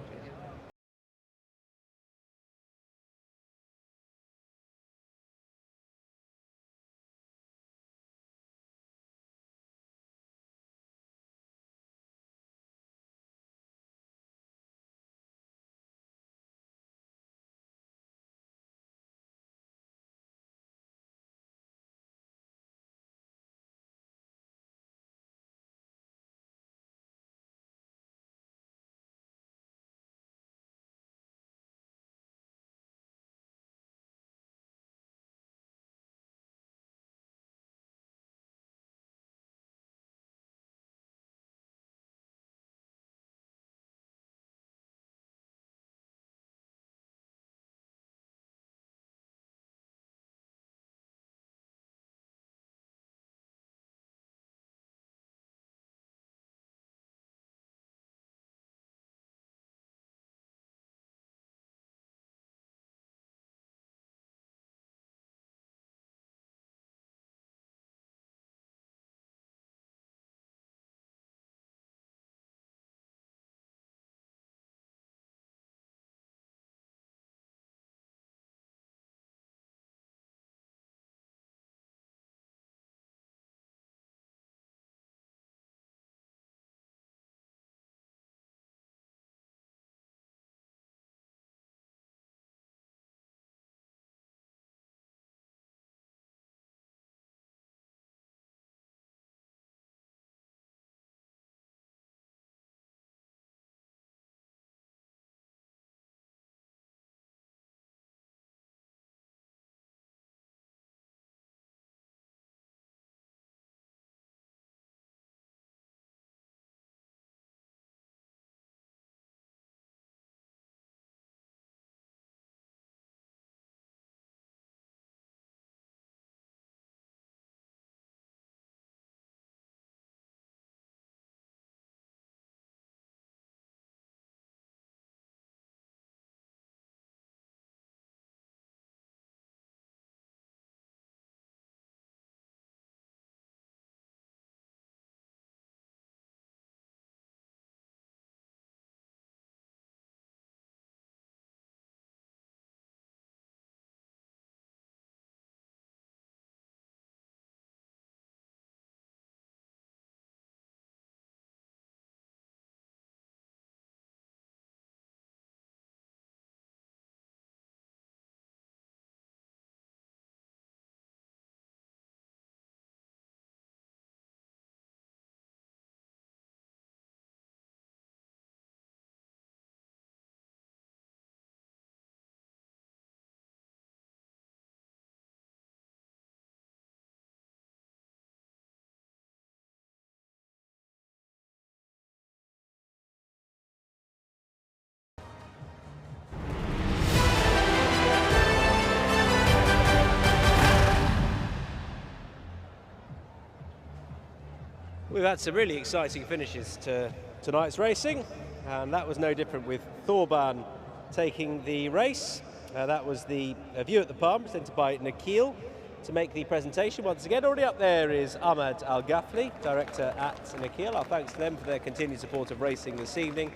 We've had some really exciting finishes to tonight's racing, and that was no different with Thorban taking the race. That was the view at the palm presented by Nikhil to make the presentation. Once again, already up there is Ahmad Al-Ghafli, director at Nikhil. Our thanks to them for their continued support of racing this evening.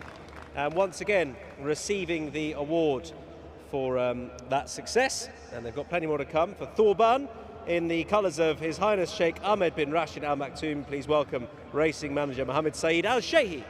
And once again, receiving the award for that success. And they've got plenty more to come for Thorban. In the colours of His Highness Sheikh Ahmed bin Rashid Al Maktoum, please welcome racing manager Mohammed Saeed Al Shehi.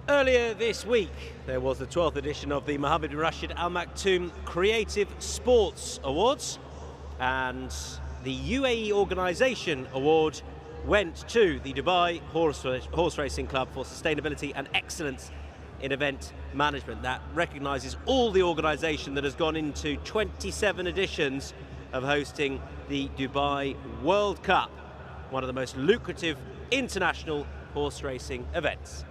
Earlier this week, there was the 12th edition of the Mohammed bin Rashid Al Maktoum Creative Sports Awards, and the UAE Organisation Award went to the Dubai Horse Racing Club for Sustainability and Excellence in Event Management. That recognises all the organisation that has gone into 27 editions of hosting the Dubai World Cup, one of the most lucrative international horse racing events.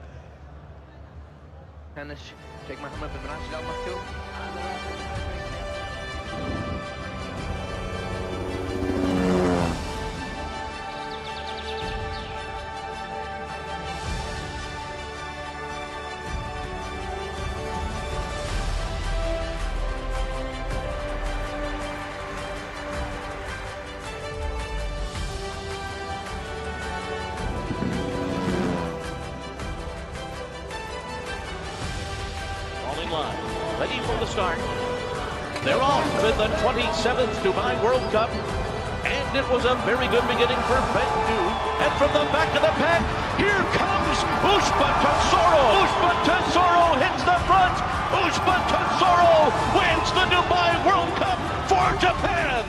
Sheikh Mohammed bin Rashid Al Maktoum. Ready for the start. They're off with the 27th Dubai World Cup. And it was a very good beginning for Bendu. And from the back of the pack, here comes Ushba Tesoro. Ushba Tesoro hits the front. Ushba Tesoro wins the Dubai World Cup for Japan.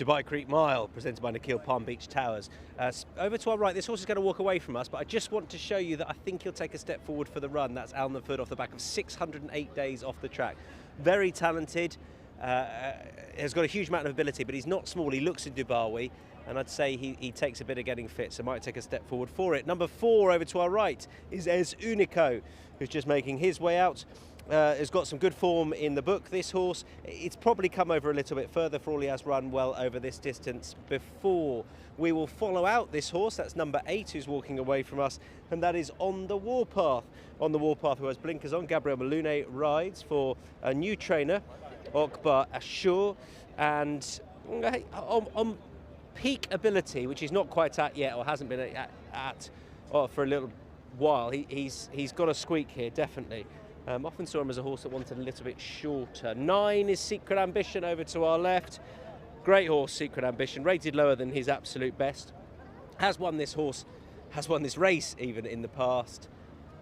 Dubai Creek Mile, presented by Nikhil Palm Beach Towers. Over to our right, this horse is going to walk away from us, but I just want to show you that I think he'll take a step forward for the run. That's Alnaford off the back of 608 days off the track. Very talented, has got a huge amount of ability, but he's not small. He looks in Dubai, and I'd say he takes a bit of getting fit, so might take a step forward for it. Number 4 over to our right is Es Unico, who's just making his way out. Has got some good form in the book, this horse. It's probably come over a little bit further for all he has run well over this distance before. We will follow out this horse. That's number 8 who's walking away from us, and that is On the Warpath. On the Warpath, who has blinkers on. Gabriel Malune rides for a new trainer, Okbar Ashur, and on peak ability, which he's not quite at yet, or hasn't been at for a little while. He's got a squeak here, definitely. Often saw him as a horse that wanted a little bit shorter. 9 is Secret Ambition over to our left. Great horse, Secret Ambition, rated lower than his absolute best. Has won this horse, has won this race even in the past.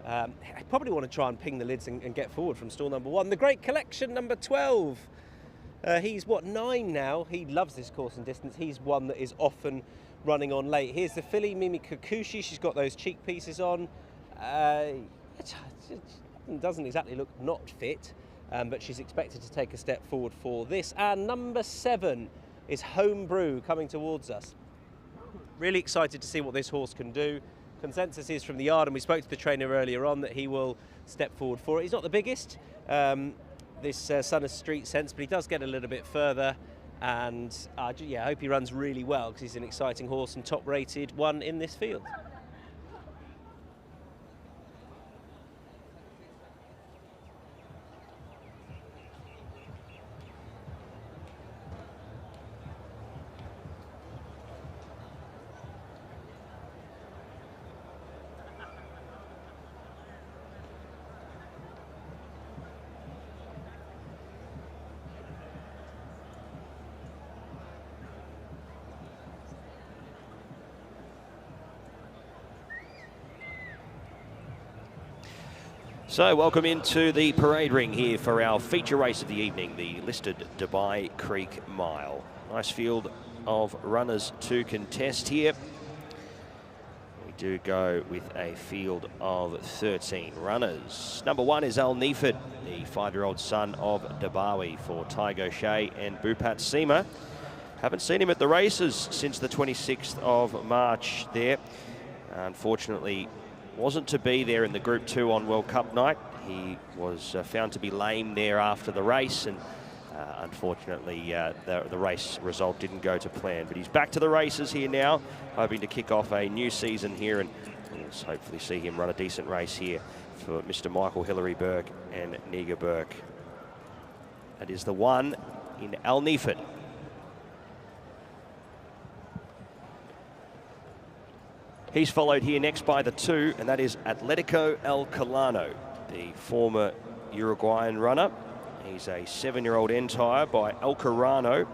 I probably want to try and ping the lids and get forward from stall number 1. The Great Collection, number 12. He's, 9 now? He loves this course and distance. He's one that is often running on late. Here's the filly, Mimi Kukushi. She's got those cheek pieces on. Doesn't exactly look not fit, but she's expected to take a step forward for this. And number 7 is Homebrew coming towards us. Really excited to see what this horse can do. Consensus is from the yard, and we spoke to the trainer earlier on, that he will step forward for it. He's not the biggest, this son of street sense, but he does get a little bit further. And yeah, I hope he runs really well, because he's an exciting horse and top rated one in this field. So welcome into the parade ring here for our feature race of the evening, the listed Dubai Creek Mile. Nice field of runners to contest here. We do go with a field of 13 runners. Number 1 is Alnaford, the 5-year-old son of Dabawi for Tygo Shea and Bupat Seema. Haven't seen him at the races since the 26th of March there. Unfortunately, wasn't to be there in the Group 2 on World Cup night. He was found to be lame there after the race, and unfortunately the race result didn't go to plan. But he's back to the races here now, hoping to kick off a new season here, and we'll hopefully see him run a decent race here for Mr. Michael Hillary Burke and Niga Burke. That is the 1 in Alnaford. He's followed here next by the 2, and that is Atletico El Colano, the former Uruguayan runner. He's a 7-year-old entire by El Carano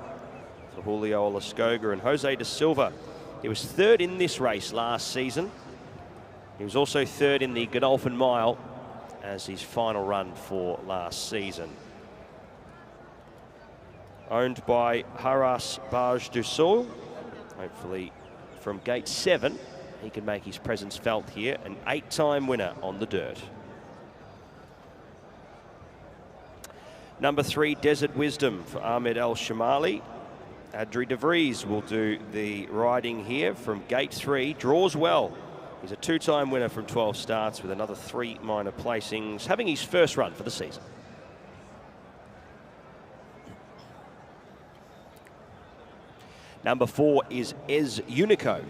for Julio Olascoga and Jose de Silva. He was 3rd in this race last season. He was also 3rd in the Godolphin Mile as his final run for last season. Owned by Haras Baj du Sol, hopefully from gate 7. He can make his presence felt here, an 8-time winner on the dirt. Number 3, Desert Wisdom for Ahmed El Shamali. Adri De Vries will do the riding here from gate 3, draws well. He's a 2-time winner from 12 starts with another 3 minor placings, having his first run for the season. Number 4 is Es Unico.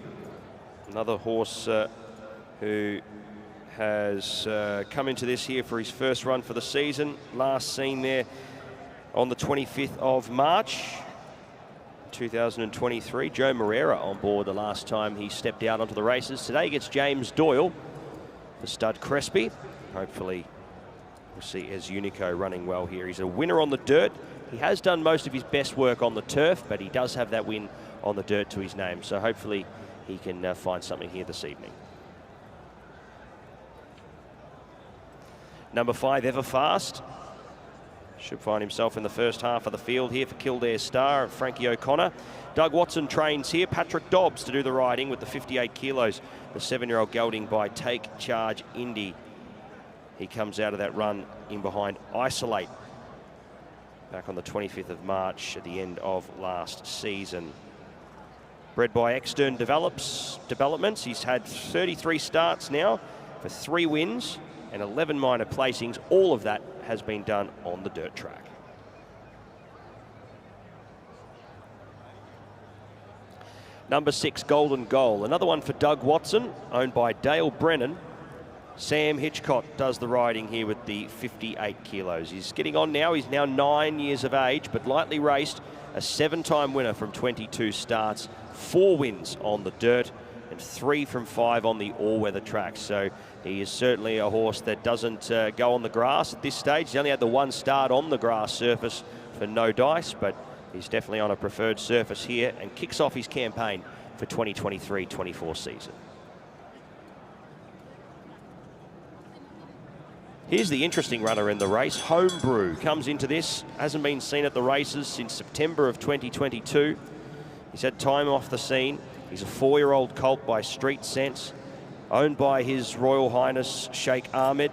Another horse who has come into this here for his first run for the season. Last seen there on the 25th of March, 2023. Joe Moreira on board the last time he stepped out onto the races. Today gets James Doyle for stud Crespi. Hopefully we'll see Es Unico running well here. He's a winner on the dirt. He has done most of his best work on the turf, but he does have that win on the dirt to his name. So hopefully he can find something here this evening. Number 5, Everfast. Should find himself in the first half of the field here for Kildare Star, Frankie O'Connor. Doug Watson trains here. Patrick Dobbs to do the riding with the 58 kilos. The 7-year-old gelding by Take Charge Indy. He comes out of that run in behind Isolate back on the 25th of March at the end of last season. Bred by Extern Developments. He's had 33 starts now for 3 wins and 11 minor placings. All of that has been done on the dirt track. Number 6, Golden Goal. Another one for Doug Watson, owned by Dale Brennan. Sam Hitchcock does the riding here with the 58 kilos. He's getting on now. He's now 9 years of age, but lightly raced. A 7-time winner from 22 starts, 4 wins on the dirt, and 3 from 5 on the all-weather tracks. So he is certainly a horse that doesn't go on the grass at this stage. He's only had the 1 start on the grass surface for no dice, but he's definitely on a preferred surface here and kicks off his campaign for 2023-24 season. Here's the interesting runner in the race. Homebrew comes into this. Hasn't been seen at the races since September of 2022. He's had time off the scene. He's a 4-year-old colt by Street Sense, owned by His Royal Highness Sheikh Ahmed.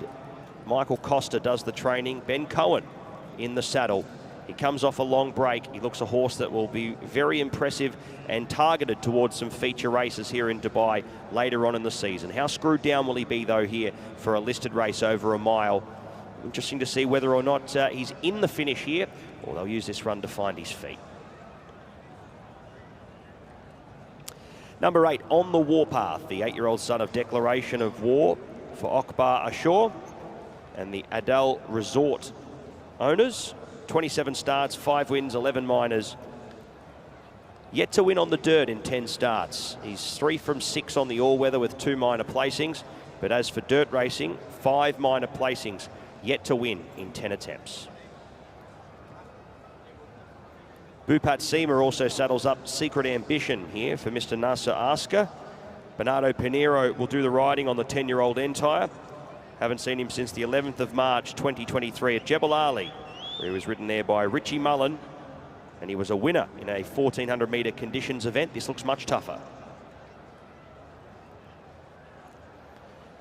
Michael Costa does the training. Ben Cohen in the saddle. He comes off a long break. He looks a horse that will be very impressive and targeted towards some feature races here in Dubai later on in the season. How screwed down will he be, though, here for a listed race over a mile? Interesting to see whether or not he's in the finish here, or they'll use this run to find his feet. Number 8, On the Warpath, the 8-year-old son of Declaration of War for Akbar Ashore and the Adel Resort owners. 27 starts, 5 wins, 11 minors. Yet to win on the dirt in 10 starts. He's 3 from 6 on the all-weather with 2 minor placings. But as for dirt racing, 5 minor placings. Yet to win in 10 attempts. Bupat Seema also saddles up Secret Ambition here for Mr. Nasser Asker. Bernardo Pinheiro will do the riding on the 10-year-old Entire. Haven't seen him since the 11th of March 2023 at Jebel Ali, where he was ridden there by Richie Mullen, and he was a winner in a 1,400 metre conditions event. This looks much tougher.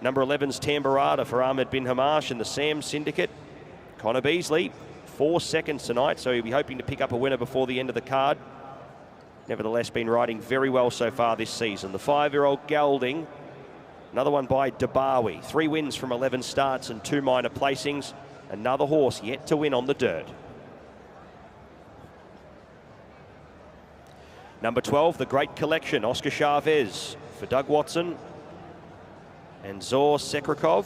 Number 11's Tambarada for Ahmed Bin Hamash and the Sam Syndicate. Connor Beasley, 4 seconds tonight, so he'll be hoping to pick up a winner before the end of the card. Nevertheless, been riding very well so far this season. The 5-year-old gelding, another one by Dabawi. 3 wins from 11 starts and 2 minor placings. Another horse yet to win on the dirt. Number 12, The Great Collection, Oscar Chavez for Doug Watson and Zor Sekrakov,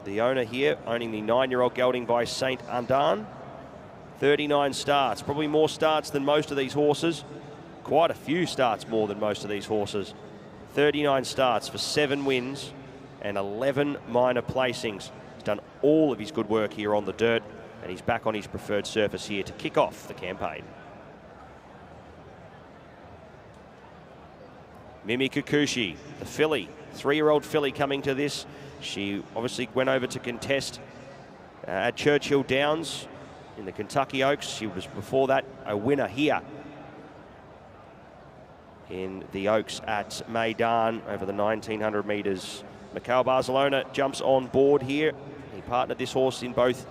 the owner here, owning the 9-year-old gelding by Saint Andan. 39 starts, probably more starts than most of these horses. Quite a few starts more than most of these horses. 39 starts for 7 wins and 11 minor placings. He's done all of his good work here on the dirt, and he's back on his preferred surface here to kick off the campaign. Mimi Kukushi, the filly, 3-year-old filly coming to this. She obviously went over to contest at Churchill Downs in the Kentucky Oaks. She was before that a winner here in the Oaks at Meydan over the 1900 metres. Mikhail Barcelona jumps on board here. He partnered this horse in both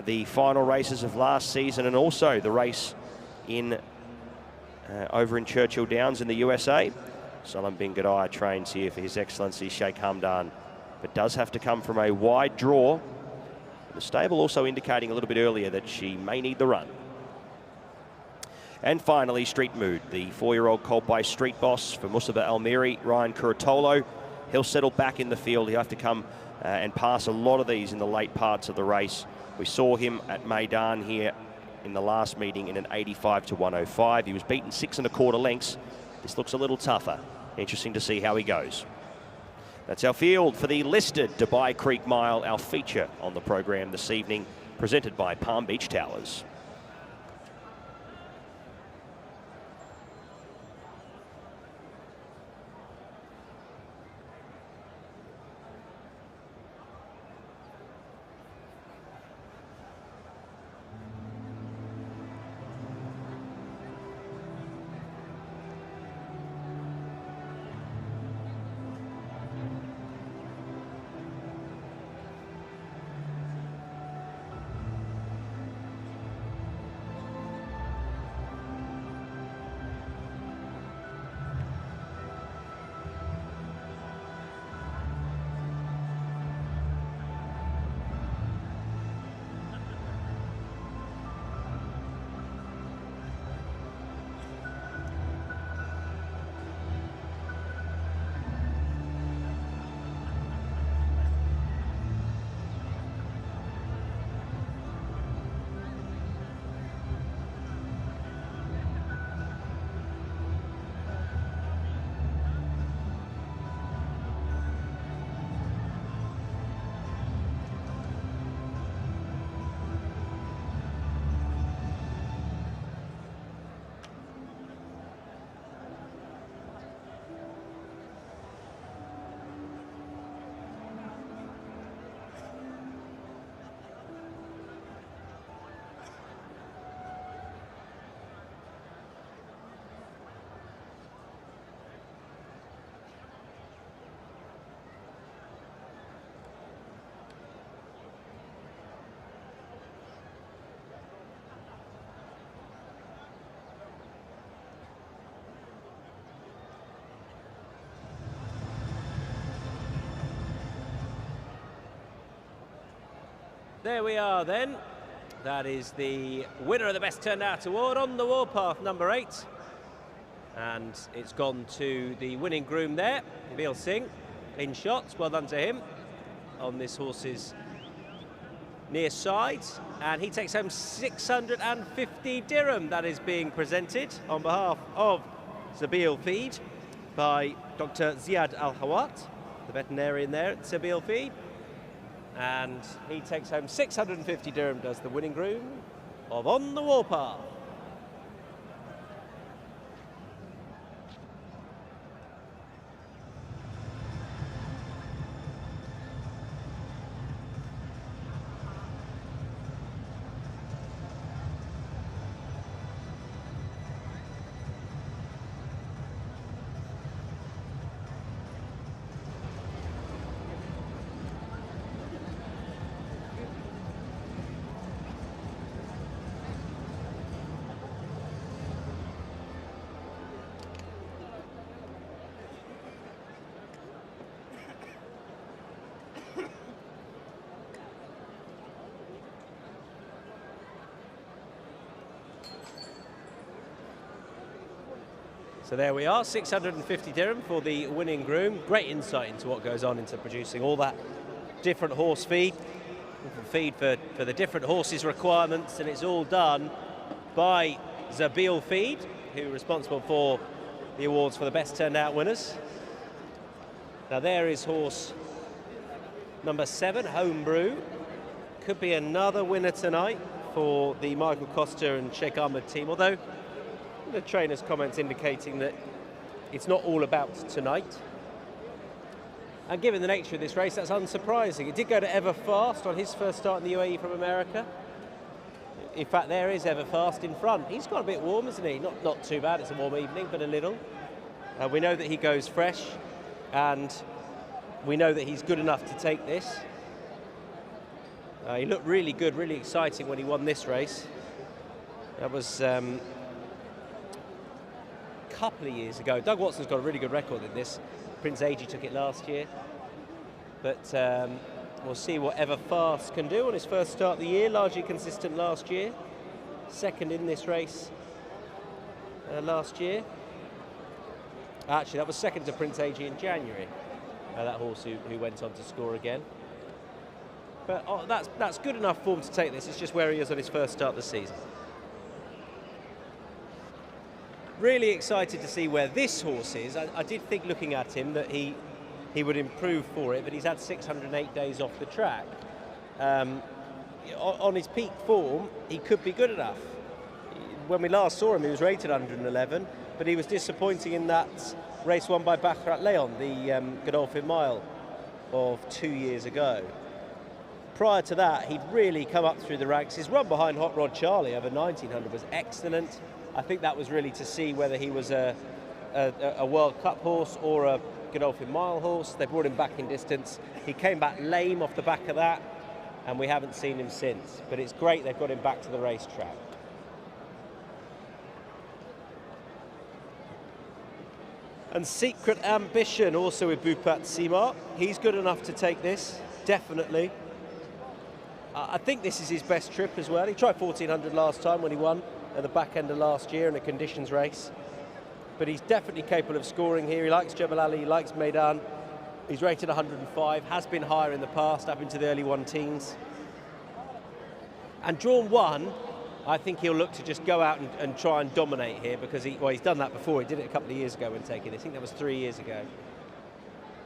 the final races of last season and also the race in over in Churchill Downs in the USA. Salam bin Gadai trains here for His Excellency Sheikh Hamdan, but does have to come from a wide draw. The stable also indicating a little bit earlier that she may need the run. And finally, Street Mood, the 4-year-old colt by Street Boss for Mustafa Almiri, Ryan Curatolo. He'll settle back in the field. He'll have to come and pass a lot of these in the late parts of the race. We saw him at Meydan here in the last meeting in an 85 to 105. He was beaten 6 1/4 lengths. This looks a little tougher. Interesting to see how he goes. That's our field for the listed Dubai Creek Mile, our feature on the program this evening, presented by Palm Beach Towers. there we are then. That is the winner of the Best Turned Out Award on the Warpath, number 8. And it's gone to the winning groom there, Beal Singh, in shots. Well done to him on this horse's near side. And he takes home 650 dirham. That is being presented on behalf of Zabil Feed by Dr. Ziad Al-Hawat, the veterinarian there at Zabil Feed. And he takes home 650 dirham, does the winning groom of On the Warpath. So there we are, 650 dirham for the winning groom. Great insight into what goes on into producing all that different horse feed. Feed for the different horses' requirements, and it's all done by Zabil Feed, who are responsible for the awards for the Best Turned Out winners. Now there is horse number 7, Homebrew. Could be another winner tonight for the Michael Costa and Sheikh Ahmed team, although the trainer's comments indicating that it's not all about tonight. And given the nature of this race, that's unsurprising. It did go to Everfast on his first start in the UAE from America. In fact, there is Everfast in front. He's got a bit warm, isn't he? Not too bad, it's a warm evening, but a little. We know that he goes fresh, and we know that he's good enough to take this. He looked really good, really exciting when he won this race. That was couple of years ago. Doug Watson's got a really good record in this. Prince Agi took it last year. But we'll see what Everfast can do on his first start of the year. Largely consistent last year. Second in this race last year. Actually, that was second to Prince Agi in January. That horse who went on to score again. But that's good enough form to take this. It's just where he is on his first start of the season. Really excited to see where this horse is. I did think, looking at him, that he would improve for it, but he's had 608 days off the track. On his peak form, he could be good enough. When we last saw him, he was rated 111, but he was disappointing in that race won by Baccarat Leon, the Godolphin Mile of 2 years ago. Prior to that, he'd really come up through the ranks. His run behind Hot Rod Charlie over 1900 was excellent. I think that was really to see whether he was a World Cup horse or a Godolphin Mile horse. They brought him back in distance. He came back lame off the back of that, and we haven't seen him since. But it's great they've got him back to the racetrack. And Secret Ambition, also with Bhupat Simar. He's good enough to take this, definitely. I think this is his best trip as well. He tried 1400 last time when he won at the back end of last year in a conditions race. But he's definitely capable of scoring here. He likes Jebel Ali, he likes Meydan. He's rated 105, has been higher in the past, up into the early 1-teens. And drawn 1, I think he'll look to just go out and try and dominate here, because he's done that before. He did it a couple of years ago when taking this. I think that was 3 years ago.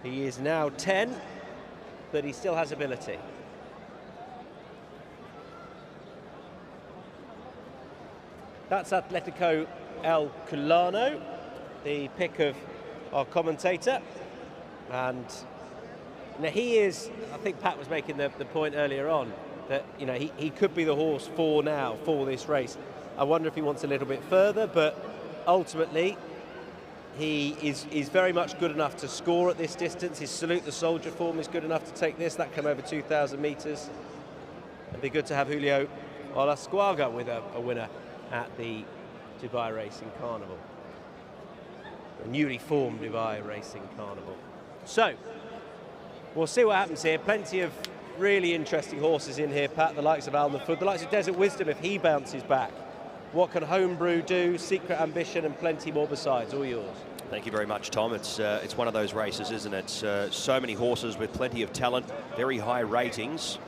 He is now 10, but he still has ability. That's Atletico El Culano, the pick of our commentator. And now he is, I think Pat was making the point earlier on, that he could be the horse for this race. I wonder if he wants a little bit further, but ultimately he is very much good enough to score at this distance. His Salute the Soldier form is good enough to take this. That came over 2,000 metres. It'd be good to have Julio Olasquaga with a winner at the Dubai Racing Carnival. A newly formed Dubai Racing Carnival. So, we'll see what happens here. Plenty of really interesting horses in here, Pat, the likes of Alnafood, the likes of Desert Wisdom if he bounces back. What can Homebrew do? Secret Ambition and plenty more besides. All yours. Thank you very much, Tom. It's one of those races, isn't it? So many horses with plenty of talent, very high ratings.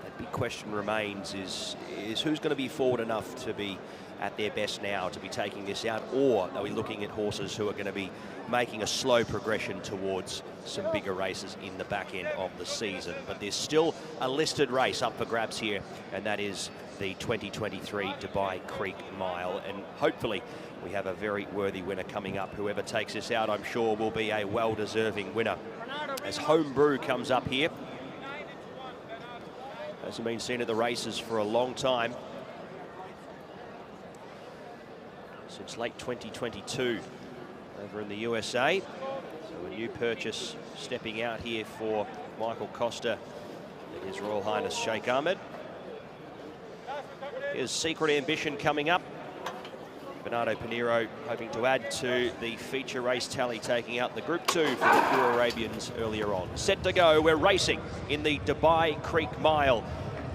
The big question remains is who's going to be forward enough to be at their best now to be taking this out, or are we looking at horses who are going to be making a slow progression towards some bigger races in the back end of the season? But there's still a listed race up for grabs here, and that is the 2023 Dubai Creek Mile, and hopefully we have a very worthy winner coming up. Whoever takes this out, I'm sure, will be a well-deserving winner. As Homebrew comes up here, hasn't been seen at the races for a long time, since late 2022 over in the USA. So a new purchase stepping out here for Michael Costa and His Royal Highness Sheikh Ahmed. Here's Secret Ambition coming up. Bernardo Pinheiro hoping to add to the feature race tally, taking out the Group 2 for the Pure Arabians earlier on. Set to go, we're racing in the Dubai Creek Mile.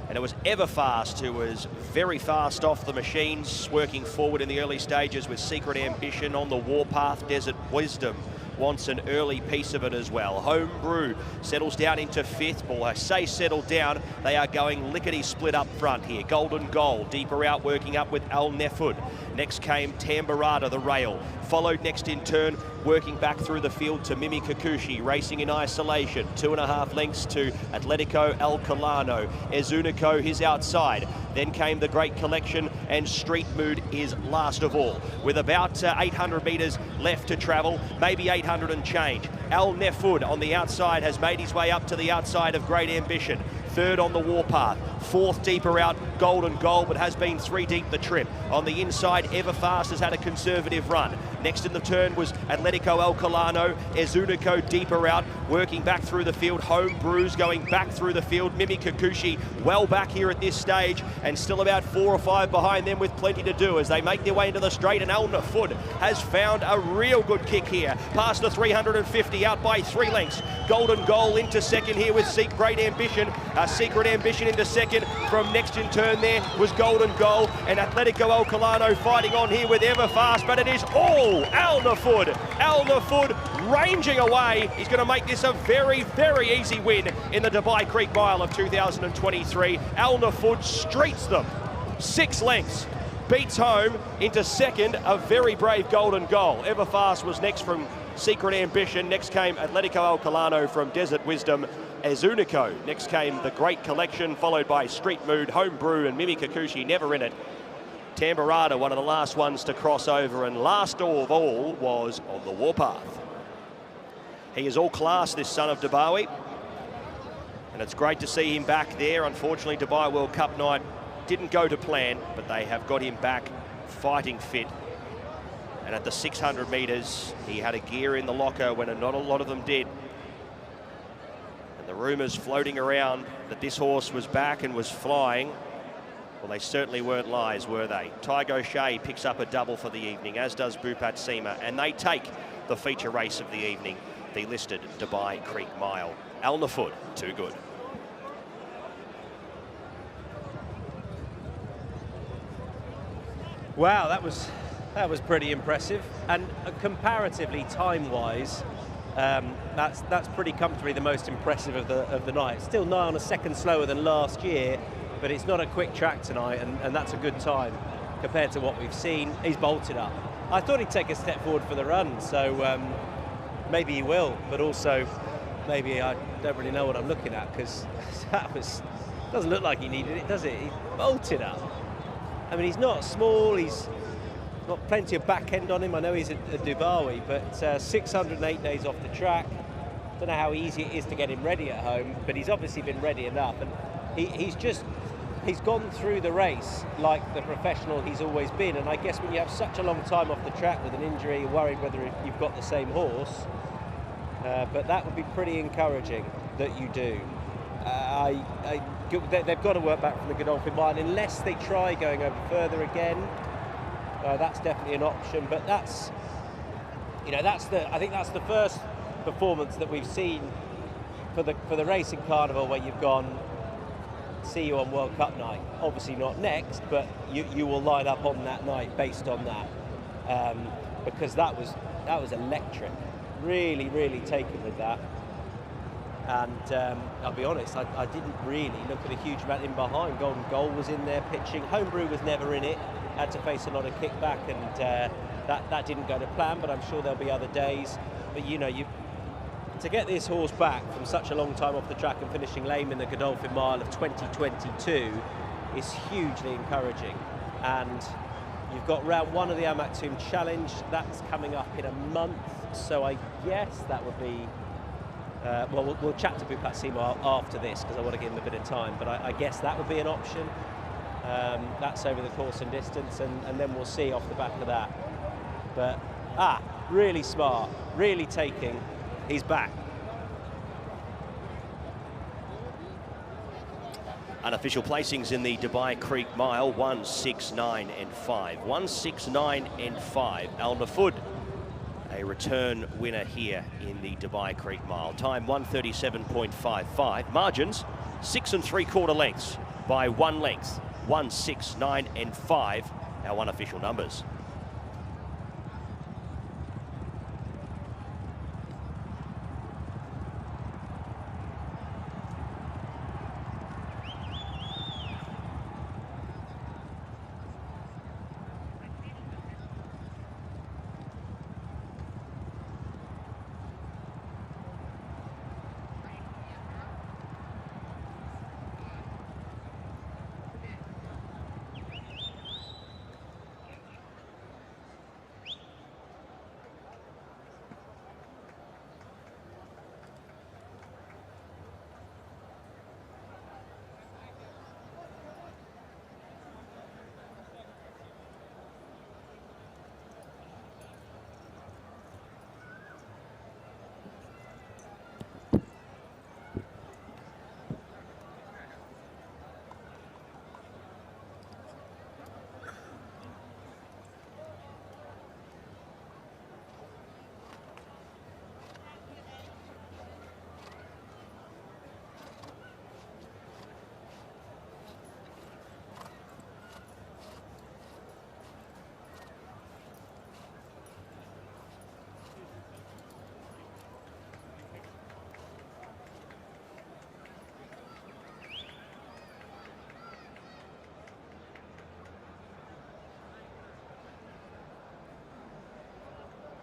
And it was Everfast who was very fast off the machines, working forward in the early stages with Secret Ambition on the warpath. Desert Wisdom wants an early piece of it as well. Homebrew settles down into fifth. Well, I say settled down, they are going lickety-split up front here. Golden Goal deeper out, working up with Al Nefud. Next came Tambarada, the rail. Followed next in turn, working back through the field to Mimi Kikuchi, racing in isolation. 2.5 lengths to Atletico El Colano. Ezunico, his outside. Then came the Great Collection, and Street Mood is last of all. With about 800 metres left to travel, maybe 800 and change. Al Nefud on the outside has made his way up to the outside of Great Ambition. Third on the warpath, fourth deeper out, Golden Goal, but has been 3 deep the trip. On the inside, Everfast has had a conservative run. Next in the turn was Atletico El Colano. Ezunico deeper out, working back through the field. Homebrew's going back through the field. Mimi Kikuchi well back here at this stage, and still about 4 or 5 behind them with plenty to do as they make their way into the straight. And Al Nefud has found a real good kick here. Past the 350, out by 3 lengths. Golden Goal into second here with Secret Ambition. Secret Ambition into second. From next in turn there was Golden Goal, and Atletico El Colano fighting on here with Everfast, but it is all Al Nefud. Al Nefud ranging away. He's going to make this a very, very easy win in the Dubai Creek Mile of 2023. Al Nefud streets them 6 lengths. Beats home into second, a very brave Golden Goal. Everfast was next from Secret Ambition. Next came Atletico El Colano from Desert Wisdom. Ezunico. Next came the Great Collection, followed by Street Mood, Homebrew, and Mimi Kikuchi never in it. Tambarada, one of the last ones to cross over, and last of all was on the warpath. He is all class, this son of Dubai, and it's great to see him back there. Unfortunately, Dubai World Cup night didn't go to plan, but they have got him back fighting fit. And at the 600 metres, he had a gear in the locker when not a lot of them did. And the rumours floating around that this horse was back and was flying, well, they certainly weren't lies, were they? Tygo Shea picks up a double for the evening, as does Bupat Seema, and they take the feature race of the evening, the listed Dubai Creek Mile. Al Nefud, too good. Wow, that was pretty impressive, and comparatively time-wise, that's pretty comfortably the most impressive of the night. Still nigh on a second slower than last year, but it's not a quick track tonight, and that's a good time compared to what we've seen. He's bolted up. I thought he'd take a step forward for the run, so maybe he will, but also maybe I don't really know what I'm looking at, because doesn't look like he needed it, does it? He bolted up. I mean, he's not small, he's got plenty of back end on him. I know he's a Dubai, but 608 days off the track. Don't know how easy it is to get him ready at home, but he's obviously been ready enough, and he's gone through the race like the professional he's always been. And I guess when you have such a long time off the track with an injury, you're worried whether you've got the same horse, but that would be pretty encouraging that you do. They've got to work back from the Godolphin Mile unless they try going over further again. That's definitely an option, but I think that's the first performance that we've seen for the racing Carnival where you've gone, see you on World Cup night. Obviously not next, but you will line up on that night based on that, because that was electric. Really, really taken with that. And I'll be honest, I didn't really look at a huge amount in behind. Golden Goal was in there pitching. Homebrew was never in it. Had to face a lot of kickback, and that didn't go to plan. But I'm sure there'll be other days. But you know, to get this horse back from such a long time off the track and finishing lame in the Godolphin Mile of 2022 is hugely encouraging. And you've got round 1 of the Al Maktoum Challenge. That's coming up in a month. So I guess that would be. Well, we'll chat to Bhupat Sima after this because I want to give him a bit of time, but I guess that would be an option. That's over the course and distance, and then we'll see off the back of that. But, really smart, really taking. He's back. Unofficial placings in the Dubai Creek Mile, 1, 6, 9 and 5. 1, 6, 9 and 5. Al Nafud, a return winner here in the Dubai Creek Mile. Time 1:37.55. Margins 6 3/4 lengths by 1 length. 1, 6, 9 and 5. Our unofficial numbers.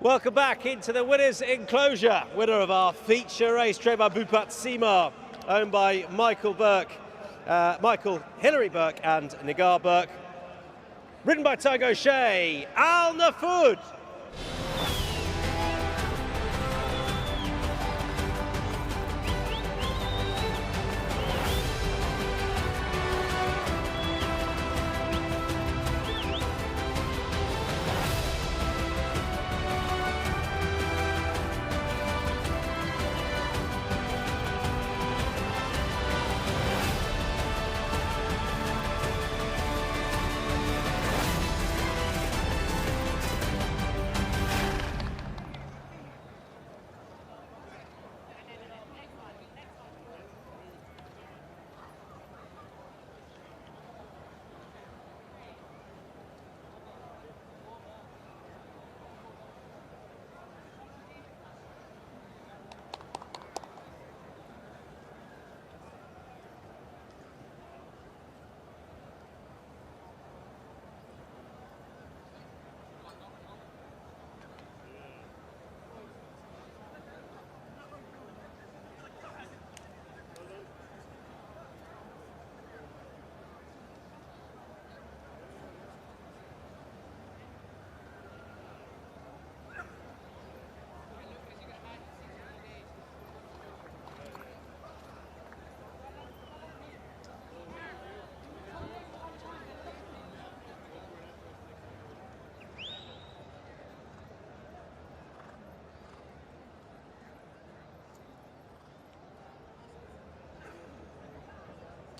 Welcome back into the winners' enclosure. Winner of our feature race, trained by Bhupat Sima, owned by Michael Hilary Burke and Nigar Burke. Ridden by Tiger O'Shea, Al Nafud.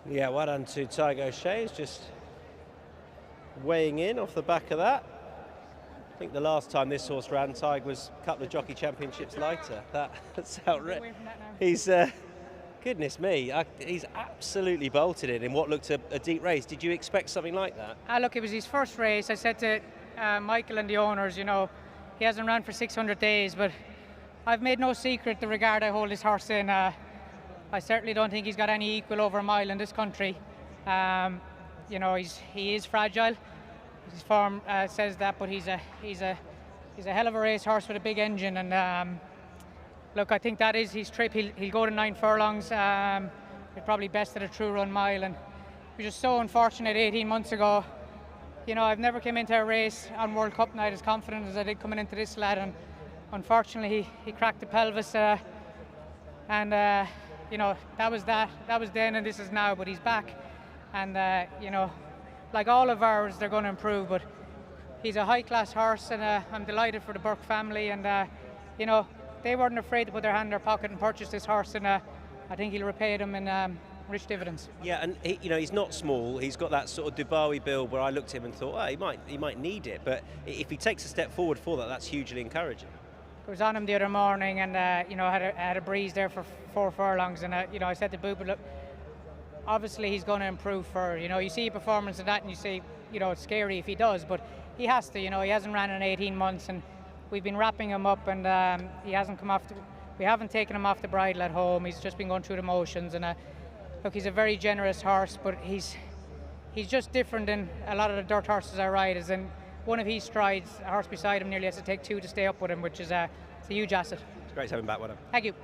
Yeah, well done to Tiger O'Shea. He's just weighing in off the back of that. I think the last time this horse ran, Tiger was a couple of jockey championships later. That's outrageous. Goodness me, he's absolutely bolted it in what looked a deep race. Did you expect something like that? Look, it was his first race. I said to Michael and the owners, you know, he hasn't run for 600 days, but I've made no secret the regard I hold this horse in. I certainly don't think he's got any equal over a mile in this country. You know, he is fragile. His form says that, but he's a hell of a race horse with a big engine. And look, I think that is his trip. He'll go to 9 furlongs. He'll probably best at a true run mile. And he was just so unfortunate 18 months ago. You know, I've never come into a race on World Cup night as confident as I did coming into this lad. And unfortunately, he cracked the pelvis. And you know, that was then, and this is now. But he's back. And you know, like all of ours, they're going to improve. But he's a high-class horse, and I'm delighted for the Burke family. And you know, they weren't afraid to put their hand in their pocket and purchase this horse, and I think he'll repay them in rich dividends. Yeah, and you know, he's not small. He's got that sort of Dubawi build where I looked at him and thought, oh, he might need it. But if he takes a step forward for that, that's hugely encouraging. I was on him the other morning, and you know, had a breeze there for 4 furlongs, and you know, I said to Booper, look, obviously he's going to improve for, you know, you see a performance of that and you say, you know, it's scary if he does, but he has to, you know, he hasn't ran in 18 months, and we've been wrapping him up, and he hasn't come off, we haven't taken him off the bridle at home. He's just been going through the motions, and look, he's a very generous horse, but he's just different than a lot of the dirt horses I ride, as in one of his strides, a horse beside him nearly has to take 2 to stay up with him, which is it's a huge asset. It's great to have him back with him. Thank you.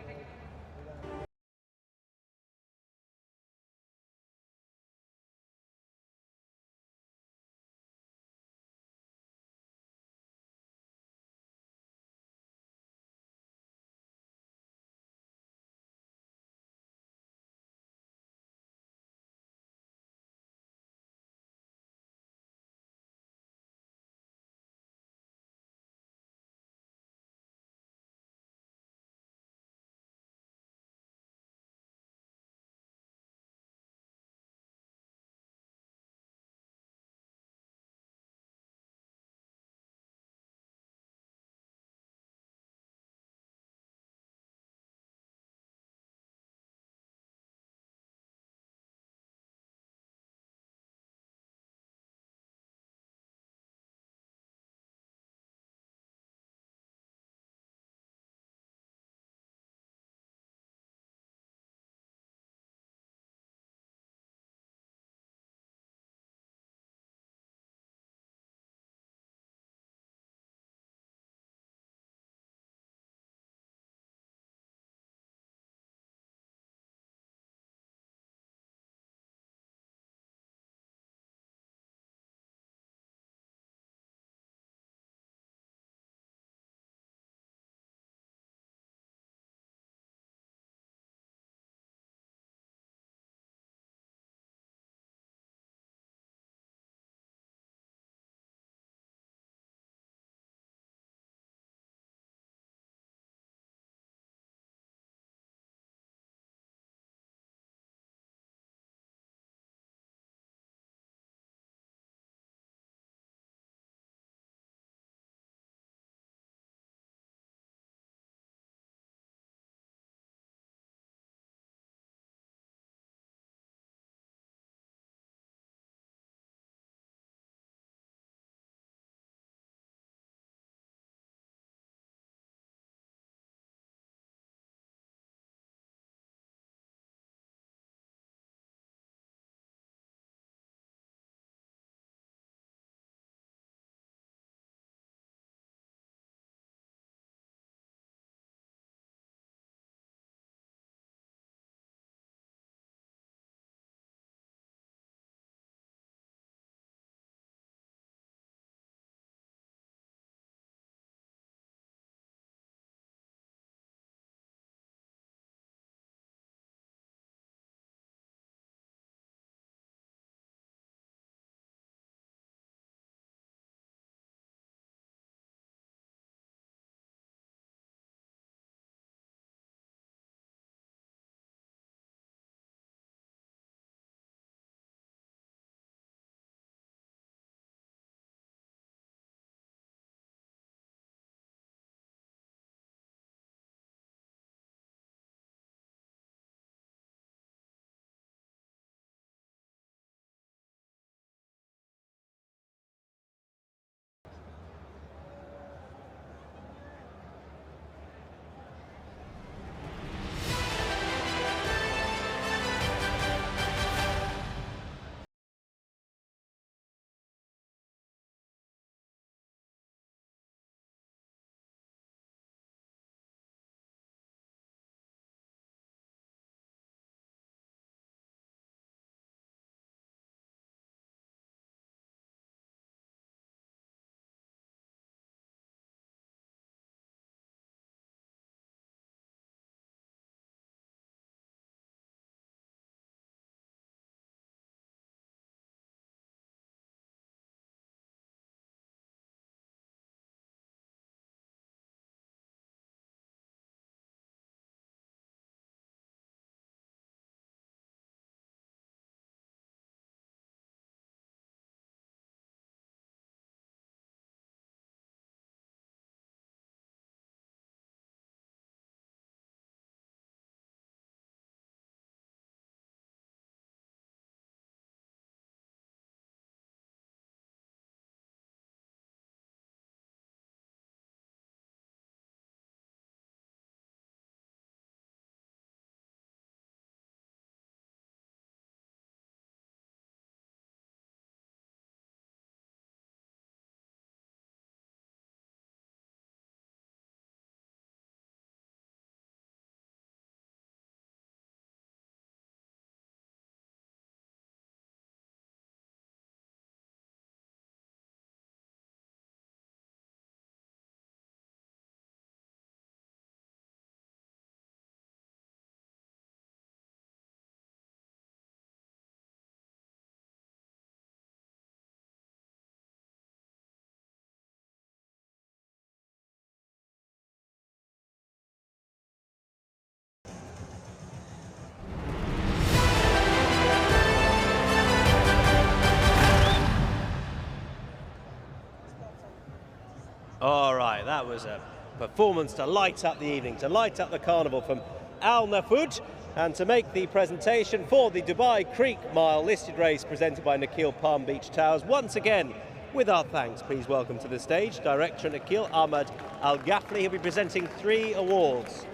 All right, that was a performance to light up the evening, to light up the carnival from Al Nafud, and to make the presentation for the Dubai Creek Mile listed race presented by Nikhil Palm Beach Towers. Once again, with our thanks, please welcome to the stage Director Nikhil Ahmad Al-Ghafli. He'll be presenting 3 awards.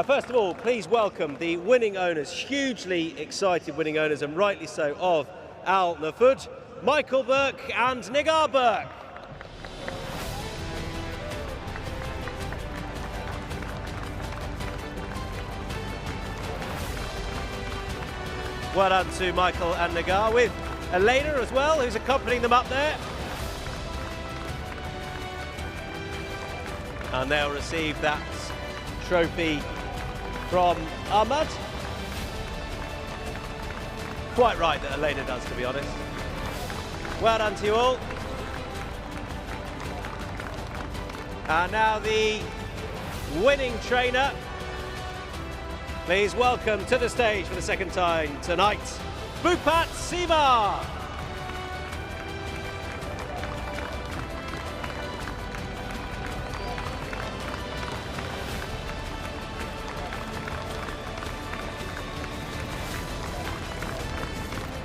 First of all, please welcome the winning owners, hugely excited winning owners, and rightly so, of Al Nafud, Michael Burke and Nigar Burke. Well done to Michael and Nigar, with Elena as well, who's accompanying them up there. And they'll receive that trophy from Ahmad. Quite right that Elena does, to be honest. Well done to you all. And now the winning trainer. Please welcome to the stage for the second time tonight, Bhupat Seema.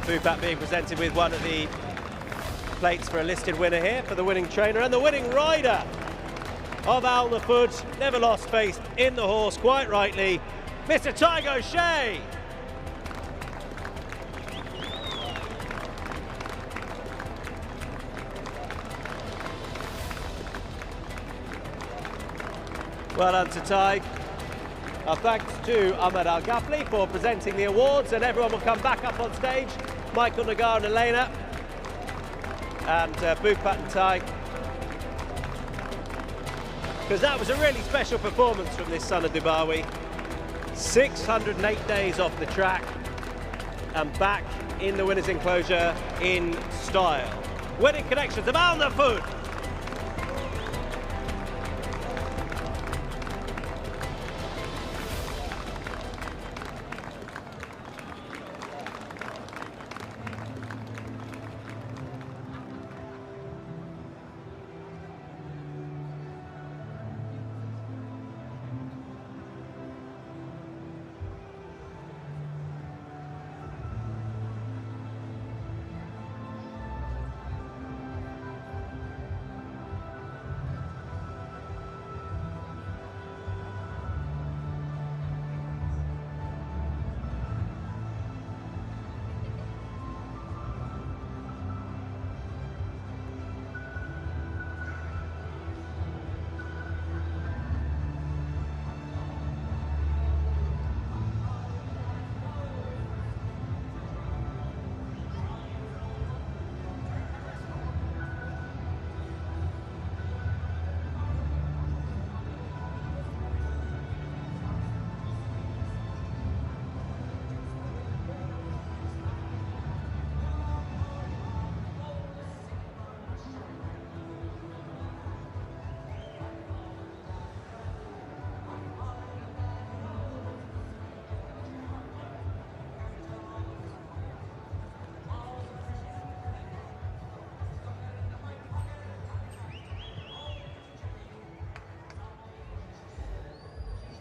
Bhupat being presented with one of the plates for a listed winner here for the winning trainer and the winning rider of Al Nafud. Never lost faith in the horse, quite rightly, Mr. Tiger O'Shea. Well done to Tig. Our thanks to Ahmad Al-Ghafli for presenting the awards, and everyone will come back up on stage. Michael, Nigar and Elena, and Bhupat and Tig. Because that was a really special performance from this son of Dubai. 608 days off the track and back in the winner's enclosure in style. Winning connections of Al Nafud.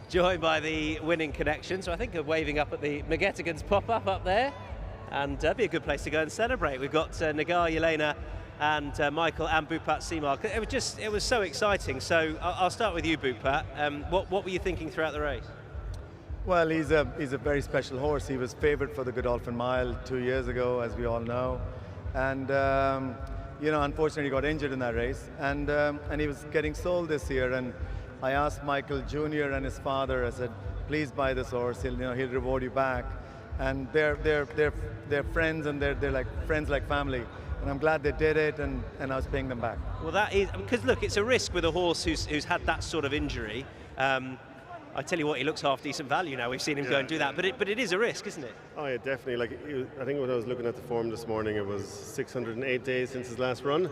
Joined by the winning connection, so I think they're waving up at the McGettigans pop-up up there, and that'd be a good place to go and celebrate. We've got Nigar, Yelena and Michael and Bhupat Seema. It was so exciting. So I'll start with you, Bhupat. What were you thinking throughout the race? Well, he's a very special horse. He was favoured for the Godolphin Mile 2 years ago, as we all know, and you know, unfortunately, he got injured in that race, and he was getting sold this year. And I asked Michael Jr. and his father, I said, please buy this horse, he'll reward you back. And they're friends, and they're like friends like family. And I'm glad they did it, and I was paying them back. Well, that is, because look, it's a risk with a horse who's had that sort of injury. I tell you what, he looks half decent value now. We've seen him go and do that, but it is a risk, isn't it? Oh yeah, definitely. Like, I think when I was looking at the form this morning, it was 608 days since his last run.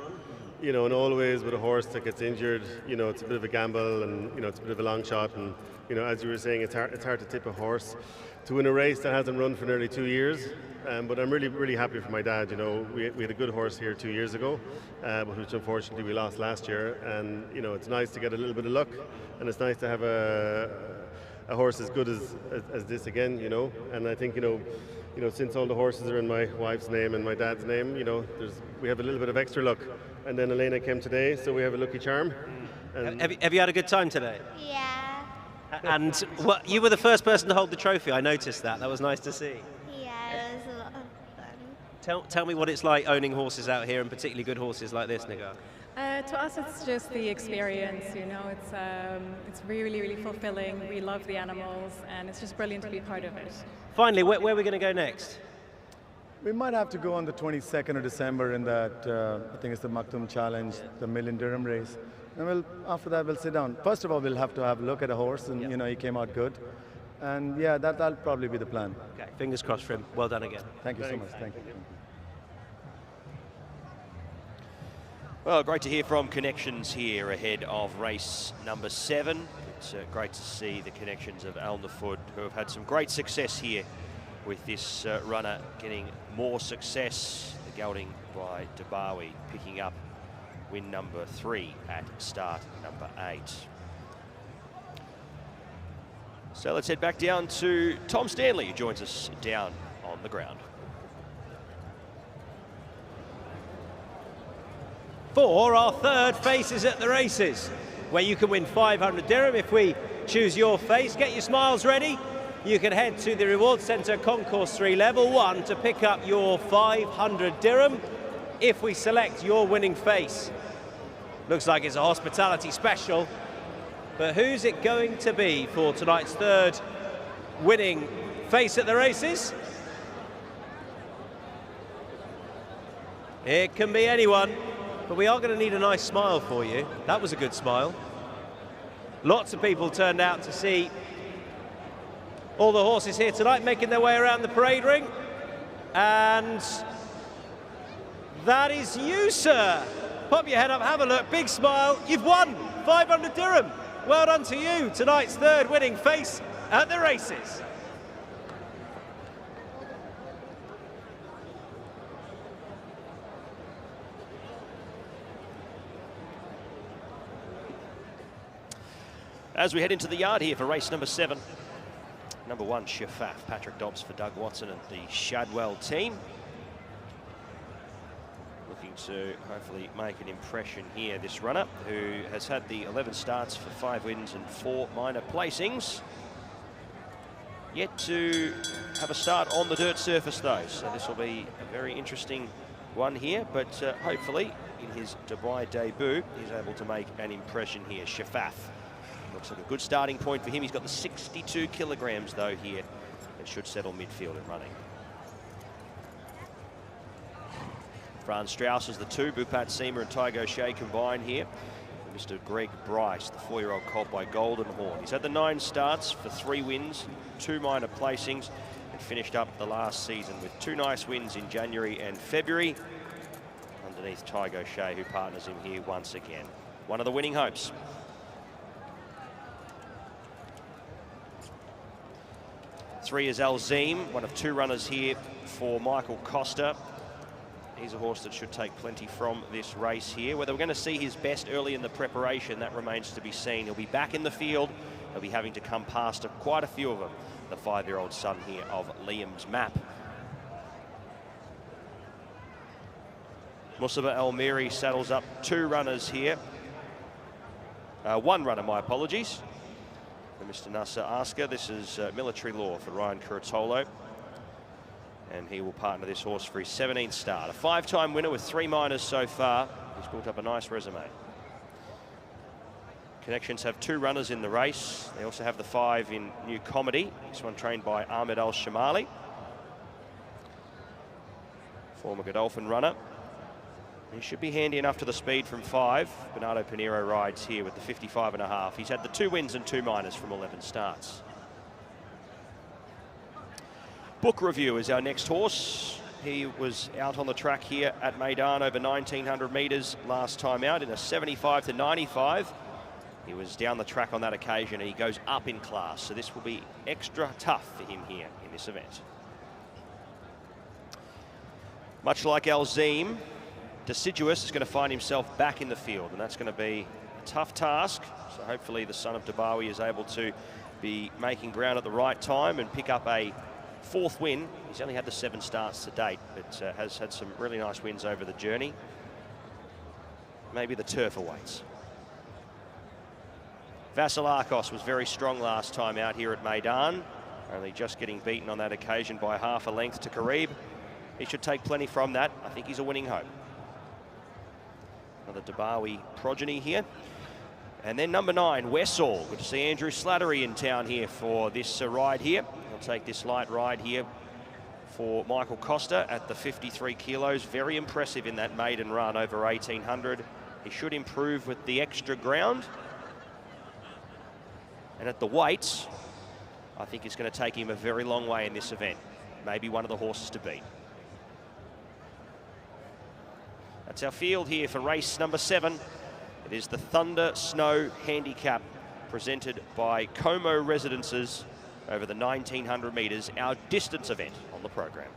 you know, and always with a horse that gets injured, you know, it's a bit of a gamble, and you know, it's a bit of a long shot, and you know, as you were saying, it's hard to tip a horse to win a race that hasn't run for nearly 2 years. But I'm really happy for my dad. You know, we had a good horse here 2 years ago, which unfortunately we lost last year. And you know, it's nice to get a little bit of luck, and it's nice to have a horse as good as this again. You know, and I think you know, since all the horses are in my wife's name and my dad's name, you know, we have a little bit of extra luck. And then Elena came today, so we have a lucky charm. And Have you had a good time today? Yeah. And what, you were the first person to hold the trophy. I noticed that. That was nice to see. Yeah, it was a lot of fun. Tell me what it's like owning horses out here, and particularly good horses like this, Nigar. To us, it's just the experience. You know, it's really fulfilling. We love the animals, and it's just brilliant to be part of it. Finally, where are we going to go next? We might have to go on the 22nd of December in that, I think it's the Maktoum Challenge, the Million Dirham race. And after that, we'll sit down. First of all, we'll have to have a look at a horse, and you know, he came out good. And yeah, that'll probably be the plan. Okay, fingers crossed for him. Well done again. Thank you so much. Thank you. Well, great to hear from Connections here ahead of race number 7. It's great to see the connections of Al Nafud, who have had some great success here with this runner getting more success. The gelding by Dabawi picking up win number 3 at start number 8. So let's head back down to Tom Stanley, who joins us down on the ground. For our third Faces at the Races, where you can win 500 dirham if we choose your face. Get your smiles ready. You can head to the Reward Centre Concourse 3 Level 1 to pick up your 500 dirham if we select your winning face. Looks like it's a hospitality special, but who's it going to be for tonight's third winning Face at the Races? It can be anyone, but we are going to need a nice smile for you. That was a good smile. Lots of people turned out to see all the horses here tonight making their way around the parade ring. And that is you, sir. Pop your head up, have a look, big smile. You've won 500 dirham. Well done to you, tonight's third winning Face at the Races. As we head into the yard here for race number 7. Number 1, Shafaf, Patrick Dobbs for Doug Watson and the Shadwell team. Looking to hopefully make an impression here, this runner, who has had the 11 starts for 5 wins and 4 minor placings. Yet to have a start on the dirt surface though, so this will be a very interesting one here, but hopefully in his Dubai debut, he's able to make an impression here. Shafaf. Looks like a good starting point for him. He's got the 62 kilograms though here and should settle midfield and running. Franz Strauss is the 2, Bupat Seamer and Tygo Shea combined here. And Mr. Greg Bryce, the 4-year-old colt by Golden Horn. He's had the 9 starts for 3 wins, 2 minor placings, and finished up the last season with 2 nice wins in January and February. Underneath Tygo Shea, who partners him here once again. One of the winning hopes. 3 is Alzim, one of 2 runners here for Michael Costa. He's a horse that should take plenty from this race here. Whether we're going to see his best early in the preparation, that remains to be seen. He'll be back in the field. He'll be having to come past quite a few of them. The 5-year-old son here of Liam's Map. Musaba Almiri saddles up 2 runners here. 1 runner, my apologies. For Mr. Nasser Asker, this is Military Law for Ryan Curatolo. And he will partner this horse for his 17th start. A 5-time winner with 3 minors so far. He's built up a nice resume. Connections have 2 runners in the race. They also have the 5 in New Comedy. This one trained by Ahmed Al-Shamali, former Godolphin runner. He should be handy enough to the speed from 5. Bernardo Pinheiro rides here with the 55.5. He's had the 2 wins and 2 minors from 11 starts. Book Review is our next horse He was out on the track here at Meydan over 1,900 metres last time out in a 75 to 95. He was down the track on that occasion, and he goes up in class. So this will be extra tough for him here in this event. Much like Alzim, Deciduous is going to find himself back in the field, and that's going to be a tough task. So hopefully the son of Dabawi is able to be making ground at the right time and pick up a 4th win. He's only had the 7 starts to date, but has had some really nice wins over the journey. Maybe the turf awaits. Vasilakos was very strong last time out here at Meydan, only just getting beaten on that occasion by half a length to Karib. He should take plenty from that. I think he's a winning hope. Another Dabawi progeny here. And then number 9, Wessel. Good to see Andrew Slattery in town here for this ride here. He'll take this light ride here for Michael Costa at the 53 kilos. Very impressive in that maiden run over 1,800. He should improve with the extra ground. And at the weights, I think it's going to take him a very long way in this event. Maybe one of the horses to beat. That's our field here for race number 7. It is the Thunder Snow Handicap presented by Como Residences over the 1,900 metres, our distance event on the program.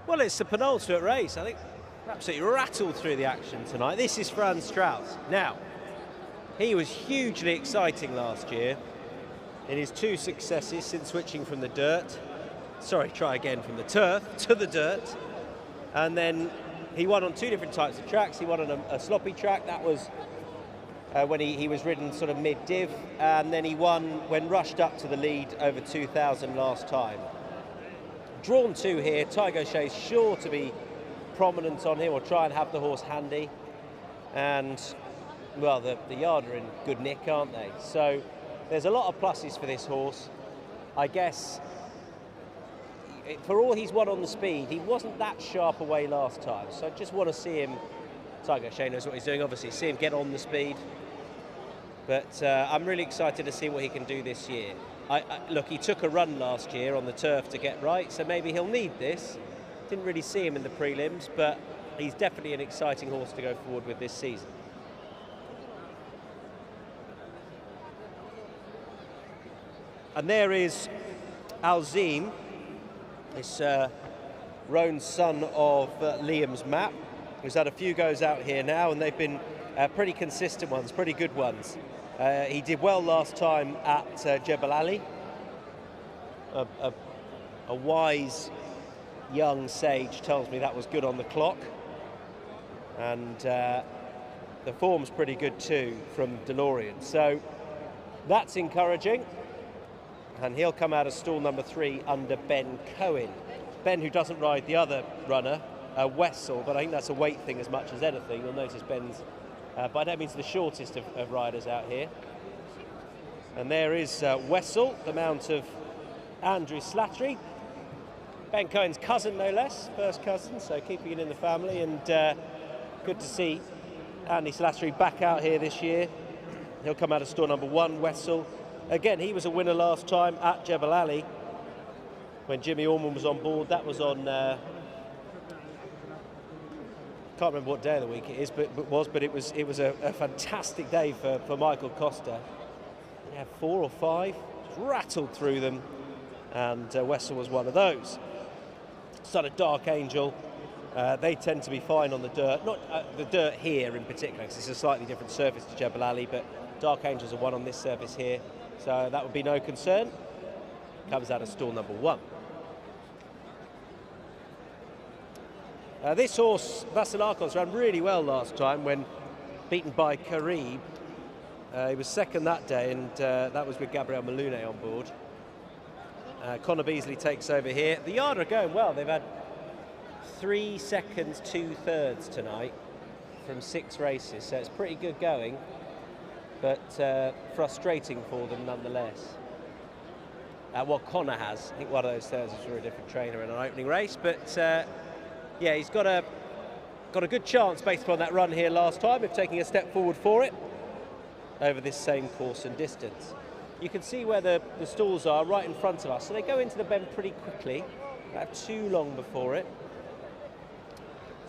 Well, it's the penultimate race. I think absolutely rattled through the action tonight. This is Franz Strauss. Now, he was hugely exciting last year in his 2 successes since switching from the dirt. Sorry, try again, from the turf to the dirt. And then he won on 2 different types of tracks. He won on a sloppy track. That was when he was ridden sort of mid-div. And then he won when rushed up to the lead over 2,000 last time. Drawn 2 here. Tiger O'Shea's sure to be prominent on him or try and have the horse handy. And, well, the yard are in good nick, aren't they? So there's a lot of pluses for this horse. I guess, for all he's won on the speed, he wasn't that sharp away last time. So I just want to see him, Tiger O'Shea knows what he's doing, obviously, see him get on the speed. But I'm really excited to see what he can do this year. Look, he took a run last year on the turf to get right, so maybe he'll need this. Didn't really see him in the prelims, but he's definitely an exciting horse to go forward with this season. And there is Alzim, this roan son of Liam's Map, who's had a few goes out here now, and they've been pretty consistent ones, pretty good ones. He did well last time at Jebel Ali. A wise young sage tells me that was good on the clock. And the form's pretty good too from DeLorean. So that's encouraging. And he'll come out of stall number 3 under Ben Cohen. Ben, who doesn't ride the other runner, Wessel, but I think that's a weight thing as much as anything. You'll notice Ben's by no means the shortest of riders out here. And there is Wessel, the mount of Andrew Slattery. Ben Cohen's cousin, no less, first cousin, so keeping it in the family. And good to see Andy Slattery back out here this year. He'll come out of store number 1, Wessel. Again, he was a winner last time at Jebel Ali when Jimmy Orman was on board. That was on, can't remember what day of the week it is, but it was a fantastic day for Michael Costa. He had 4 or 5, just rattled through them, and Wessel was one of those. Started Dark Angel. They tend to be fine on the dirt, not the dirt here in particular, because it's a slightly different surface to Jebel Ali, but Dark Angels are one on this surface here, so that would be no concern. Comes out of stall number 1. This horse, Vasilakos, ran really well last time when beaten by Karib. He was second that day, and that was with Gabriel Malune on board. Connor Beasley takes over here. The yard are going well. They've had 3 seconds 2/3 tonight from 6 races, so it's pretty good going, but frustrating for them nonetheless. What Connor has, I think one of those thirds was for a different trainer in an opening race, but yeah, he's got a good chance based upon that run here last time of taking a step forward for it over this same course and distance. You can see where the stalls are right in front of us, so they go into the bend pretty quickly. They have too long before it,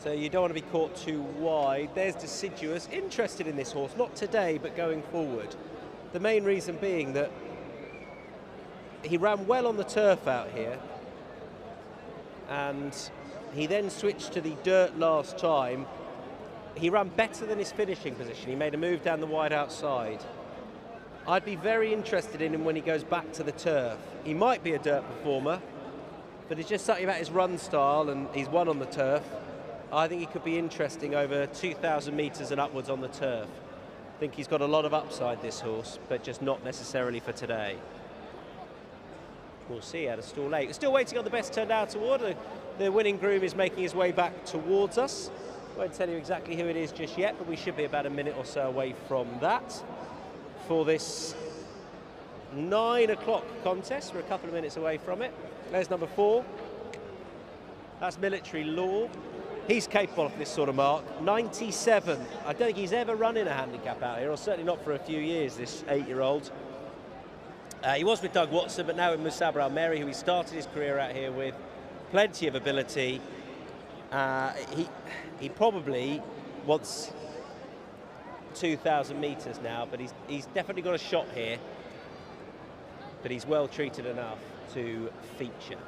so you don't want to be caught too wide. There's Deciduous, interested in this horse, not today but going forward. The main reason being that he ran well on the turf out here, and he then switched to the dirt last time. He ran better than his finishing position. He made a move down the wide outside. I'd be very interested in him when he goes back to the turf. He might be a dirt performer, but it's just something about his run style, and he's won on the turf. I think he could be interesting over 2,000 metres and upwards on the turf. I think he's got a lot of upside, this horse, but just not necessarily for today. We'll see out of stall 8. We're still waiting on the best turned out award. The winning groom is making his way back towards us. Won't tell you exactly who it is just yet, but we should be about a minute or so away from that for this 9 o'clock contest. We're a couple of minutes away from it. There's number 4. That's Military Law. He's capable of this sort of mark. 97. I don't think he's ever run in a handicap out here, or certainly not for a few years, this 8-year-old. He was with Doug Watson, but now with Musaber Al-Meri, who he started his career out here with. Plenty of ability. He probably wants 2,000 metres now, but he's definitely got a shot here. But he's well treated enough to feature.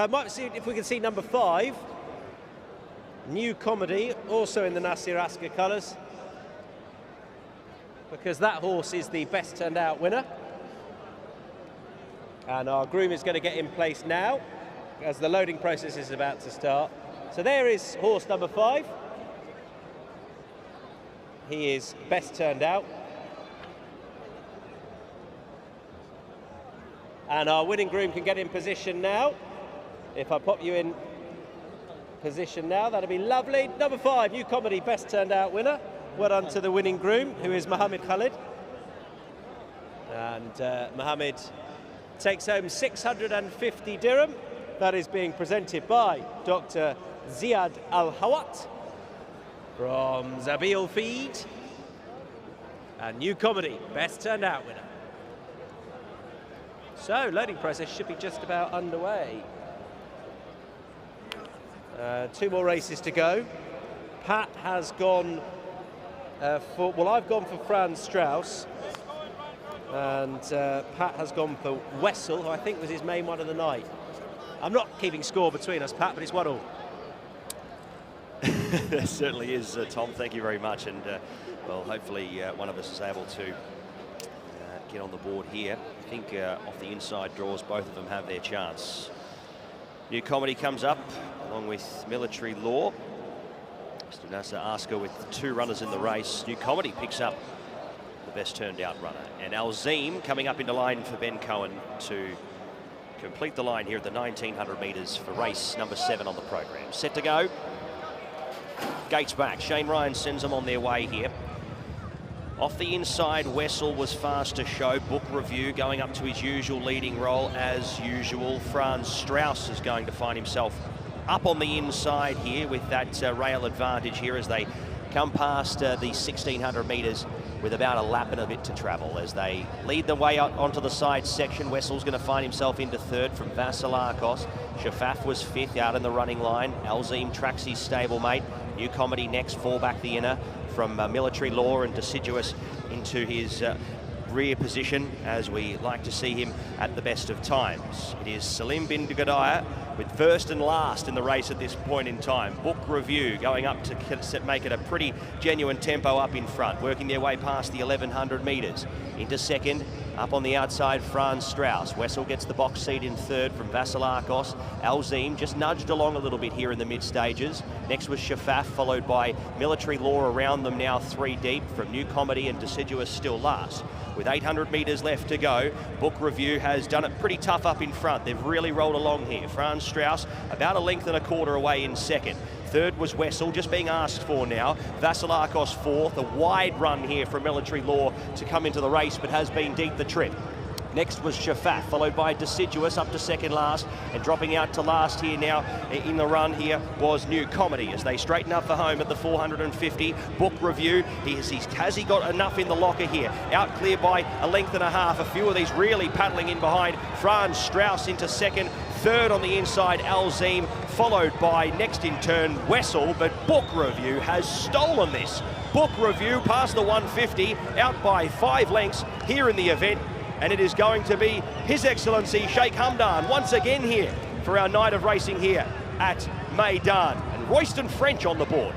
Might see if we can see number 5. New Comedy, also in the Nasir Asker colours, because that horse is the best turned out winner. And our groom is going to get in place now as the loading process is about to start. So there is horse number 5. He is best turned out. And our winning groom can get in position now. If I pop you in position now, that'll be lovely. Number 5, New Comedy, best turned out winner. Well done to the winning groom, who is Mohammed Khalid. And Mohammed takes home 650 dirham. That is being presented by Dr. Ziad Al-Hawat from Zabil Feed. And New Comedy, best turned out winner. So, loading process should be just about underway. 2 more races to go. Pat has gone well, I've gone for Franz Strauss, and Pat has gone for Wessel, who I think was his main one of the night. I'm not keeping score between us, Pat, but it's 1-1. It certainly is, Tom. Thank you very much, and well, hopefully one of us is able to get on the board here. I think off the inside draws, both of them have their chance. New Comedy comes up along with Military Law. Mr. Nasser Asker with 2 runners in the race. New Comedy picks up the best turned out runner. And Alzim coming up into line for Ben Cohen to complete the line here at the 1900 metres for race number 7 on the program. Set to go. Gates back. Shane Ryan sends them on their way here. Off the inside, Wessel was fast to show. Book Review going up to his usual leading role as usual. Franz Strauss is going to find himself up on the inside here with that rail advantage here as they come past the 1600 metres with about a lap and a bit to travel as they lead the way out onto the side section. Wessel's going to find himself into third from Vasilakos. Shafaf was fifth out in the running line. Alzim tracks his stablemate. New Comedy next, fall back the inner from Military Law, and Deciduous into his rear position as we like to see him at the best of times. It is Salim bin Gudaya with first and last in the race at this point in time. Book Review going up to make it a pretty genuine tempo up in front, working their way past the 1100 metres. Into second, up on the outside, Franz Strauss. Wessel gets the box seat in third from Vasilakos. Alzim just nudged along a little bit here in the mid stages. Next was Shafaf, followed by Military Law around them now 3 deep from New Comedy, and Deciduous still last. With 800 metres left to go, Book Review has done it pretty tough up in front. They've really rolled along here. Franz Strauss about a length and a quarter away in second. Third was Wessel, just being asked for now. Vasilakos fourth, a wide run here from Military Law to come into the race, but has been deep the trip. Next was Shafaf, followed by Deciduous up to second last, and dropping out to last here now in the run here was New Comedy as they straighten up for home at the 450. Book Review, has he got enough in the locker here? Out clear by a length and a half. A few of these really paddling in behind. Franz Strauss into second. Third on the inside, Alzim, followed by next in turn Wessel, but Book Review has stolen this. Book Review past the 150, out by 5 lengths here in the event. And it is going to be His Excellency Sheikh Hamdan once again here for our night of racing here at Meydan. And Royston French on the board.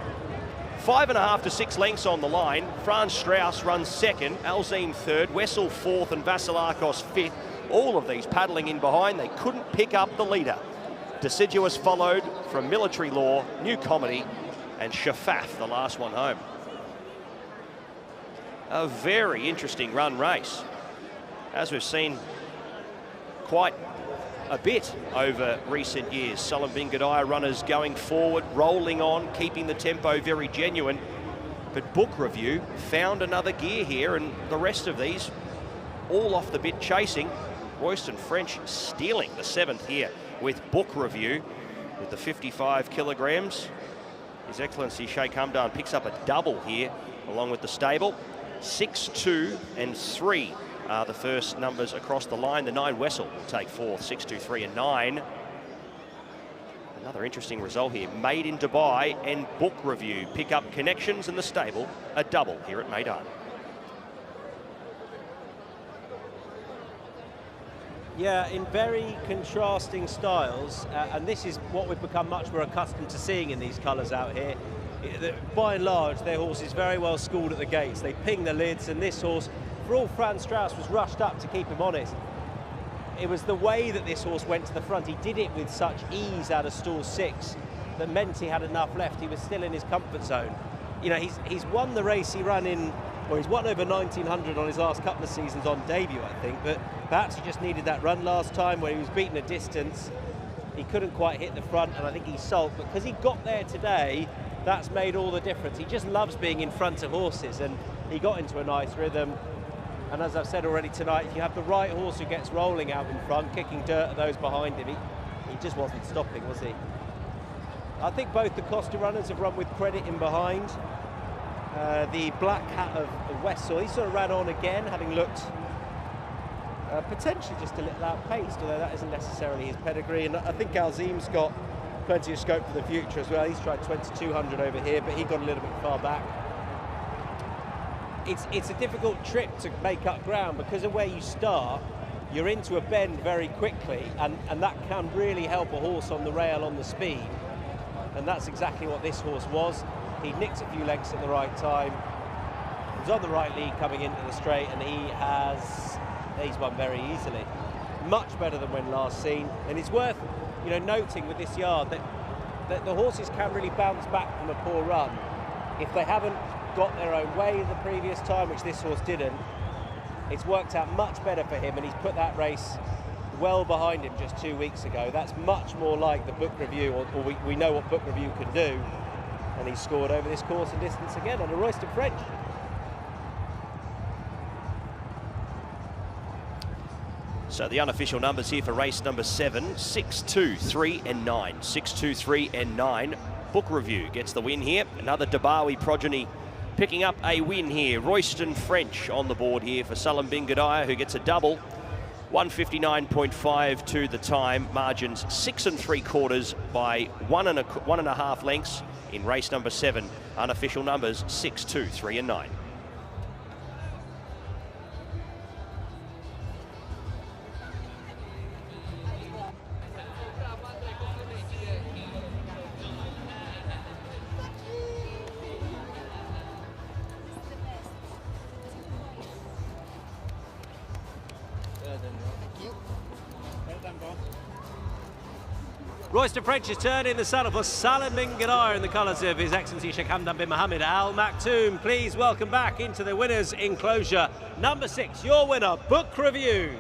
5.5 to 6 lengths on the line. Franz Strauss runs second, Alzim third, Wessel fourth, and Vasilakos fifth. All of these paddling in behind. They couldn't pick up the leader. Deciduous followed from Military Law, New Comedy, and Shafaf, the last one home. A very interesting run race, as we've seen quite a bit over recent years. Salim bin Gudaya runners going forward, rolling on, keeping the tempo very genuine. But Book Review found another gear here, and the rest of these all off the bit chasing. Royston French stealing the 7th here with Book Review with the 55 kilograms. His Excellency Sheikh Hamdan picks up a double here along with the stable. 6, 2 and 3 are the first numbers across the line. The 9 Wessel will take 4th, 6, 2, 3 and 9. Another interesting result here. Made in Dubai and Book Review pick up connections in the stable, a double here at Meydan. Yeah, in very contrasting styles, and this is what we've become much more accustomed to seeing in these colours out here. By and large, their horse is very well schooled at the gates. They ping the lids, and this horse, for all Franz Strauss was rushed up to keep him honest, it was the way that this horse went to the front. He did it with such ease out of stall 6 that meant he had enough left. He was still in his comfort zone. You know, he's won the race he ran in, or he's won over 1900 on his last couple of seasons on debut, I think, but perhaps he just needed that run last time where he was beaten a distance. He couldn't quite hit the front, and I think he sulked, but because he got there today, that's made all the difference. He just loves being in front of horses, and he got into a nice rhythm. And as I've said already tonight, if you have the right horse who gets rolling out in front, kicking dirt at those behind him, he just wasn't stopping, was he? I think both the Costa runners have run with credit in behind. The black hat of Wessel, he sort of ran on again, having looked potentially just a little outpaced, although that isn't necessarily his pedigree. And I think Alzim's got plenty of scope for the future as well. He's tried 2200 over here, but he got a little bit far back. It's a difficult trip to make up ground because of where you start. You're into a bend very quickly, and that can really help a horse on the rail on the speed. And that's exactly what this horse was. He nicked a few lengths at the right time. He was on the right lead coming into the straight, and he's won very easily. Much better than when last seen. And it's worth, you know, noting with this yard that the horses can really bounce back from a poor run if they haven't got their own way the previous time, which this horse didn't. It's worked out much better for him, and he's put that race well behind him just 2 weeks ago. That's much more like the Book Review, or we know what Book Review can do, and he's scored over this course and distance again on a Royston French. So the unofficial numbers here for race number 7, 6, 2, 3 and 9. 6, 2, 3 and 9. Book Review gets the win here. Another Dabawi progeny picking up a win here. Royston French on the board here for Salim Bin Gadaya, who gets a double. 159.5 to the time. Margins 6 3/4 by 1.5 lengths in race number 7. Unofficial numbers 6, 2, 3 and 9. Royston French's turn in the saddle for Salim Bin Gadaya in the colours of His Excellency Sheikh Hamdan bin Mohammed Al Maktoum. Please welcome back into the winners' enclosure. Number 6, your winner, Book Review.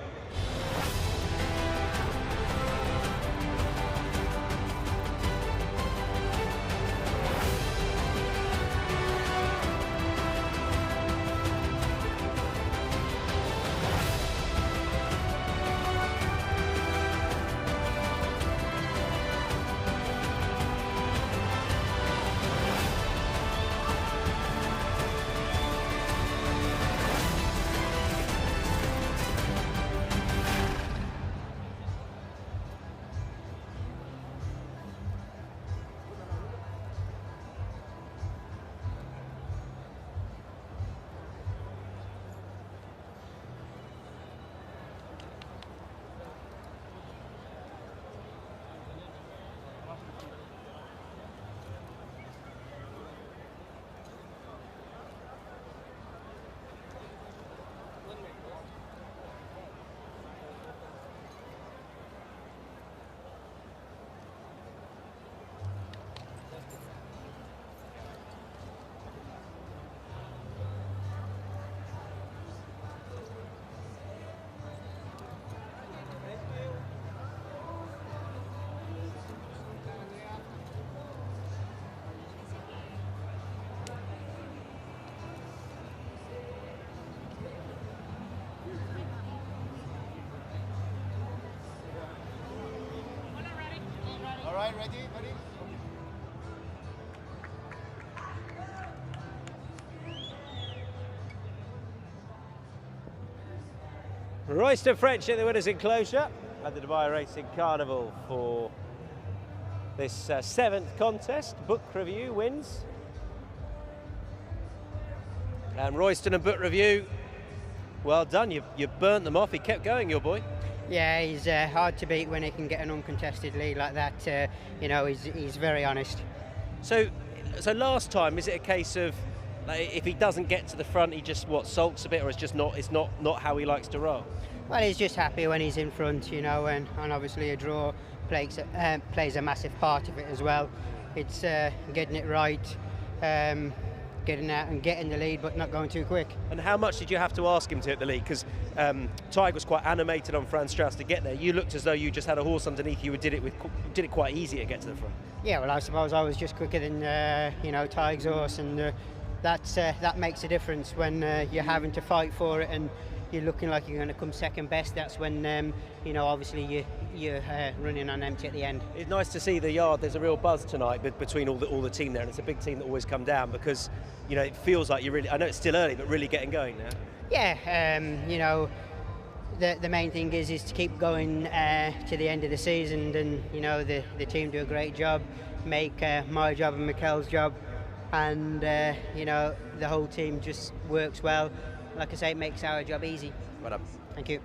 Royston French in the winners' enclosure at the Dubai Racing Carnival for this 7th contest. Book Review wins. And Royston and Book Review, well done. You burnt them off. He kept going, your boy. Yeah, he's hard to beat when he can get an uncontested lead like that. You know, he's very honest. So last time, is it a case of like, if he doesn't get to the front, he just sulks a bit, or it's just not how he likes to roll? Well, he's just happy when he's in front, you know, and obviously a draw plays a massive part of it as well. It's getting it right, getting out and getting the lead, but not going too quick. And how much did you have to ask him to hit the lead? Because Tig was quite animated on Franz Strauss to get there. You looked as though you just had a horse underneath you who did it quite easy to get to the front. Yeah, well, I suppose I was just quicker than you know, Tig's horse, and that makes a difference when you're having to fight for it and you're looking like you're going to come second best. That's when you know, obviously you're running on empty at the end. It's nice to see the yard. There's a real buzz tonight between all the team there, and it's a big team that always come down because, you know, it feels like you're really, I know it's still early, but really getting going now. Yeah, you know, the main thing is to keep going to the end of the season, and you know, the team do a great job, make my job and Mikel's job, and you know, the whole team just works well. Like I say, it makes our job easy. Well done. Thank you.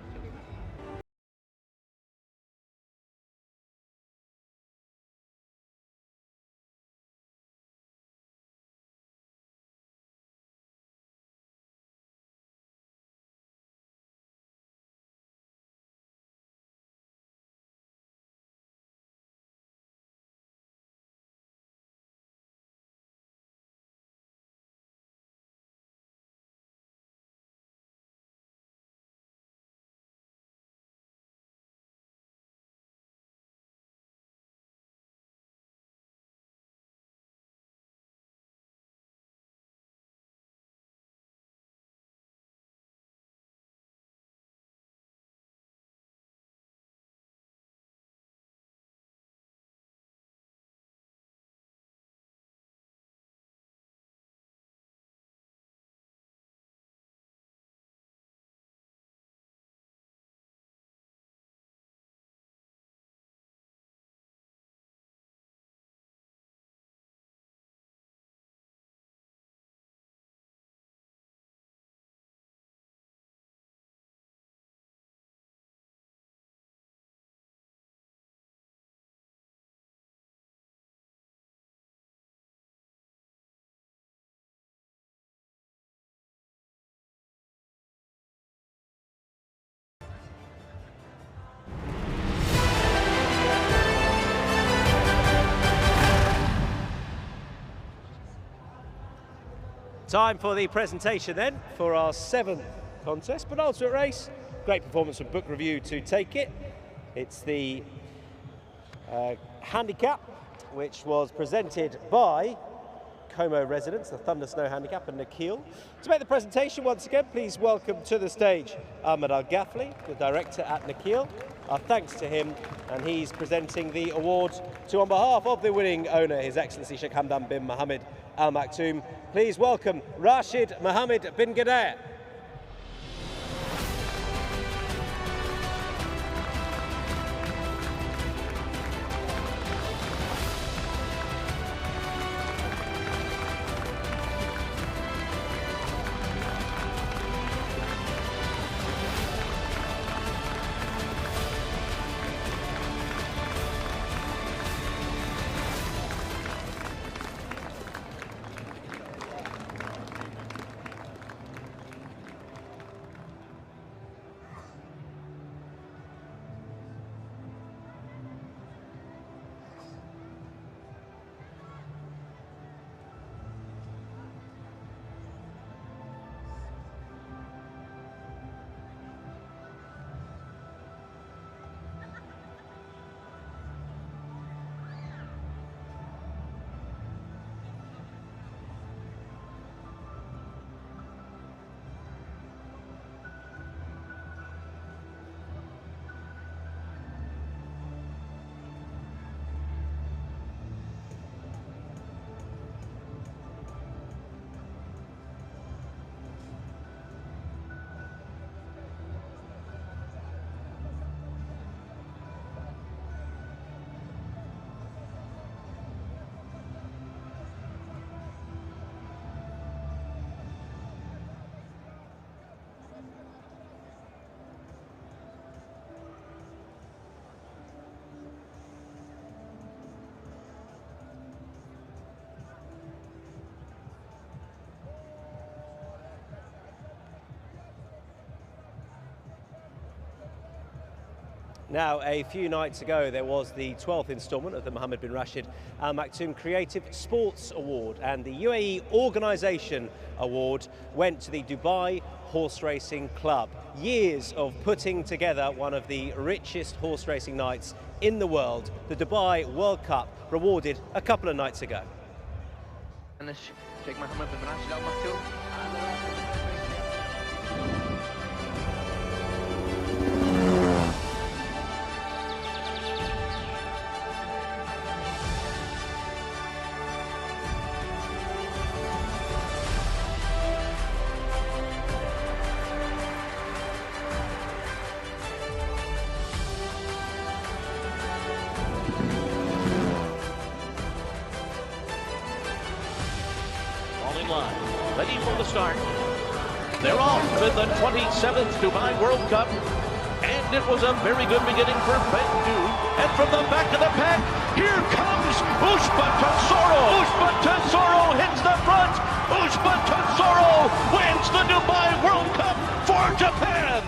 Time for the presentation then for our 7th contest, penultimate race. Great performance from Book Review to take it. It's the handicap, which was presented by Como residents, the Thunder Snow Handicap, and Nikhil. To make the presentation once again, please welcome to the stage Ahmed Al-Ghafli, the director at Nikhil. Our thanks to him, and he's presenting the award on behalf of the winning owner, His Excellency Sheikh Hamdan bin Mohammed Al Maktoum. Please welcome Rashid Mohammed bin Ghadir. Now, a few nights ago, there was the 12th instalment of the Mohammed bin Rashid Al Maktoum Creative Sports Award, and the UAE Organisation Award went to the Dubai Horse Racing Club. Years of putting together one of the richest horse racing nights in the world, the Dubai World Cup, rewarded a couple of nights ago. Sheikh Mohammed bin Rashid Al Maktoum. Ready for the start. They're off in the 27th Dubai World Cup. And it was a very good beginning for Bendu. And from the back of the pack, here comes Ushba Tesoro. Ushba Tesoro hits the front. Ushba Tesoro wins the Dubai World Cup for Japan.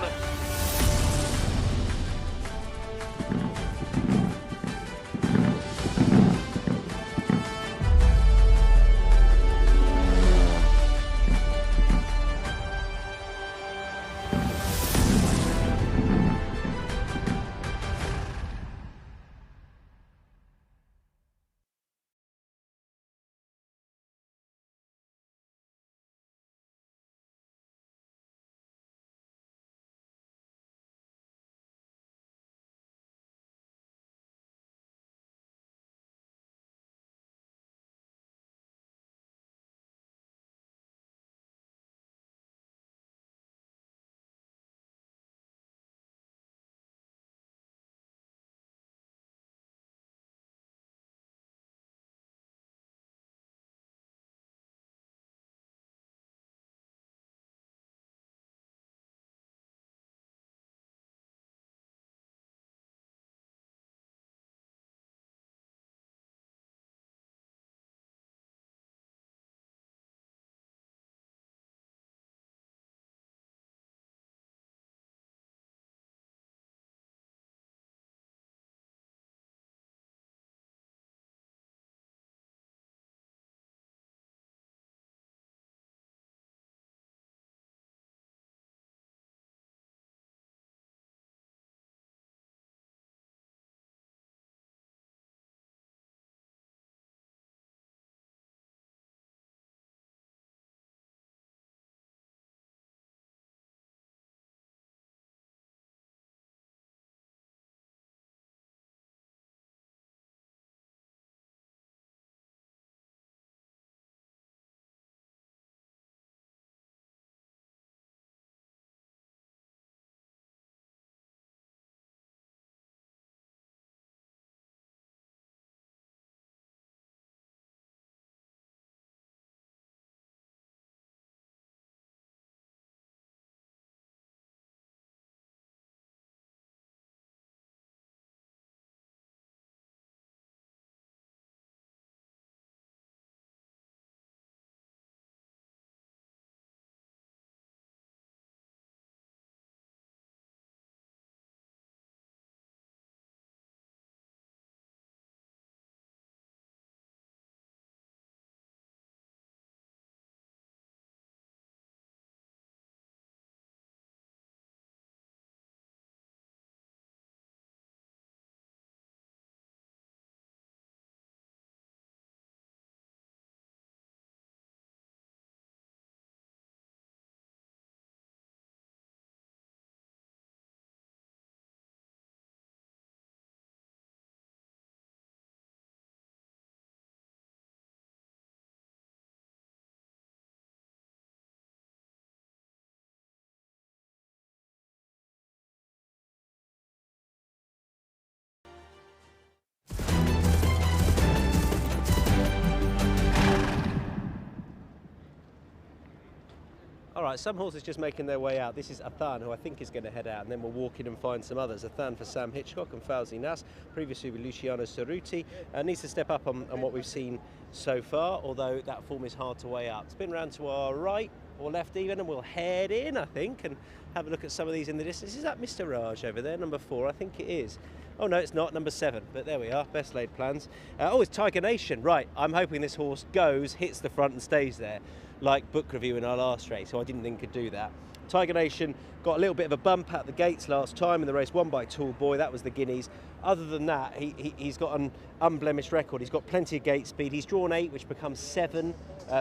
right, some horses just making their way out. This is Athan, who I think is going to head out, and then we'll walk in and find some others. Athan for Sam Hitchcock and Fauzi Nas, previously with Luciano Cerruti. Needs to step up on what we've seen so far, although that form is hard to weigh up. Spin round to our right, or left even, and we'll head in, I think, and have a look at some of these in the distance. Is that Mr. Raj over there, number 4? I think it is. Oh no, it's not, number 7, but there we are, best laid plans. Oh, it's Tiger Nation, right. I'm hoping this horse goes, hits the front and stays there, like Book Review in our last race, so I didn't think could do that. Tiger Nation got a little bit of a bump at the gates last time in the race, won by Tall Boy, that was the Guineas. Other than that, he's got an unblemished record. He's got plenty of gate speed. He's drawn 8, which becomes 7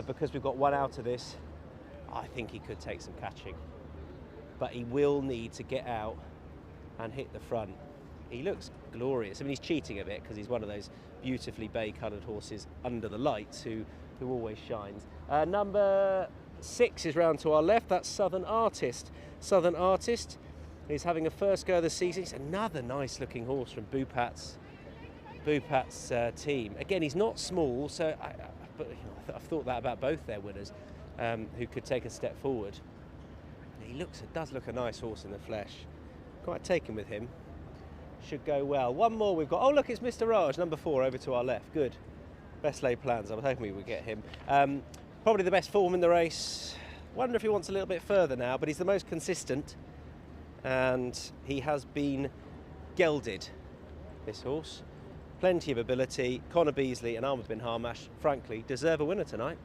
because we've got 1 out of this. I think he could take some catching, but he will need to get out and hit the front. He looks glorious. I mean, he's cheating a bit because he's one of those beautifully bay-coloured horses under the lights who always shines. Number 6 is round to our left. That's Southern Artist. Southern Artist is having a first go of the season. He's another nice-looking horse from Bupat's team. Again, he's not small, so but you know, I've thought that about both their winners, who could take a step forward. He does look a nice horse in the flesh. Quite taken with him. Should go well. One more we've got. Oh, look, it's Mr. Raj, number 4, over to our left. Good. Best laid plans. I was hoping we would get him. Probably the best form in the race. Wonder if he wants a little bit further now, but he's the most consistent. And he has been gelded, this horse. Plenty of ability. Connor Beasley and Ahmed bin Harmash, frankly, deserve a winner tonight.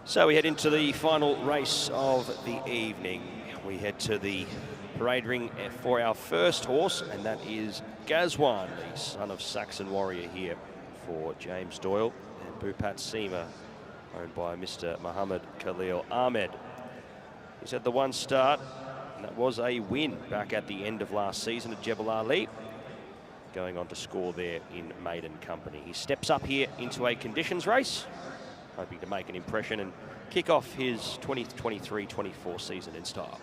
So we head into the final race of the evening. We head to the parade ring for our first horse, and that is Gazwan, the son of Saxon Warrior here for James Doyle, and Bupat Seema, owned by Mr. Muhammad Khalil Ahmed. He's had the 1 start, and that was a win back at the end of last season at Jebel Ali, going on to score there in Meydan company. He steps up here into a conditions race, hoping to make an impression and kick off his 2023-24 season in style.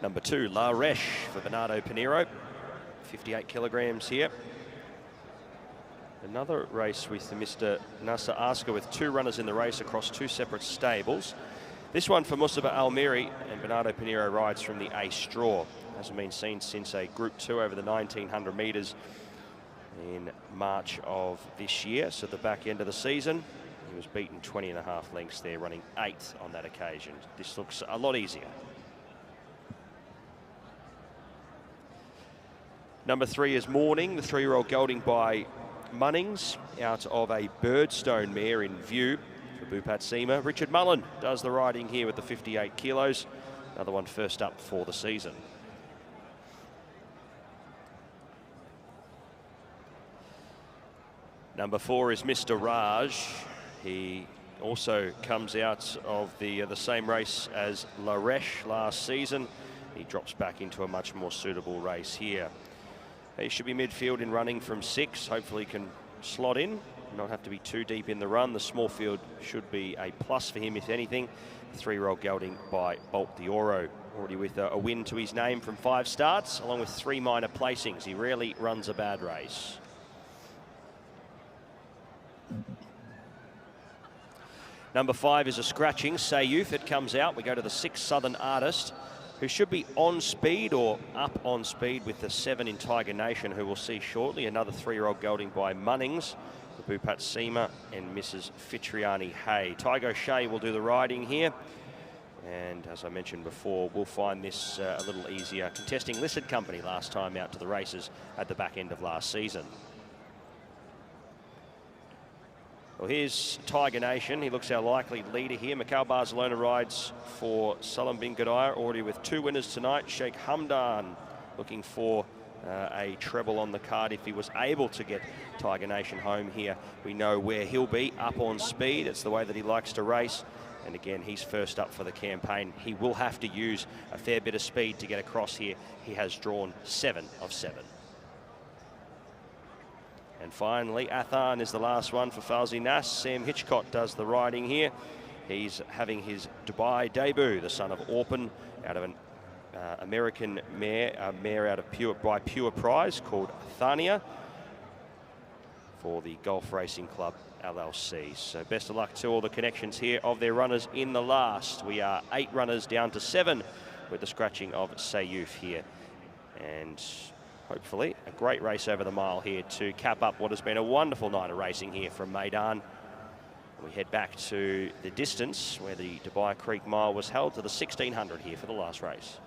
Number 2, La Reche for Bernardo Pinheiro, 58 kilograms here. Another race with Mr. Nasser Asker with 2 runners in the race across 2 separate stables. This one for Mustafa Almiri, and Bernardo Pinheiro rides from the A Straw. Hasn't been seen since a Group 2 over the 1900 metres in March of this year, so the back end of the season. He was beaten 20.5 lengths there, running 8th on that occasion. This looks a lot easier. Number 3 is Morning, the 3-year-old gelding by Munnings, out of a Birdstone mare in view for Bupat Seema. Richard Mullen does the riding here with the 58 kilos. Another one first up for the season. Number 4 is Mr. Raj. He also comes out of the same race as Laresh last season. He drops back into a much more suitable race here. He should be midfield in running from 6. Hopefully can slot in, not have to be too deep in the run. The small field should be a plus for him, if anything. 3-year-old gelding by Bolt de Oro, already with a win to his name from 5 starts, along with 3 minor placings. He rarely runs a bad race. Number 5 is a scratching, Sayuf. It comes out. We go to the 6 Southern Artist, who should be on speed or up on speed with the 7 in Tiger Nation, who we'll see shortly. Another 3-year-old gelding by Munnings, the Bupat Seema and Mrs. Fitriani Hay. Tygo Shea will do the riding here. And as I mentioned before, we'll find this a little easier. Contesting Listed Company last time out to the races at the back end of last season. Well, here's Tiger Nation. He looks our likely leader here. Mikhail Barcelona rides for Salam bin Gadaya, already with 2 winners tonight. Sheikh Hamdan looking for a treble on the card if he was able to get Tiger Nation home here. We know where he'll be, up on speed. It's the way that he likes to race. And again, he's first up for the campaign. He will have to use a fair bit of speed to get across here. He has drawn 7 of 7. And finally, Athan is the last one for Falzi Nas. Sam Hitchcock does the riding here. He's having his Dubai debut, the son of Orpin, out of an American mare, a mare out of Pure Prize called Thania for the Golf Racing Club LLC. So best of luck to all the connections here of their runners in the last. We are 8 runners down to 7 with the scratching of Sayuf here. And hopefully a great race over the mile here to cap up what has been a wonderful night of racing here from Meydan. We head back to the distance where the Dubai Creek Mile was held, to the 1600 here for the last race.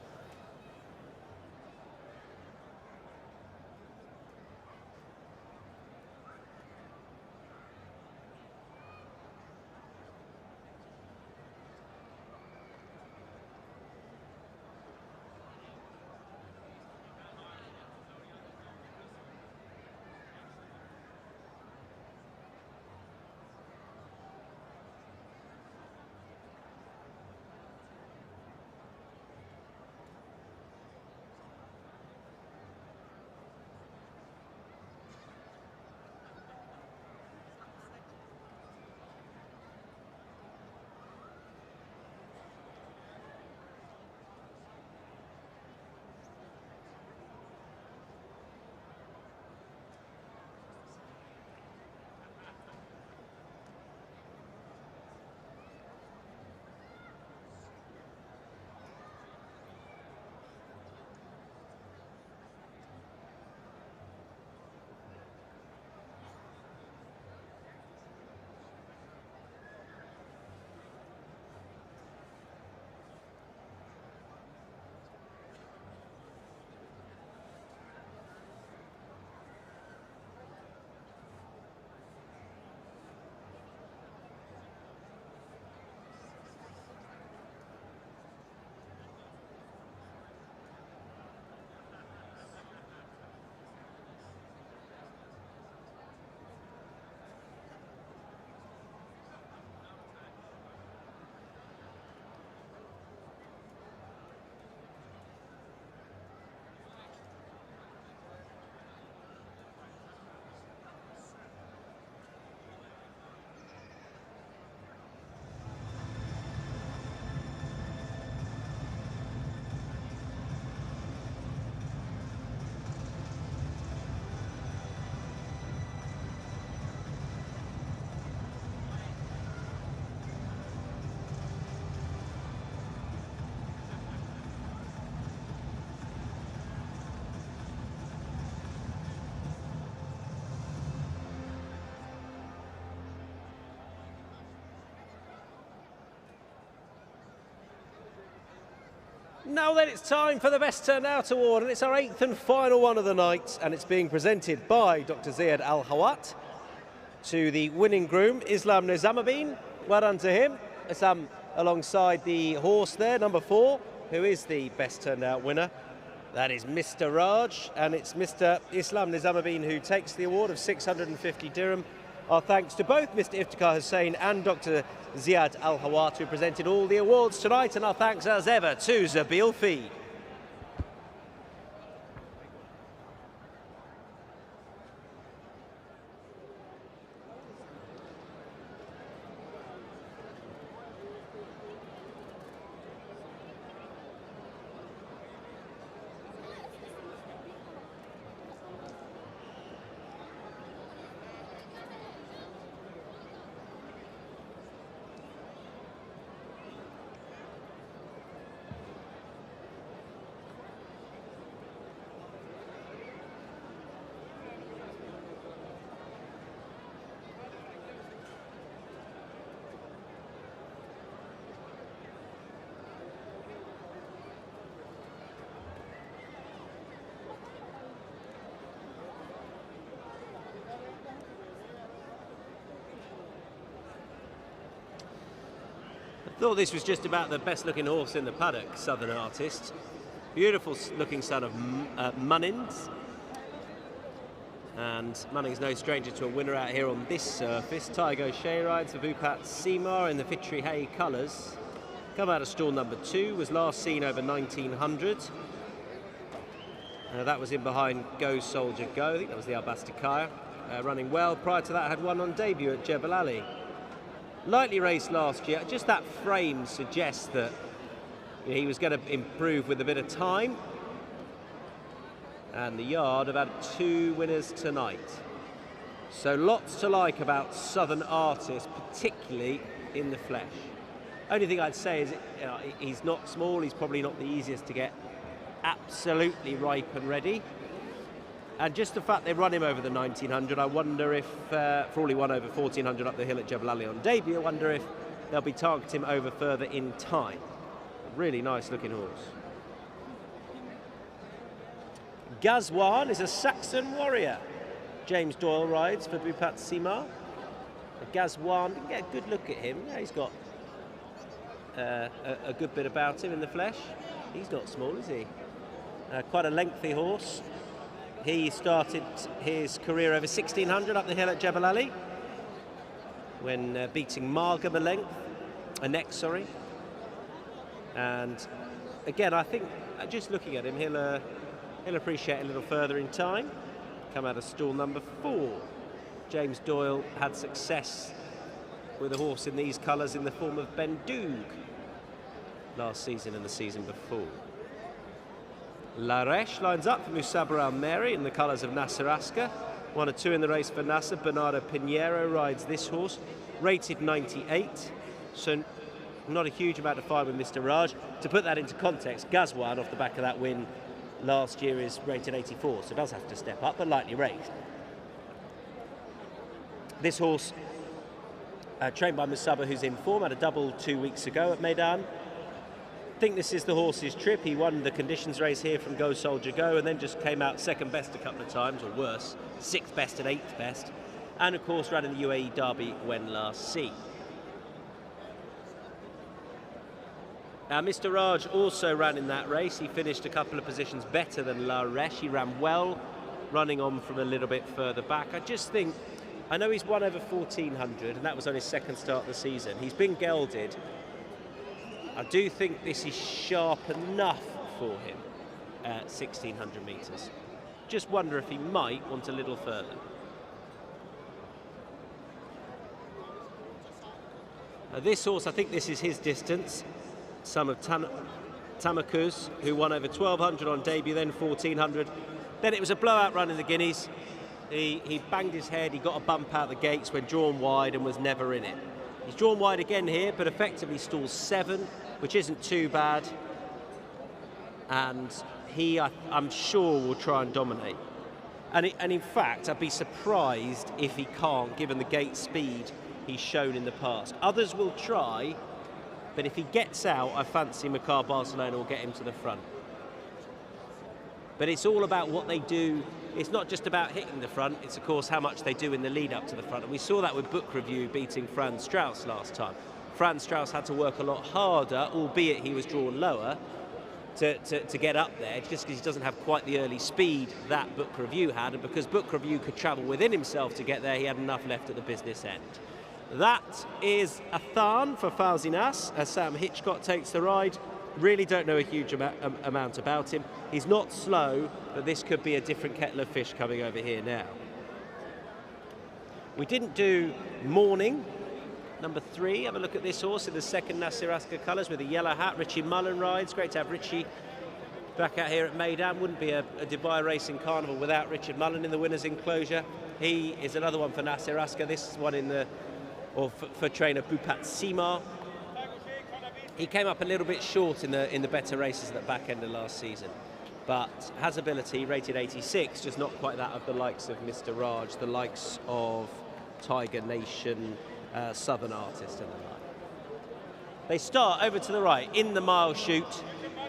Now then, it's time for the Best Turned Out Award, and it's our 8th and final one of the night, and it's being presented by Dr. Ziad Al Hawat to the winning groom, Islam Nizamuddin. Well done to him. Islam alongside the horse there, number 4, who is the Best Turned Out winner. That is Mr. Raj, and it's Mr. Islam Nizamuddin who takes the award of 650 dirham Our thanks to both Mr. Iftikhar Hussain and Dr. Ziad Al-Hawat, who presented all the awards tonight, and our thanks as ever to Zabil Feed. Thought this was just about the best looking horse in the paddock, Southern Artist. Beautiful looking son of Munnins. And Munnings no stranger to a winner out here on this surface. Tiger O'Shea rides for Bhupat Seema in the Fitri Hay colours. Come out of stall number 2, was last seen over 1900. That was in behind Go Soldier Go, I think that was the Albastikaya. Running well, prior to that had won on debut at Jebel Ali. Lightly raced last year, just that frame suggests that he was going to improve with a bit of time. And the yard have had 2 winners tonight. So lots to like about Southern Artist, particularly in the flesh. Only thing I'd say is he's not small, he's probably not the easiest to get absolutely ripe and ready. And just the fact they run him over the 1900, I wonder if, for all he won over 1400 up the hill at Jebel Ali on debut, I wonder if they'll be targeting him over further in time. A really nice looking horse. Gazwan is a Saxon warrior. James Doyle rides for Bhupat Seema. Gazwan, you can get a good look at him. Yeah, he's got a good bit about him in the flesh. He's not small, is he? Quite a lengthy horse. He started his career over 1600 up the hill at Jebel Ali when beating Margam a neck, sorry. And again, I think just looking at him, he'll appreciate a little further in time. Come out of stall number 4. James Doyle had success with a horse in these colours in the form of Bendoug last season and the season before. Laresh lines up for Musabar Al-Meri in the colours of Nasser Asker. 1 or 2 in the race for Nasser. Bernardo Pinheiro rides this horse, rated 98. So not a huge amount of fire with Mr. Raj. To put that into context, Gazwan off the back of that win last year is rated 84, so does have to step up, but lightly raised. This horse, trained by Musabar, who's in form, had a double 2 weeks ago at Meydan. I think this is the horse's trip. He won the conditions race here from Go Soldier Go and then just came out second best a couple of times, or worse, 6th best and 8th best. And of course ran in the UAE Derby when last seen. Mr. Raj also ran in that race. He finished a couple of positions better than Laresh. He ran well, running on from a little bit further back. I just think, I know he's won over 1400 and that was on his second start of the season. He's been gelded. I do think this is sharp enough for him at 1600 metres. Just wonder if he might want a little further. This horse, I think this is his distance. Son of Tamakuz, who won over 1200 on debut, then 1400. Then it was a blowout run in the Guineas. He banged his head, he got a bump out the gates when drawn wide and was never in it. He's drawn wide again here, but effectively stalls 7, which isn't too bad. And he, I'm sure, will try and dominate. And in fact, I'd be surprised if he can't, given the gate speed he's shown in the past. Others will try, but if he gets out, I fancy Makar Barcelona will get him to the front. But it's all about what they do. It's not just about hitting the front, it's of course how much they do in the lead up to the front. And we saw that with Book Review beating Franz Strauss last time. Franz Strauss had to work a lot harder, albeit he was drawn lower, to get up there, just because he doesn't have quite the early speed that Book Review had, and because Book Review could travel within himself to get there, he had enough left at the business end. That is a Tharn for Falzinas as Sam Hitchcock takes the ride. Really don't know a huge amount about him. He's not slow, but this could be a different kettle of fish coming over here now. We didn't do Morning, number 3. Have a look at this horse in the second Nasser Asker colours with a yellow hat. Richie Mullen rides. Great to have Richie back out here at Meydan. Wouldn't be a Dubai Racing Carnival without Richard Mullen in the winner's enclosure. He is another one for Nasser Asker. This is one in the, or for trainer Bupat Sima. He came up a little bit short in the better races at the back end of last season, but has ability, rated 86, just not quite that of the likes of Mr. Raj, the likes of Tiger Nation, Southern Artist and the like. They start over to the right in the mile chute.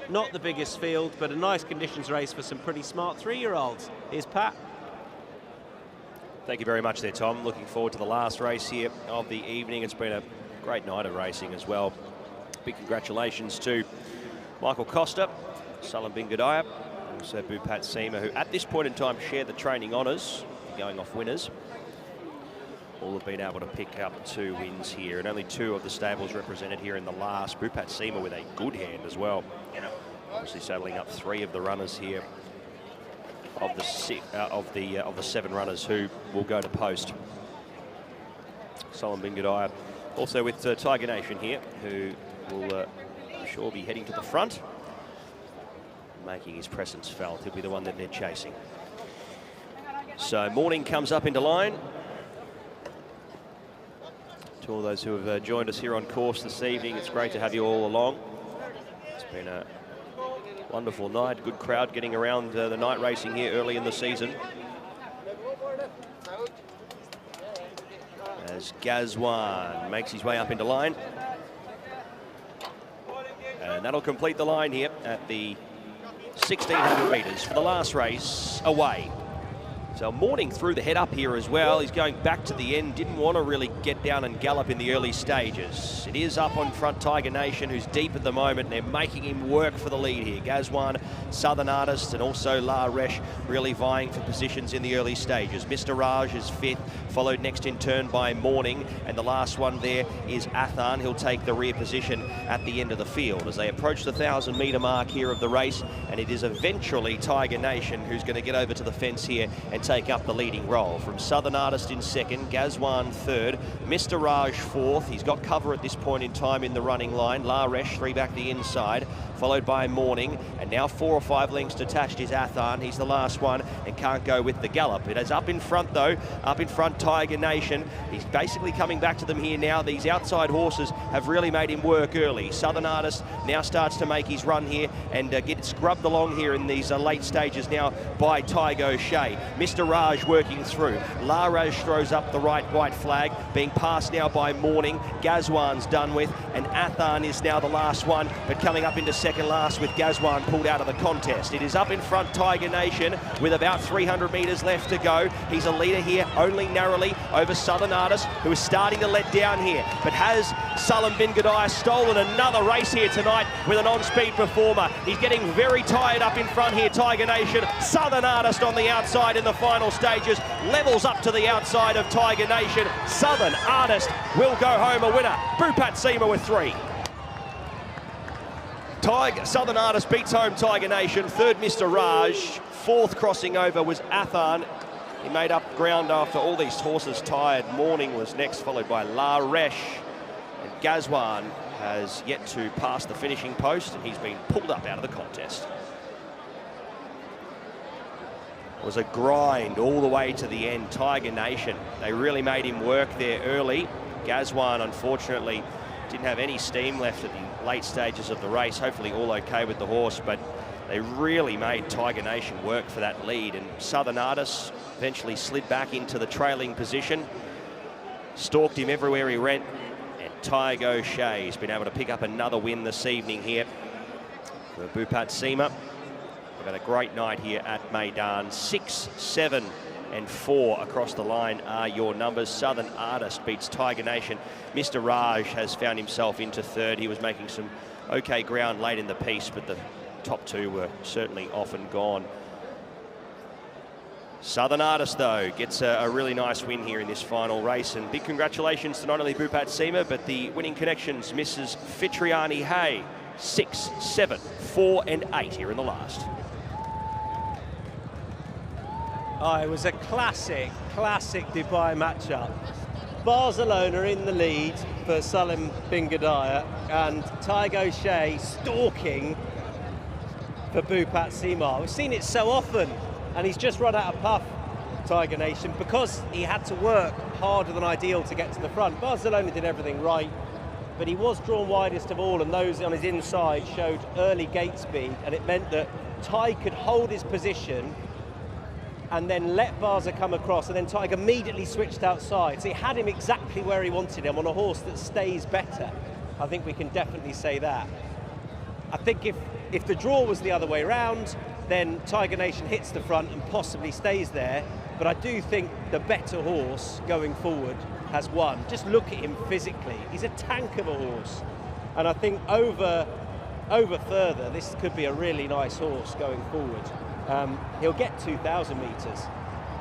Not the biggest field, but a nice conditions race for some pretty smart 3-year-olds. Here's Pat. Thank you very much there, Tom. Looking forward to the last race here of the evening. It's been a great night of racing as well. Big congratulations to Michael Costa, Salim Bin Gudaya, also Bupat Sima, who at this point in time share the training honours, going off winners. All have been able to pick up 2 wins here, and only 2 of the stables represented here in the last. Bupat Sima with a good hand as well. Obviously saddling up 3 of the runners here of the 7 runners who will go to post. Salim Bin Gudaya also with Tiger Nation here, who will I'm sure be heading to the front, making his presence felt. He'll be the one that they're chasing. So Morning comes up into line. To all those who have joined us here on course this evening, it's great to have you all along. It's been a wonderful night, good crowd getting around the night racing here early in the season. As Gazwan makes his way up into line. And that'll complete the line here at the 1,600 metres for the last race away. So Morning threw the head up here as well. He's going back to the end. Didn't want to really get down and gallop in the early stages. It is up on front Tiger Nation, who's deep at the moment. They're making him work for the lead here. Gazwan, Southern Artist, and also La Resh really vying for positions in the early stages. Mr. Raj is 5th, followed next in turn by Morning. And the last one there is Athan. He'll take the rear position at the end of the field as they approach the 1,000-metre mark here of the race. And it is eventually Tiger Nation who's going to get over to the fence here and take up the leading role. From Southern Artist in 2nd, Gazwan 3rd, Mr. Raj 4th. He's got cover at this point in time in the running line. La Resh 3 back the inside, followed by Morning, and now 4 or 5 lengths detached is Athan. He's the last one and can't go with the gallop. It is up in front though, up in front Tiger Nation. He's basically coming back to them here now. These outside horses have really made him work early. Southern Artist now starts to make his run here and get scrubbed along here in these late stages now by Tiger O'Shea. Mr. Raj working through. La Raj throws up the right white flag, being passed now by Morning. Gazwan's done with, and Athan is now the last one, but coming up into second last with Gazwan pulled out of the contest. It is up in front Tiger Nation with about 300 metres left to go. He's a leader here only narrowly over Southern Artist, who is starting to let down here, but has Salim Bin Gudaya stolen another race here tonight with an on-speed performer. He's getting very tired up in front here, Tiger Nation. Southern Artist on the outside in the final stages, levels up to the outside of Tiger Nation. Southern Artist will go home a winner. Bupat Sima with 3. Southern Artist beats home Tiger Nation. 3rd, Mr. Raj. 4th crossing over was Athan. He made up ground after all these horses tired. Morning was next, followed by La Resh. And Gazwan has yet to pass the finishing post, and he's been pulled up out of the contest. It was a grind all the way to the end. Tiger Nation, they really made him work there early. Gazwan, unfortunately, didn't have any steam left at the late stages of the race. Hopefully all okay with the horse, but they really made Tiger Nation work for that lead. And Southern Artist eventually slid back into the trailing position, stalked him everywhere he went, and Tiger O'Shea has been able to pick up another win this evening here for Bupat Sima. We've had a great night here at Meydan. 6, 7 and 4 across the line are your numbers. Southern Artist beats Tiger Nation. Mr. Raj has found himself into 3rd. He was making some okay ground late in the piece, but the top two were certainly off and gone. Southern Artist, though, gets a really nice win here in this final race, and big congratulations to not only Bhupat Seema, but the winning connections, Mrs. Fitriani Hay, 6, 7, 4 and 8 here in the last. Oh, it was a classic Dubai matchup. Barcelona in the lead for Salim Bingadaya, and Tiger O'Shea stalking for Bhupat Seema. We've seen it so often, and he's just run out of puff, Tiger Nation, because he had to work harder than ideal to get to the front. Barcelona did everything right, but he was drawn widest of all, and those on his inside showed early gate speed, and it meant that Ty could hold his position and then let Barza come across, and then Tiger immediately switched outside. So he had him exactly where he wanted him, on a horse that stays better. I think we can definitely say that. I think if the draw was the other way around, then Tiger Nation hits the front and possibly stays there. But I do think the better horse going forward has won. Just look at him physically. He's a tank of a horse. And I think over further, this could be a really nice horse going forward. He'll get 2,000 metres.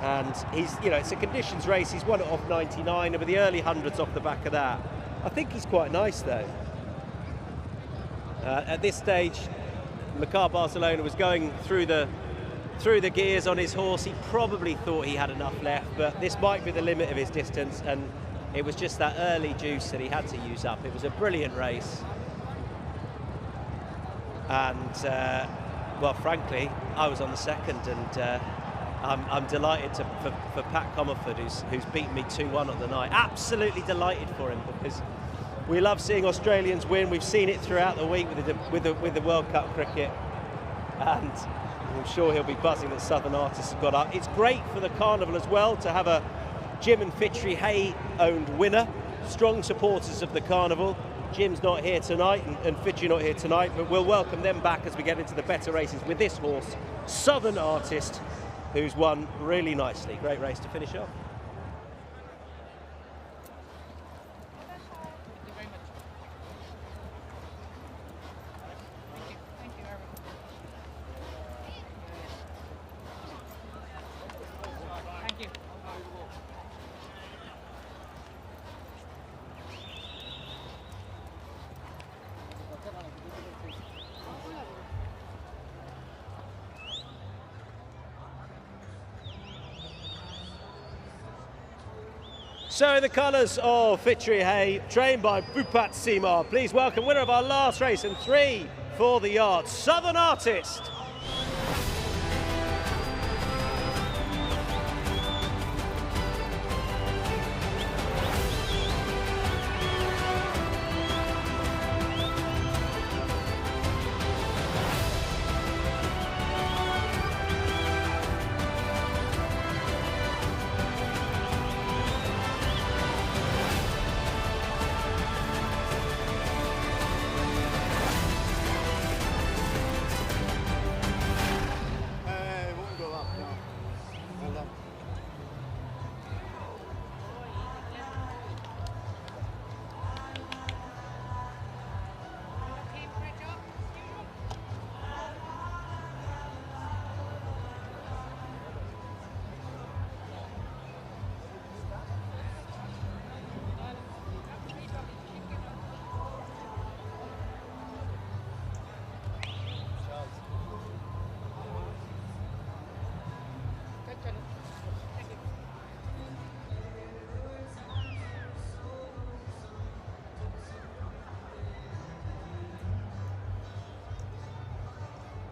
And he's, it's a conditions race. He's won it off 99, and with the early hundreds off the back of that. I think he's quite nice, though. At this stage, Makar Barcelona was going through the gears on his horse. He probably thought he had enough left, but this might be the limit of his distance, and it was just that early juice that he had to use up. It was a brilliant race, and well, frankly, I was on the second, and I'm delighted for Pat Comerford, who's beaten me 2-1 on the night. Absolutely delighted for him, because we love seeing Australians win. We've seen it throughout the week with the World Cup cricket, and I'm sure he'll be buzzing that Southern Artists have got up. It's great for the Carnival as well to have a Jim and Fitri Hay owned winner. Strong supporters of the Carnival. Jim's not here tonight and Fitri not here tonight, but we'll welcome them back as we get into the better races with this horse, Southern Artist, who's won really nicely. Great race to finish off. So in the colours of Fitri Hay, trained by Bhupat Seema, please welcome winner of our last race and 3 for the yard, Southern Artist.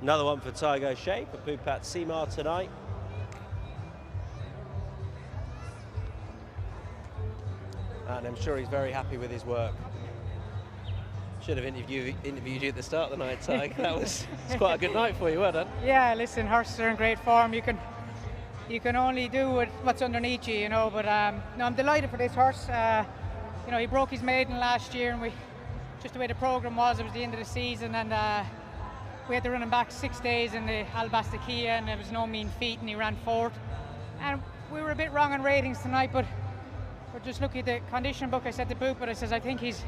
Another one for Tiger O'Shea for Bhupat Seema tonight. And I'm sure he's very happy with his work. Should have interviewed you at the start of the night, Tiger. It's quite a good night for you, well done. Yeah, listen, horses are in great form. You can only do what's underneath you, but no, I'm delighted for this horse. He broke his maiden last year, and just the way the programme was, it was the end of the season, and we had to run him back 6 days in the Albastakia, and it was no mean feat, and he ran 4th. And we were a bit wrong on ratings tonight, but we're just looking at the condition book. I said to Boot, but I says I think he's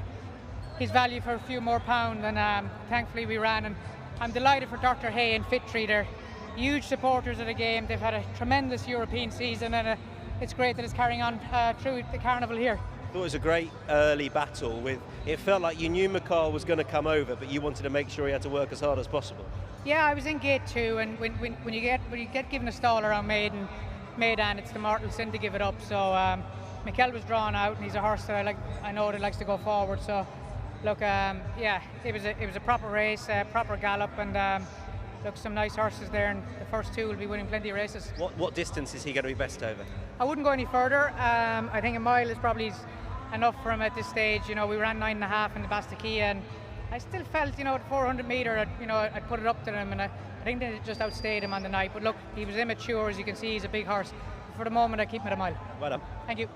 value for a few more pounds, and thankfully we ran, and I'm delighted for Dr. Hay and Fittree. They're huge supporters of the game. They've had a tremendous European season, and it's great that it's carrying on through the Carnival here. I thought it was a great early battle. It felt like you knew McCall was going to come over, but you wanted to make sure he had to work as hard as possible. Yeah, I was in gate 2, and when you get given a stall around Meydan, it's the mortal sin to give it up. So Mikel was drawn out, and he's a horse that I know that likes to go forward. So look, yeah, it was a proper race, proper gallop, and look, some nice horses there, and the first 2 will be winning plenty of races. What distance is he going to be best over? I wouldn't go any further. I think a mile is probably enough for him at this stage. You know, we ran 9.5 in the Bastakia, and I still felt, you know, at 400 metre, I'd put it up to him, and I think they just outstayed him on the night. But look, he was immature, as you can see. He's a big horse. For the moment, I keep him at a mile. Well done. Thank you.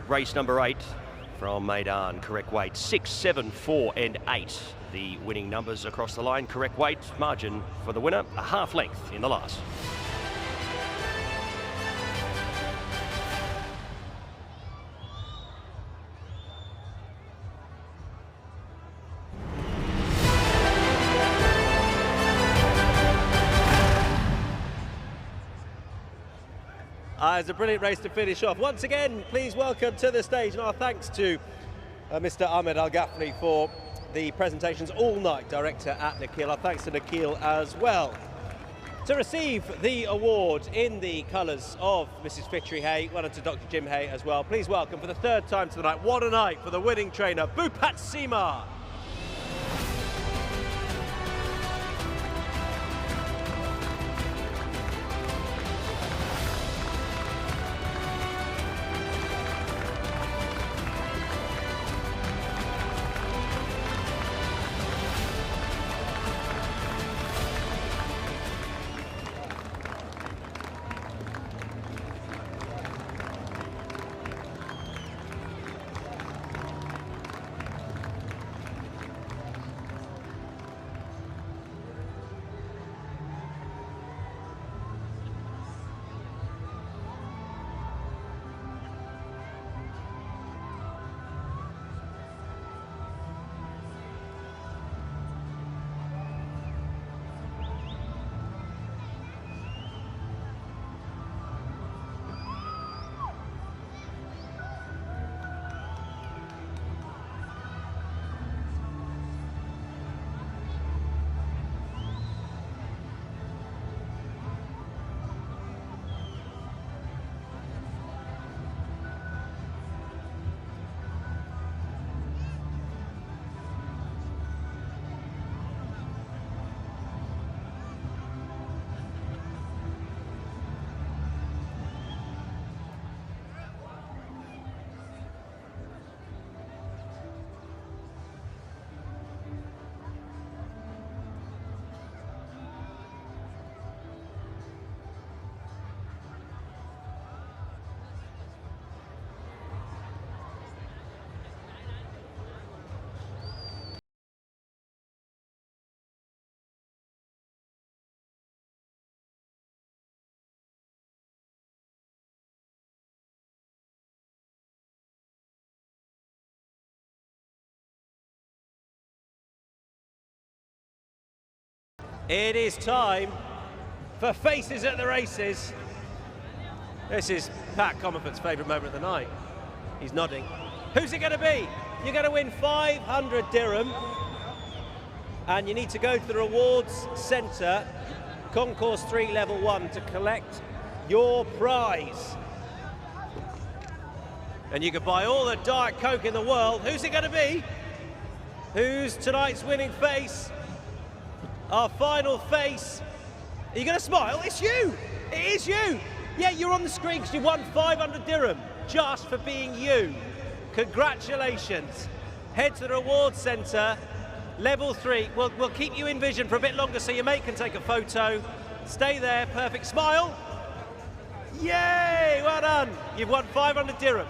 Race number 8 from Meydan, correct weight 6, 7, 4 and 8. The winning numbers across the line, correct weight, margin for the winner, a half length in the last. It's a brilliant race to finish off. Once again, please welcome to the stage, and our thanks to Mr. Ahmed Al Ghaffni for the presentations all night, director at Nikhil. Our thanks to Nikhil as well. To receive the award in the colours of Mrs. Fitri Hay, well done to Dr. Jim Hay as well. Please welcome for the third time tonight, what a night for the winning trainer, Bhupat Seema. It is time for Faces at the Races. This is Pat Comerford's favourite moment of the night. He's nodding. Who's it going to be? You're going to win 500 dirham. And you need to go to the rewards centre, Concourse 3 Level 1, to collect your prize. And you can buy all the Diet Coke in the world. Who's it going to be? Who's tonight's winning face? Our final face. Are you going to smile? It's you! It is you! Yeah, you're on the screen because you won 500 dirham just for being you. Congratulations. Head to the rewards centre, level 3. We'll keep you in vision for a bit longer so your mate can take a photo. Stay there, perfect. Smile. Yay! Well done. You've won 500 dirham.